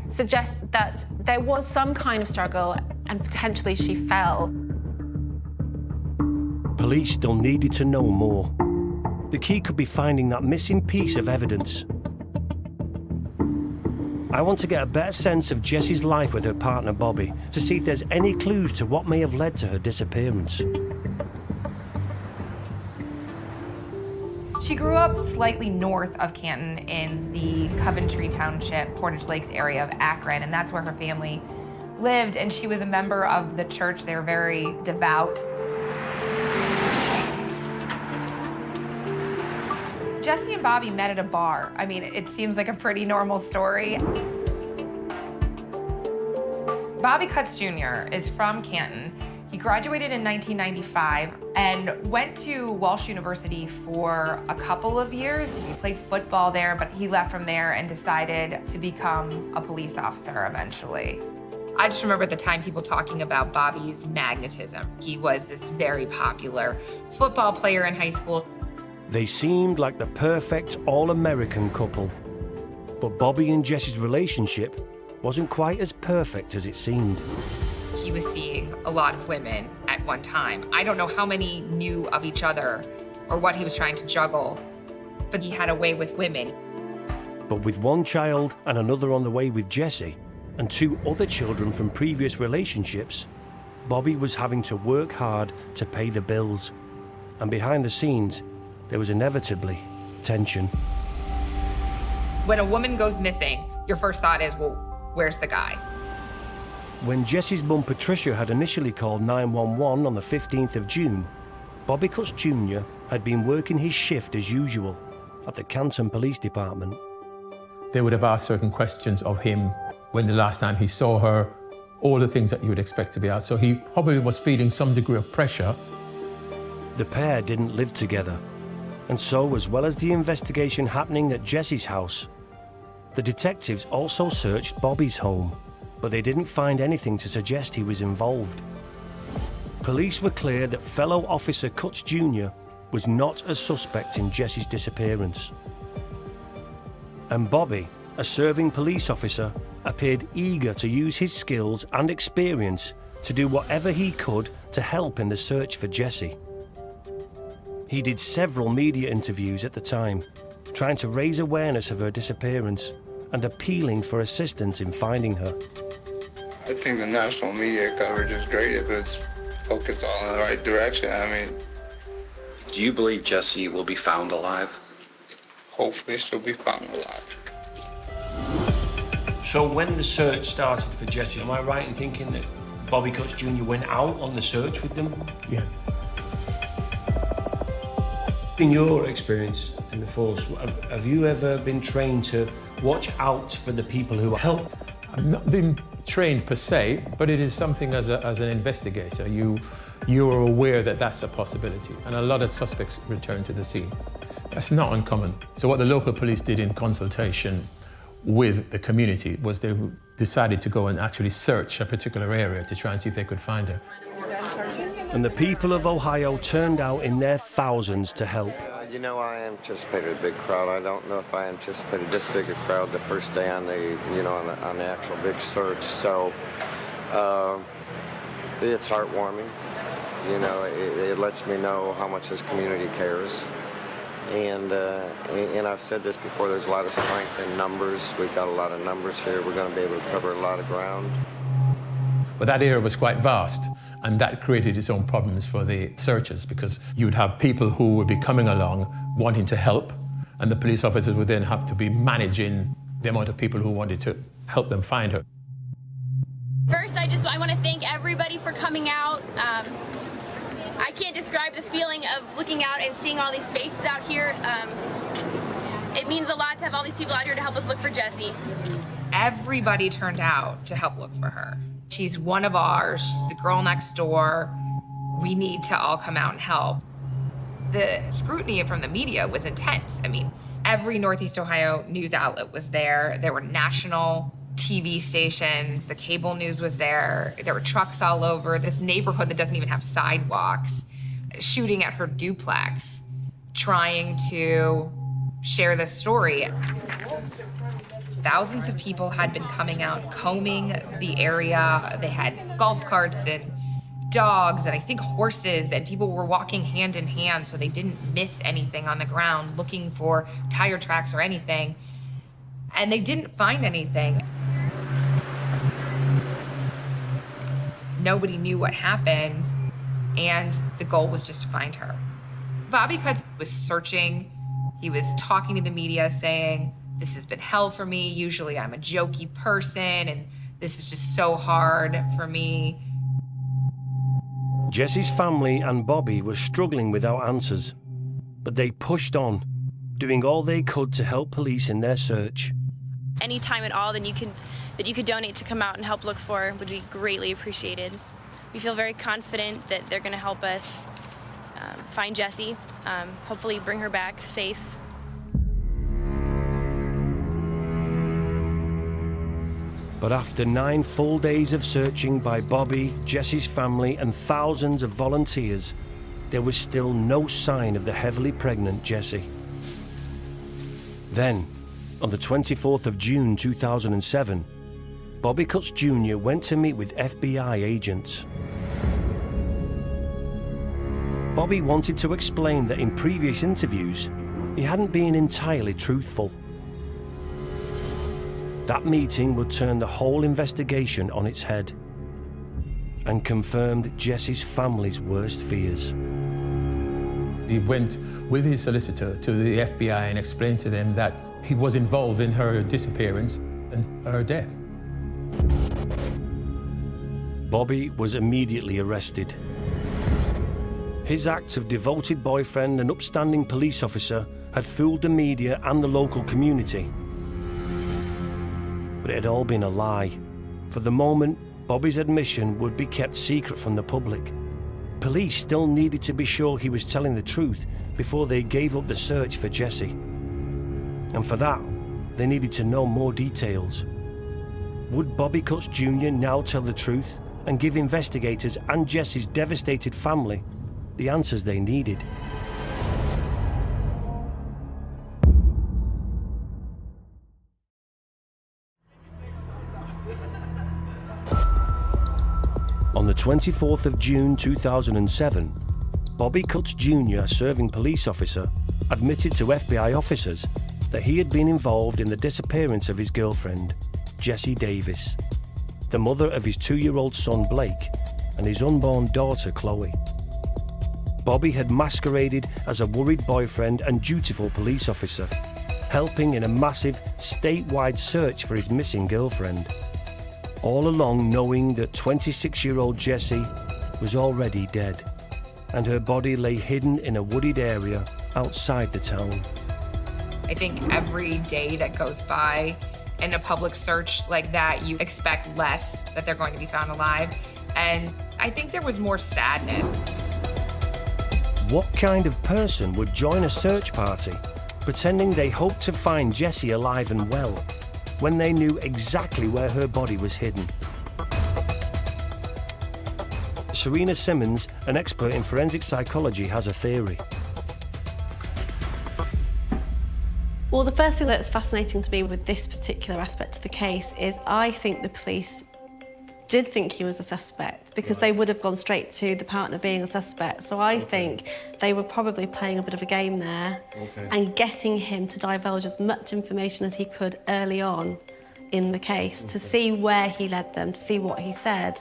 suggests that there was some kind of struggle and potentially she fell. Police still needed to know more. The key could be finding that missing piece of evidence. I want to get a better sense of Jessie's life with her partner Bobby to see if there's any clues to what may have led to her disappearance. She grew up slightly north of Canton in the Coventry Township, Portage Lakes area of Akron, and that's where her family lived, and she was a member of the church. They were very devout. Jessie and Bobby met at a bar. I mean, it seems like a pretty normal story. Bobby Cutts Jr. is from Canton. He graduated in 1995 and went to Walsh University for a couple of years. He played football there, but he left from there and decided to become a police officer eventually. I just remember at the time people talking about Bobby's magnetism. He was this very popular football player in high school. They seemed like the perfect all-American couple. But Bobby and Jessie's relationship wasn't quite as perfect as it seemed. He was seeing a lot of women at one time. I don't know how many knew of each other or what he was trying to juggle, but he had a way with women. But with one child and another on the way with Jessie, and 2 other children from previous relationships, Bobby was having to work hard to pay the bills. And behind the scenes, there was inevitably tension. When a woman goes missing, your first thought is, well, where's the guy? When Jessie's mum Patricia had initially called 911 on the 15th of June, Bobby Cutts Jr. had been working his shift as usual at the Canton Police Department. They would have asked certain questions of him when the last time he saw her, all the things that you would expect to be asked. So he probably was feeling some degree of pressure. The pair didn't live together, and so, as well as the investigation happening at Jessie's house, the detectives also searched Bobby's home, but they didn't find anything to suggest he was involved. Police were clear that fellow officer Cutts Jr. was not a suspect in Jessie's disappearance. And Bobby, a serving police officer, appeared eager to use his skills and experience to do whatever he could to help in the search for Jessie. He did several media interviews at the time, trying to raise awareness of her disappearance and appealing for assistance in finding her. I think the national media coverage is great if it's focused all in the right direction. I mean, do you believe Jessie will be found alive? Hopefully she'll be found alive. So when the search started for Jessie, am I right in thinking that Bobby Cutts Jr. went out on the search with them? Yeah. In your experience in the force, have you ever been trained to watch out for the people who help? I've not been trained per se, but it is something as an investigator. You are aware that that's a possibility, and a lot of suspects return to the scene. That's not uncommon. So what the local police did in consultation with the community was they decided to go and actually search a particular area to try and see if they could find her. And the people of Ohio turned out in their thousands to help. You know, I anticipated a big crowd. I don't know if I anticipated this big a crowd the first day on the, on the actual big search. So it's heartwarming. You know, it lets me know how much this community cares. And I've said this before, there's a lot of strength in numbers. We've got a lot of numbers here. We're going to be able to cover a lot of ground. But that area was quite vast, and that created its own problems for the searchers, because you would have people who would be coming along wanting to help, and the police officers would then have to be managing the amount of people who wanted to help them find her. First, I want to thank everybody for coming out. I can't describe the feeling of looking out and seeing all these faces out here. It means a lot to have all these people out here to help us look for Jessie. Everybody turned out to help look for her. She's one of ours. She's the girl next door. We need to all come out and help. The scrutiny from the media was intense. I mean, every Northeast Ohio news outlet was there. There were national TV stations. The cable news was there. There were trucks all over. This neighborhood that doesn't even have sidewalks, shooting at her duplex, trying to share this story. Thousands of people had been coming out, combing the area. They had golf carts and dogs and I think horses, and people were walking hand in hand so they didn't miss anything on the ground, looking for tire tracks or anything. And they didn't find anything. Nobody knew what happened, and the goal was just to find her. Bobby Cutts was searching. He was talking to the media saying, "This has been hell for me. Usually I'm a jokey person, and this is just so hard for me." Jessie's family and Bobby were struggling without answers, but they pushed on, doing all they could to help police in their search. Any time at all that you could donate to come out and help look for would be greatly appreciated. We feel very confident that they're going to help us find Jessie, hopefully bring her back safe. But after 9 full days of searching by Bobby, Jessie's family, and thousands of volunteers, there was still no sign of the heavily pregnant Jessie. Then, on the 24th of June 2007, Bobby Cutts Jr. went to meet with FBI agents. Bobby wanted to explain that in previous interviews, he hadn't been entirely truthful. That meeting would turn the whole investigation on its head and confirmed Jessie's family's worst fears. He went with his solicitor to the FBI and explained to them that he was involved in her disappearance and her death. Bobby was immediately arrested. His act of devoted boyfriend and upstanding police officer had fooled the media and the local community. But it had all been a lie. For the moment, Bobby's admission would be kept secret from the public. Police still needed to be sure he was telling the truth before they gave up the search for Jessie. And for that, they needed to know more details. Would Bobby Cutts Jr. now tell the truth and give investigators and Jessie's devastated family the answers they needed? On the 24th of June 2007, Bobby Cutts Jr., a serving police officer, admitted to FBI officers that he had been involved in the disappearance of his girlfriend, Jessie Davis, the mother of his 2-year-old son Blake and his unborn daughter Chloe. Bobby had masqueraded as a worried boyfriend and dutiful police officer, helping in a massive statewide search for his missing girlfriend, all along knowing that 26-year-old Jessie was already dead, and her body lay hidden in a wooded area outside the town. I think every day that goes by in a public search like that, you expect less that they're going to be found alive. And I think there was more sadness. What kind of person would join a search party pretending they hoped to find Jessie alive and well when they knew exactly where her body was hidden? Serena Simmons, an expert in forensic psychology, has a theory. Well, the first thing that's fascinating to me with this particular aspect of the case is I think the police did think he was a suspect because they would have gone straight to the partner being a suspect. So I think they were probably playing a bit of a game there and getting him to divulge as much information as he could early on in the case to see where he led them, to see what he said.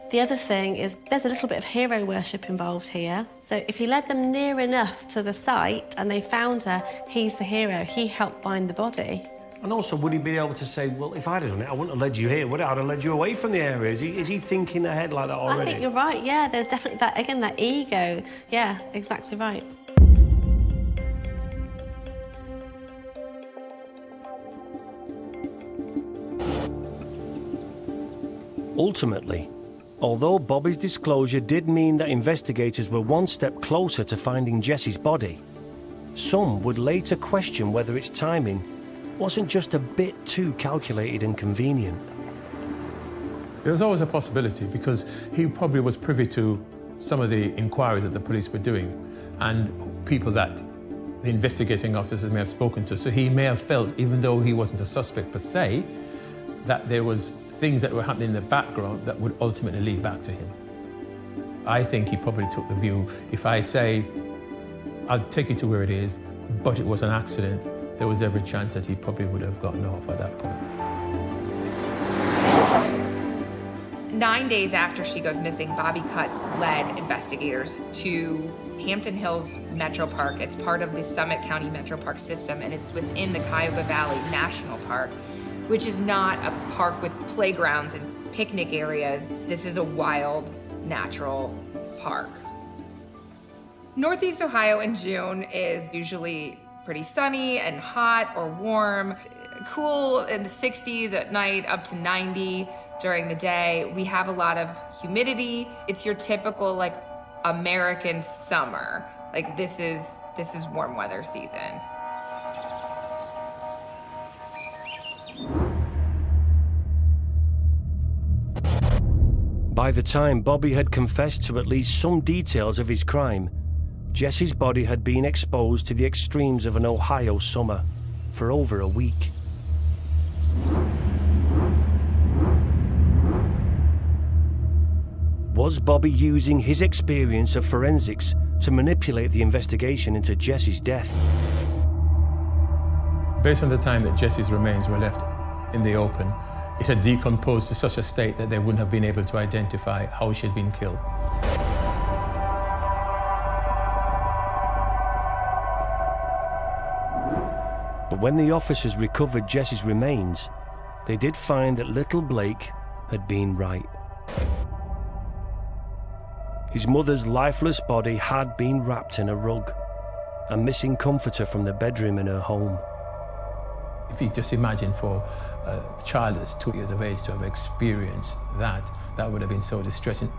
The other thing is there's a little bit of hero worship involved here. So if he led them near enough to the site and they found her, he's the hero. He helped find the body. And also, would he be able to say, well, if I'd have done it, I wouldn't have led you here, would I? I'd have led you away from the area. Is he thinking ahead like that already? I think you're right, yeah. There's definitely that, again, that ego. Yeah, exactly right. Ultimately, although Bobby's disclosure did mean that investigators were one step closer to finding Jessie's body, some would later question whether its timing wasn't just a bit too calculated and convenient. There was always a possibility because he probably was privy to some of the inquiries that the police were doing and people that the investigating officers may have spoken to. So he may have felt, even though he wasn't a suspect per se, that there was things that were happening in the background that would ultimately lead back to him. I think he probably took the view, if I say, I'll take you to where it is, but it was an accident, there was every chance that he probably would have gotten off at that point. 9 days after she goes missing, Bobby Cutts led investigators to Hampton Hills Metro Park. It's part of the Summit County Metro Park system, and it's within the Cuyahoga Valley National Park, which is not a park with playgrounds and picnic areas. This is a wild, natural park. Northeast Ohio in June is usually pretty sunny and hot or warm, cool in the 60s at night, up to 90 during the day. We have a lot of humidity. It's your typical like American summer. Like this is warm weather season. By the time Bobby had confessed to at least some details of his crime, Jessie's body had been exposed to the extremes of an Ohio summer for over a week. Was Bobby using his experience of forensics to manipulate the investigation into Jessie's death? Based on the time that Jessie's remains were left in the open, it had decomposed to such a state that they wouldn't have been able to identify how she had been killed. But when the officers recovered Jesse's remains, they did find that little Blake had been right. His mother's lifeless body had been wrapped in a rug, a missing comforter from the bedroom in her home. If you just imagine for a child that's 2 years of age to have experienced that, that would have been so distressing.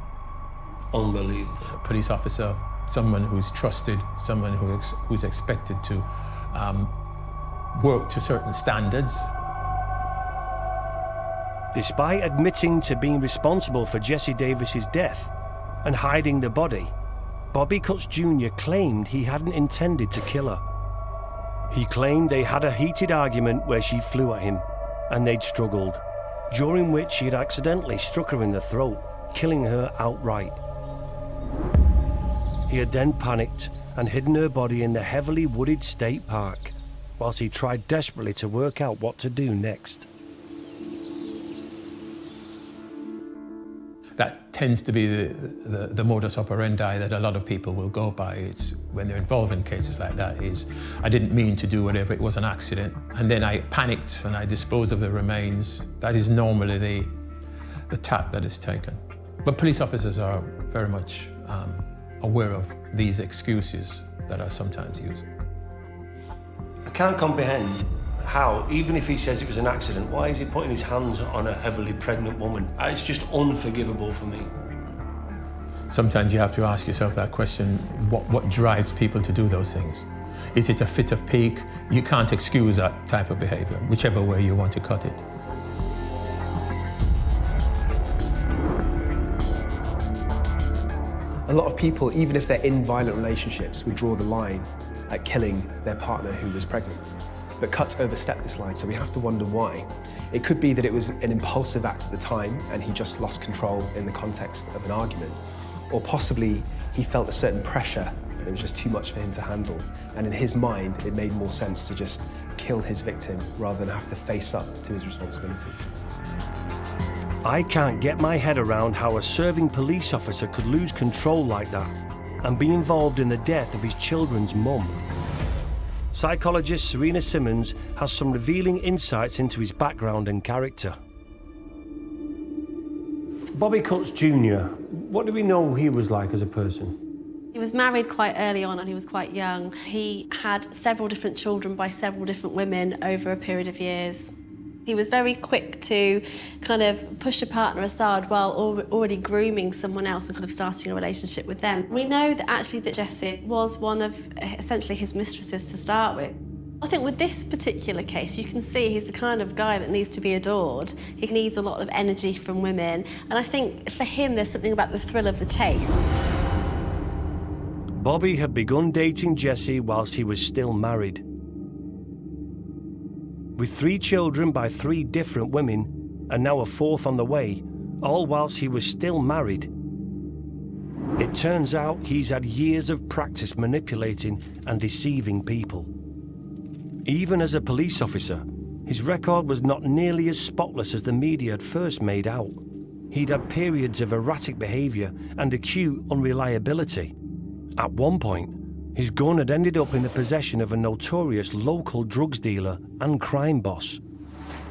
Unbelievable. A police officer, someone who's trusted, someone who's expected to work to certain standards. Despite admitting to being responsible for Jesse Davis's death and hiding the body, Bobby Cutts Jr. claimed he hadn't intended to kill her. He claimed they had a heated argument where she flew at him and they'd struggled, during which he had accidentally struck her in the throat, killing her outright. He had then panicked and hidden her body in the heavily wooded state park, whilst he tried desperately to work out what to do next. That tends to be the modus operandi that a lot of people will go by. It's when they're involved in cases like that is, I didn't mean to do whatever, it was an accident. And then I panicked and I disposed of the remains. That is normally the tack that is taken. But police officers are very much aware of these excuses that are sometimes used. I can't comprehend how, even if he says it was an accident, why is he putting his hands on a heavily pregnant woman? It's just unforgivable for me. Sometimes you have to ask yourself that question, what drives people to do those things? Is it a fit of pique? You can't excuse that type of behavior, whichever way you want to cut it. A lot of people, even if they're in violent relationships, would draw the line at killing their partner who was pregnant. But Cutts overstepped this line, so we have to wonder why. It could be that it was an impulsive act at the time and he just lost control in the context of an argument. Or possibly he felt a certain pressure and it was just too much for him to handle. And in his mind, it made more sense to just kill his victim rather than have to face up to his responsibilities. I can't get my head around how a serving police officer could lose control like that and be involved in the death of his children's mum. Psychologist Serena Simmons has some revealing insights into his background and character. Bobby Cutts Jr., what do we know he was like as a person? He was married quite early on and he was quite young. He had several different children by several different women over a period of years. He was very quick to kind of push a partner aside while already grooming someone else and kind of starting a relationship with them. We know that actually that Jessie was one of essentially his mistresses to start with. I think with this particular case, you can see he's the kind of guy that needs to be adored. He needs a lot of energy from women. And I think for him, there's something about the thrill of the chase. Bobby had begun dating Jessie whilst he was still married. With 3 children by 3 different women, and now a 4th on the way, all whilst he was still married. It turns out he's had years of practice manipulating and deceiving people. Even as a police officer, his record was not nearly as spotless as the media had first made out. He'd had periods of erratic behaviour and acute unreliability. At one point, his gun had ended up in the possession of a notorious local drugs dealer and crime boss.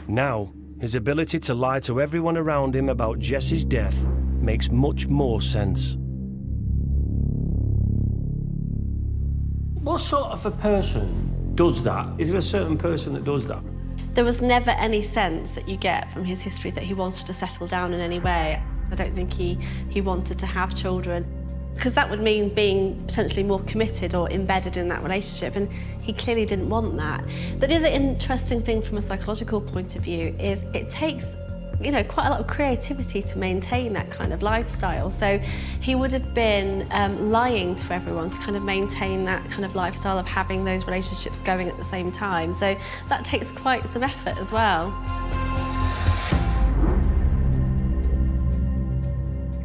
Now, his ability to lie to everyone around him about Jessie's death makes much more sense. What sort of a person does that? Is there a certain person that does that? There was never any sense that you get from his history that he wanted to settle down in any way. I don't think he wanted to have children, because that would mean being potentially more committed or embedded in that relationship, and he clearly didn't want that. But the other interesting thing from a psychological point of view is it takes, quite a lot of creativity to maintain that kind of lifestyle. So he would have been lying to everyone to kind of maintain that kind of lifestyle of having those relationships going at the same time. So that takes quite some effort as well.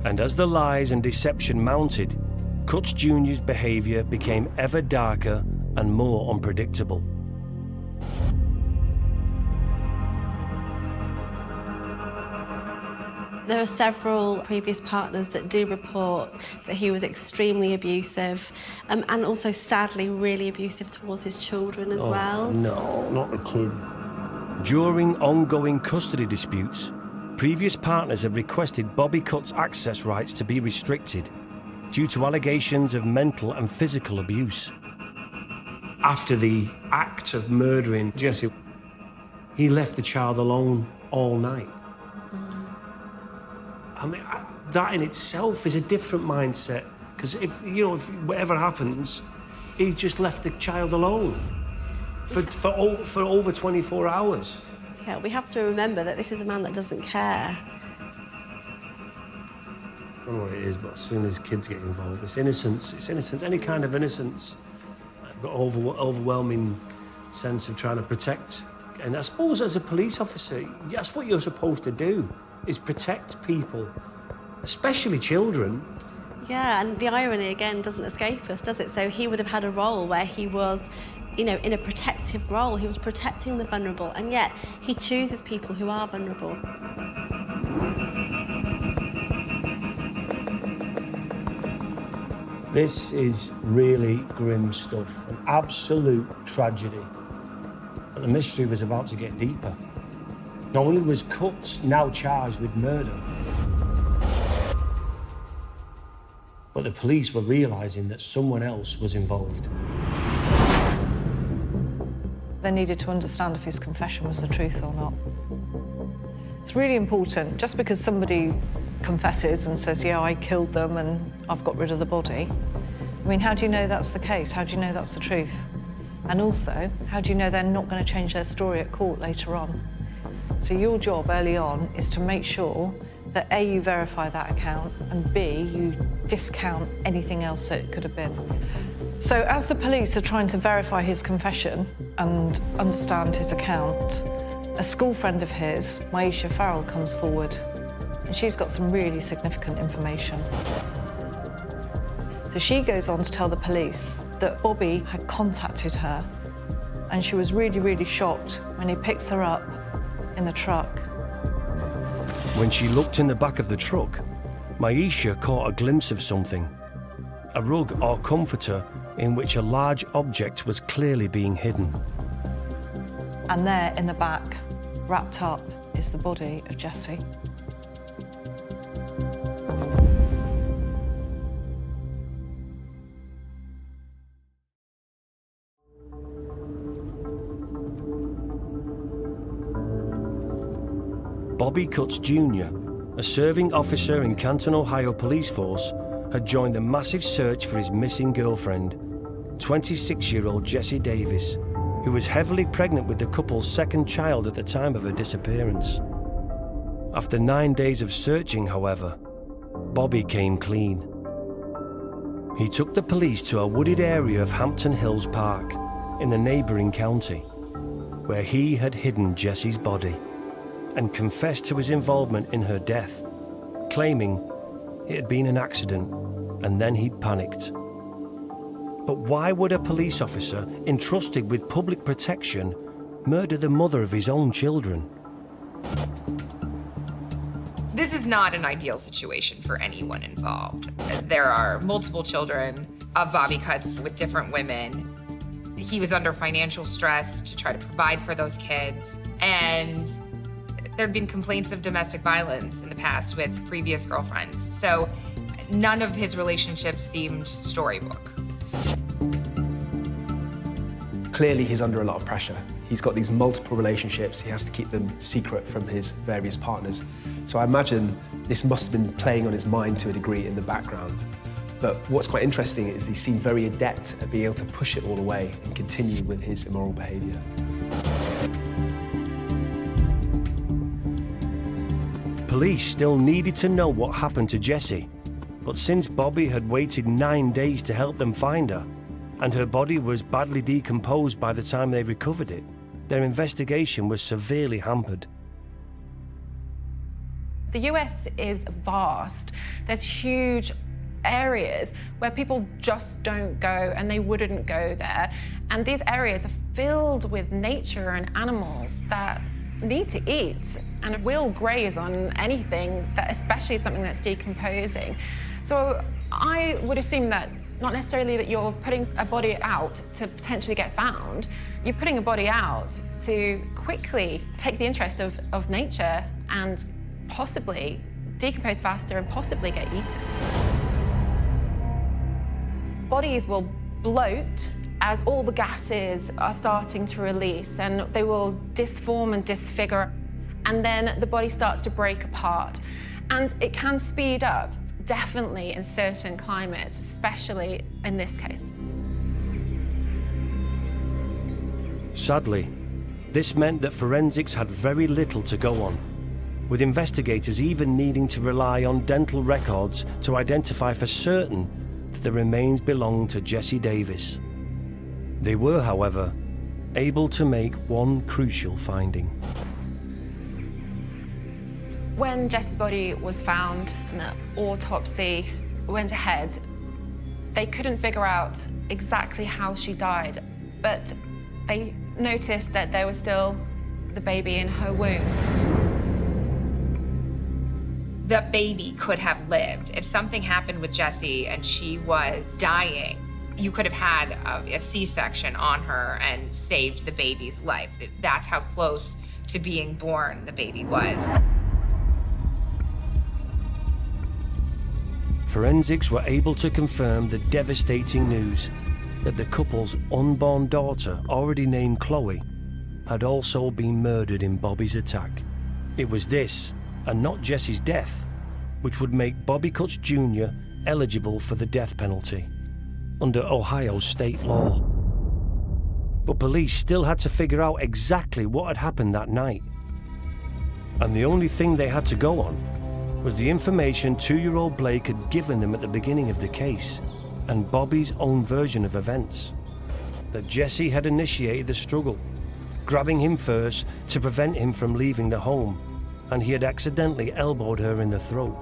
And as the lies and deception mounted, Cutts Jr.'s behaviour became ever darker and more unpredictable. There are several previous partners that do report that he was extremely abusive and also sadly really abusive towards his children as well. No, not the kids. During ongoing custody disputes, previous partners have requested Bobby Cutt's access rights to be restricted due to allegations of mental and physical abuse. After the act of murdering Jessie, he left the child alone all night. I mean, that in itself is a different mindset, because if whatever happens, he just left the child alone for over 24 hours. Yeah, we have to remember that this is a man that doesn't care. I don't know what it is, but as soon as kids get involved, it's innocence. It's innocence, any kind of innocence. I've got an overwhelming sense of trying to protect. And I suppose as a police officer, that's what you're supposed to do, is protect people, especially children. Yeah, and the irony, again, doesn't escape us, does it? So he would have had a role where he was, in a protective role. He was protecting the vulnerable, and yet he chooses people who are vulnerable. This is really grim stuff, an absolute tragedy. But the mystery was about to get deeper. Not only was Cutt now charged with murder, but the police were realising that someone else was involved. They needed to understand if his confession was the truth or not. It's really important. Just because somebody confesses and says, yeah, I killed them and I've got rid of the body, I mean, how do you know that's the case? How do you know that's the truth? And also, how do you know they're not going to change their story at court later on? So your job early on is to make sure that A, you verify that account, and B, you discount anything else that it could have been. So as the police are trying to verify his confession and understand his account, a school friend of his, Maisha Farrell, comes forward, and she's got some really significant information. So she goes on to tell the police that Bobby had contacted her, and she was really, really shocked when he picks her up in the truck. When she looked in the back of the truck, Maisha caught a glimpse of something. A rug or comforter in which a large object was clearly being hidden. And there in the back, wrapped up, is the body of Jessie. Bobby Cutts Jr., a serving officer in Canton, Ohio Police Force, had joined the massive search for his missing girlfriend, 26-year-old Jessie Davis, who was heavily pregnant with the couple's second child at the time of her disappearance. After 9 days of searching, however, Bobby came clean. He took the police to a wooded area of Hampton Hills Park, in the neighbouring county, where he had hidden Jessie's body and confessed to his involvement in her death, claiming it had been an accident, and then he'd panicked. But why would a police officer entrusted with public protection murder the mother of his own children? This is not an ideal situation for anyone involved. There are multiple children of Bobby Cutts with different women. He was under financial stress to try to provide for those kids, and there'd been complaints of domestic violence in the past with previous girlfriends. So none of his relationships seemed storybook. Clearly, he's under a lot of pressure. He's got these multiple relationships. He has to keep them secret from his various partners. So I imagine this must have been playing on his mind to a degree in the background. But what's quite interesting is he seemed very adept at being able to push it all away and continue with his immoral behaviour. Police still needed to know what happened to Jessie, but since Bobby had waited 9 days to help them find her, and her body was badly decomposed by the time they recovered it, their investigation was severely hampered. The US is vast. There's huge areas where people just don't go, and they wouldn't go there. And these areas are filled with nature and animals that need to eat and will graze on anything, that especially something that's decomposing. So I would assume that not necessarily that you're putting a body out to potentially get found, you're putting a body out to quickly take the interest of nature and possibly decompose faster and possibly get eaten. Bodies will bloat as all the gases are starting to release, and they will disform and disfigure, and then the body starts to break apart. And it can speed up, definitely in certain climates, especially in this case. Sadly, this meant that forensics had very little to go on, with investigators even needing to rely on dental records to identify for certain that the remains belonged to Jessie Davis. They were, however, able to make one crucial finding. When Jessie's body was found and the autopsy went ahead, they couldn't figure out exactly how she died, but they noticed that there was still the baby in her womb. The baby could have lived. If something happened with Jessie and she was dying, you could have had a C-section on her and saved the baby's life. That's how close to being born the baby was. Forensics were able to confirm the devastating news that the couple's unborn daughter, already named Chloe, had also been murdered in Bobby's attack. It was this, and not Jessie's death, which would make Bobby Cutts Jr. eligible for the death penalty under Ohio state law. But police still had to figure out exactly what had happened that night. And the only thing they had to go on was the information 2-year-old Blake had given them at the beginning of the case, and Bobby's own version of events. That Jessie had initiated the struggle, grabbing him first to prevent him from leaving the home, and he had accidentally elbowed her in the throat,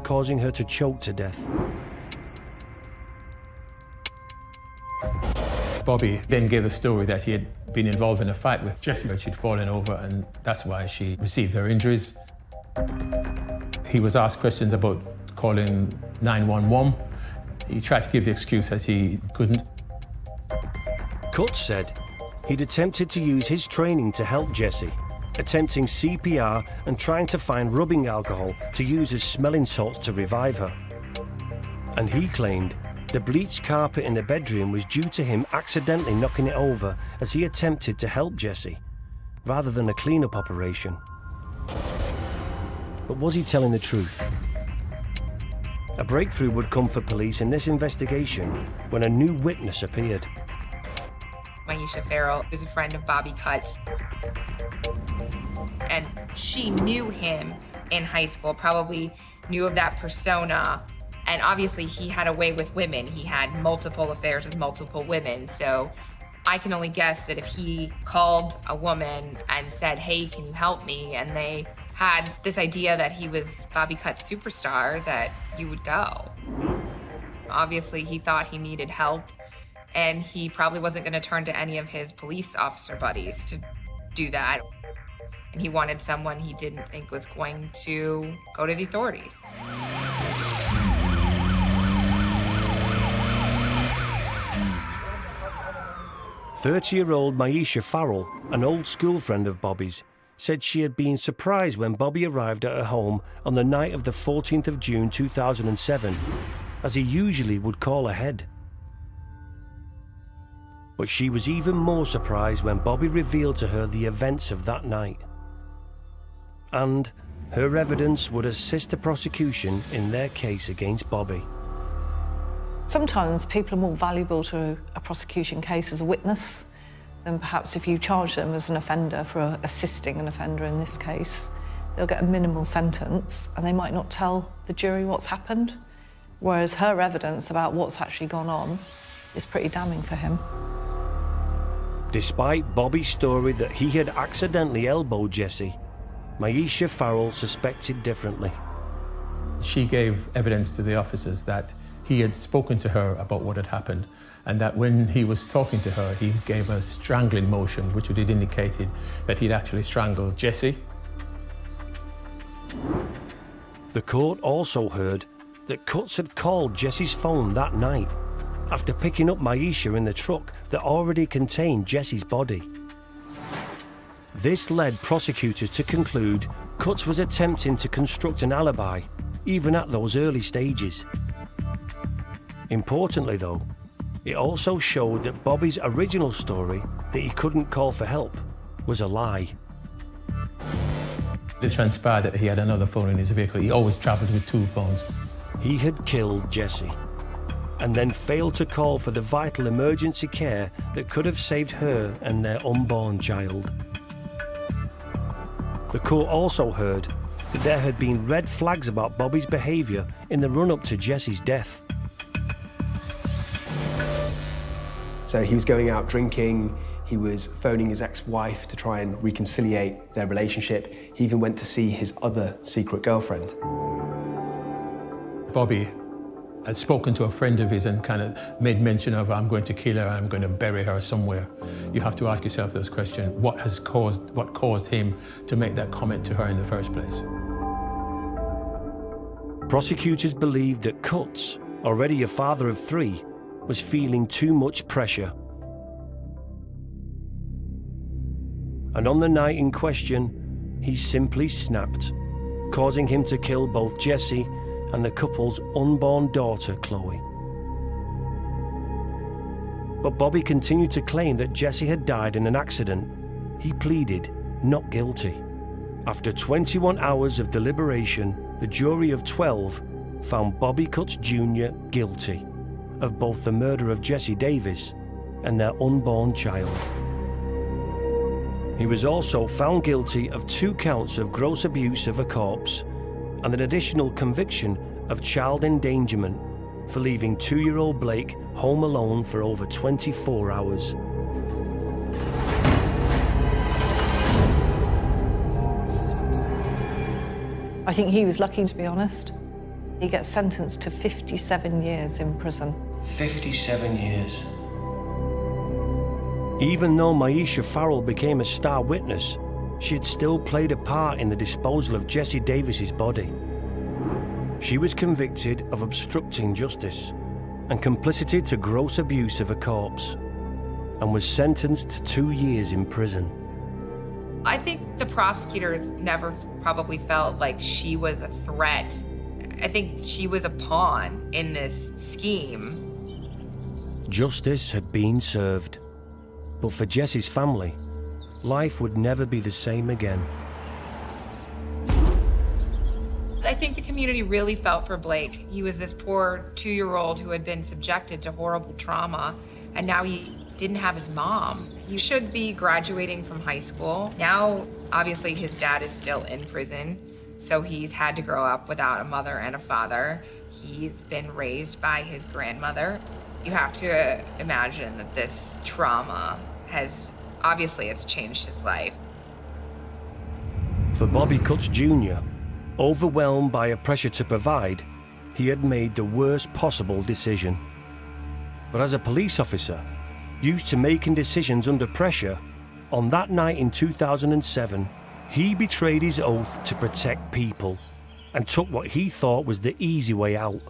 causing her to choke to death. Bobby then gave a story that he had been involved in a fight with Jessie, but she'd fallen over, and that's why she received her injuries. He was asked questions about calling 911. He tried to give the excuse that he couldn't. Cutts said he'd attempted to use his training to help Jessie, attempting CPR and trying to find rubbing alcohol to use as smelling salts to revive her. And he claimed the bleached carpet in the bedroom was due to him accidentally knocking it over as he attempted to help Jessie, rather than a cleanup operation. But was he telling the truth? A breakthrough would come for police in this investigation when a new witness appeared. Myisha Farrell is a friend of Bobby Cutts, and she knew him in high school, probably knew of that persona. And obviously he had a way with women. He had multiple affairs with multiple women. So I can only guess that if he called a woman and said, hey, can you help me? And they had this idea that he was Bobby Cutts' superstar, that you would go. Obviously he thought he needed help, and he probably wasn't going to turn to any of his police officer buddies to do that. And he wanted someone he didn't think was going to go to the authorities. 30-year-old Myisha Farrell, an old school friend of Bobby's, said she had been surprised when Bobby arrived at her home on the night of the 14th of June 2007, as he usually would call ahead. But she was even more surprised when Bobby revealed to her the events of that night. And her evidence would assist the prosecution in their case against Bobby. Sometimes people are more valuable to a prosecution case as a witness than perhaps if you charge them as an offender for assisting an offender in this case. They'll get a minimal sentence and they might not tell the jury what's happened, whereas her evidence about what's actually gone on is pretty damning for him. Despite Bobby's story that he had accidentally elbowed Jessie, Myisha Farrell suspected differently. She gave evidence to the officers that he had spoken to her about what had happened, and that when he was talking to her, he gave a strangling motion, which would have indicated that he'd actually strangled Jessie. The court also heard that Cutts had called Jessie's phone that night after picking up Maisha in the truck that already contained Jessie's body. This led prosecutors to conclude Cutts was attempting to construct an alibi, even at those early stages. Importantly though, it also showed that Bobby's original story that he couldn't call for help was a lie. It transpired that he had another phone in his vehicle. He always travelled with 2 phones. He had killed Jessie and then failed to call for the vital emergency care that could have saved her and their unborn child. The court also heard that there had been red flags about Bobby's behaviour in the run-up to Jessie's death. So he was going out drinking, he was phoning his ex-wife to try and reconciliate their relationship. He even went to see his other secret girlfriend. Bobby had spoken to a friend of his and kind of made mention of, I'm going to kill her, I'm going to bury her somewhere. You have to ask yourself those questions. What caused him to make that comment to her in the first place? Prosecutors believed that Cutts, already a father of 3, was feeling too much pressure. And on the night in question, he simply snapped, causing him to kill both Jessie and the couple's unborn daughter, Chloe. But Bobby continued to claim that Jessie had died in an accident. He pleaded not guilty. After 21 hours of deliberation, the jury of 12 found Bobby Cutts Jr. guilty of both the murder of Jessie Davis and their unborn child. He was also found guilty of 2 counts of gross abuse of a corpse and an additional conviction of child endangerment for leaving 2-year-old Blake home alone for over 24 hours. I think he was lucky, to be honest. He gets sentenced to 57 years in prison. 57 years. Even though Maisha Farrell became a star witness, she had still played a part in the disposal of Jessie Davis's body. She was convicted of obstructing justice and complicity to gross abuse of a corpse, and was sentenced to 2 years in prison. I think the prosecutors never probably felt like she was a threat. I think she was a pawn in this scheme. Justice had been served, but for Jessie's family, life would never be the same again. I think the community really felt for Blake. He was this poor 2-year-old who had been subjected to horrible trauma, and now he didn't have his mom. He should be graduating from high school. Now, obviously, his dad is still in prison, so he's had to grow up without a mother and a father. He's been raised by his grandmother. You have to imagine that this trauma it's changed his life. For Bobby Cutts Jr., overwhelmed by a pressure to provide, he had made the worst possible decision. But as a police officer, used to making decisions under pressure, on that night in 2007, he betrayed his oath to protect people and took what he thought was the easy way out,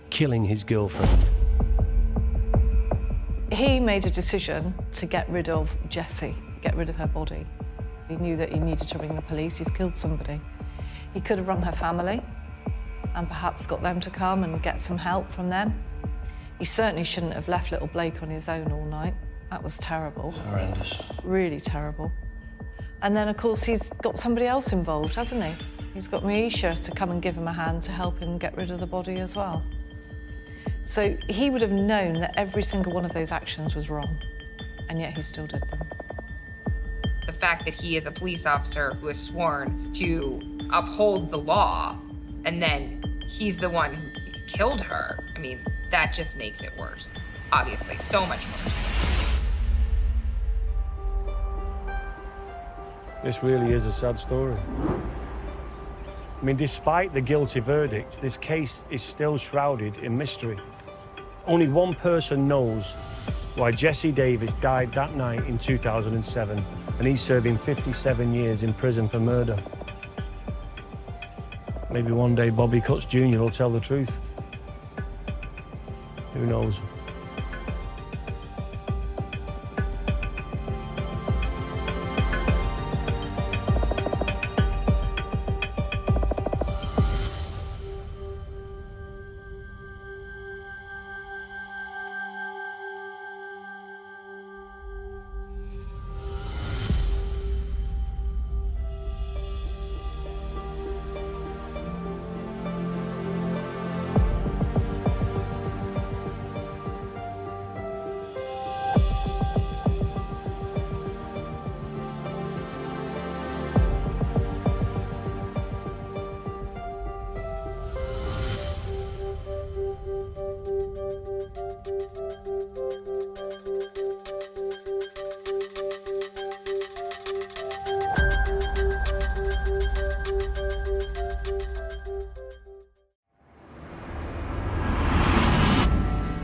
killing his girlfriend. He made a decision to get rid of Jessie, get rid of her body. He knew that he needed to ring the police. He's killed somebody. He could have rung her family and perhaps got them to come and get some help from them. He certainly shouldn't have left little Blake on his own all night. That was terrible. Horrendous. Really terrible. And then, of course, he's got somebody else involved, hasn't he? He's got Maisha to come and give him a hand to help him get rid of the body as well. So he would have known that every single one of those actions was wrong, and yet he still did them. The fact that he is a police officer who is sworn to uphold the law, and then he's the one who killed her, I mean, that just makes it worse. Obviously, so much worse. This really is a sad story. I mean, despite the guilty verdict, this case is still shrouded in mystery. Only one person knows why Jesse Davis died that night in 2007, and he's serving 57 years in prison for murder. Maybe one day Bobby Cutts Jr. will tell the truth. Who knows?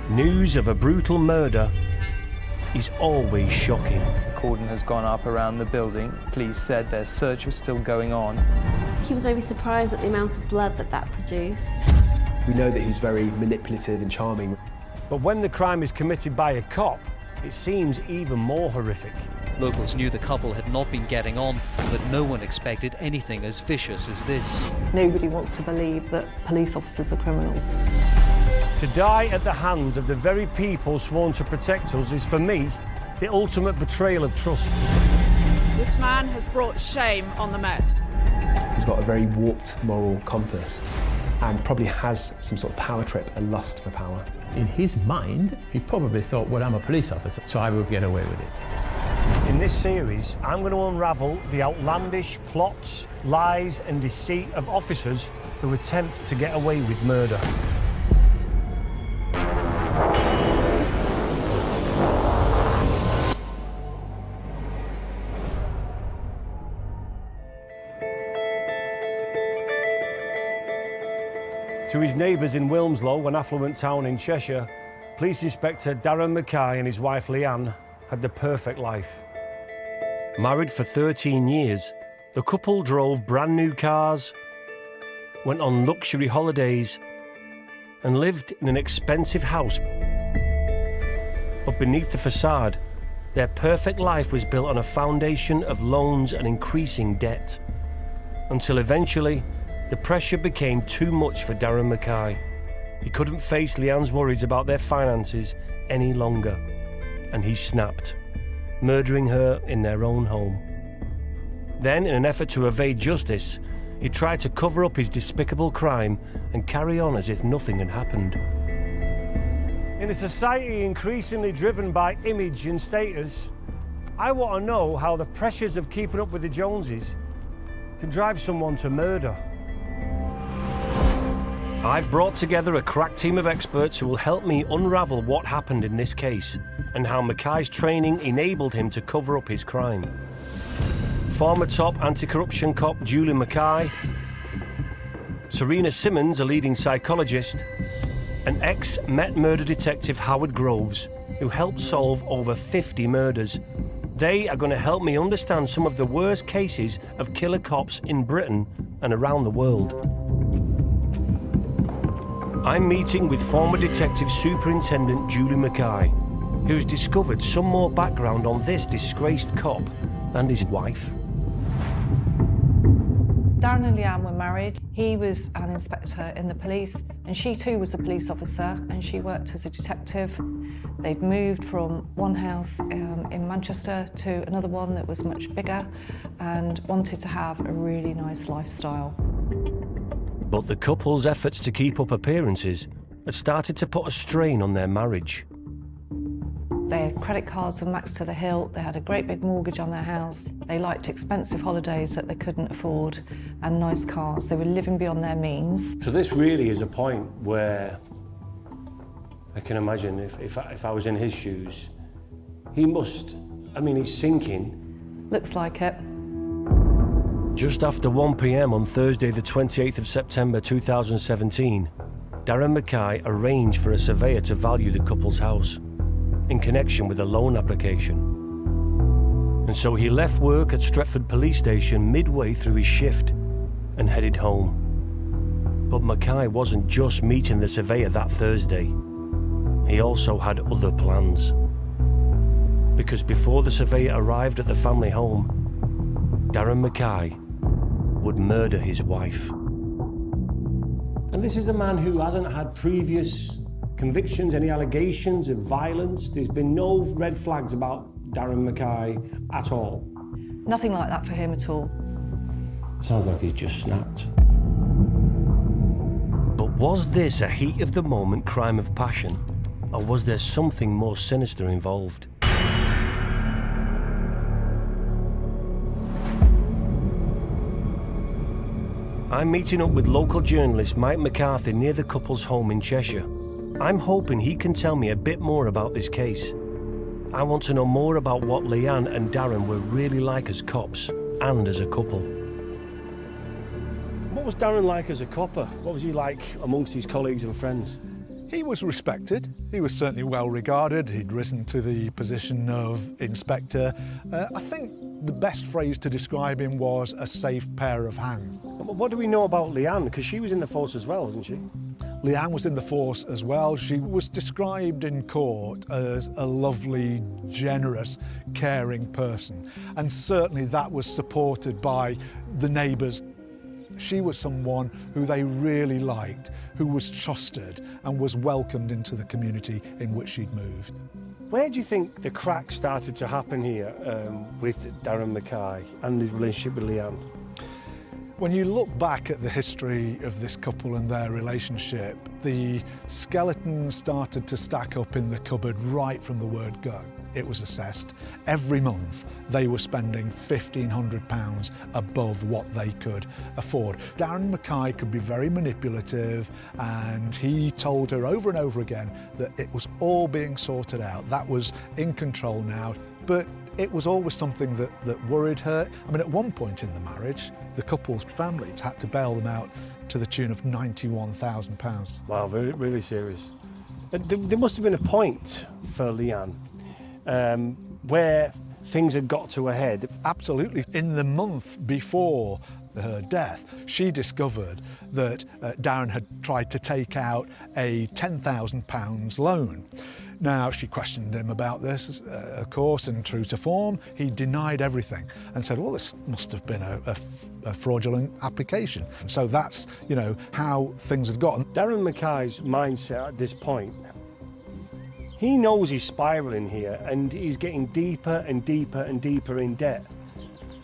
News of a brutal murder is always shocking. The cordon has gone up around the building. Police said their search was still going on. He was maybe surprised at the amount of blood that produced. We know that he was very manipulative and charming. But when the crime is committed by a cop, it seems even more horrific. Locals knew the couple had not been getting on, but no one expected anything as vicious as this. Nobody wants to believe that police officers are criminals. To die at the hands of the very people sworn to protect us is, for me, the ultimate betrayal of trust. This man has brought shame on the Met. He's got a very warped moral compass and probably has some sort of power trip, a lust for power. In his mind, he probably thought, well, I'm a police officer, so I will get away with it. In this series, I'm going to unravel the outlandish plots, lies and deceit of officers who attempt to get away with murder. To his neighbours in Wilmslow, an affluent town in Cheshire, Police Inspector Darren Mackay and his wife Leanne had the perfect life. Married for 13 years, the couple drove brand new cars, went on luxury holidays, and lived in an expensive house. But beneath the facade, their perfect life was built on a foundation of loans and increasing debt. Until eventually, the pressure became too much for Darren Mackay. He couldn't face Leanne's worries about their finances any longer, and he snapped, murdering her in their own home. Then, in an effort to evade justice, he tried to cover up his despicable crime and carry on as if nothing had happened. In a society increasingly driven by image and status, I want to know how the pressures of keeping up with the Joneses can drive someone to murder. I've brought together a crack team of experts who will help me unravel what happened in this case and how Mackay's training enabled him to cover up his crime. Former top anti-corruption cop Julie Mackay, Serena Simmons, a leading psychologist, and ex-Met murder detective Howard Groves, who helped solve over 50 murders. They are going to help me understand some of the worst cases of killer cops in Britain and around the world. I'm meeting with former Detective Superintendent Julie Mackay, who's discovered some more background on this disgraced cop and his wife. Darren and Leanne were married. He was an inspector in the police, and she too was a police officer, and she worked as a detective. They'd moved from one house in Manchester to another one that was much bigger and wanted to have a really nice lifestyle. But the couple's efforts to keep up appearances had started to put a strain on their marriage. They had credit cards from max to the hilt, they had a great big mortgage on their house, they liked expensive holidays that they couldn't afford, and nice cars. They were living beyond their means. So this really is a point where I can imagine if I was in his shoes, he must, I mean, he's sinking. Looks like it. Just after 1 p.m. on Thursday the 28th of September 2017, Darren Mackay arranged for a surveyor to value the couple's house in connection with a loan application. And so he left work at Stretford Police Station midway through his shift and headed home. But Mackay wasn't just meeting the surveyor that Thursday. He also had other plans. Because before the surveyor arrived at the family home, Darren Mackay would murder his wife. And this is a man who hasn't had previous convictions, any allegations of violence. There's been no red flags about Darren Mackay at all. Nothing like that for him at all. Sounds like he's just snapped. But was this a heat-of-the-moment crime of passion, or was there something more sinister involved? I'm meeting up with local journalist Mike McCarthy near the couple's home in Cheshire. I'm hoping he can tell me a bit more about this case. I want to know more about what Leanne and Darren were really like as cops and as a couple. What was Darren like as a copper? What was he like amongst his colleagues and friends? He was respected. He was certainly well regarded. He'd risen to the position of inspector. I think the best phrase to describe him was a safe pair of hands. What do we know about Leanne? Because she was in the force as well, wasn't she? Leanne was in the force as well. She was described in court as a lovely, generous, caring person. And certainly that was supported by the neighbours. She was someone who they really liked, who was trusted and was welcomed into the community in which she'd moved. Where do you think the crack started to happen here with Darren Mackay and his relationship with Leanne? When you look back at the history of this couple and their relationship, the skeletons started to stack up in the cupboard right from the word go. It was assessed. Every month they were spending £1,500 above what they could afford. Darren Mackay could be very manipulative, and he told her over and over again that it was all being sorted out. That was in control now. But it was always something that worried her. I mean, at one point in the marriage, the couple's families had to bail them out to the tune of £91,000. Wow, really serious. There must have been a point for Leanne where things had got to a head. Absolutely. In the month before her death, she discovered that Darren had tried to take out a £10,000 loan. Now, she questioned him about this, of course, and true to form, he denied everything and said, well, this must have been a fraudulent application. So that's, you know, how things had gotten. Darren Mackay's mindset at this point, he knows he's spiralling here and he's getting deeper and deeper and deeper in debt.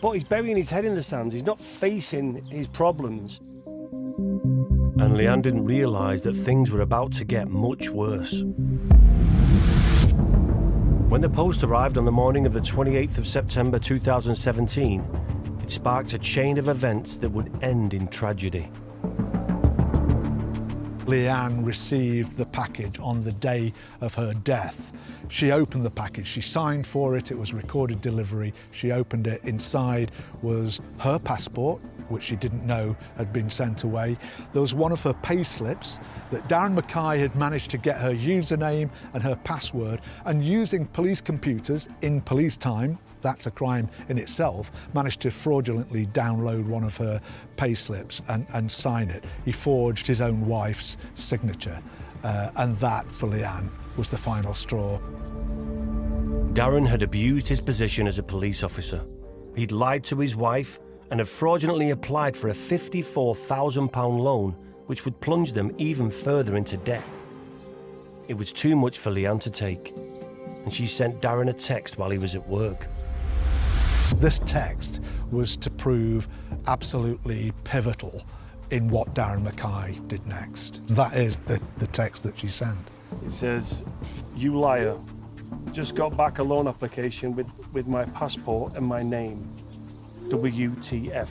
But he's burying his head in the sands. He's not facing his problems. And Leanne didn't realise that things were about to get much worse. When the post arrived on the morning of the 28th of September 2017, it sparked a chain of events that would end in tragedy. Leanne received the package on the day of her death. She opened the package, she signed for it, it was recorded delivery. She opened it, inside was her passport, which she didn't know had been sent away. There was one of her pay slips that Darren Mackay had managed to get her username and her password, and using police computers in police time, that's a crime in itself, managed to fraudulently download one of her pay slips and sign it. He forged his own wife's signature, and that, for Leanne, was the final straw. Darren had abused his position as a police officer. He'd lied to his wife and had fraudulently applied for a £54,000 loan, which would plunge them even further into debt. It was too much for Leanne to take, and she sent Darren a text while he was at work. This text was to prove absolutely pivotal in what Darren Mackay did next. That is the text that she sent. It says, "You liar, just got back a loan application with my passport and my name. WTF."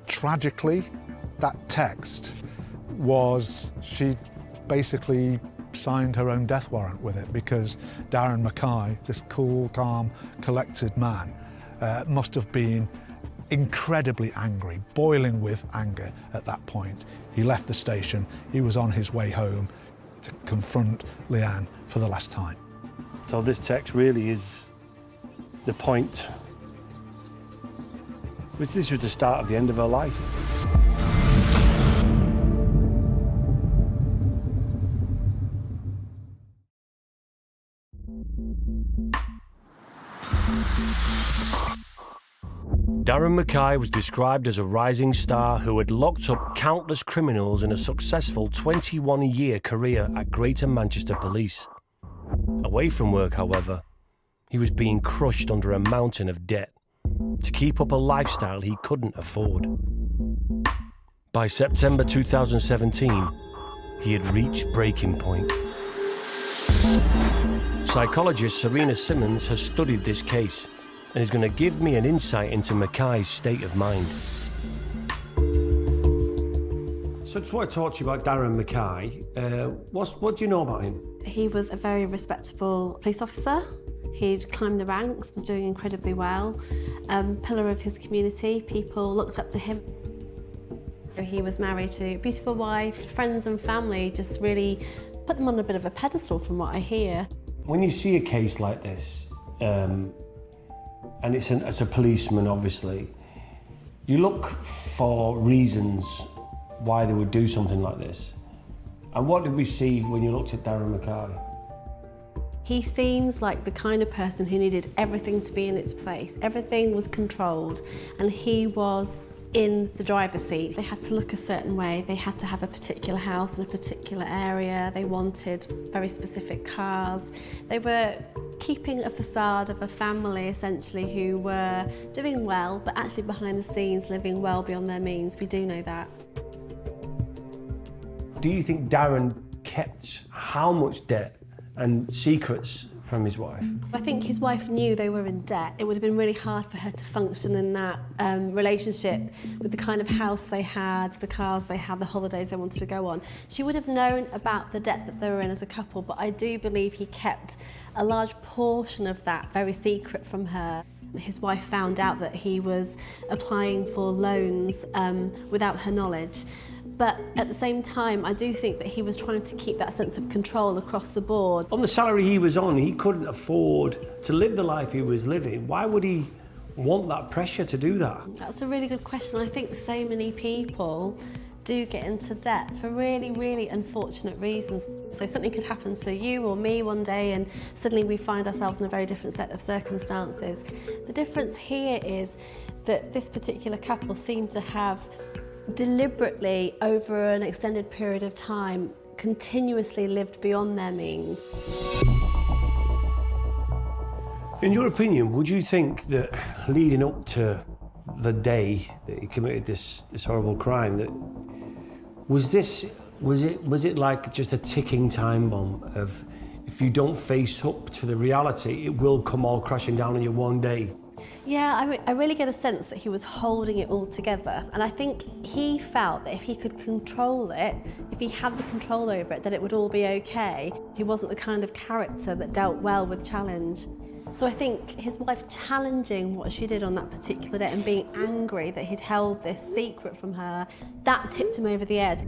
Tragically, that text was, she basically signed her own death warrant with it, because Darren Mackay, this cool, calm, collected man, must have been incredibly angry, boiling with anger at that point. He left the station, he was on his way home to confront Leanne for the last time. So this text really is the point. This was the start of the end of her life. Darren Mackay was described as a rising star who had locked up countless criminals in a successful 21-year career at Greater Manchester Police. Away from work, however, he was being crushed under a mountain of debt to keep up a lifestyle he couldn't afford. By September 2017, he had reached breaking point. Psychologist Serena Simmons has studied this case and is going to give me an insight into Mackay's state of mind. So I just want to talk to you about Darren Mackay. What do you know about him? He was a very respectable police officer. He'd climbed the ranks, was doing incredibly well. Pillar of his community, people looked up to him. So he was married to a beautiful wife, friends and family just really put them on a bit of a pedestal from what I hear. When you see a case like this, and it's a policeman obviously, you look for reasons why they would do something like this. And what did we see when you looked at Darren Mackay? He seems like the kind of person who needed everything to be in its place. Everything was controlled and he was in the driver's seat. They had to look a certain way. They had to have a particular house in a particular area. They wanted very specific cars. They were keeping a facade of a family essentially who were doing well, but actually behind the scenes living well beyond their means. We do know that. Do you think Darren kept how much debt and secrets from his wife? I think his wife knew they were in debt. It would have been really hard for her to function in that relationship with the kind of house they had, the cars they had, the holidays they wanted to go on. She would have known about the debt that they were in as a couple, but I do believe he kept a large portion of that very secret from her. His wife found out that he was applying for loans without her knowledge. But at the same time, I do think that he was trying to keep that sense of control across the board. On the salary he was on, he couldn't afford to live the life he was living. Why would he want that pressure to do that? That's a really good question. I think so many people do get into debt for really, really unfortunate reasons. So something could happen to you or me one day and suddenly we find ourselves in a very different set of circumstances. The difference here is that this particular couple seemed to have deliberately, over an extended period of time, continuously lived beyond their means. In your opinion, would you think that leading up to the day that he committed this horrible crime, that was it like just a ticking time bomb of if you don't face up to the reality, it will come all crashing down on you one day? Yeah, I really get a sense that he was holding it all together. And I think he felt that if he could control it, if he had the control over it, that it would all be okay. He wasn't the kind of character that dealt well with challenge. So I think his wife challenging what she did on that particular day and being angry that he'd held this secret from her, that tipped him over the edge.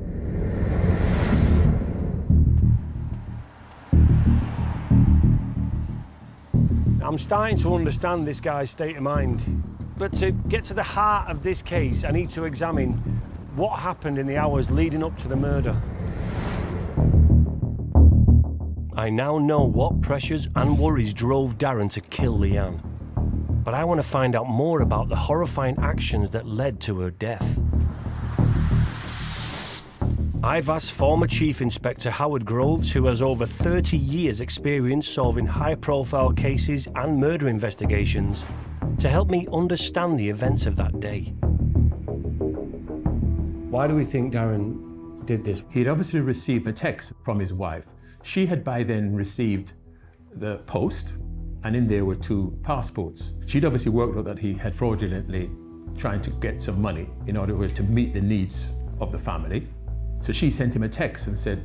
I'm starting to understand this guy's state of mind. But to get to the heart of this case, I need to examine what happened in the hours leading up to the murder. I now know what pressures and worries drove Darren to kill Leanne. But I want to find out more about the horrifying actions that led to her death. I've asked former Chief Inspector Howard Groves, who has over 30 years' experience solving high-profile cases and murder investigations, to help me understand the events of that day. Why do we think Darren did this? He'd obviously received a text from his wife. She had by then received the post, and in there were 2 passports. She'd obviously worked out that he had fraudulently trying to get some money in order to meet the needs of the family. So she sent him a text and said,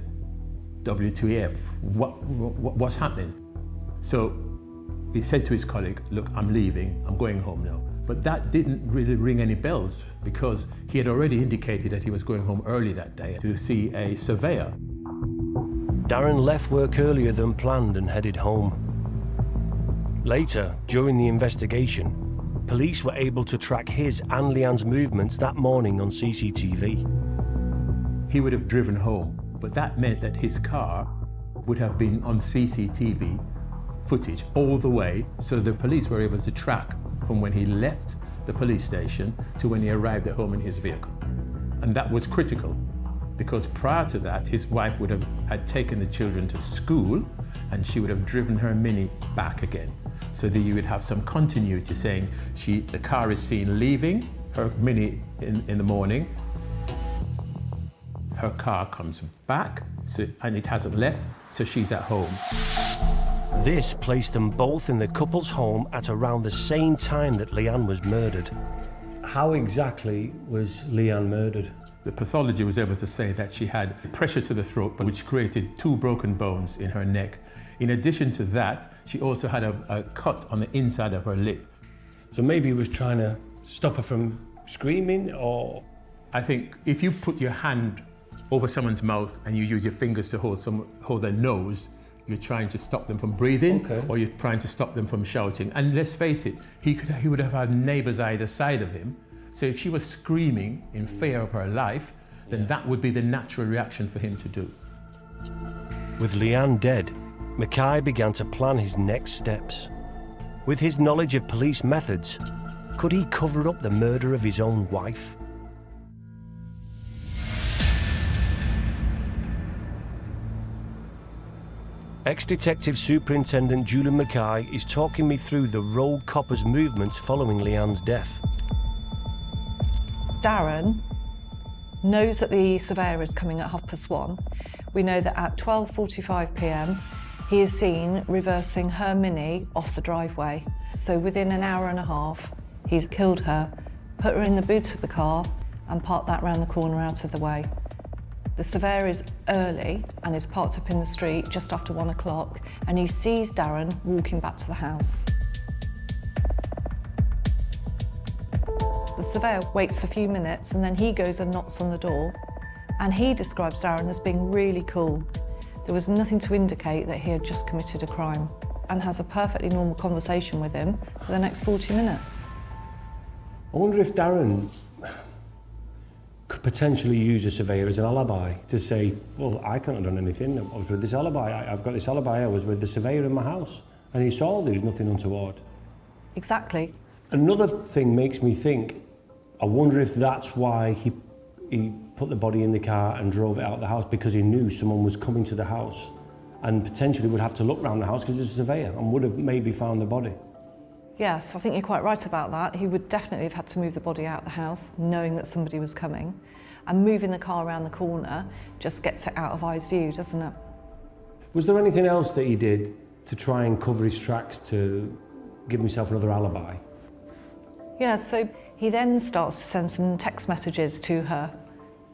WTF, what's happening? So he said to his colleague, look, I'm leaving, I'm going home now. But that didn't really ring any bells because he had already indicated that he was going home early that day to see a surveyor. Darren left work earlier than planned and headed home. Later, during the investigation, police were able to track his and Leanne's movements that morning on CCTV. He would have driven home, but that meant that his car would have been on CCTV footage all the way, so the police were able to track from when he left the police station to when he arrived at home in his vehicle. And that was critical, because prior to that, his wife had taken the children to school, and she would have driven her Mini back again. So that you would have some continuity saying the car is seen leaving her Mini in the morning, her car comes back, and it hasn't left, so she's at home. This placed them both in the couple's home at around the same time that Leanne was murdered. How exactly was Leanne murdered? The pathology was able to say that she had pressure to the throat, which created 2 broken bones in her neck. In addition to that, she also had a cut on the inside of her lip. So maybe he was trying to stop her from screaming, or? I think if you put your hand over someone's mouth and you use your fingers to hold their nose, you're trying to stop them from breathing, or you're trying to stop them from shouting. And let's face it, he would have had neighbors either side of him. So if she was screaming in fear of her life, then that would be the natural reaction for him to do. With Leanne dead, Mackay began to plan his next steps. With his knowledge of police methods, could he cover up the murder of his own wife? Ex-Detective Superintendent Julian Mackay is talking me through the rogue copper's movements following Leanne's death. Darren knows that the surveyor is coming at 1:30. We know that at 12:45 p.m, he is seen reversing her Mini off the driveway. So within an hour and a half, he's killed her, put her in the boot of the car, and parked that round the corner out of the way. The surveyor is early and is parked up in the street just after 1 o'clock, and he sees Darren walking back to the house. The surveyor waits a few minutes and then he goes and knocks on the door, and he describes Darren as being really cool. There was nothing to indicate that he had just committed a crime, and has a perfectly normal conversation with him for the next 40 minutes. I wonder if Darren could potentially use a surveyor as an alibi to say, well, I couldn't have done anything. I was with this alibi. I've got this alibi. I was with the surveyor in my house, and he saw there was nothing untoward. Exactly. Another thing makes me think, I wonder if that's why he put the body in the car and drove it out of the house, because he knew someone was coming to the house and potentially would have to look around the house because it's a surveyor, and would have maybe found the body. Yes, I think you're quite right about that. He would definitely have had to move the body out of the house, knowing that somebody was coming. And moving the car around the corner just gets it out of eyes view, doesn't it? Was there anything else that he did to try and cover his tracks to give himself another alibi? Yeah, so he then starts to send some text messages to her,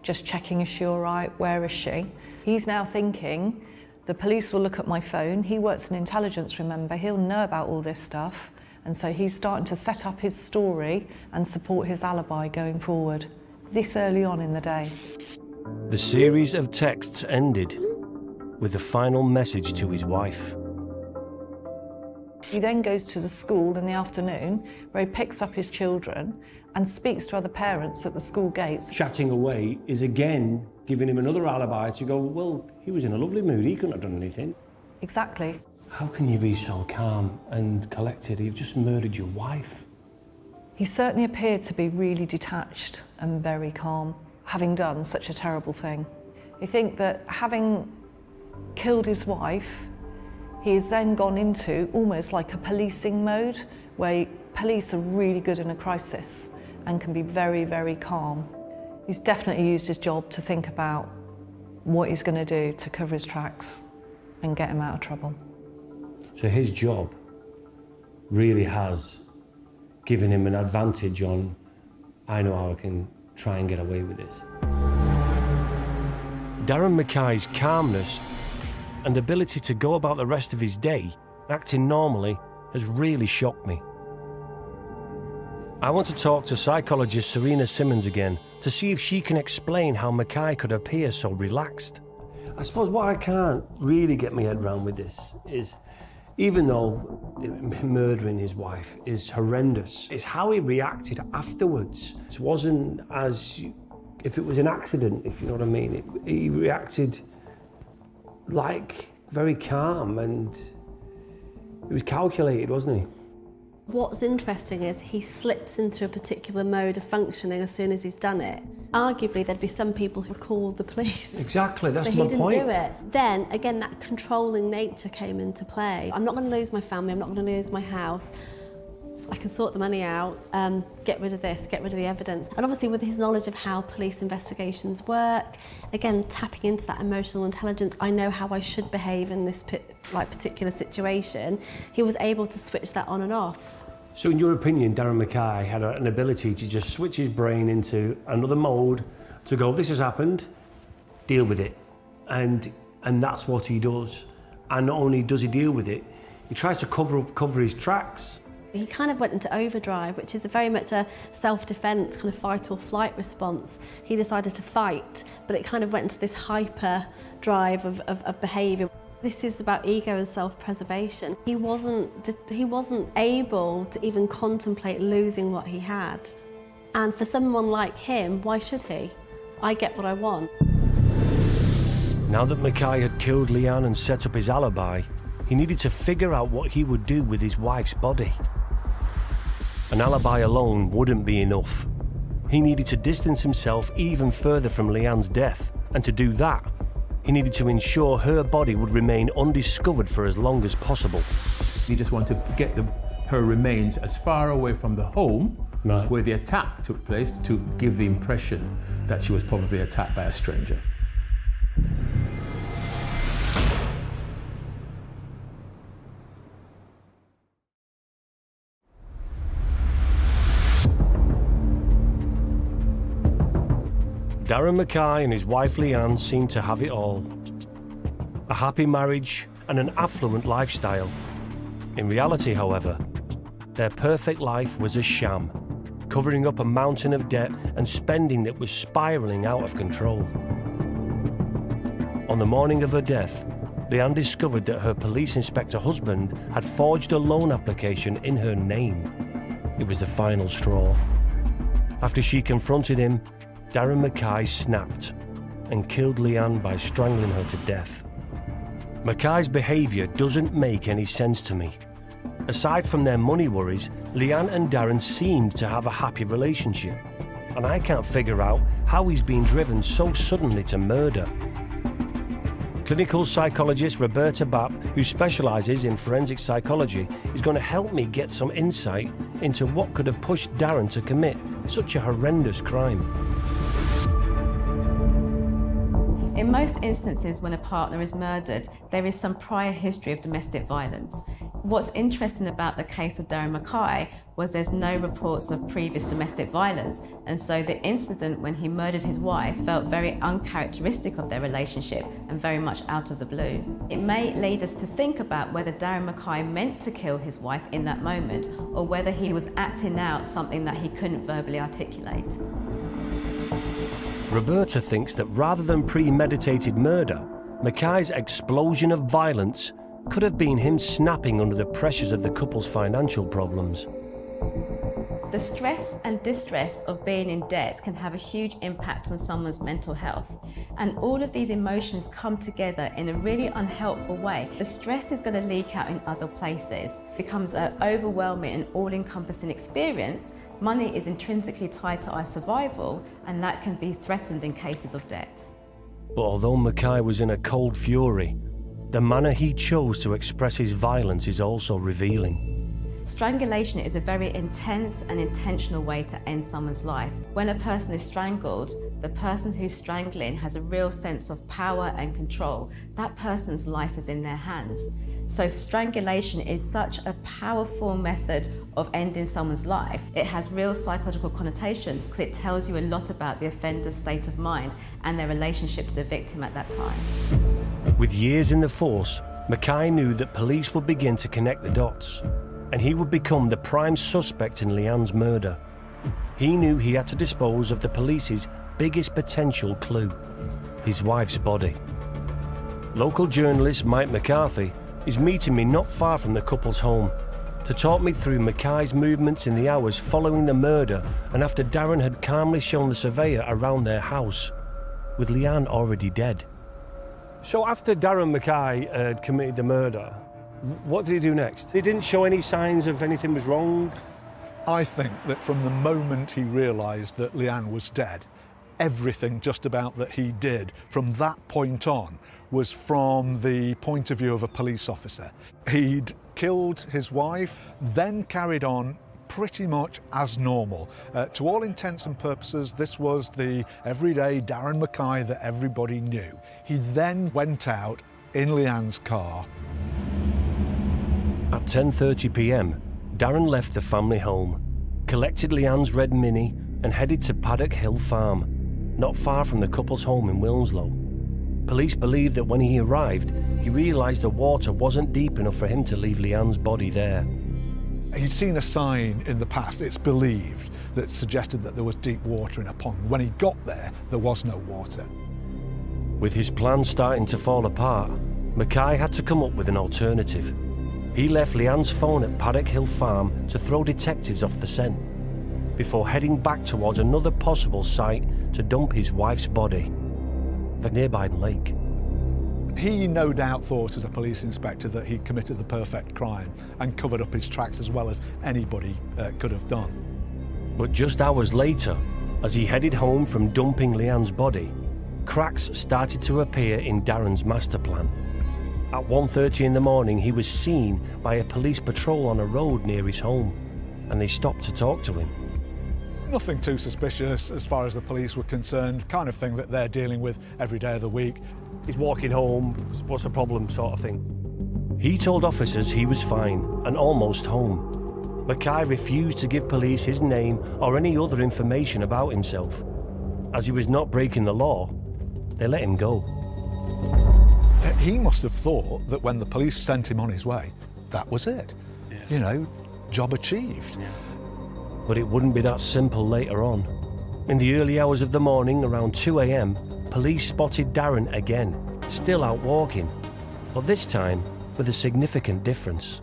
just checking, is she all right, where is she? He's now thinking, the police will look at my phone. He works in intelligence, remember, he'll know about all this stuff. And so he's starting to set up his story and support his alibi going forward, this early on in the day. The series of texts ended with the final message to his wife. He then goes to the school in the afternoon, where he picks up his children and speaks to other parents at the school gates. Chatting away is again giving him another alibi to go, well, he was in a lovely mood, he couldn't have done anything. Exactly. How can you be so calm and collected? You've just murdered your wife. He certainly appeared to be really detached and very calm, having done such a terrible thing. I think that having killed his wife, he has then gone into almost like a policing mode, where police are really good in a crisis and can be very, very calm. He's definitely used his job to think about what he's going to do to cover his tracks and get him out of trouble. So his job really has given him an advantage on, I know how I can try and get away with this. Darren Mackay's calmness and ability to go about the rest of his day acting normally has really shocked me. I want to talk to psychologist Serena Simmons again to see if she can explain how Mackay could appear so relaxed. I suppose what I can't really get my head around with this is, even though murdering his wife is horrendous, it's how he reacted afterwards. It wasn't as if it was an accident, if you know what I mean. He reacted like very calm, and it was calculated, wasn't he? What's interesting is he slips into a particular mode of functioning as soon as he's done it. Arguably, there'd be some people who would call the police. Exactly, that's but my he didn't point. do it. Then, again, that controlling nature came into play. I'm not going to lose my family, I'm not going to lose my house. I can sort the money out, get rid of this, get rid of the evidence. And obviously with his knowledge of how police investigations work, again, tapping into that emotional intelligence, I know how I should behave in this particular situation, he was able to switch that on and off. So in your opinion, Darren Mackay had an ability to just switch his brain into another mode to go, this has happened, deal with it. And that's what he does. And not only does he deal with it, he tries to cover his tracks. He kind of went into overdrive, which is very much a self-defense kind of fight or flight response. He decided to fight, but it kind of went into this hyper drive of behaviour. This is about ego and self-preservation. He wasn't able to even contemplate losing what he had. And for someone like him, why should he? I get what I want. Now that Mackay had killed Leanne and set up his alibi, he needed to figure out what he would do with his wife's body. An alibi alone wouldn't be enough. He needed to distance himself even further from Leanne's death, and to do that, he needed to ensure her body would remain undiscovered for as long as possible. He just wanted to get her remains as far away from the home where the attack took place to give the impression that she was probably attacked by a stranger. Darren Mackay and his wife Leanne seemed to have it all. A happy marriage and an affluent lifestyle. In reality, however, their perfect life was a sham, covering up a mountain of debt and spending that was spiralling out of control. On the morning of her death, Leanne discovered that her police inspector husband had forged a loan application in her name. It was the final straw. After she confronted him, Darren Mackay snapped and killed Leanne by strangling her to death. Mackay's behaviour doesn't make any sense to me. Aside from their money worries, Leanne and Darren seemed to have a happy relationship, and I can't figure out how he's been driven so suddenly to murder. Clinical psychologist Roberta Bapp, who specialises in forensic psychology, is going to help me get some insight into what could have pushed Darren to commit such a horrendous crime. In most instances, when a partner is murdered, there is some prior history of domestic violence. What's interesting about the case of Darren Mackay was there's no reports of previous domestic violence, and so the incident when he murdered his wife felt very uncharacteristic of their relationship and very much out of the blue. It may lead us to think about whether Darren Mackay meant to kill his wife in that moment, or whether he was acting out something that he couldn't verbally articulate. Roberta thinks that rather than premeditated murder, Mackay's explosion of violence could have been him snapping under the pressures of the couple's financial problems. The stress and distress of being in debt can have a huge impact on someone's mental health. And all of these emotions come together in a really unhelpful way. The stress is going to leak out in other places. It becomes an overwhelming and all-encompassing experience. Money is intrinsically tied to our survival, and that can be threatened in cases of debt. But although Mackay was in a cold fury, the manner he chose to express his violence is also revealing. Strangulation is a very intense and intentional way to end someone's life. When a person is strangled, the person who's strangling has a real sense of power and control. That person's life is in their hands. So strangulation is such a powerful method of ending someone's life. It has real psychological connotations because it tells you a lot about the offender's state of mind and their relationship to the victim at that time. With years in the force, Mackay knew that police would begin to connect the dots, and he would become the prime suspect in Leanne's murder. He knew he had to dispose of the police's biggest potential clue, his wife's body. Local journalist Mike McCarthy is meeting me not far from the couple's home to talk me through Mackay's movements in the hours following the murder and after Darren had calmly shown the surveyor around their house, with Leanne already dead. So after Darren Mackay had committed the murder, what did he do next? He didn't show any signs of anything was wrong? I think that from the moment he realised that Leanne was dead, everything just about that he did from that point on was from the point of view of a police officer. He'd killed his wife, then carried on pretty much as normal. To all intents and purposes, this was the everyday Darren Mackay that everybody knew. He then went out in Leanne's car. At 10:30 p.m, Darren left the family home, collected Leanne's red Mini and headed to Paddock Hill Farm, not far from the couple's home in Wilmslow. Police believe that when he arrived, he realised the water wasn't deep enough for him to leave Leanne's body there. He'd seen a sign in the past, it's believed, that suggested that there was deep water in a pond. When he got there was no water. With his plan starting to fall apart, Mackay had to come up with an alternative. He left Leanne's phone at Paddock Hill Farm to throw detectives off the scent, before heading back towards another possible site to dump his wife's body, the nearby lake. He no doubt thought as a police inspector that he'd committed the perfect crime and covered up his tracks as well as anybody could have done. But just hours later, as he headed home from dumping Leanne's body, cracks started to appear in Darren's master plan. At 1:30 in the morning, he was seen by a police patrol on a road near his home, and they stopped to talk to him. Nothing too suspicious as far as the police were concerned, kind of thing that they're dealing with every day of the week. He's walking home, what's the problem sort of thing. He told officers he was fine and almost home. Mackay refused to give police his name or any other information about himself. As he was not breaking the law, they let him go. He must have thought that when the police sent him on his way, that was it. Yeah. You know, job achieved. Yeah. But it wouldn't be that simple later on. In the early hours of the morning, around 2 a.m, police spotted Darren again, still out walking, but this time with a significant difference.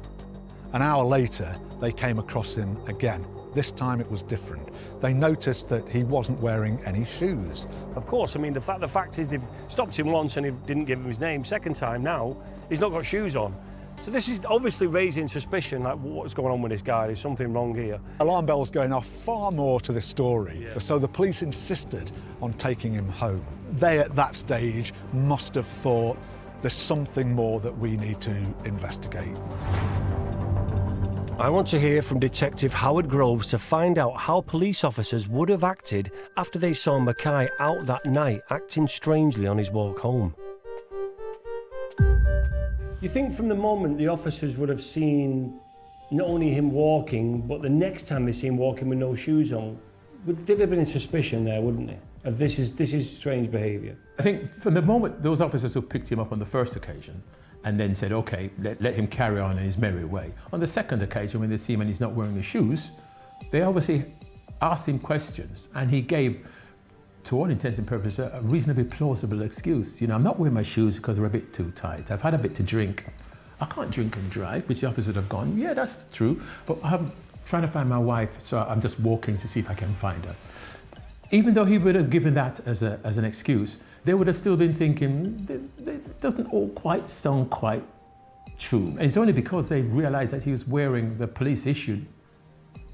An hour later, they came across him again. This time it was different. They noticed that he wasn't wearing any shoes. Of course, I mean, the fact is they've stopped him once and he didn't give him his name. Second time now, he's not got shoes on. So this is obviously raising suspicion, like what's going on with this guy? There's something wrong here. Alarm bells going off, far more to this story. Yeah. So the police insisted on taking him home. They, at that stage, must have thought there's something more that we need to investigate. I want to hear from Detective Howard Groves to find out how police officers would have acted after they saw Mackay out that night acting strangely on his walk home. You think from the moment the officers would have seen not only him walking, but the next time they see him walking with no shoes on, there'd have been a suspicion there, wouldn't there? Of this is strange behaviour. I think from the moment those officers who picked him up on the first occasion and then said, OK, let him carry on in his merry way. On the second occasion, when they see him and he's not wearing his shoes, they obviously asked him questions, and he gave, to all intents and purposes, a reasonably plausible excuse. You know, I'm not wearing my shoes because they're a bit too tight. I've had a bit to drink. I can't drink and drive, which the officers would have gone, yeah, that's true, but I'm trying to find my wife, so I'm just walking to see if I can find her. Even though he would have given that as an excuse, they would have still been thinking, it doesn't all quite sound quite true. And it's only because they realised that he was wearing the police-issued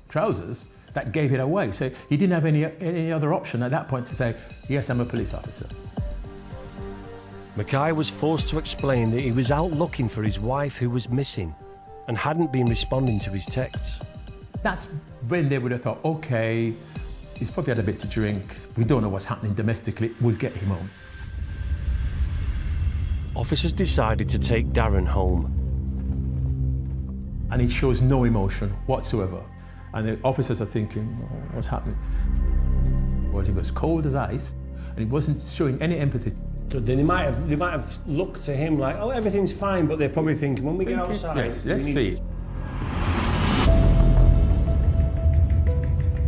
trousers that gave it away. So he didn't have any other option at that point to say, yes, I'm a police officer. Mackay was forced to explain that he was out looking for his wife who was missing and hadn't been responding to his texts. That's when they would have thought, OK, he's probably had a bit to drink. We don't know what's happening domestically. We'll get him home. Officers decided to take Darren home. And he shows no emotion whatsoever. And the officers are thinking, oh, what's happening? Well, he was cold as ice, and he wasn't showing any empathy. So they might have looked to him like, oh, everything's fine, but they're probably thinking, when we get outside... Yes, let's see.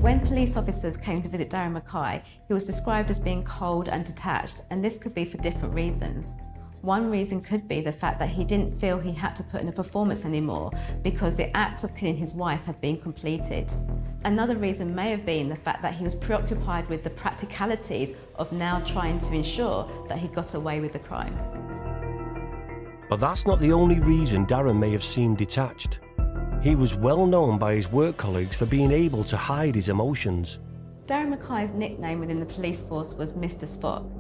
When police officers came to visit Darren Mackay, he was described as being cold and detached, and this could be for different reasons. One reason could be the fact that he didn't feel he had to put in a performance anymore because the act of killing his wife had been completed. Another reason may have been the fact that he was preoccupied with the practicalities of now trying to ensure that he got away with the crime. But that's not the only reason Darren may have seemed detached. He was well known by his work colleagues for being able to hide his emotions. Darren Mackay's nickname within the police force was Mr. Spock,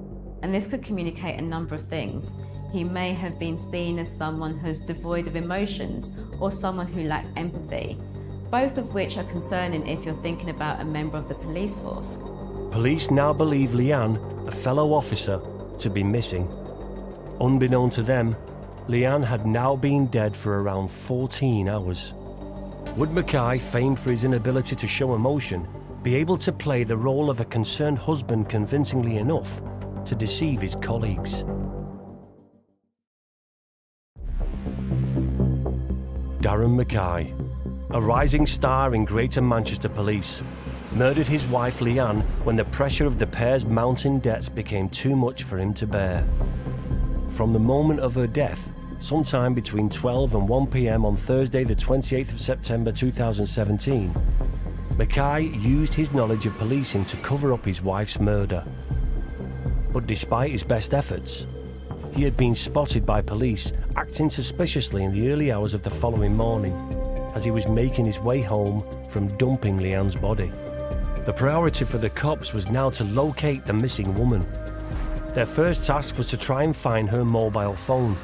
and this could communicate a number of things. He may have been seen as someone who's devoid of emotions or someone who lacked empathy, both of which are concerning if you're thinking about a member of the police force. Police now believe Leanne, a fellow officer, to be missing. Unbeknown to them, Leanne had now been dead for around 14 hours. Would Mackay, famed for his inability to show emotion, be able to play the role of a concerned husband convincingly enough to deceive his colleagues? Darren Mackay, a rising star in Greater Manchester Police, murdered his wife Leanne when the pressure of the pair's mounting debts became too much for him to bear. From the moment of her death, sometime between 12 and 1 p.m. on Thursday the 28th of September 2017, Mackay used his knowledge of policing to cover up his wife's murder. But despite his best efforts, he had been spotted by police acting suspiciously in the early hours of the following morning as he was making his way home from dumping Leanne's body. The priority for the cops was now to locate the missing woman. Their first task was to try and find her mobile phone.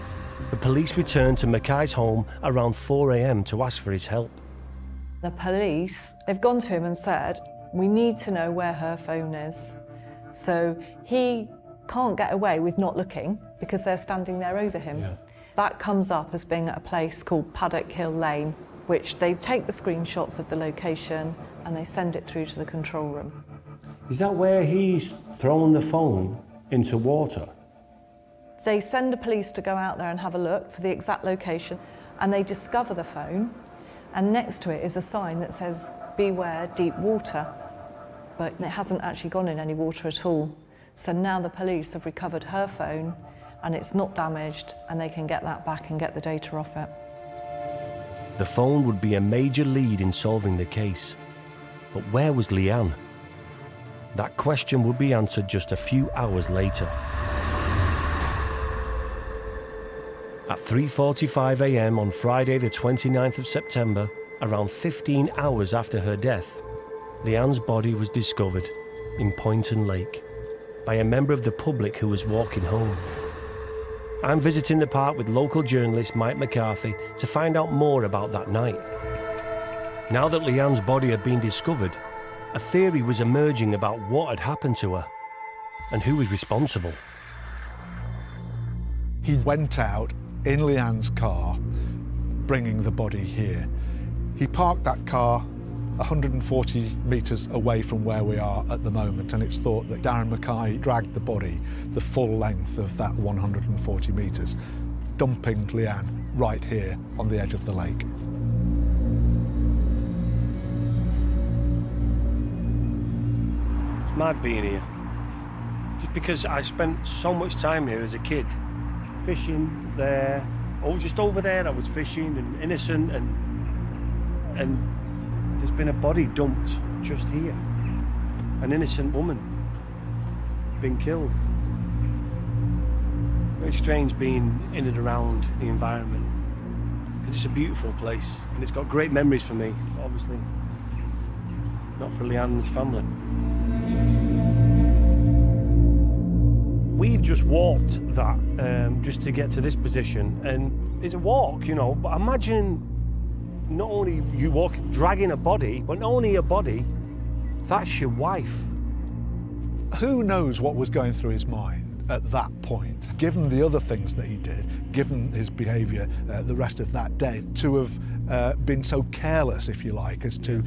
The police returned to Mackay's home around 4 a.m. to ask for his help. The police, they've gone to him and said, we need to know where her phone is. So he can't get away with not looking because they're standing there over him. Yeah. That comes up as being at a place called Paddock Hill Lane, which they take the screenshots of the location and they send it through to the control room. Is that where he's thrown the phone into water? They send the police to go out there and have a look for the exact location, and they discover the phone, and next to it is a sign that says, beware deep water. But it hasn't actually gone in any water at all. So now the police have recovered her phone, and it's not damaged, and they can get that back and get the data off it. The phone would be a major lead in solving the case. But where was Leanne? That question would be answered just a few hours later. At 3:45 a.m. on Friday the 29th of September, around 15 hours after her death, Leanne's body was discovered in Poynton Lake by a member of the public who was walking home. I'm visiting the park with local journalist Mike McCarthy to find out more about that night. Now that Leanne's body had been discovered, a theory was emerging about what had happened to her and who was responsible. He went out in Leanne's car, bringing the body here. He parked that car 140 metres away from where we are at the moment, and it's thought that Darren Mackay dragged the body the full length of that 140 metres, dumping Leanne right here on the edge of the lake. It's mad being here. Just because I spent so much time here as a kid. Fishing there, just over there I was fishing and innocent, and there's been a body dumped just here. An innocent woman been killed. Very strange being in and around the environment, because it's a beautiful place and it's got great memories for me, but obviously not for Leanne's family. We've just walked that just to get to this position, and it's a walk, you know, but imagine not only you dragging a body, but not only a body, that's your wife. Who knows what was going through his mind at that point, given the other things that he did, given his behaviour the rest of that day, to have been so careless, if you like, as to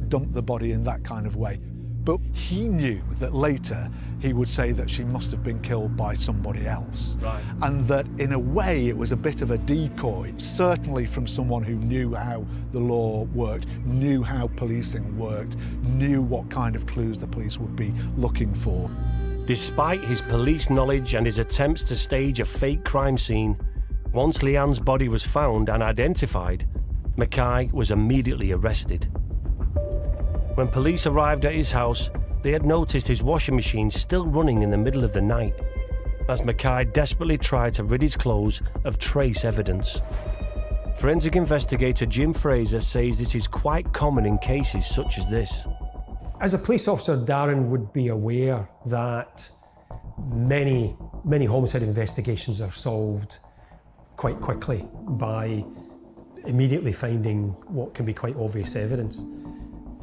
dump the body in that kind of way. But he knew that later he would say that she must have been killed by somebody else. Right. And that in a way it was a bit of a decoy, certainly from someone who knew how the law worked, knew how policing worked, knew what kind of clues the police would be looking for. Despite his police knowledge and his attempts to stage a fake crime scene, once Leanne's body was found and identified, Mackay was immediately arrested. When police arrived at his house, they had noticed his washing machine still running in the middle of the night, as Mackay desperately tried to rid his clothes of trace evidence. Forensic investigator Jim Fraser says this is quite common in cases such as this. As a police officer, Darren would be aware that many homicide investigations are solved quite quickly by immediately finding what can be quite obvious evidence.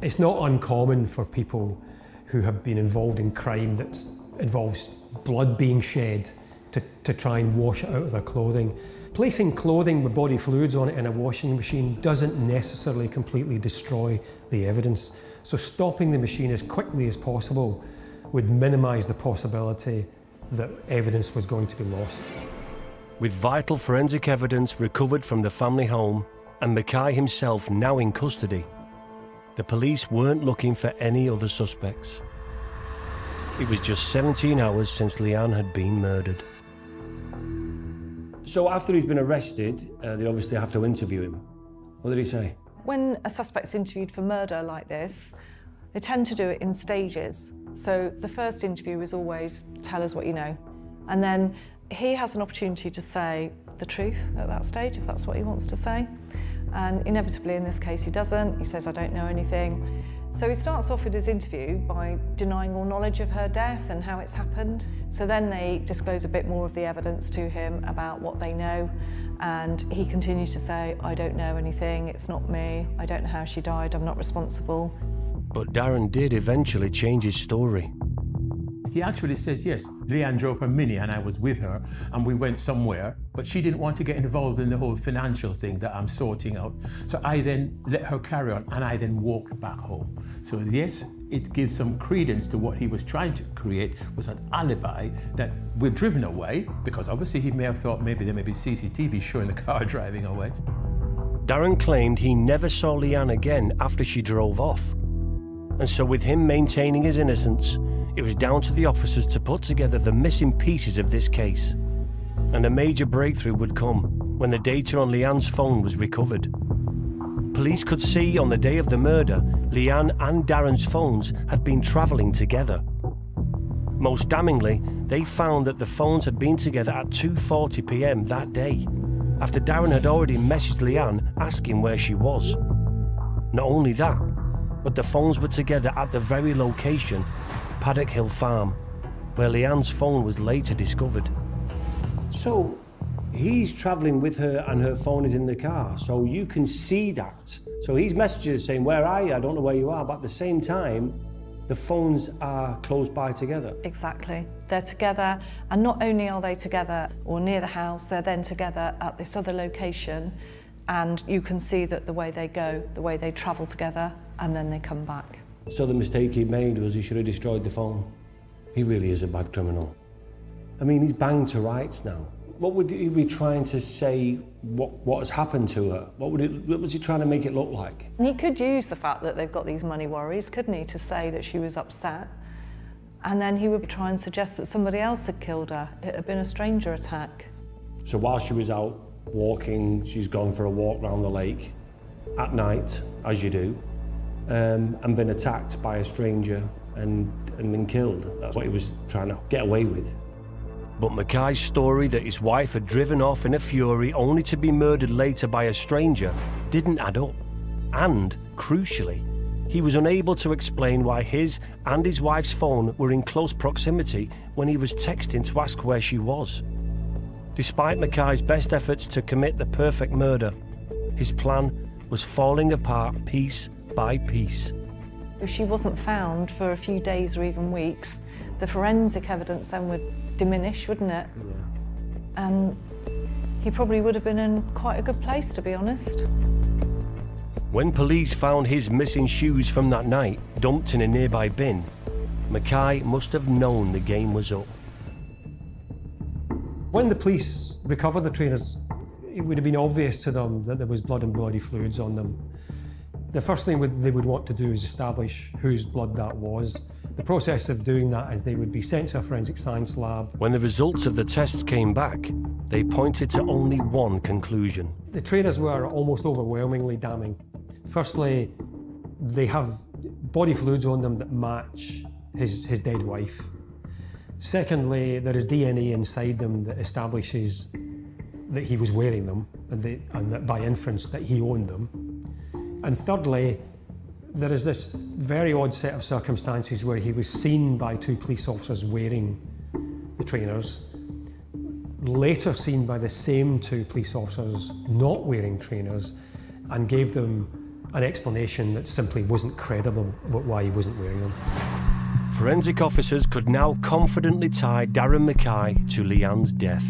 It's not uncommon for people who have been involved in crime that involves blood being shed to try and wash it out of their clothing. Placing clothing with body fluids on it in a washing machine doesn't necessarily completely destroy the evidence. So stopping the machine as quickly as possible would minimise the possibility that evidence was going to be lost. With vital forensic evidence recovered from the family home and Mackay himself now in custody, the police weren't looking for any other suspects. It was just 17 hours since Leanne had been murdered. So after he's been arrested, they obviously have to interview him. What did he say? When a suspect's interviewed for murder like this, they tend to do it in stages. So the first interview is always, tell us what you know. And then he has an opportunity to say the truth at that stage, if that's what he wants to say. And inevitably in this case he doesn't. He says, I don't know anything. So he starts off with his interview by denying all knowledge of her death and how it's happened. So then they disclose a bit more of the evidence to him about what they know. And he continues to say, I don't know anything, it's not me, I don't know how she died, I'm not responsible. But Darren did eventually change his story. He actually says, yes, Leanne drove her Mini and I was with her and we went somewhere, but she didn't want to get involved in the whole financial thing that I'm sorting out. So I then let her carry on and I then walked back home. So yes, it gives some credence to what he was trying to create, was an alibi that we're driven away, because obviously he may have thought maybe there may be CCTV showing the car driving away. Darren claimed he never saw Leanne again after she drove off. And so with him maintaining his innocence, it was down to the officers to put together the missing pieces of this case. And a major breakthrough would come when the data on Leanne's phone was recovered. Police could see on the day of the murder, Leanne and Darren's phones had been travelling together. Most damningly, they found that the phones had been together at 2:40 p.m. that day, after Darren had already messaged Leanne asking where she was. Not only that, but the phones were together at the very location, Paddock Hill Farm, where Leanne's phone was later discovered. So he's travelling with her and her phone is in the car, so you can see that. So he's messaging saying, where are you? I don't know where you are, but at the same time, the phones are close by together. Exactly. They're together, and not only are they together or near the house, they're then together at this other location, and you can see that the way they go, the way they travel together, and then they come back. So the mistake he made was he should have destroyed the phone. He really is a bad criminal. I mean, he's banged to rights now. What would he be trying to say, what has happened to her? What was he trying to make it look like? And he could use the fact that they've got these money worries, couldn't he, to say that she was upset. And then he would try and suggest that somebody else had killed her. It had been a stranger attack. So while she was out walking, she's gone for a walk around the lake at night, as you do, and been attacked by a stranger and been killed. That's what he was trying to get away with. But Mackay's story that his wife had driven off in a fury only to be murdered later by a stranger didn't add up. And, crucially, he was unable to explain why his and his wife's phone were in close proximity when he was texting to ask where she was. Despite Mackay's best efforts to commit the perfect murder, his plan was falling apart piece by piece. If she wasn't found for a few days or even weeks, the forensic evidence then would diminish, wouldn't it? Yeah. And he probably would have been in quite a good place, to be honest. When police found his missing shoes from that night dumped in a nearby bin, Mackay must have known the game was up. When the police recovered the trainers, it would have been obvious to them that there was blood and body fluids on them. The first thing they would want to do is establish whose blood that was. The process of doing that is they would be sent to a forensic science lab. When the results of the tests came back, they pointed to only one conclusion. The trainers were almost overwhelmingly damning. Firstly, they have body fluids on them that match his dead wife. Secondly, there is DNA inside them that establishes that he was wearing them and that by inference that he owned them. And thirdly, there is this very odd set of circumstances where he was seen by two police officers wearing the trainers, later seen by the same two police officers not wearing trainers, and gave them an explanation that simply wasn't credible about why he wasn't wearing them. Forensic officers could now confidently tie Darren Mackay to Leanne's death.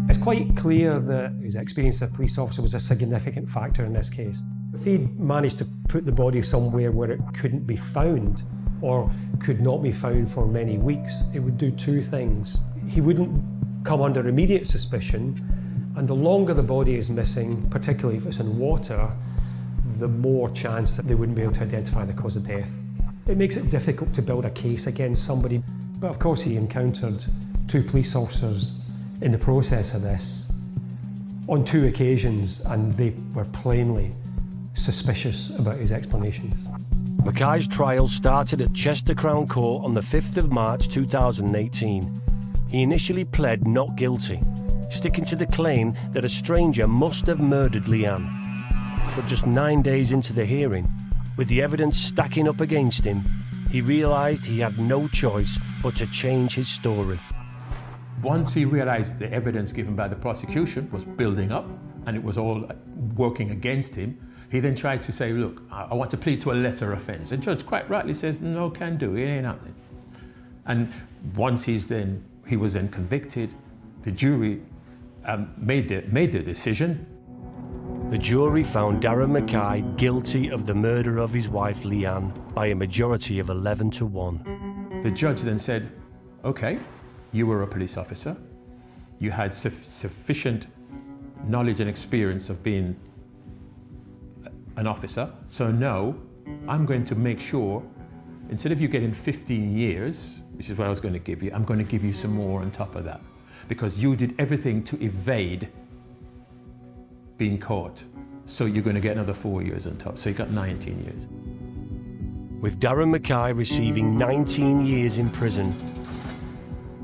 It's quite clear that his experience as a police officer was a significant factor in this case. If he'd managed to put the body somewhere where it couldn't be found, or could not be found for many weeks, it would do two things. He wouldn't come under immediate suspicion, and the longer the body is missing, particularly if it's in water, the more chance that they wouldn't be able to identify the cause of death. It makes it difficult to build a case against somebody, but of course he encountered two police officers in the process of this on two occasions, and they were plainly suspicious about his explanations. Mackay's trial started at Chester Crown Court on the 5th of March 2018. He initially pled not guilty, sticking to the claim that a stranger must have murdered Leanne. But just 9 days into the hearing, with the evidence stacking up against him, he realised he had no choice but to change his story. Once he realised the evidence given by the prosecution was building up and it was all working against him, he then tried to say, look, I want to plead to a lesser offence. And the judge quite rightly says, no, can do, it ain't happening. And once he was then convicted, the jury made the decision. The jury found Darren Mackay guilty of the murder of his wife Leanne by a majority of 11-1. The judge then said, okay, you were a police officer. You had sufficient knowledge and experience of being an officer. So no, I'm going to make sure, instead of you getting 15 years, which is what I was going to give you, I'm going to give you some more on top of that. Because you did everything to evade being caught. So you're going to get another 4 years on top. So you got 19 years. With Darren Mackay receiving 19 years in prison,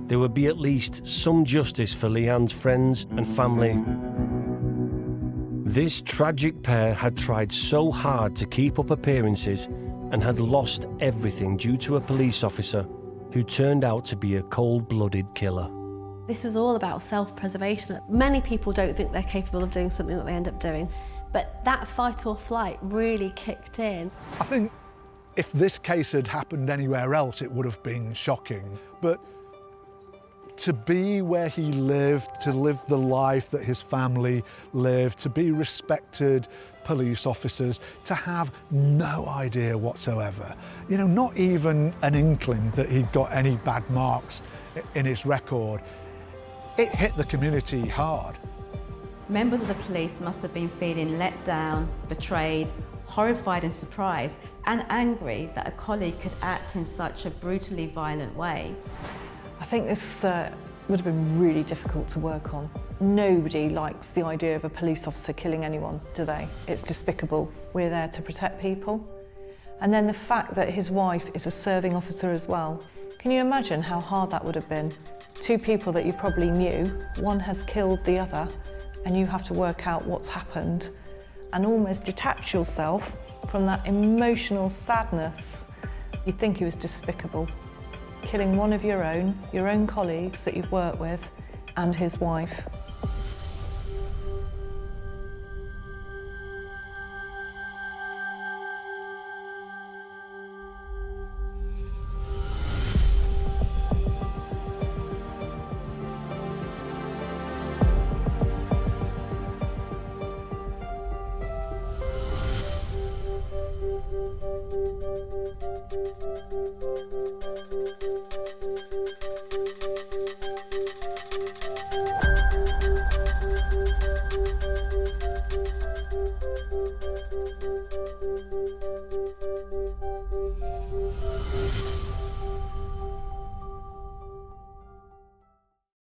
there would be at least some justice for Leanne's friends and family. This tragic pair had tried so hard to keep up appearances and had lost everything due to a police officer who turned out to be a cold-blooded killer. This was all about self-preservation. Many people don't think they're capable of doing something that they end up doing, but that fight or flight really kicked in. I think if this case had happened anywhere else, it would have been shocking. But to be where he lived, to live the life that his family lived, to be respected police officers, to have no idea whatsoever, you know, not even an inkling that he'd got any bad marks in his record, it hit the community hard. Members of the police must have been feeling let down, betrayed, horrified and surprised, and angry that a colleague could act in such a brutally violent way. I think this would have been really difficult to work on. Nobody likes the idea of a police officer killing anyone, do they? It's despicable. We're there to protect people. And then the fact that his wife is a serving officer as well. Can you imagine how hard that would have been? Two people that you probably knew, one has killed the other, and you have to work out what's happened and almost detach yourself from that emotional sadness. You'd think he was despicable. Killing one of your own colleagues that you've worked with, and his wife.